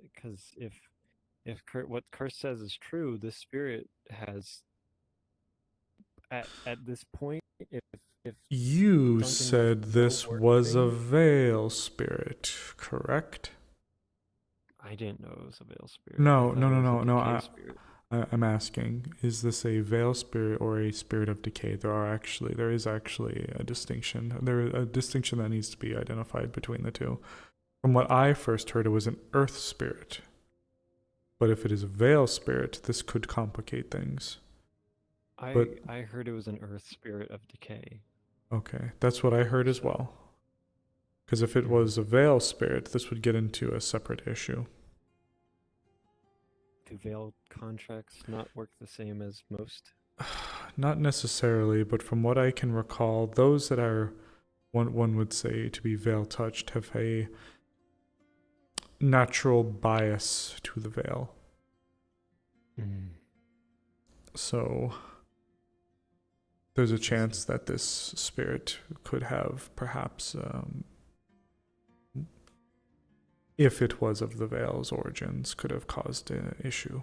Because if what Curse says is true, this spirit has at this point, if You Duncan said was this still was a working- veil spirit, correct? I didn't know it was a veil spirit. No, I no, thought it no, was no, a no. decay spirit. I'm asking, is this a veil spirit or a spirit of decay? There is actually a distinction. There is a distinction that needs to be identified between the two. From what I first heard, it was an earth spirit. But if it is a veil spirit, this could complicate things. I heard it was an earth spirit of decay. Okay, that's what I heard as well. Because if it was a veil spirit, this would get into a separate issue. Do veil contracts not work the same as most? Not necessarily, but from what I can recall, those that are, one would say, to be veil touched have a natural bias to the veil. So there's a chance that this spirit could have perhaps, if it was of the veil's origins, could have caused an issue.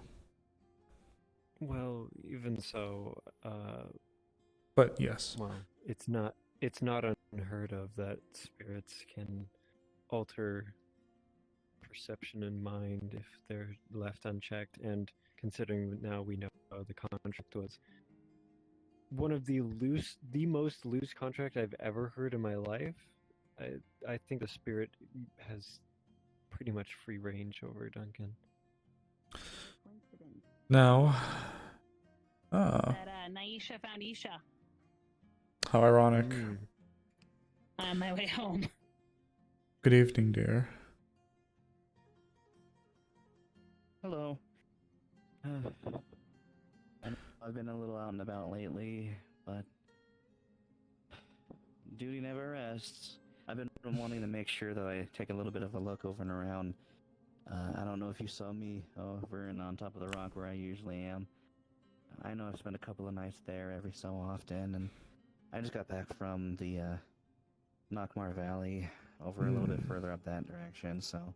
Well, even so, But yes. Well, it's not unheard of that spirits can alter perception and mind if they're left unchecked, and considering now we know the contract was one of the most loose contract I've ever heard in my life. I think the spirit has pretty much free range over Duncan. Now, That Naisha found Isha how ironic. on my way home. Good evening, dear. Hello. I know I've been a little out and about lately, but duty never rests. I've been wanting to make sure that I take a little bit of a look over and around. I don't know if you saw me over and on top of the rock where I usually am. I know I've spent a couple of nights there every so often, and I just got back from the Nockmar Valley over a little bit further up that direction, so...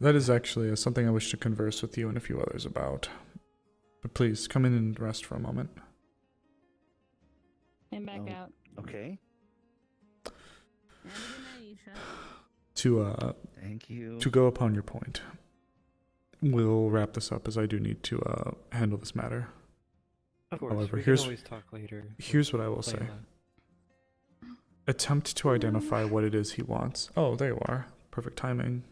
That is actually something I wish to converse with you and a few others about. But please, come in and rest for a moment. And back out. Okay. Thank you. To go upon your point, we'll wrap this up as I do need to handle this matter. Of course, However, we can always talk later. Here's what I will say. Attempt to identify what it is he wants. Oh, there you are. Perfect timing.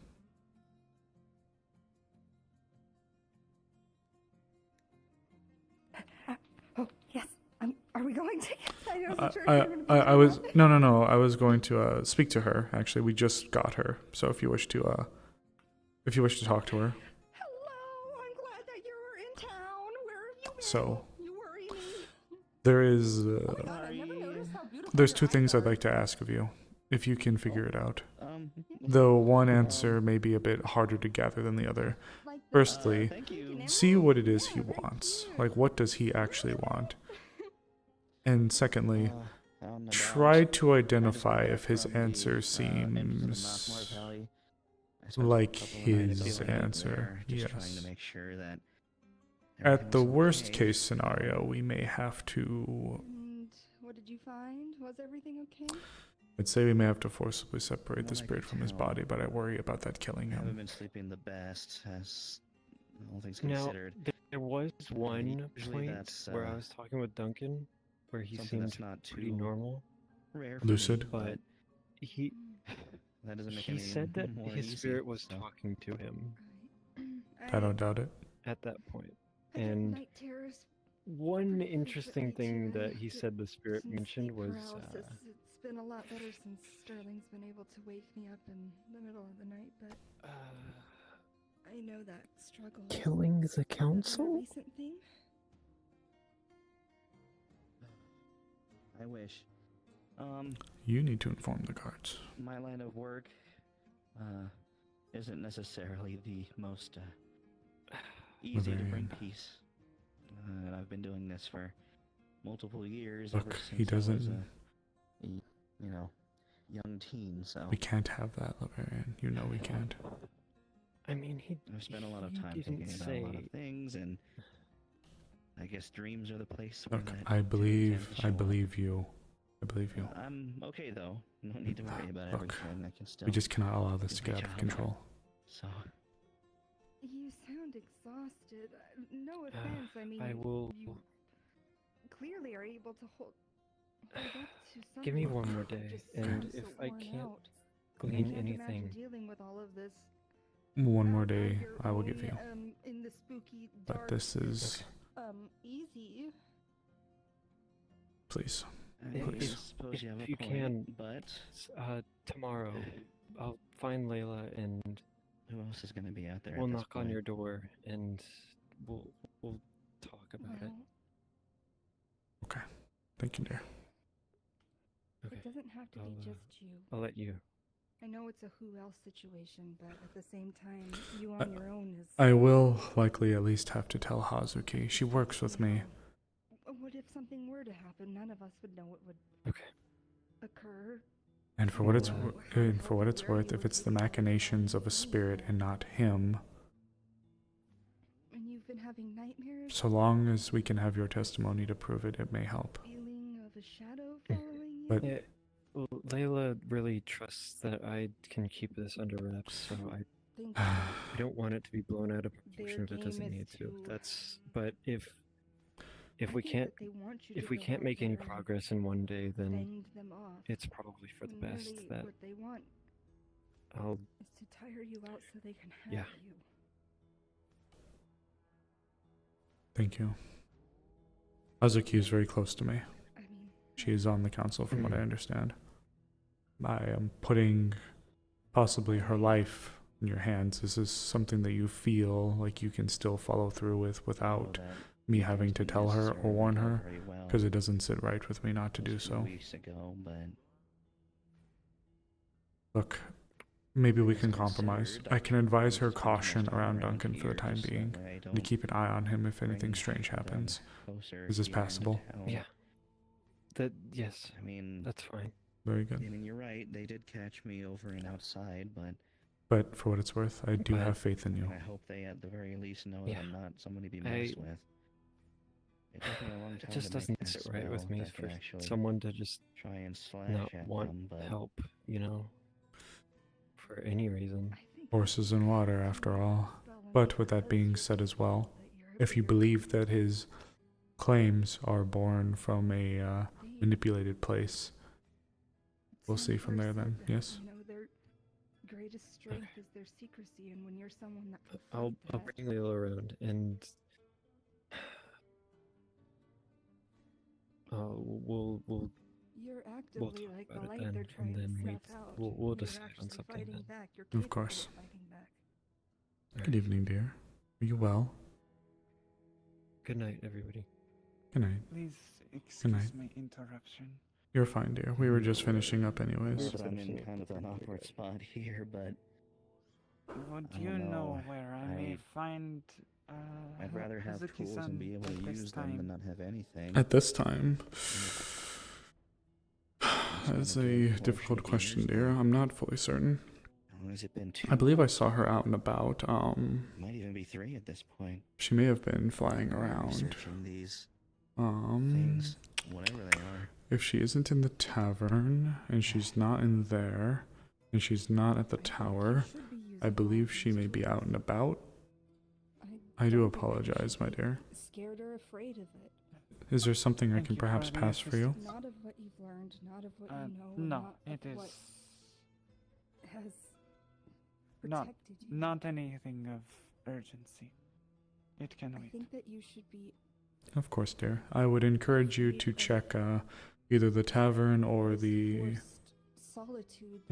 Oh, yes. Are we going to? I wasn't sure if I you were going to be I doing was that. no. I was going to speak to her. Actually, we just got her. So if you wish to talk to her. Hello, I'm glad that you're in town. Where have you been? So You worry me. there is I never noticed how beautiful there's your two eyes things are. I'd like to ask of you, if you can figure it out. Though one answer may be a bit harder to gather than the other. Firstly, see what it is he wants. Like, what does he actually want? And secondly, try to identify if his answer seems like his answer. Just trying Yes. to make sure that At the everything's worst okay. case scenario, we may have to. And what did you find? Was everything okay? I'd say we may have to forcibly separate the spirit from his body, but I worry about that killing I haven't him. been sleeping the best, as all things Now, considered. there was one Usually point that's, where I was talking with Duncan, where he something seemed that's not pretty too normal. rare for Lucid? me, But he that doesn't make he any said that more his easy, spirit was so. talking to him I don't doubt it. at that point. I get And night terrors one pretty interesting thing frequently, that too. he said the spirit Since mentioned sleep was paralysis. It's been a lot better since Sterling's been able to wake me up in the middle of the night, but I know that struggle. killing the Has that been a council? recent thing? I wish. You need to inform the guards. My line of work isn't necessarily the most easy to bring Barbarian. peace. And I've been doing this for multiple years. Look, ever he since I was doesn't. young teen. So We can't have that, Lavarian. You know we can't. I mean, I've spent a lot of he time didn't thinking about a lot of say- things, and I guess dreams are the place where Look, that I do believe, tend to show I up. believe you. I believe you. I'm okay though. No need to worry about Look, everything. I can still. we just cannot allow this do to my get out of job. control. So. You sound exhausted. No offense, I mean, I will. you clearly are able to hold up to something. Give me one more day, Just and seem if so I worn can't out. glean I can't imagine anything, dealing with all of this One more on day, your I will give own, you. In the spooky But dark this is, easy. please, I please. suppose you have a you point, can, but tomorrow, I'll find Layla and who else is going to be out there? we'll at this knock on point? your door and we'll talk about it. Okay. Thank you, dear. Okay. It doesn't have to be just you. I'll let you. I know it's a who else situation, but at the same time, you on your own is. I will likely at least have to tell Hazuki. She works with me. What if something were to happen? None of us would know it would occur. And for what it's worth, if it's the machinations of a spirit and not him, And you've been having nightmares. so long as we can have your testimony to prove it, it may help. Feeling of a shadow following you. But Yeah, well, Layla really trusts that I can keep this under wraps, so I don't want it to be blown out of proportion if it doesn't need to. But if we can't make any progress in one day, then fend them off. it's probably for the when best really that what they want I'll. is to tire you out so they can have Yeah. you. thank you. Hazuki is very close to me. She is on the council, from what I understand. I am putting possibly her life in your hands. Is this something that you feel like you can still follow through with without me having to tell her or warn her? Because it doesn't sit right with me not to do so. Weeks ago, but Look, maybe we can compromise. I can advise her caution around Duncan for the time being, and to keep an eye on him if anything strange happens. Is this passable? Yeah. Yes. I mean, that's fine. Very good. I mean, you're right. They did catch me over and outside, but But for what it's worth, I do have faith in you. I hope they at the very least know that Yeah. I'm not someone to be messed with. It took me a long time It just to make doesn't that sit right with spell me that for can actually someone to just try and slash not at want them, but help, for any reason. Horses and water, after all. But with that being said as well, if you believe that his claims are born from a manipulated place, we'll see from there then, yes? You know, their greatest strength is their secrecy, and when you're someone that can I'll fight bring Layla around and we'll you're we'll actively talk like the about it light then, they're trying and then to we snuff out. we'll You're decide on actually something fighting then. back. You're Of capable course. fighting back. Good evening, dear. Are you well? Good night, everybody. Good night. Please Good excuse night. my interruption. You're fine, dear. We were just finishing up anyways. I'm in kind of an awkward spot here, but Would I you don't know where I may find I'd rather have tools and be able to use them than not have anything. At this time, that's a difficult question, dear. I'm not fully certain. How long has it been? 2 I believe I saw her out and about. Might even be 3 at this point. She may have been flying around. Researching these things, whatever they are. If she isn't in the tavern, and she's not in there, and she's not at the tower, I believe she may be out and about. I do apologize, my dear. Scared or afraid of it. Is there something I can perhaps pass for you? Not of what you've learned, not of what you know. No, not it of is what has not protected you. not anything of urgency. It can I wait. think that you should be. Of course, dear. I would encourage you to check either the tavern or the... Solitude.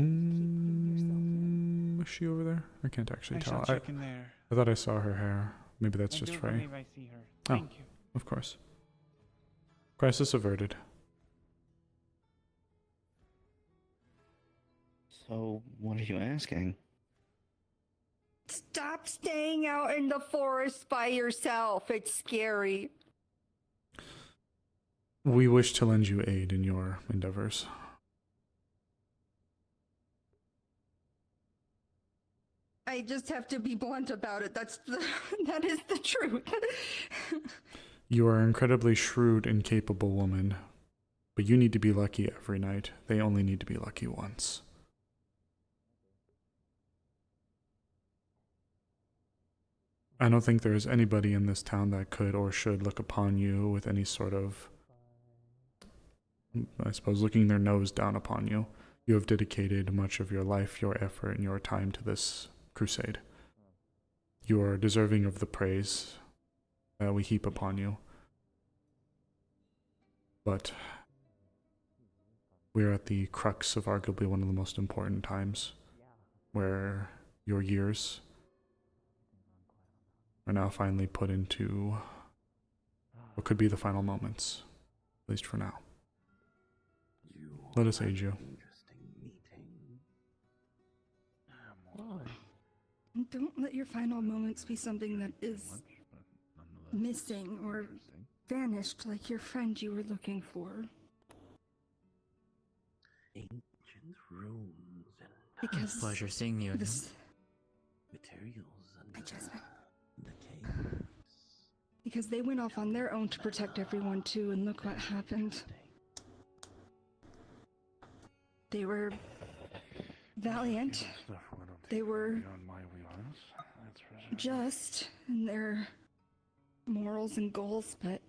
Is she over there? I can't actually I tell. shall check in there. I thought I saw her hair. Maybe that's I just do Frey. believe I see her. Oh, Thank you. of course. Crisis averted. So, what are you asking? Stop staying out in the forest by yourself. It's scary. We wish to lend you aid in your endeavors. I just have to be blunt about it. That is the truth. You are an incredibly shrewd and capable woman, but you need to be lucky every night. They only need to be lucky once. I don't think there is anybody in this town that could or should look upon you with any sort of, I suppose, looking their nose down upon you. You have dedicated much of your life, your effort, and your time to this crusade. You are deserving of the praise that we heap upon you. But we are at the crux of arguably one of the most important times, where your years are now finally put into what could be the final moments, at least for now. Let us aid you. Don't let your final moments be something that is missing or vanished like your friend you were looking for. Ancient runes and Because pleasure seeing you again. this Materials and Jasmine. the cave. Because they went off on their own to protect everyone too, and look what happened. They were valiant. They were just in their morals and goals, but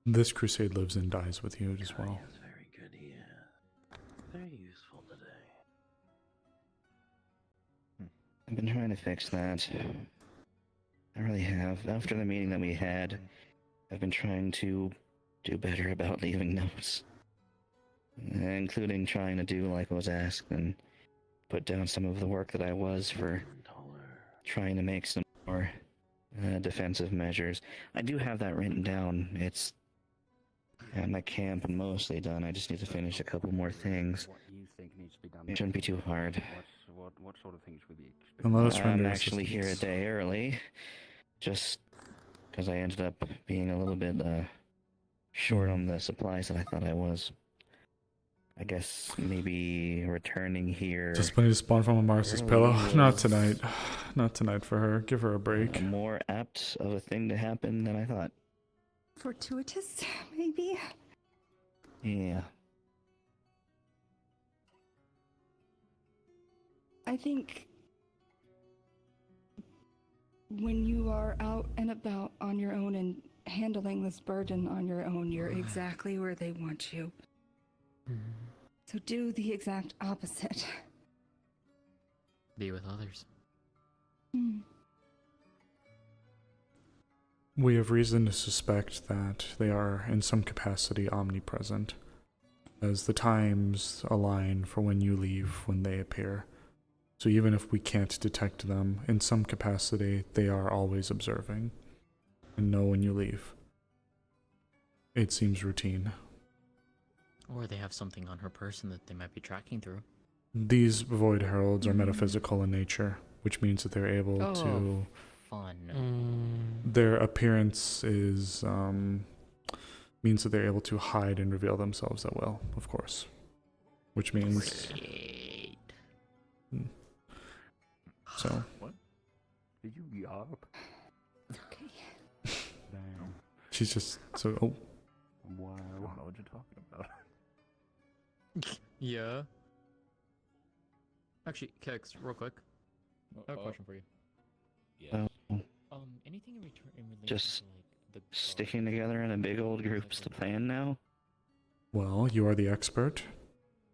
This crusade lives and dies with you as well. Very good here. Very useful today. I've been trying to fix that. I really have. After the meeting that we had, I've been trying to do better about leaving notes. Including trying to do like I was asked and put down some of the work that I was for trying to make some more defensive measures. I do have that written down. It's at my camp and mostly done. I just need to finish a couple more things. What you think needs to be done? It shouldn't be too hard. What sort of things would be expected? And let us render I'm actually here a assistance. day early, just because I ended up being a little bit short on the supplies that I thought I was. I guess maybe returning here. Just when you spawn from Amaris' early pillow. Not was tonight. Not tonight for her. Give her a break. more apt of a thing to happen than I thought. fortuitous, maybe? Yeah. I think when you are out and about on your own and handling this burden on your own, you're exactly where they want you. So do the exact opposite. Be with others. We have reason to suspect that they are in some capacity omnipresent, as the times align for when you leave, when they appear. So even if we can't detect them, in some capacity, they are always observing and know when you leave. It seems routine. Or they have something on her person that they might be tracking through. These void heralds are metaphysical in nature, which means that they're able to... Fun. Their appearance is means that they're able to hide and reveal themselves at will, of course. Which means... So... What? Did you yarp? Okay. Damn. She's just so... Oh. Wow. I don't know what you're talking about. Yeah. Actually, Kex, real quick. I have a question for you. Anything in return in relation Just to like the sticking together in a big old group's the plan now? Well, you are the expert.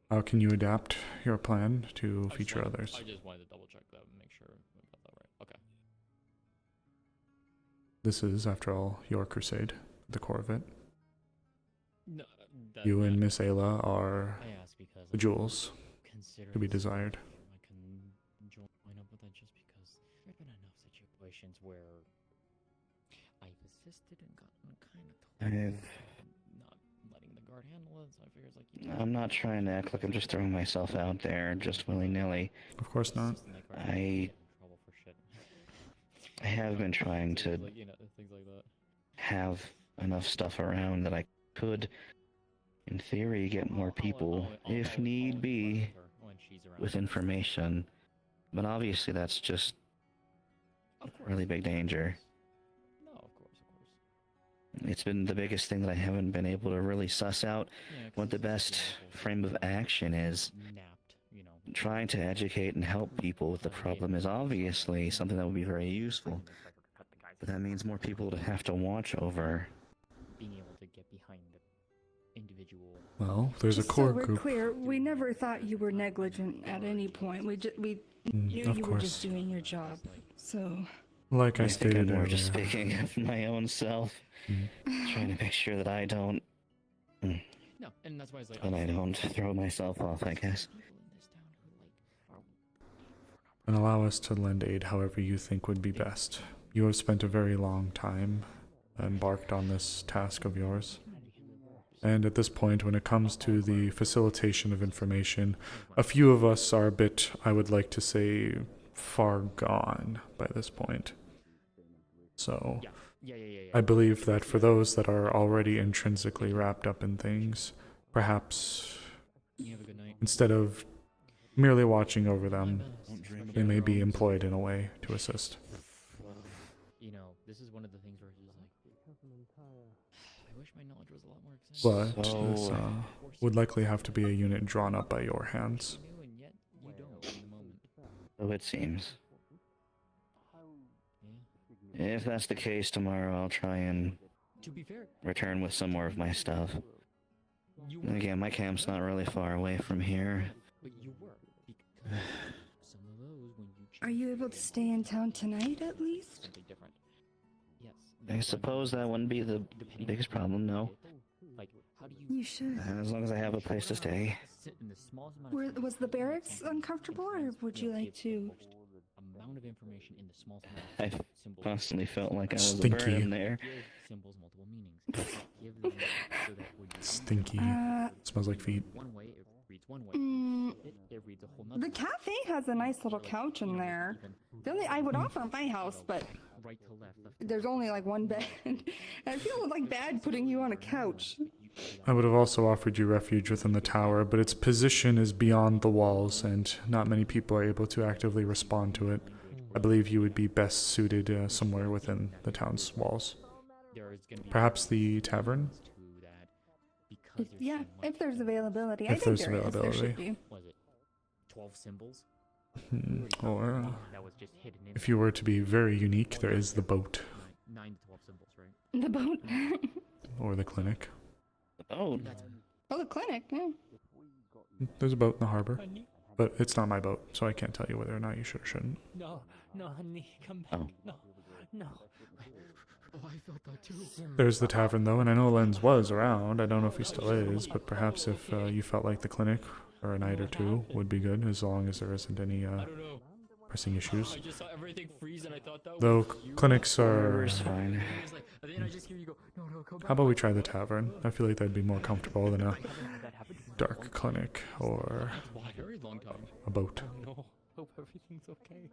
How can you adapt your plan to feature others? I just wanted to double check that and make sure we got that right. Okay. This is, after all, your crusade, the core of it. No, You and Miss Ayla are I asked because the jewels consider to be desired. I can join up with that just because there've been enough situations where I've assisted and gotten kind of not letting the guard handle it. So I figure it's like I'm not trying to act like I'm just throwing myself out there just willy-nilly. Of course not. I have been trying to like, things like that. have enough stuff around that I could, in theory, get more people, if need be, with information. But obviously that's just really big danger. No, of course. It's been the biggest thing that I haven't been able to really suss out what the best frame of action is. Trying to educate and help people with the problem is obviously something that would be very useful. But that means more people to have to watch over. Being able to get behind the individual. Well, there's a Just core so we're group. clear, we never thought you were negligent at any point. We knew of you were course. just doing your job. So Like I think stated I'm more earlier. just speaking of my own self, trying to make sure that I don't. No, and that's why it's like. And I don't throw myself off, I guess. And allow us to lend aid however you think would be best. You have spent a very long time embarked on this task of yours. And at this point, when it comes to the facilitation of information, a few of us are a bit, I would like to say, far gone by this point. So, I believe that for those that are already intrinsically wrapped up in things, perhaps instead of merely watching over them, they may be employed in a way to assist. You know, this is one of the things where he's like, I wish my knowledge was a lot more extensive. But this would likely have to be a unit drawn up by your hands. So it seems. If that's the case, tomorrow I'll try and return with some more of my stuff. And again, my camp's not really far away from here. are you able to stay in town tonight at least? I suppose that wouldn't be the biggest problem, no. You should. As long as I have a place to stay. Was the barracks uncomfortable, or would you like to? Amount of information in the small I constantly felt like I was Stinky. a burden there. symbols multiple meanings. Give them so that when you Stinky. Smells like feet. one way it reads one way. It reads a whole nother. The cafe has a nice little couch in there. The only I would offer my house, but Right to left, left. there's only like one bed. I feel like bad putting you on a couch. I would have also offered you refuge within the tower, but its position is beyond the walls, and not many people are able to actively respond to it. I believe you would be best suited somewhere within the town's walls. Perhaps the tavern? Yeah, if there's availability. If I think there's there is. There availability. should be. Was it 12 symbols? Or, That was just hidden in if you were to be very unique, there is the boat. 9 to 12 symbols, right? The boat. Or the clinic. Oh. Oh, the clinic. Yeah. There's a boat in the harbor. But it's not my boat, so I can't tell you whether or not you should or shouldn't. No, honey, come back. No. Oh, I felt that too. There's the tavern, though, and I know Lenz was around. I don't know if he still is, but perhaps if you felt like the clinic or a night or two would be good, as long as there isn't any pressing issues. I just saw everything freeze and I thought that Though was you. clinics are... fine. And then I just hear you go, no, come back. How about we try the tavern? I feel like that'd be more comfortable than a dark clinic or A very long time. a boat. No, hope everything's okay.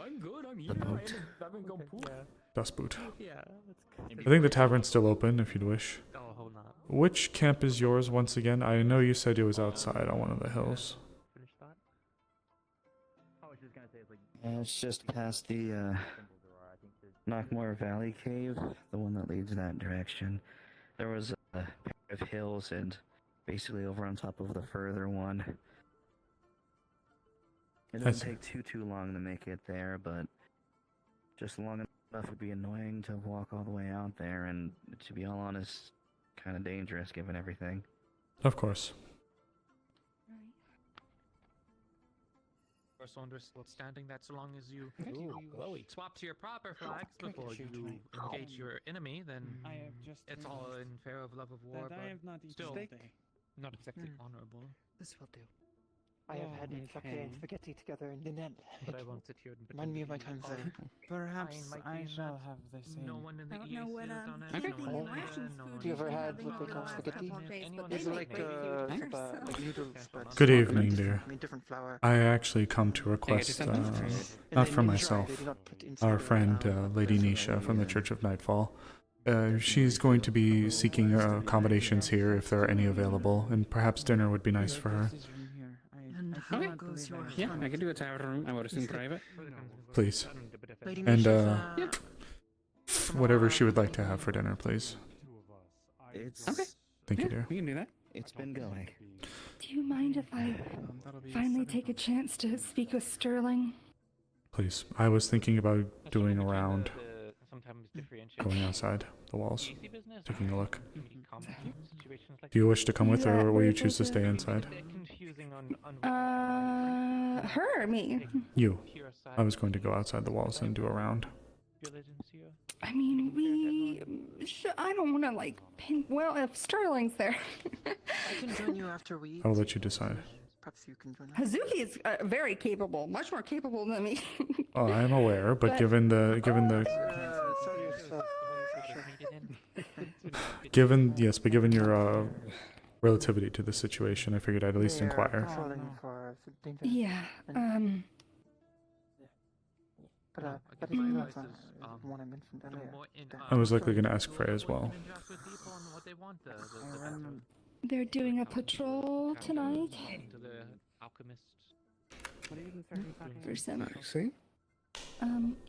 I'm good, I'm here. I haven't gone poop. Dust boot. Yeah, that's good. I think the tavern's still open, if you'd wish. Oh, hold on. Which camp is yours once again? I know you said it was outside on one of the hills. It's just past the Knockmore Valley Cave, the one that leads that direction. There was a pair of hills, and basically over on top of the further one. It doesn't take too long to make it there, but just long enough would be annoying to walk all the way out there, and to be all honest, kind of dangerous given everything. Of course. Saunders still standing. That's so long as you swap to your proper flags before you engage your enemy, then it's all in favor of love of war, but still not exactly honorable. This will do. I have had sake and spaghetti together in the net. But I won't sit here and Remind me of my time there. Perhaps I shall have the same. No one in the I don't EAC know what, has done it. Okay. No one Have you ever had what they call spaghetti? It's like like noodles, but Good evening, dear. I mean, different flour. I actually come to request, not for myself, our friend, Lady Nisha from the Church of Nightfall. She's going to be seeking accommodations here if there are any available, and perhaps dinner would be nice for her. And how goes your Yeah, I can do a tower room. I was in private. Please. Lady And Nisha's, whatever she would like to have for dinner, please. It's Okay. Thank you, dear. We can do that. It's been going. Do you mind if I finally take a chance to speak with Sterling? Please. I was thinking about doing a round, sometimes differentiate going outside the walls, easy business taking a look. complicated situations like Do you wish to come with, Yeah, or will you we're choose to able stay to- inside? confusing on Her or me? You. I was going to go outside the walls and do a round. I mean, I don't want to like pin. Well, if Sterling's there, I can join you after we eat. I'll let you decide. Perhaps you can join us. Hazuki is very capable, much more capable than me. Oh, I am aware, but given the given your relativity to the situation, I figured I'd at least inquire. Yeah. But is the one I mentioned earlier. I was likely going to ask Frey as well. They're doing a patrol tonight. For some See?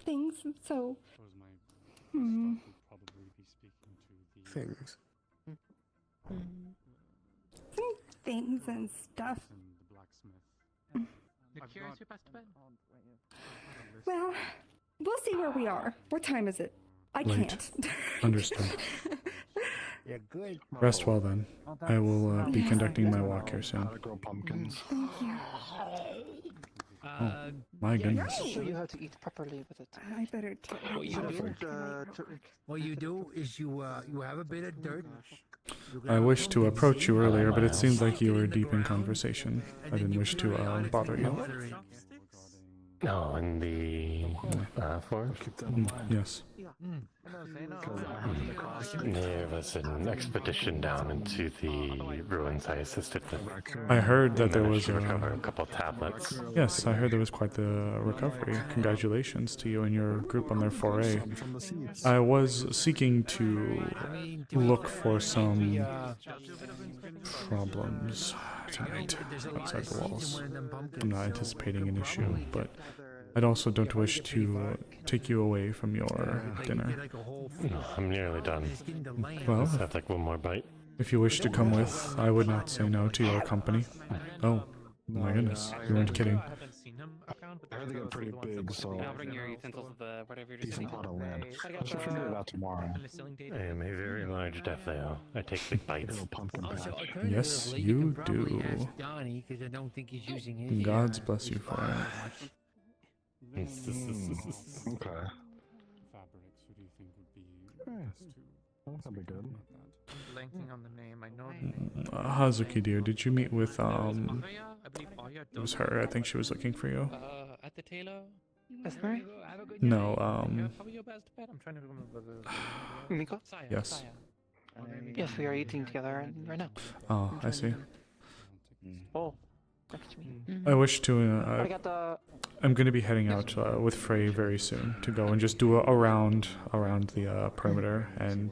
things. So. Things. Some things and stuff. You're curious who passed away? Well, we'll see where we are. What time is it? I Late. can't. Understood. Yeah, good. Rest well then. I will be Yes. conducting my walk here soon. pumpkins. Thank you. Oh, my goodness. I'll show you how to eat properly with it. I better take What you do is you have a bit of dirt. I wished to approach you earlier, but it seemed like you were deep in conversation. I didn't wish to bother you. Oh, in the forest? Yes. There was an expedition down into the ruins I assisted with. I heard that And there managed was to recover a couple tablets. Yes, I heard there was quite the recovery. Congratulations to you and your group on their foray. I was seeking to look for some problems tonight outside the walls. I'm not anticipating an issue, but I also don't wish to take you away from your dinner. No, I'm nearly done. Well, Let's have like one more bite. if you wish to come with, I would not say no to your company. Oh, my goodness, you weren't kidding. I heard they get pretty big, so I'll bring your utensils to the whatever you're decent sitting pot of on. land. I should figure it out tomorrow. I am a very large deathleo. I take big bites. Yes, you do. Donnie, because I don't think he's using his. God's bless you for it. Okay. Fabrics, who do you think would be best to That'll be good. Blanking on the name. I know. Hazuki, dear, did you meet with I believe Aya It was her. I think she was looking for you. At the tailor. Azrael? No, How are you best bet? I'm trying to remember the. Miko? Yes. Yes, we are eating together right now. Oh, I see. Oh, next to me. I wish to. I got the. I'm going to be heading out with Frey very soon to go and just do a round around the perimeter and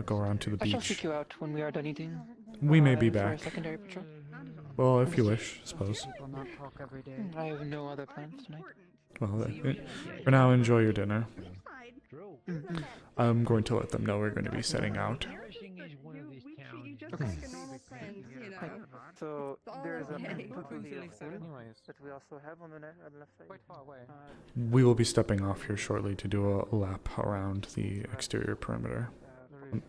go around to the I shall beach. seek you out when we are done eating. We may be for a back. secondary patrol. Well, if you wish, I suppose. I have no other plans tonight. Well, for now, enjoy your dinner. I'm going to let them know we're going to be setting out. So there's a okay. that we also have on the left side. Quite far away. We will be stepping off here shortly to do a lap around the exterior perimeter.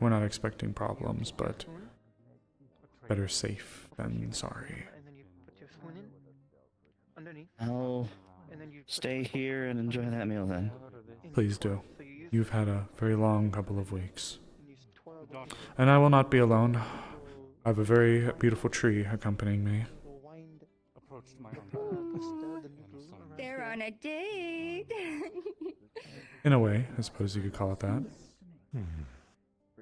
We're not expecting problems, but better safe than sorry. And then you put your spoon in underneath. I'll And then you stay here and enjoy that meal then. Please do. You've had a very long couple of weeks. And I will not be alone. I have a very beautiful tree accompanying me. They're on a date. In a way, I suppose you could call it that.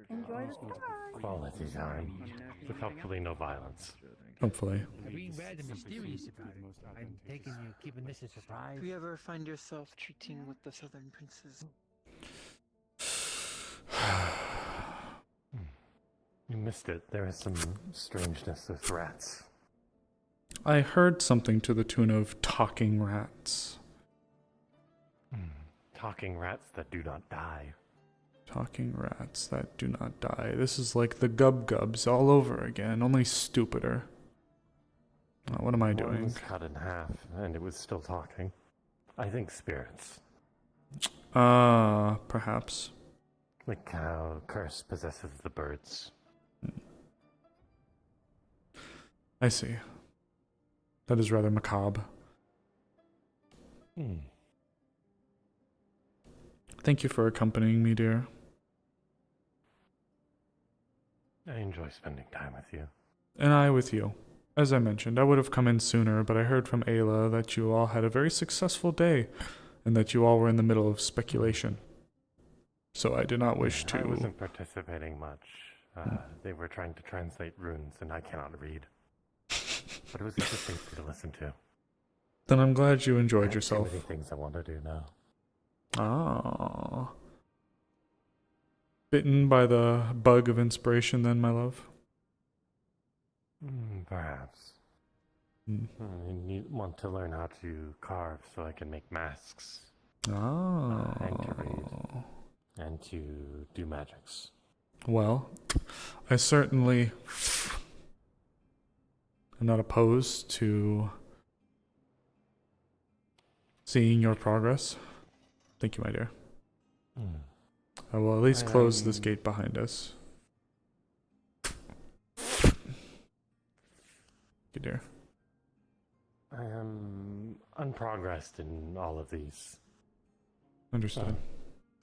Enjoy the sky. Quality time. With hopefully no violence. Hopefully. Being rather mysterious about it. I'm taking you, keeping this a surprise. Do you ever find yourself treating with the southern princes? You missed it. There is some strangeness with rats. I heard something to the tune of talking rats. talking rats that do not die. Talking rats that do not die. This is like the Gub Gubs all over again, only stupider. What am I One doing? was cut in half, and it was still talking. I think spirits. Perhaps. Like how curse possesses the birds. I see. That is rather macabre. Thank you for accompanying me, dear. I enjoy spending time with you. And I with you. As I mentioned, I would have come in sooner, but I heard from Ayla that you all had a very successful day, and that you all were in the middle of speculation. So I did not wish to... I wasn't participating much. They were trying to translate runes, and I cannot read. But it was interesting to listen to. Then I'm glad you I enjoyed have yourself. Too many things I want to do now. Ah. Bitten by the bug of inspiration then, my love? Perhaps. I want to learn how to carve so I can make masks. And to read. And to do magics. Well, I certainly am not opposed to seeing your progress. Thank you, my dear. I will at least close this gate behind us. Good dear. I am unprogressed in all of these. Understood.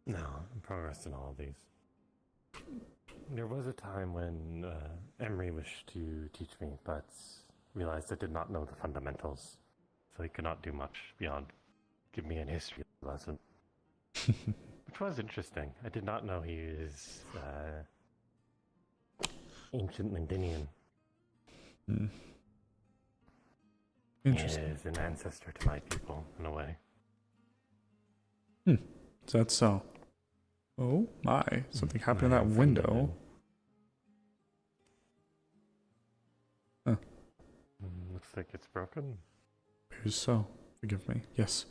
No, I'm progressed in all of these. There was a time when Emery wished to teach me, but realized I did not know the fundamentals, so he could not do much beyond give me an history lesson. Which was interesting. I did not know he is ancient Lindinian. Interesting. He is an ancestor to my people, in a way. Is that so? Oh my, something happened in that window. Huh. Looks like it's broken. Appears so. Forgive me. Yes.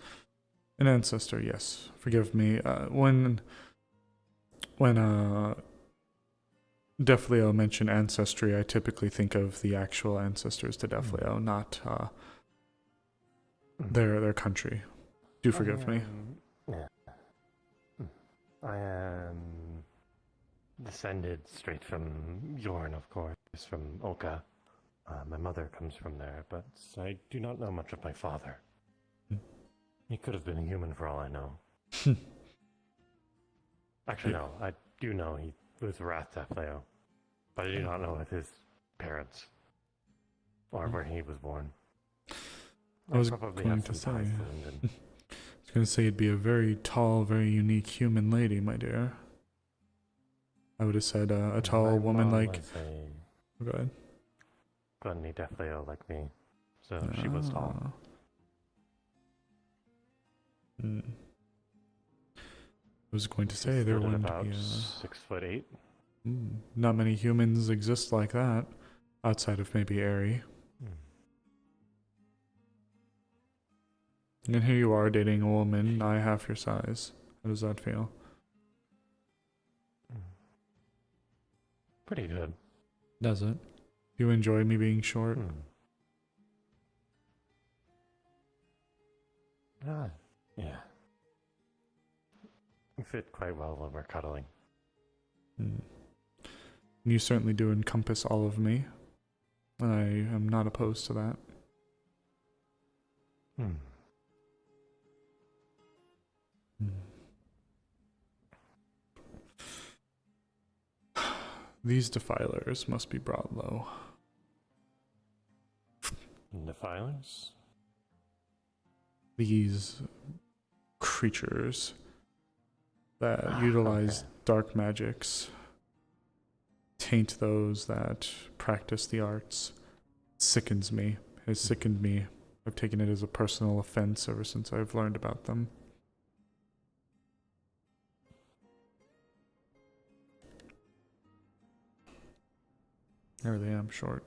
An ancestor, yes. Forgive me. When Defleo mentioned ancestry, I typically think of the actual ancestors to Defleo, not their country. Do forgive me. Yeah. I am descended straight from Yorn, of course, from Oka. My mother comes from there, but I do not know much of my father. He could have been a human for all I know. Actually, no, I do know he was Wrath Defleo, but I do not know of his parents or where he was born. I was probably going have to some say. ties to London. I was going to say it'd be a very tall, very unique human lady, my dear. I would have said a tall woman mom like. was a Go ahead. Gluttony Defleo like me, so she was tall. I was going to say there Stood at wouldn't about be 6'8". not many humans exist like that, outside of maybe Aerie. And here you are dating a woman nigh half your size. How does that feel? Pretty good. Does it? Do you enjoy me being short? Yeah. We fit quite well when we're cuddling. You certainly do encompass all of me. And I am not opposed to that. These defilers must be brought low. Defilers? These creatures that utilize dark magics, taint those that practice the arts, sickens me. Has sickened me. I've taken it as a personal offense ever since I've learned about them. I really am short.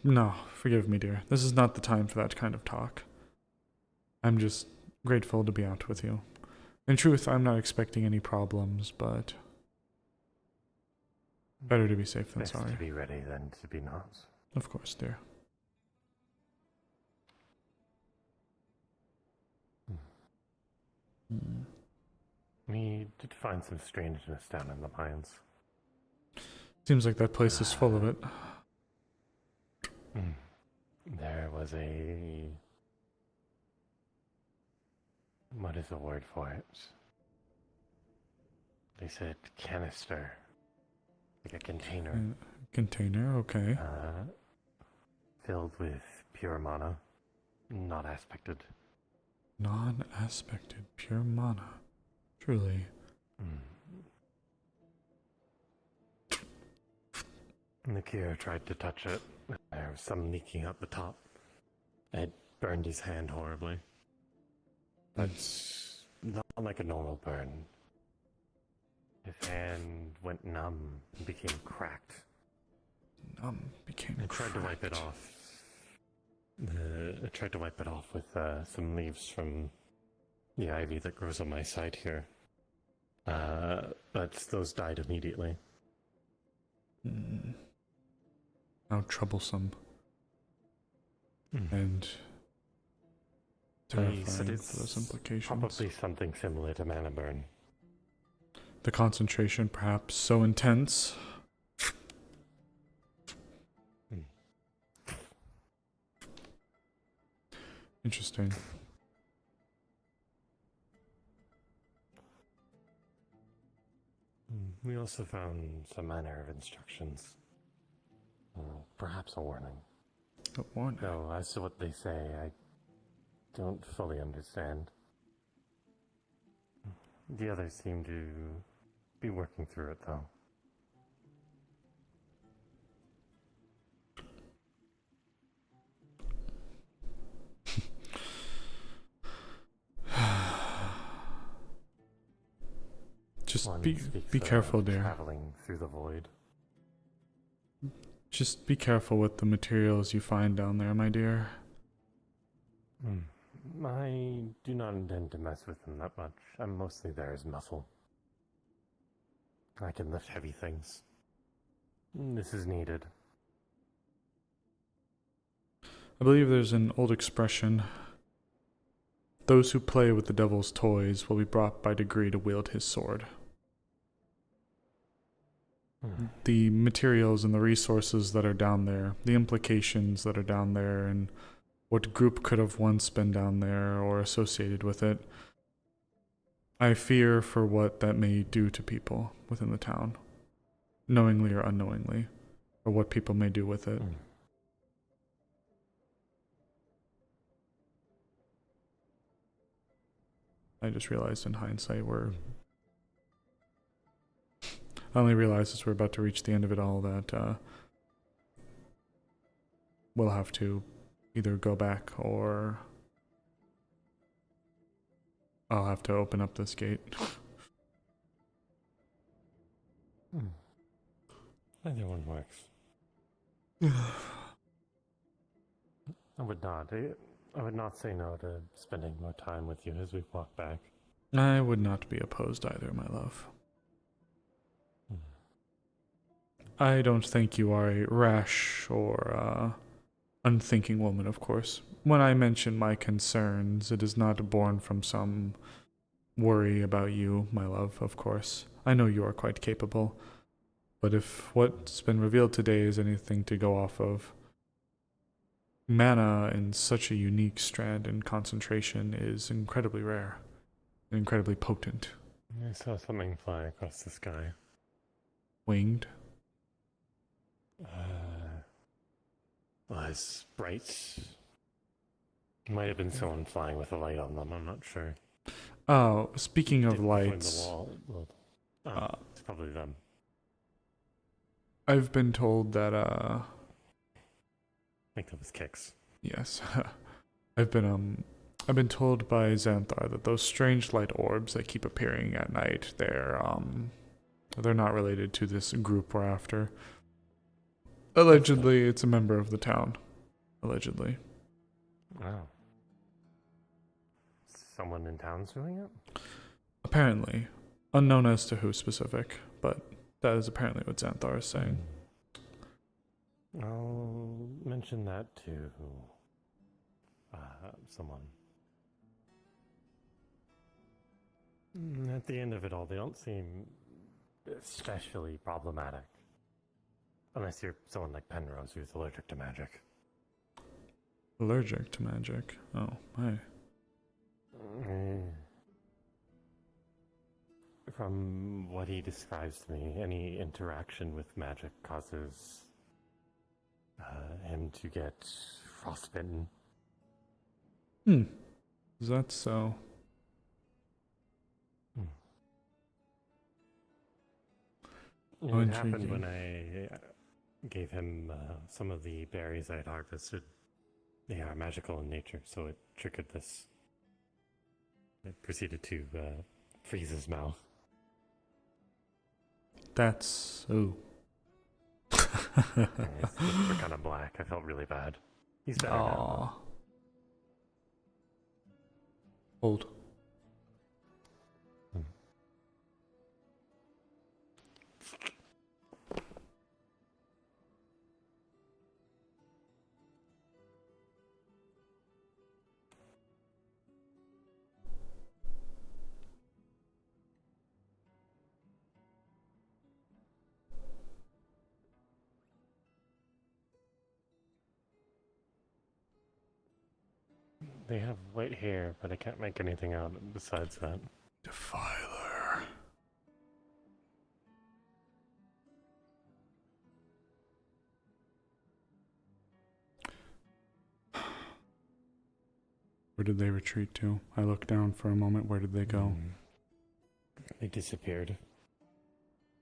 No, forgive me, dear. This is not the time for that kind of talk. I'm just grateful to be out with you. In truth, I'm not expecting any problems, but better to be safe than Best sorry. to be ready than to be not. Of course, dear. We did find some strangeness down in the mines. Seems like that place is full of it. There was a... What is the word for it? They said canister. Like a container. Container, okay. Filled with pure mana. Not aspected. Non-aspected, pure mana. Truly. Nakir tried to touch it. There was some leaking out the top. It burned his hand horribly. But not like a normal burn. His hand went numb and became cracked. I tried to wipe it off. I tried to wipe it off with some leaves from the ivy that grows on my side here. But those died immediately. How troublesome. And terrifying for those implications. Probably something similar to mana burn. The concentration perhaps so intense. Interesting. We also found some manner of instructions. Perhaps a warning. A warning? No, as to what they say, I don't fully understand. The others seem to be working through it, though. Just One be speaks of careful, dear. Traveling through the void. Just be careful with the materials you find down there, my dear. I do not intend to mess with them that much. I'm mostly there as muscle. I can lift heavy things. This is needed. I believe there's an old expression. Those who play with the devil's toys will be brought by degree to wield his sword. The materials and the resources that are down there, the implications that are down there, and what group could have once been down there or associated with it. I fear for what that may do to people within the town, knowingly or unknowingly, or what people may do with it. I just realized in hindsight I only realized as we're about to reach the end of it all that we'll have to either go back or I'll have to open up this gate. Either one works. I would not say no to spending more time with you as we walk back. I would not be opposed either, my love. I don't think you are a rash or unthinking woman, of course. When I mention my concerns, it is not born from some worry about you, my love, of course. I know you are quite capable. But if what's been revealed today is anything to go off of, mana in such a unique strand and concentration is incredibly rare, and incredibly potent. I saw something fly across the sky. Winged? Was bright. Might have been someone flying with a light on them, I'm not sure. Oh, speaking of Didn't find lights, the wall. It's probably them. I've been told that I think that was Kix. yes. I've been told by Xanthar that those strange light orbs that keep appearing at night, they're not related to this group we're after. Allegedly, it's a member of the town. Allegedly. Oh. Someone in town's doing it? Apparently. Unknown as to who specific, but that is apparently what Xanthar is saying. I'll mention that to someone. At the end of it all, they don't seem especially problematic. Unless you're someone like Penrose who's allergic to magic. Allergic to magic? Oh, my. From what he describes to me, any interaction with magic causes him to get frostbitten. Is that so? It happened when I gave him some of the berries I had harvested. They are magical in nature, so it triggered this. It proceeded to freeze his mouth. That's... oh. His lips were kind of black. I felt really bad. He's better now. Hold. They have white hair, but I can't make anything out besides that. Defiler. Where did they retreat to? I looked down for a moment. Where did they go? They disappeared.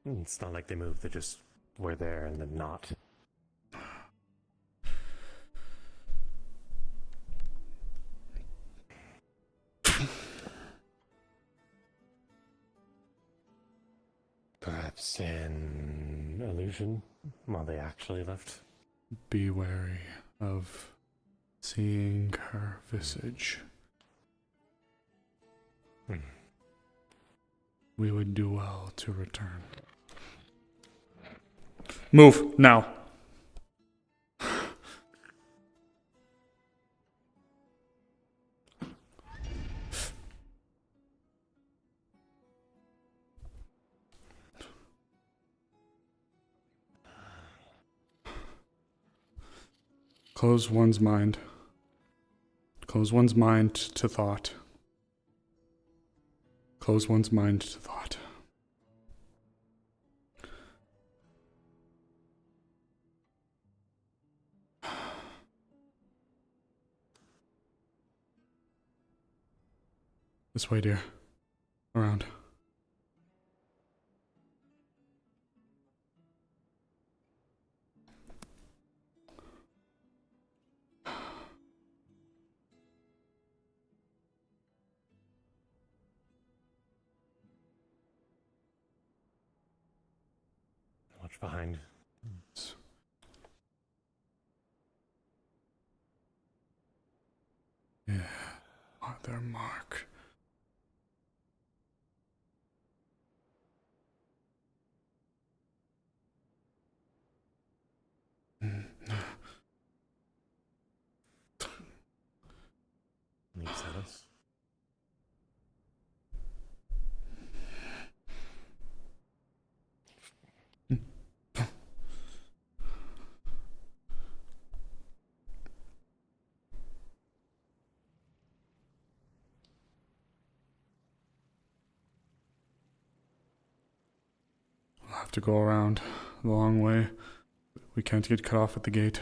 It's not like they moved, they just were there and then not. Perhaps an illusion while they actually left. Be wary of seeing her visage. We would do well to return. Move now. Close one's mind. Close one's mind to thought. Close one's mind to thought. This way, dear. Around. Watch behind. Yeah, on their mark. Leaps at us. We'll have to go around the long way. We can't get cut off at the gate.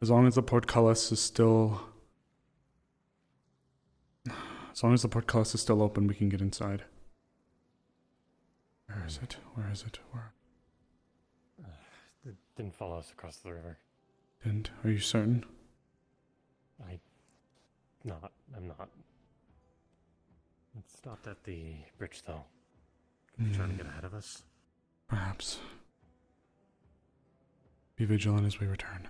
As long as the portcullis is still... As long as the portcullis is still open, we can get inside. Where is it? Where is it? Where? It didn't follow us across the river. Didn't? Are you certain? I'm not. It stopped at the bridge, though. Trying to get ahead of us. Perhaps. Be vigilant as we return.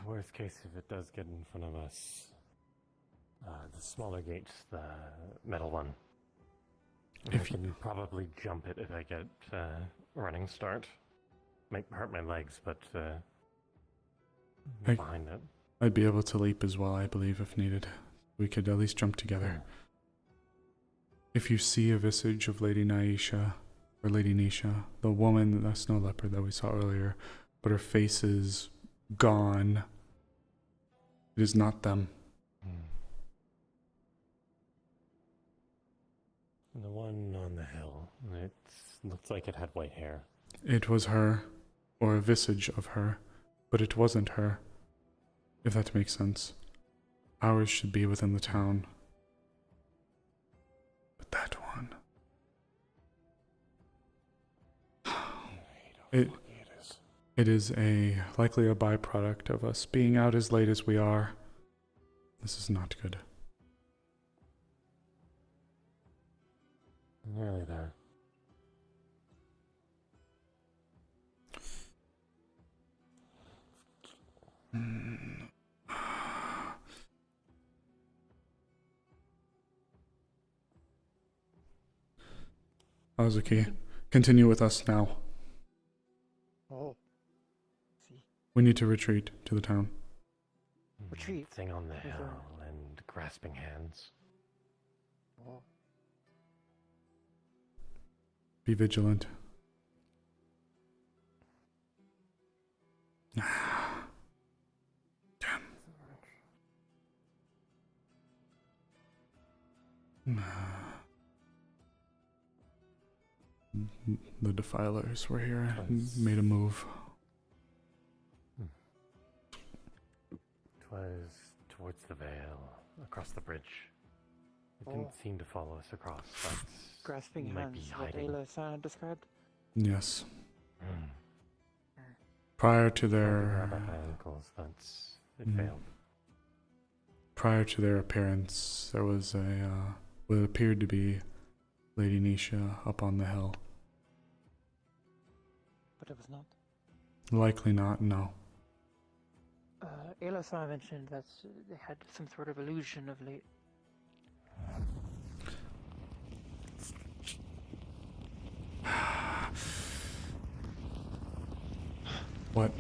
Worst case, if it does get in front of us, the smaller gate's the metal one. I can probably jump it if I get running start. Might hurt my legs, but behind it. I'd be able to leap as well, I believe, if needed. We could at least jump together. If you see a visage of Lady Naisha, or Lady Nisha, the woman, the snow leopard that we saw earlier, but her face is gone, it is not them. The one on the hill, it looks like it had white hair. It was her, or a visage of her, but it wasn't her, if that makes sense. Ours should be within the town. But that one... It is likely a byproduct of us being out as late as we are. This is not good. Nearly there. Azuki, continue with us now. Oh. We need to retreat to the town. Retreat? Thing on the hill and grasping hands. Oh. Be vigilant. Damn. The defilers were here and made a move. It was towards the Vale, across the bridge. It didn't seem to follow us across, but Grasping might hands, be what hiding. Ayla described? Yes. Prior to Tried to their grab at my ankles, but it failed. Prior to their appearance, there was what appeared to be Lady Nisha up on the hill. But it was not. Likely not, no. Ayla mentioned that they had some sort of illusion of late. What?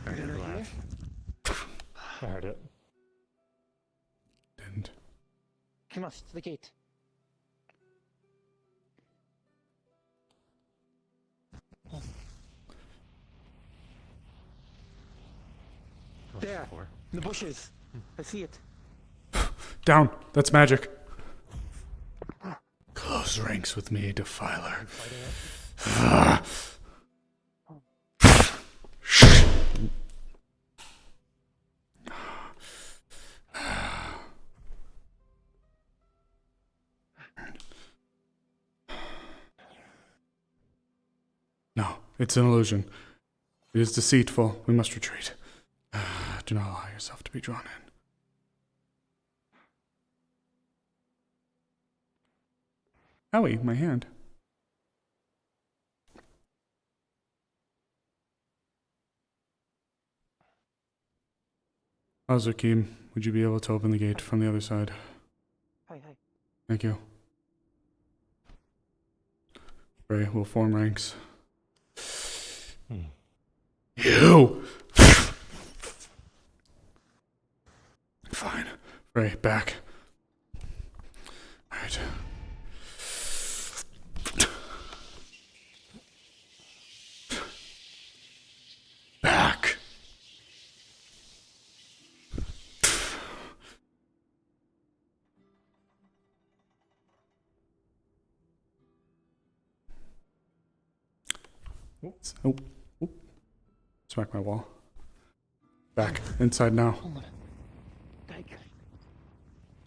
I didn't laugh. I heard it. Didn't. He must, the gate. There, in the bushes. I see it. Down! That's magic! Close ranks with me, defiler. No, it's an illusion. It is deceitful. We must retreat. Do not allow yourself to be drawn in. Owie, my hand. Azuki, would you be able to open the gate from the other side? Hi. Thank you. Ray, we'll form ranks. You! Fine. Ray, back. Alright. Back. Oh. Smack my wall. Back. Inside now.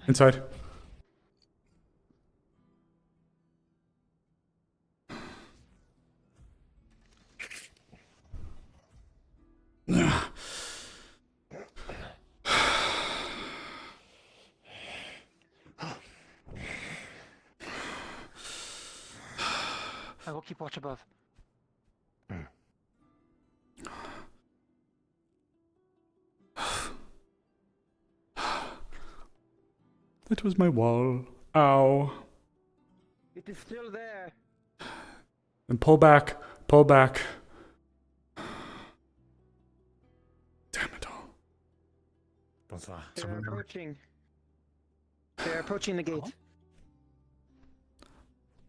Inside. I will keep watch above. That was my wall. Ow. It is still there. And pull back. Pull back. Damn it all. Bonsoir. They're approaching. They're approaching the gate.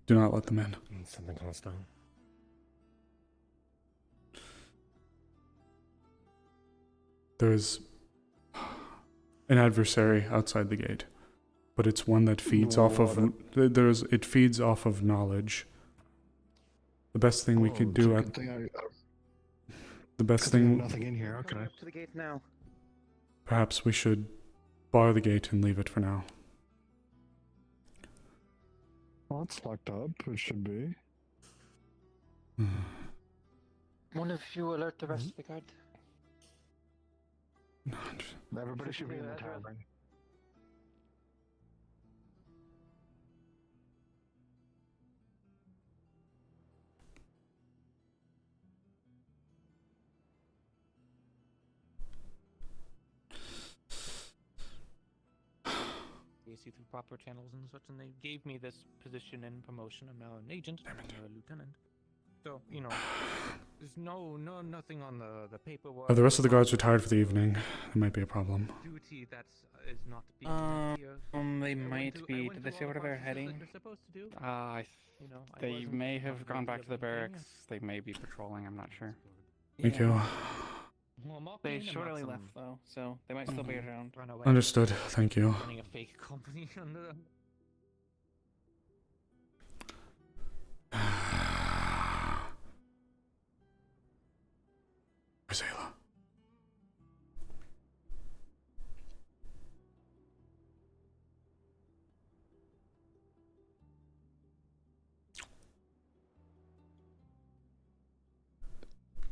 Do not let them in. Something close down. There's an adversary outside the gate, but it's one that feeds off of it feeds off of knowledge. The best thing we could do the best thing Nothing in here. Okay. Up to the gate now. perhaps we should bar the gate and leave it for now. Well, it's locked up. It should be. One of you alert the rest of the guard. Everybody should be in the tavern. See through proper channels and such, and they gave me this position and promotion. I'm now an agent, I'm a lieutenant. So, you know, there's nothing on the paperwork. Are the rest of the guards retired for the evening? There might be a problem. Duty that is not being done here. They might be. Did they say where they're heading? They may have gone back to the barracks. They may be patrolling. I'm not sure. Thank you. They shortly left though, so they might still be around. Understood. Thank you. Running a fake company under them. Azrael.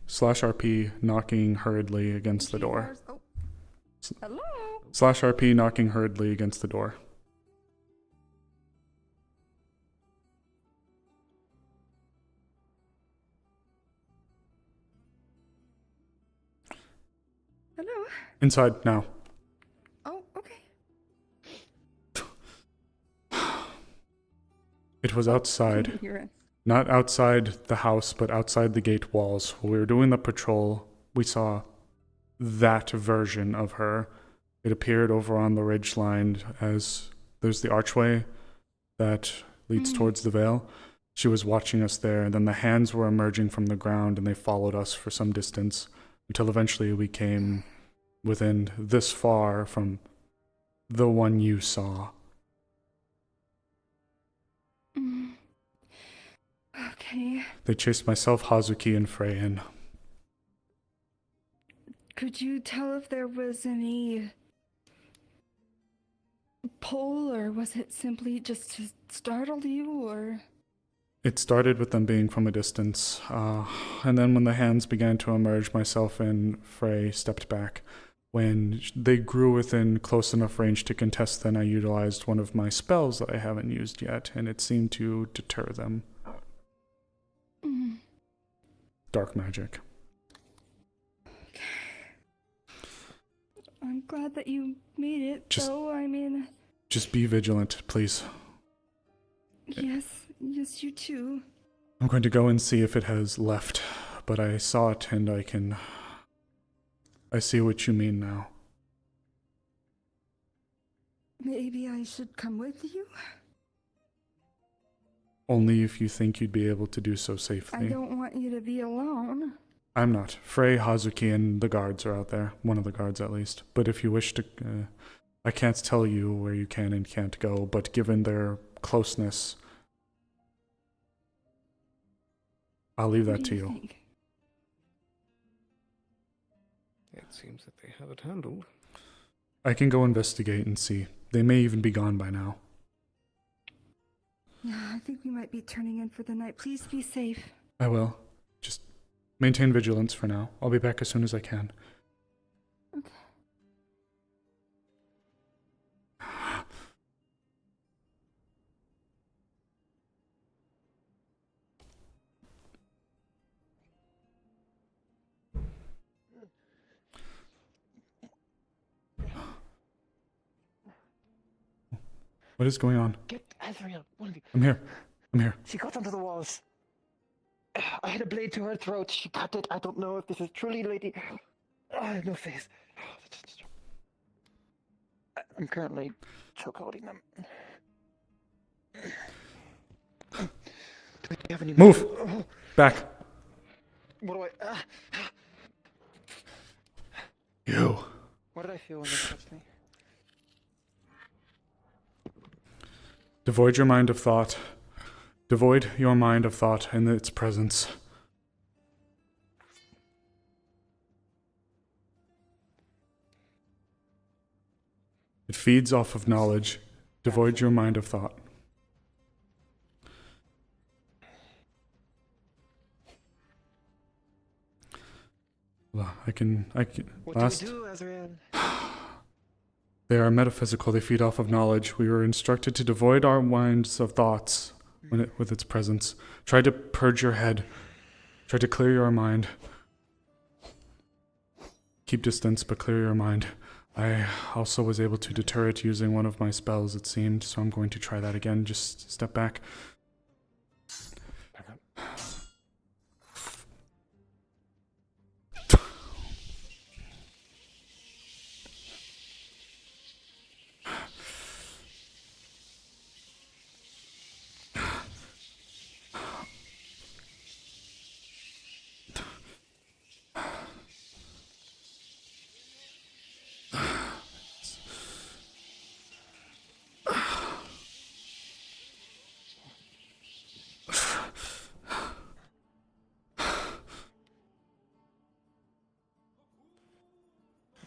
/RP knocking hurriedly against the door. Hello? /RP knocking hurriedly against the door. Hello? Inside now. Oh, okay. It was outside. Hear it. Not outside the house, but outside the gate walls. While we were doing the patrol, we saw that version of her. It appeared over on the ridge line as there's the archway that leads towards the Vale. She was watching us there, and then the hands were emerging from the ground, and they followed us for some distance until eventually we came within this far from the one you saw. Okay. They chased myself, Hazuki, and Frey in. Could you tell if there was any pull, or was it simply just to startle you, or? It started with them being from a distance, and then when the hands began to emerge, myself and Frey stepped back. When they grew within close enough range to contest, then I utilized one of my spells that I haven't used yet, and it seemed to deter them. Dark magic. I'm glad that you made it, though, I mean... Just be vigilant, please. Yes, you too. I'm going to go and see if it has left, but I saw it and I see what you mean now. Maybe I should come with you? Only if you think you'd be able to do so I safely. don't want you to be alone. I'm not. Frey, Hazuki, and the guards are out there. One of the guards, at least. But if you wish to... I can't tell you where you can and can't go, but given their closeness, I'll leave that to you. Think? It seems that they have it handled. I can go investigate and see. They may even be gone by now. Yeah, I think we might be turning in for the night. Please be safe. I will. Just maintain vigilance for now. I'll be back as soon as I can. Okay. What is going on? Get Azrael, one of you. I'm here. I'm here. She got onto the walls. I had a blade to her throat. She cut it. I don't know if this is truly Lady. I have no face. I'm currently chokeholding them. Do we have any Move! Oh. Back. What do I... You. What did I feel when they touched me? Devoid your mind of thought. Devoid your mind of thought in its presence. It feeds off of knowledge. Devoid your mind of thought. Well, I can. What Last. do we do, Azrael? They are metaphysical. They feed off of knowledge. We were instructed to devoid our minds of thoughts with its presence. Try to purge your head. Try to clear your mind. Keep distance, but clear your mind. I also was able to deter it using one of my spells, it seemed, so I'm going to try that again. Just step back.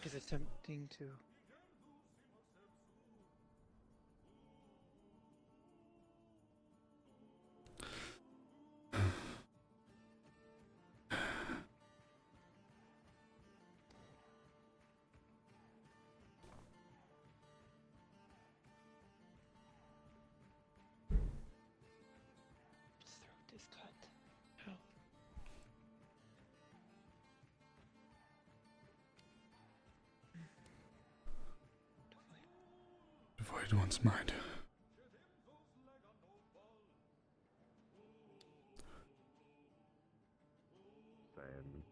It is attempting to... His throat is cut. How? Devoid one's mind. And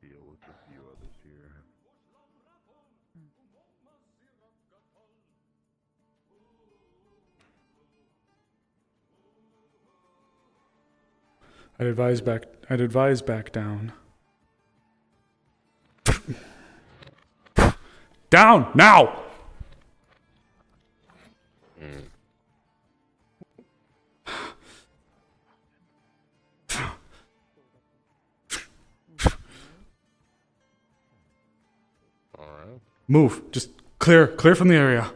deal with a few others here. I'd advise back down. Down now. Alright. Move. Just clear from the area.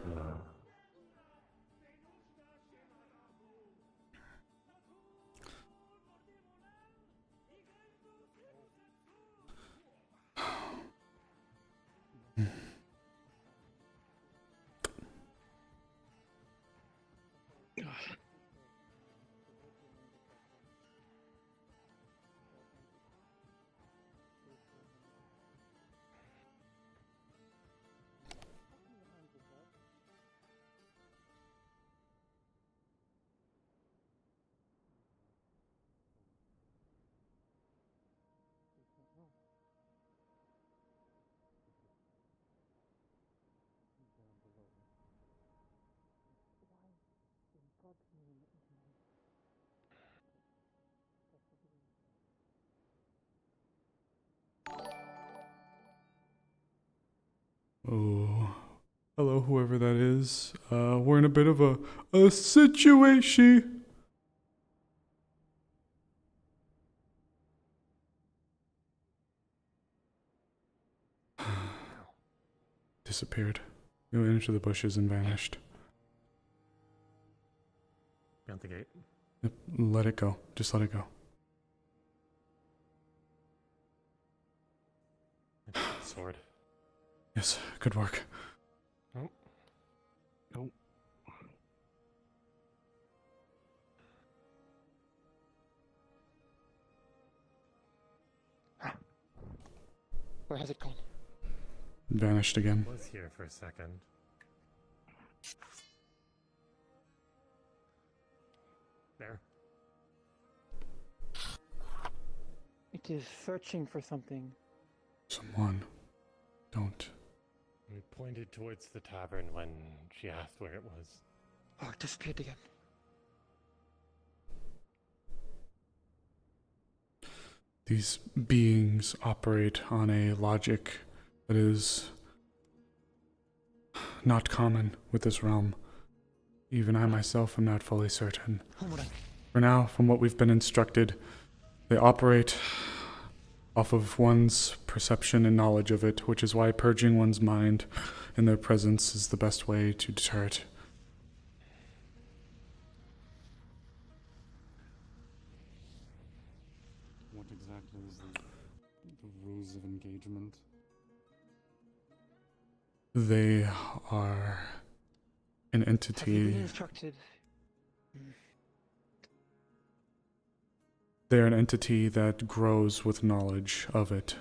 Oh, hello, whoever that is. We're in a bit of a situation. Disappeared. It went into the bushes and vanished. Beyond the gate. Yep, let it go. Just let it go. Sword. Yes, good work. Oh. Nope. Where has it gone? Vanished again. Was here for a second. there. It is searching for something. Someone. Don't. We pointed towards the tavern when she asked where it was. Oh, it disappeared again. These beings operate on a logic that is not common with this realm. Even I myself am not fully certain. For now, from what we've been instructed, they operate off of one's perception and knowledge of it, which is why purging one's mind in their presence is the best way to deter it. What exactly is the rules of engagement? They are an Have you entity. been instructed? They're an entity that grows with knowledge of it.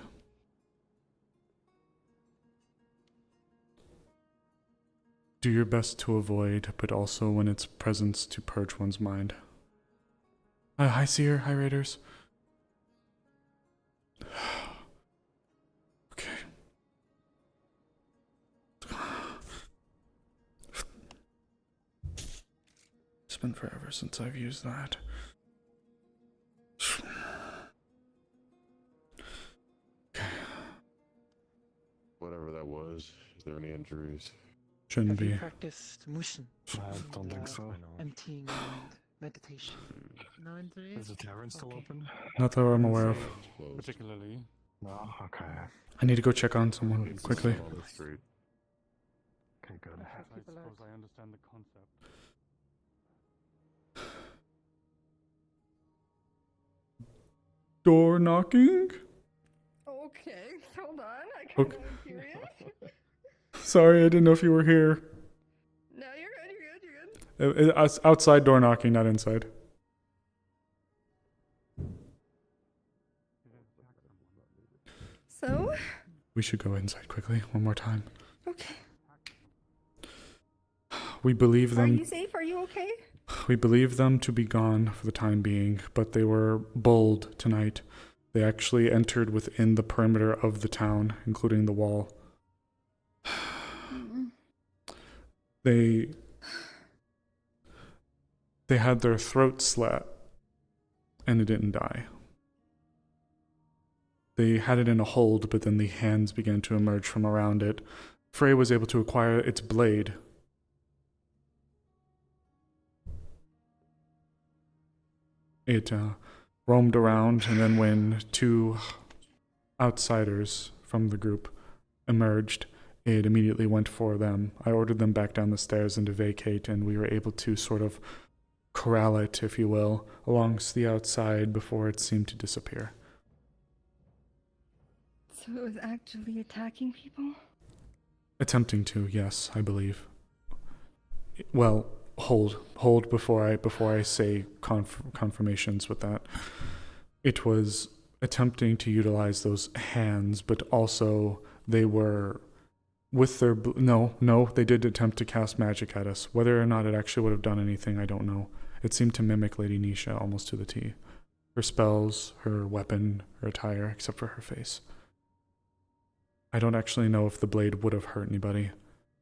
Do your best to avoid, but also when its presence to purge one's mind. Hi Seer, hi Raiders. Okay. It's been forever since I've used that. Whatever that was, is there any injuries? Shouldn't Have you be. practiced mushin? I don't think so. Emptying mind, meditation. No injuries? Is the tavern still open? Not that I'm aware of. Particularly. No, okay. I need to go check on someone quickly. Okay, good. I suppose I understand the concept. Door knocking? Okay, hold on. I kind Okay. of am curious. Sorry, I didn't know if you were here. No, you're good. You're good. You're good. Outside door knocking, not inside. So, We should go inside quickly, one more time. okay. We believe Are them. you safe? Are you okay? We believe them to be gone for the time being, but they were bold tonight. They actually entered within the perimeter of the town, including the wall. They had their throat slit, and it didn't die. They had it in a hold, but then the hands began to emerge from around it. Frey was able to acquire its blade. It roamed around, and then when two outsiders from the group emerged, it immediately went for them. I ordered them back down the stairs and to vacate, and we were able to sort of corral it, if you will, along the outside before it seemed to disappear. So it was actually attacking people? Attempting to, yes, I believe. Well, hold before I say confirmations with that. It was attempting to utilize those hands, but also they were with their no, they did attempt to cast magic at us. Whether or not it actually would have done anything, I don't know. It seemed to mimic Lady Nisha almost to the T. Her spells, her weapon, her attire, except for her face. I don't actually know if the blade would have hurt anybody,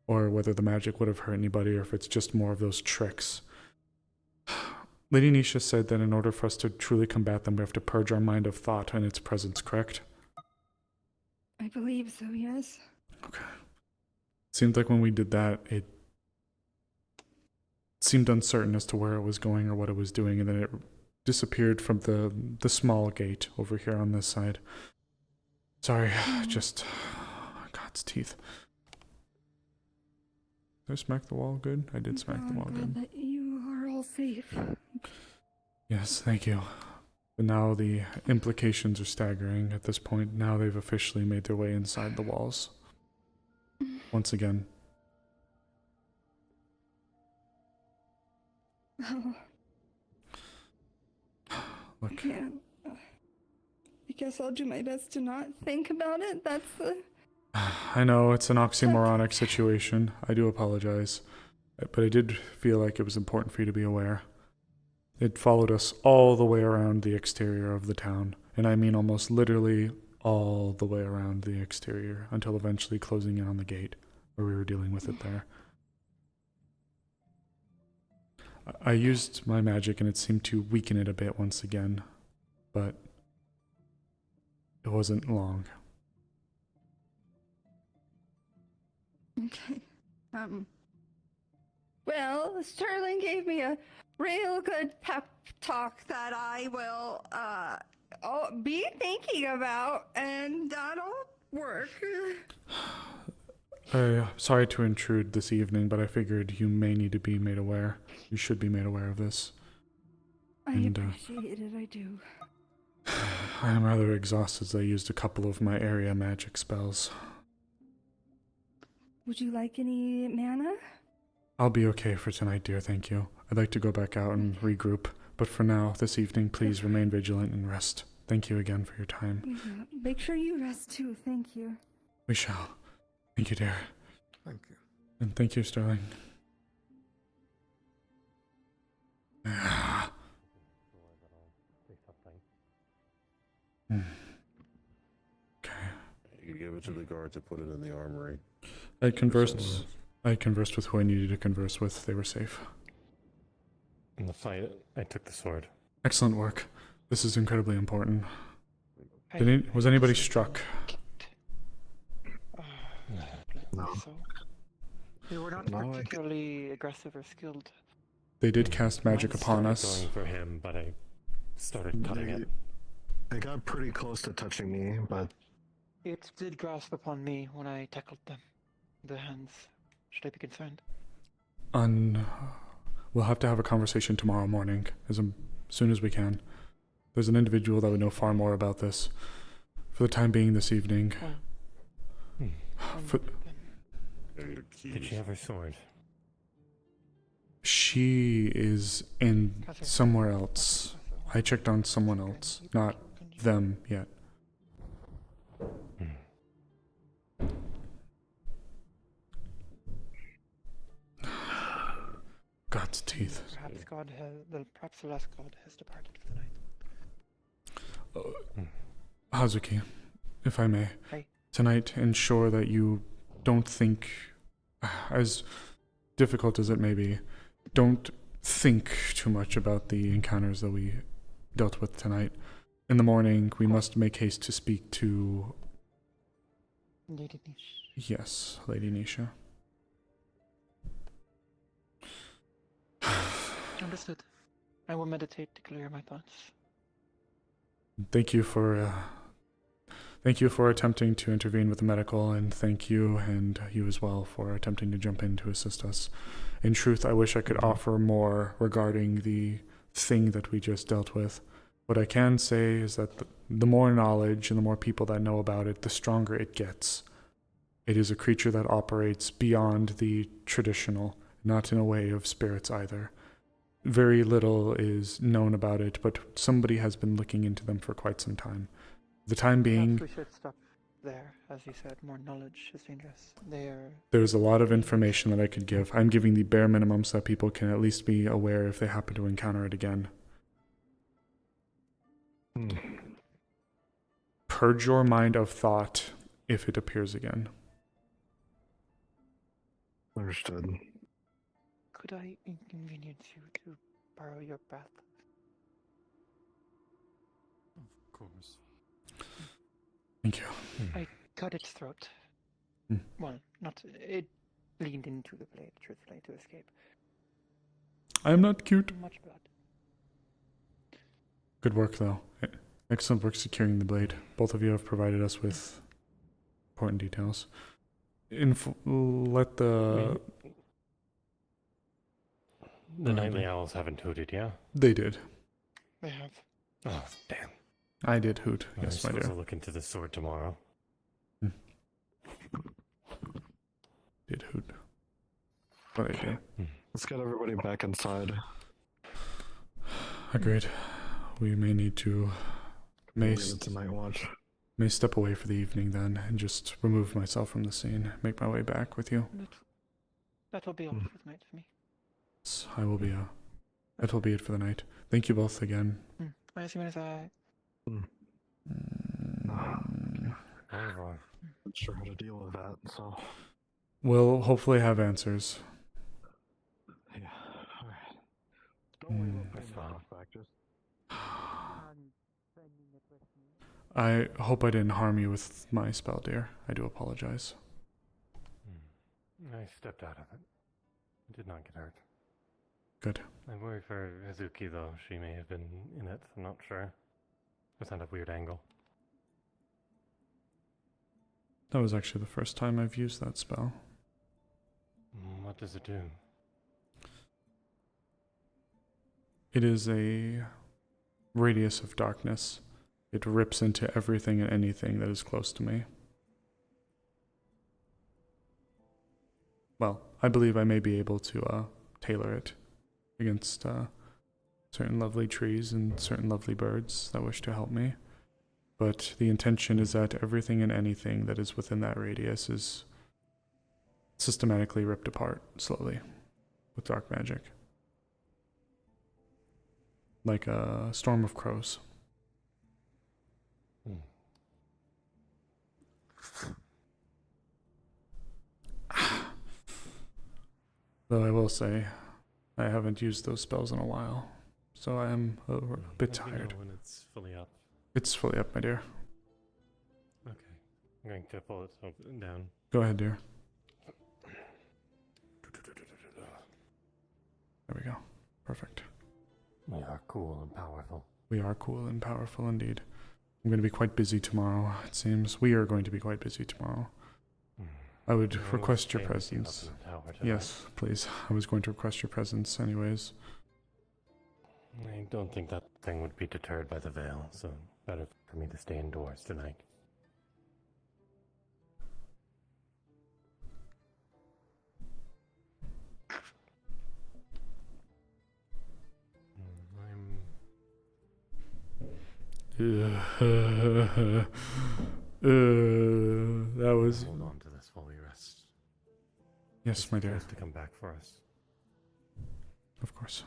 or whether the magic would have hurt anybody, or if it's just more of those tricks. Lady Nisha said that in order for us to truly combat them, we have to purge our mind of thought in its presence, correct? I believe so, yes. Okay. Seemed like when we did that, it seemed uncertain as to where it was going or what it was doing, and then it disappeared from the small gate over here on this side. Sorry, just God's teeth. Did I smack the wall good? I did smack the wall I'm good. glad that you are all safe. Yes, thank you. But now the implications are staggering at this point. Now they've officially made their way inside the walls. Once again. Well, Look. yeah. I guess I'll do my best to not think about it. That's the... I know it's an oxymoronic situation. I do apologize. But I did feel like it was important for you to be aware. It followed us all the way around the exterior of the town, and I mean almost literally all the way around the exterior, until eventually closing in on the gate, where we were dealing with it there. I used my magic and it seemed to weaken it a bit once again, but it wasn't long. Okay. Well, Sterling gave me a real good pep talk that I will be thinking about, and that'll work. Sorry to intrude this evening, but I figured you may need to be made aware. You should be made aware of this. I appreciate it, I do. I am rather exhausted as I used a couple of my area magic spells. Would you like any mana? I'll be okay for tonight, dear, thank you. I'd like to go back out and regroup, but for now, this evening, please remain vigilant and rest. Thank you again for your time. Yeah, make sure you rest too, thank you. We shall. Thank you, dear. Thank you. And thank you, Sterling. Okay. You give it to the guard to put it in the armory. I conversed with who I needed to converse with. They were safe. In the fight, I took the sword. Excellent work. This is incredibly important. I- Was anybody struck? No. So, they were not particularly aggressive or skilled. They did cast magic upon us. Going for him, but I started cutting it. They got pretty close to touching me, but It did grasp upon me when I tackled them. The hands. Should I be concerned? We'll have to have a conversation tomorrow morning, as soon as we can. There's an individual that would know far more about this. For the time being this evening. Did she have her sword? She is in somewhere else. I checked on someone else, not them yet. God's teeth. Perhaps the last god has departed for the night. Hazuki, if I may, Hey. tonight ensure that you don't think, as difficult as it may be, don't think too much about the encounters that we dealt with tonight. In the morning, we must make haste to speak to... Lady Niche. Yes, Lady Nisha. Understood. I will meditate to clear my thoughts. Thank you for attempting to intervene with the medical, and thank you, and you as well, for attempting to jump in to assist us. In truth, I wish I could offer more regarding the thing that we just dealt with. What I can say is that the more knowledge and the more people that know about it, the stronger it gets. It is a creature that operates beyond the traditional, not in a way of spirits either. Very little is known about it, but somebody has been looking into them for quite some time. The time being... Perhaps we should stop there. As you said, more knowledge is dangerous. There's a lot of information that I could give. I'm giving the bare minimum so that people can at least be aware if they happen to encounter it again. Purge your mind of thought if it appears again. Understood. Could I inconvenience you to borrow your breath? Of course. Thank you. I cut its throat. Well, not... It leaned into the blade, truthfully, to escape. I am not cute. Much blood. Good work, though. Excellent work securing the blade. Both of you have provided us with important details. Let the... The Nightly Owls haven't hooted, yeah? They did. They have. Oh, damn. I did hoot. Yes, my I'm dear. supposed to look into the sword tomorrow. Did hoot. What I do. Let's get everybody back inside. Agreed. We may need to... May step away for the evening then, and just remove myself from the scene. Make my way back with you. That'll be all for tonight for me. I will be That will be it for the night. Thank you both again. Not sure how to deal with that, so. We'll hopefully have answers. Yeah, alright. Don't worry about paying that off back, just. I hope I didn't harm you with my spell, dear. I do apologize. I stepped out of it. Did not get hurt. Good. I worry for Hazuki, though. She may have been in it. I'm not sure. It's at a weird angle. That was actually the first time I've used that spell. What does it do? It is a radius of darkness. It rips into everything and anything that is close to me. Well, I believe I may be able to tailor it against certain lovely trees and certain lovely birds that wish to help me. But the intention is that everything and anything that is within that radius is systematically ripped apart slowly with dark magic. Like a storm of crows. Though I will say, I haven't used those spells in a while, so I am a bit tired. When it's fully up. It's fully up, my dear. Okay. I'm going to pull it down. Go ahead, dear. There we go. Perfect. We are cool and powerful. We are cool and powerful indeed. I'm going to be quite busy tomorrow, it seems. We are going to be quite busy tomorrow. I would request your presence. Yes, please. I was going to request your presence anyways. I don't think that thing would be deterred by the veil, so better for me to stay indoors tonight. That was... Hold on to this while we rest. Yes, my dear. To come back for us. Of course.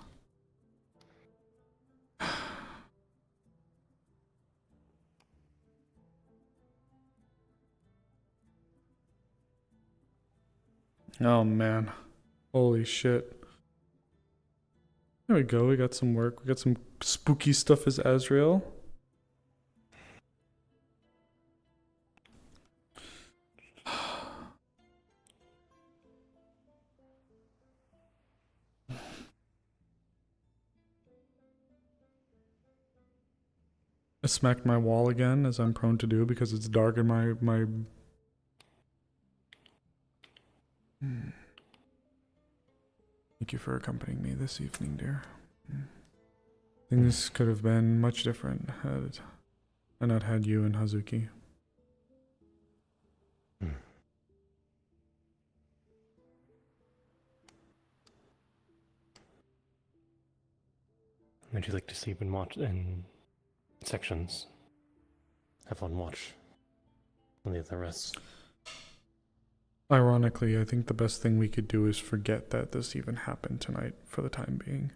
Oh man. Holy shit. There we go, we got some work. We got some spooky stuff as Azrael. I smacked my wall again, as I'm prone to do, because it's dark in my... Thank you for accompanying me this evening, dear. Things could have been much different had I not had you and Hazuki. Would you like to sleep and watch in sections? Have one watch and the other rest. Ironically, I think the best thing we could do is forget that this even happened tonight for the time being.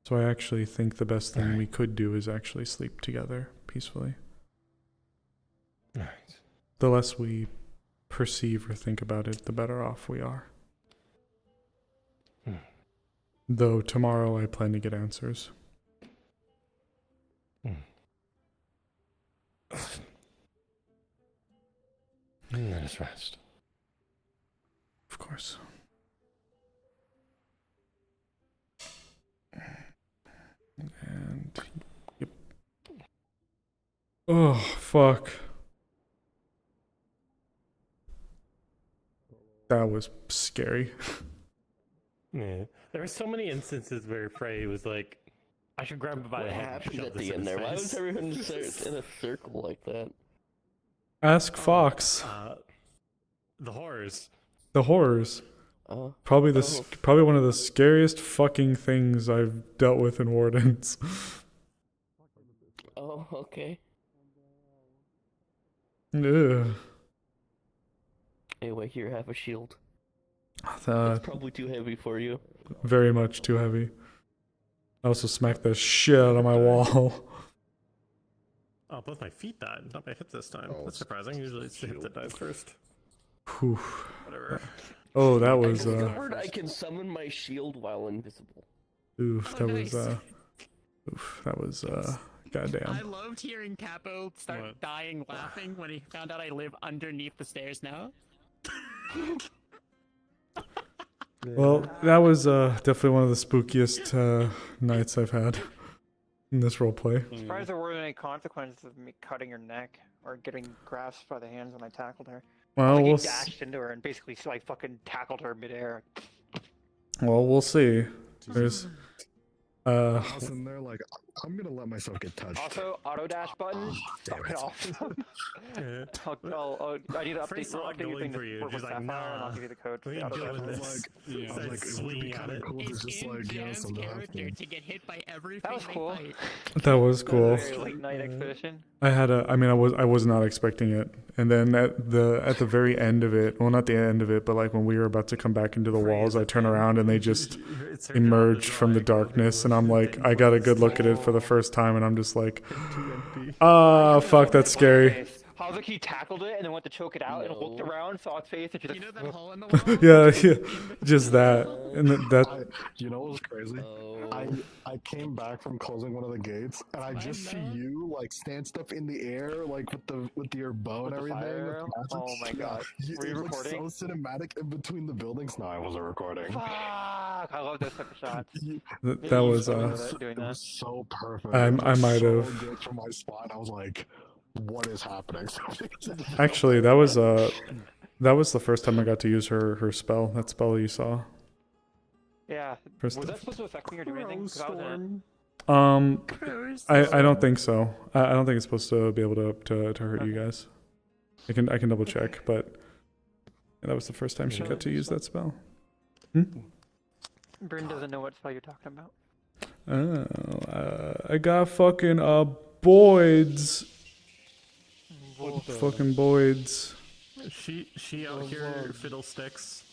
So I actually think the best thing we could do is actually sleep together peacefully. Alright. The less we perceive or think about it, the better off we are. Though tomorrow I plan to get answers. Let us rest. Of course. And yep. Oh fuck. That was scary. Yeah. There were so many instances where Frey was like, I should grab him by the What head. happened at the end there? Why was everyone in a circle like that? Ask Fox. The horrors. The horrors. Probably probably one of the scariest fucking things I've dealt with in Wardens. Oh, okay. Ugh. Anyway, here, have a shield. That It's probably too heavy for you. Very much too heavy. I also smacked the shit out of my wall. Oh, both my feet died, not my hip this time. That's surprising. Usually it's the hip that dies first. Whew. Whatever. Oh, that was I discovered I can summon my shield while invisible. oof, Oh, that nice. was goddamn. I loved hearing Capo start dying laughing when he found out I live underneath the stairs now. Well, that was definitely one of the spookiest nights I've had in this roleplay. I'm surprised there weren't any consequences of me cutting her neck or getting grasped by the hands when I tackled her. Well, Like, we'll he dashed into her and basically like fucking tackled her midair. Well, we'll see. There's I was in there like, I'm gonna let myself get touched. Also, auto dash button. Fucking awesome. I need to update your thing to work with Sapphire, and I'll give you the code for the auto dash. I was like, it would be kind of cool to just like, you know, something Character to get hit by everything That was cool. that was cool. Very late night expedition. I was not expecting it. And then at the very end of it, well, not the end of it, but like when we were about to come back into the walls, I turn around and they just emerged from the darkness, and I'm like, I got a good look at it for the first time, and I'm just like, fuck, that's scary. How like he tackled it and then went to choke it out and looked around, saw its face, and she's like, you know that hole in the wall? yeah, just that, and that. You know what was crazy? I came back from closing one of the gates, and I just see you like stand up in the air, like with your bow and everything. Oh my god! Were you recording? So cinematic in between the buildings. No, I wasn't recording. Fuck! I love those type of shots. That was It was so perfect. I might so have. good from my spot. I was like, what is happening? Actually, that was the first time I got to use her spell. That spell you saw. Yeah. First Was off. that supposed to affect me or do anything? 'Cause I was in it. I don't think so. I don't think it's supposed to be able to hurt you guys. I can double check, but that was the first time she got to use that spell. Bryn doesn't know what spell you're talking about. Oh, I got fucking Boyds. Fucking Boyds. She out here fiddlesticks.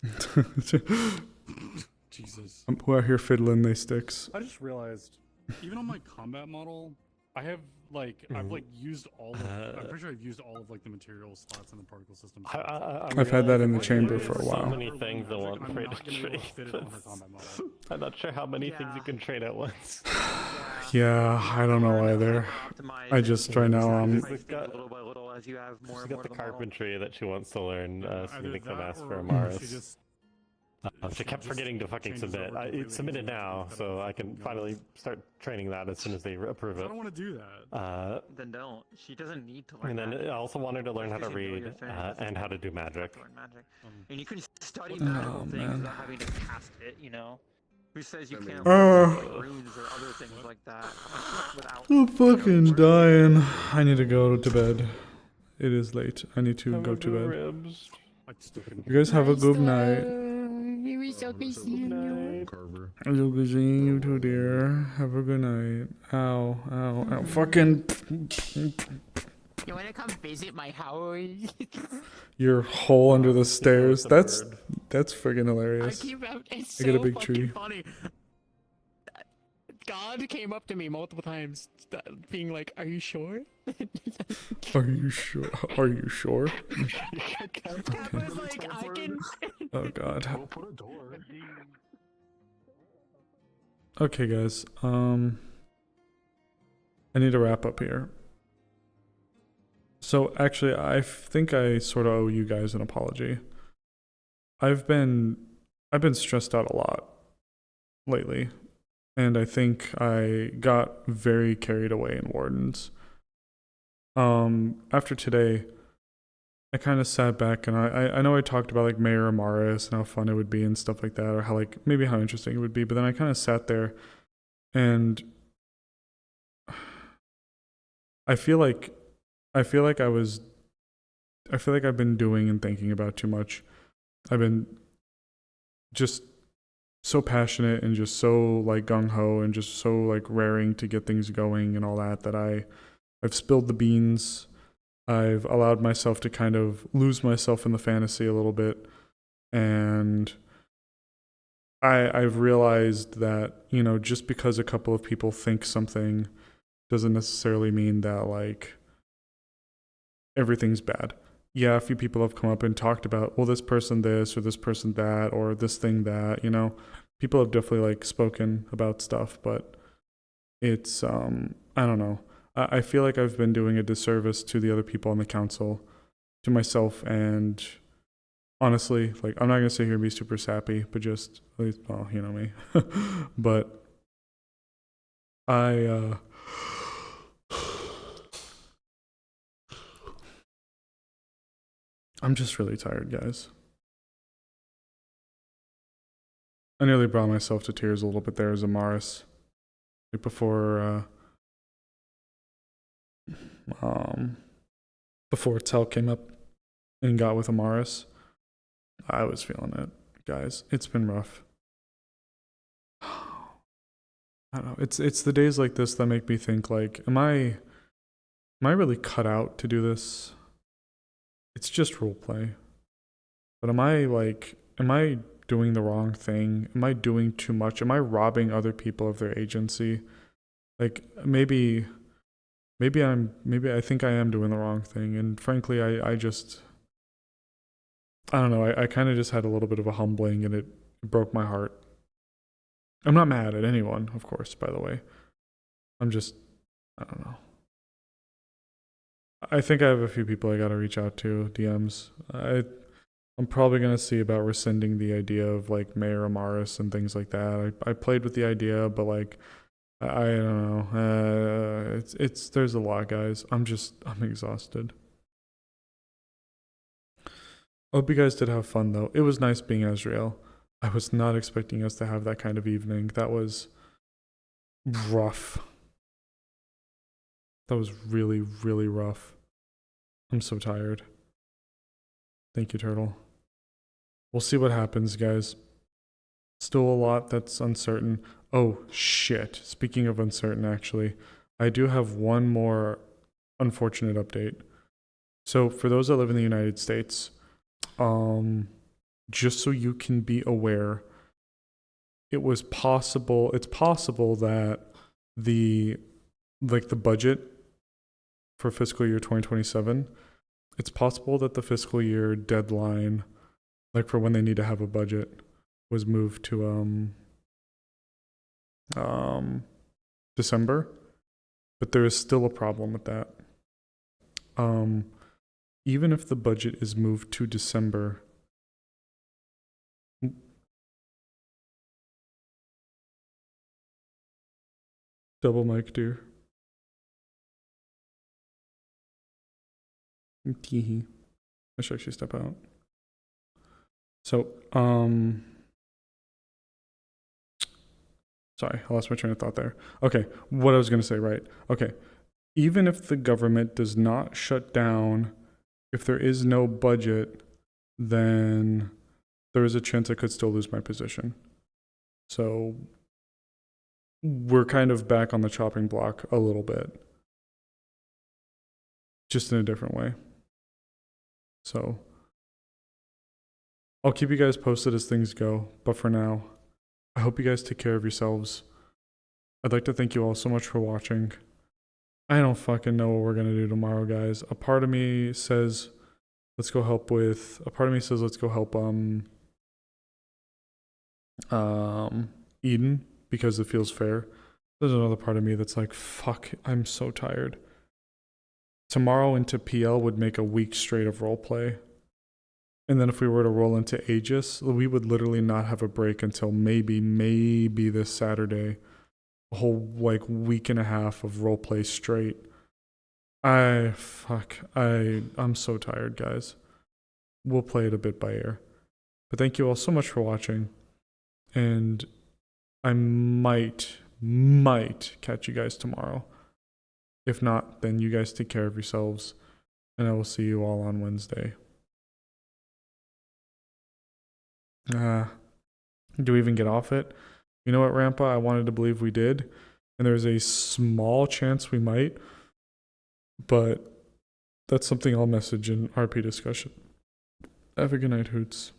Jesus. Who out here fiddling they sticks. I just realized, even on my combat model, I have like I've like used all of. I'm pretty sure I've used all of like the material slots in the particle system. I've had that in the chamber for a while. So many things I want Frey to trade. I'm not sure how many things you can trade at once. Yeah, I don't know either. I just right now She's got the carpentry that she wants to learn. Submitting some ask for Amaris. She kept forgetting to fucking submit. It's submitted now, so I can finally start training that as soon as they approve it. I don't want to do that. Then don't. She doesn't need to learn And then that. I also wanted to learn how to read and how to do magic. And you can study magical things without having to cast it, you know? Who says you can't Uh, learn like, runes or other things like that without... I'm fucking dying. I need to go to bed. It is late. I need to go to bed. You guys have a good night. It was so good seeing you. It's so good seeing you too, dear. Have a good night. Ow, ow, ow. Fucking. You wanna come visit my house? Your hole under the stairs. That's friggin' hilarious. It's I get a so big fucking tree. funny. God came up to me multiple times, being like, "Are you sure?" Are you sure? Are you sure? Cap was like, "I can." Oh god. Okay, guys. I need to wrap up here. So actually, I think I sort of owe you guys an apology. I've been stressed out a lot lately, and I think I got very carried away in Wardens. After today, I kind of sat back and I know I talked about like Mayor Amaris and how fun it would be and stuff like that, or how like maybe how interesting it would be, but then I kind of sat there and I feel like I've been doing and thinking about too much. I've been just so passionate and just so like gung-ho and just so like raring to get things going and all that I've spilled the beans. I've allowed myself to kind of lose myself in the fantasy a little bit, and I've realized that, you know, just because a couple of people think something doesn't necessarily mean that, like, everything's bad. Yeah, a few people have come up and talked about, well, this person this or this person that or this thing that, you know. People have definitely, like, spoken about stuff, but it's, I don't know. I feel like I've been doing a disservice to the other people on the council, to myself, and honestly, like, I'm not going to sit here and be super sappy, but just, well, you know me. But I'm just really tired, guys. I nearly brought myself to tears a little bit there as Amaris. Right before Tel came up and got with Amaris, I was feeling it, guys. It's been rough. I don't know. It's the days like this that make me think, like, am I really cut out to do this? It's just roleplay. But am I doing the wrong thing? Am I doing too much? Am I robbing other people of their agency? Like, maybe I think I am doing the wrong thing, and frankly I don't know, I kind of just had a little bit of a humbling, and it broke my heart. I'm not mad at anyone, of course, by the way. I don't know. I think I have a few people I gotta reach out to, DMs. I'm probably gonna see about rescinding the idea of, like, Mayor Amaris and things like that. I played with the idea, but, like, I don't know. There's a lot, guys. I'm exhausted. I hope you guys did have fun, though. It was nice being Azrael. I was not expecting us to have that kind of evening. That was rough. That was really, really rough. I'm so tired. Thank you, Turtle. We'll see what happens, guys. Still a lot that's uncertain. Oh, shit. Speaking of uncertain, actually, I do have one more unfortunate update. So, for those that live in the United States, just so you can be aware, it's possible that the budget for fiscal year 2027, it's possible that the fiscal year deadline, like, for when they need to have a budget, was moved to December, but there is still a problem with that. Even if the budget is moved to December, double mic, dear. Teehee. I should actually step out. So, sorry, I lost my train of thought there. Okay, what I was going to say, right. Okay, even if the government does not shut down, if there is no budget, then there is a chance I could still lose my position. So, we're kind of back on the chopping block a little bit. Just in a different way. So, I'll keep you guys posted as things go, but for now, I hope you guys take care of yourselves. I'd like to thank you all so much for watching. I don't fucking know what we're gonna do tomorrow, guys. A part of me says, let's go help Eden, because it feels fair. There's another part of me that's like, fuck, I'm so tired. Tomorrow into PL would make a week straight of roleplay. And then if we were to roll into Aegis, we would literally not have a break until maybe this Saturday. A whole, like, week and a half of roleplay straight. I'm so tired, guys. We'll play it a bit by ear. But thank you all so much for watching. And I might catch you guys tomorrow. If not, then you guys take care of yourselves. And I will see you all on Wednesday. Do we even get off it? You know what, Rampa? I wanted to believe we did. And there's a small chance we might. But that's something I'll message in RP discussion. Have a good night, Hoots.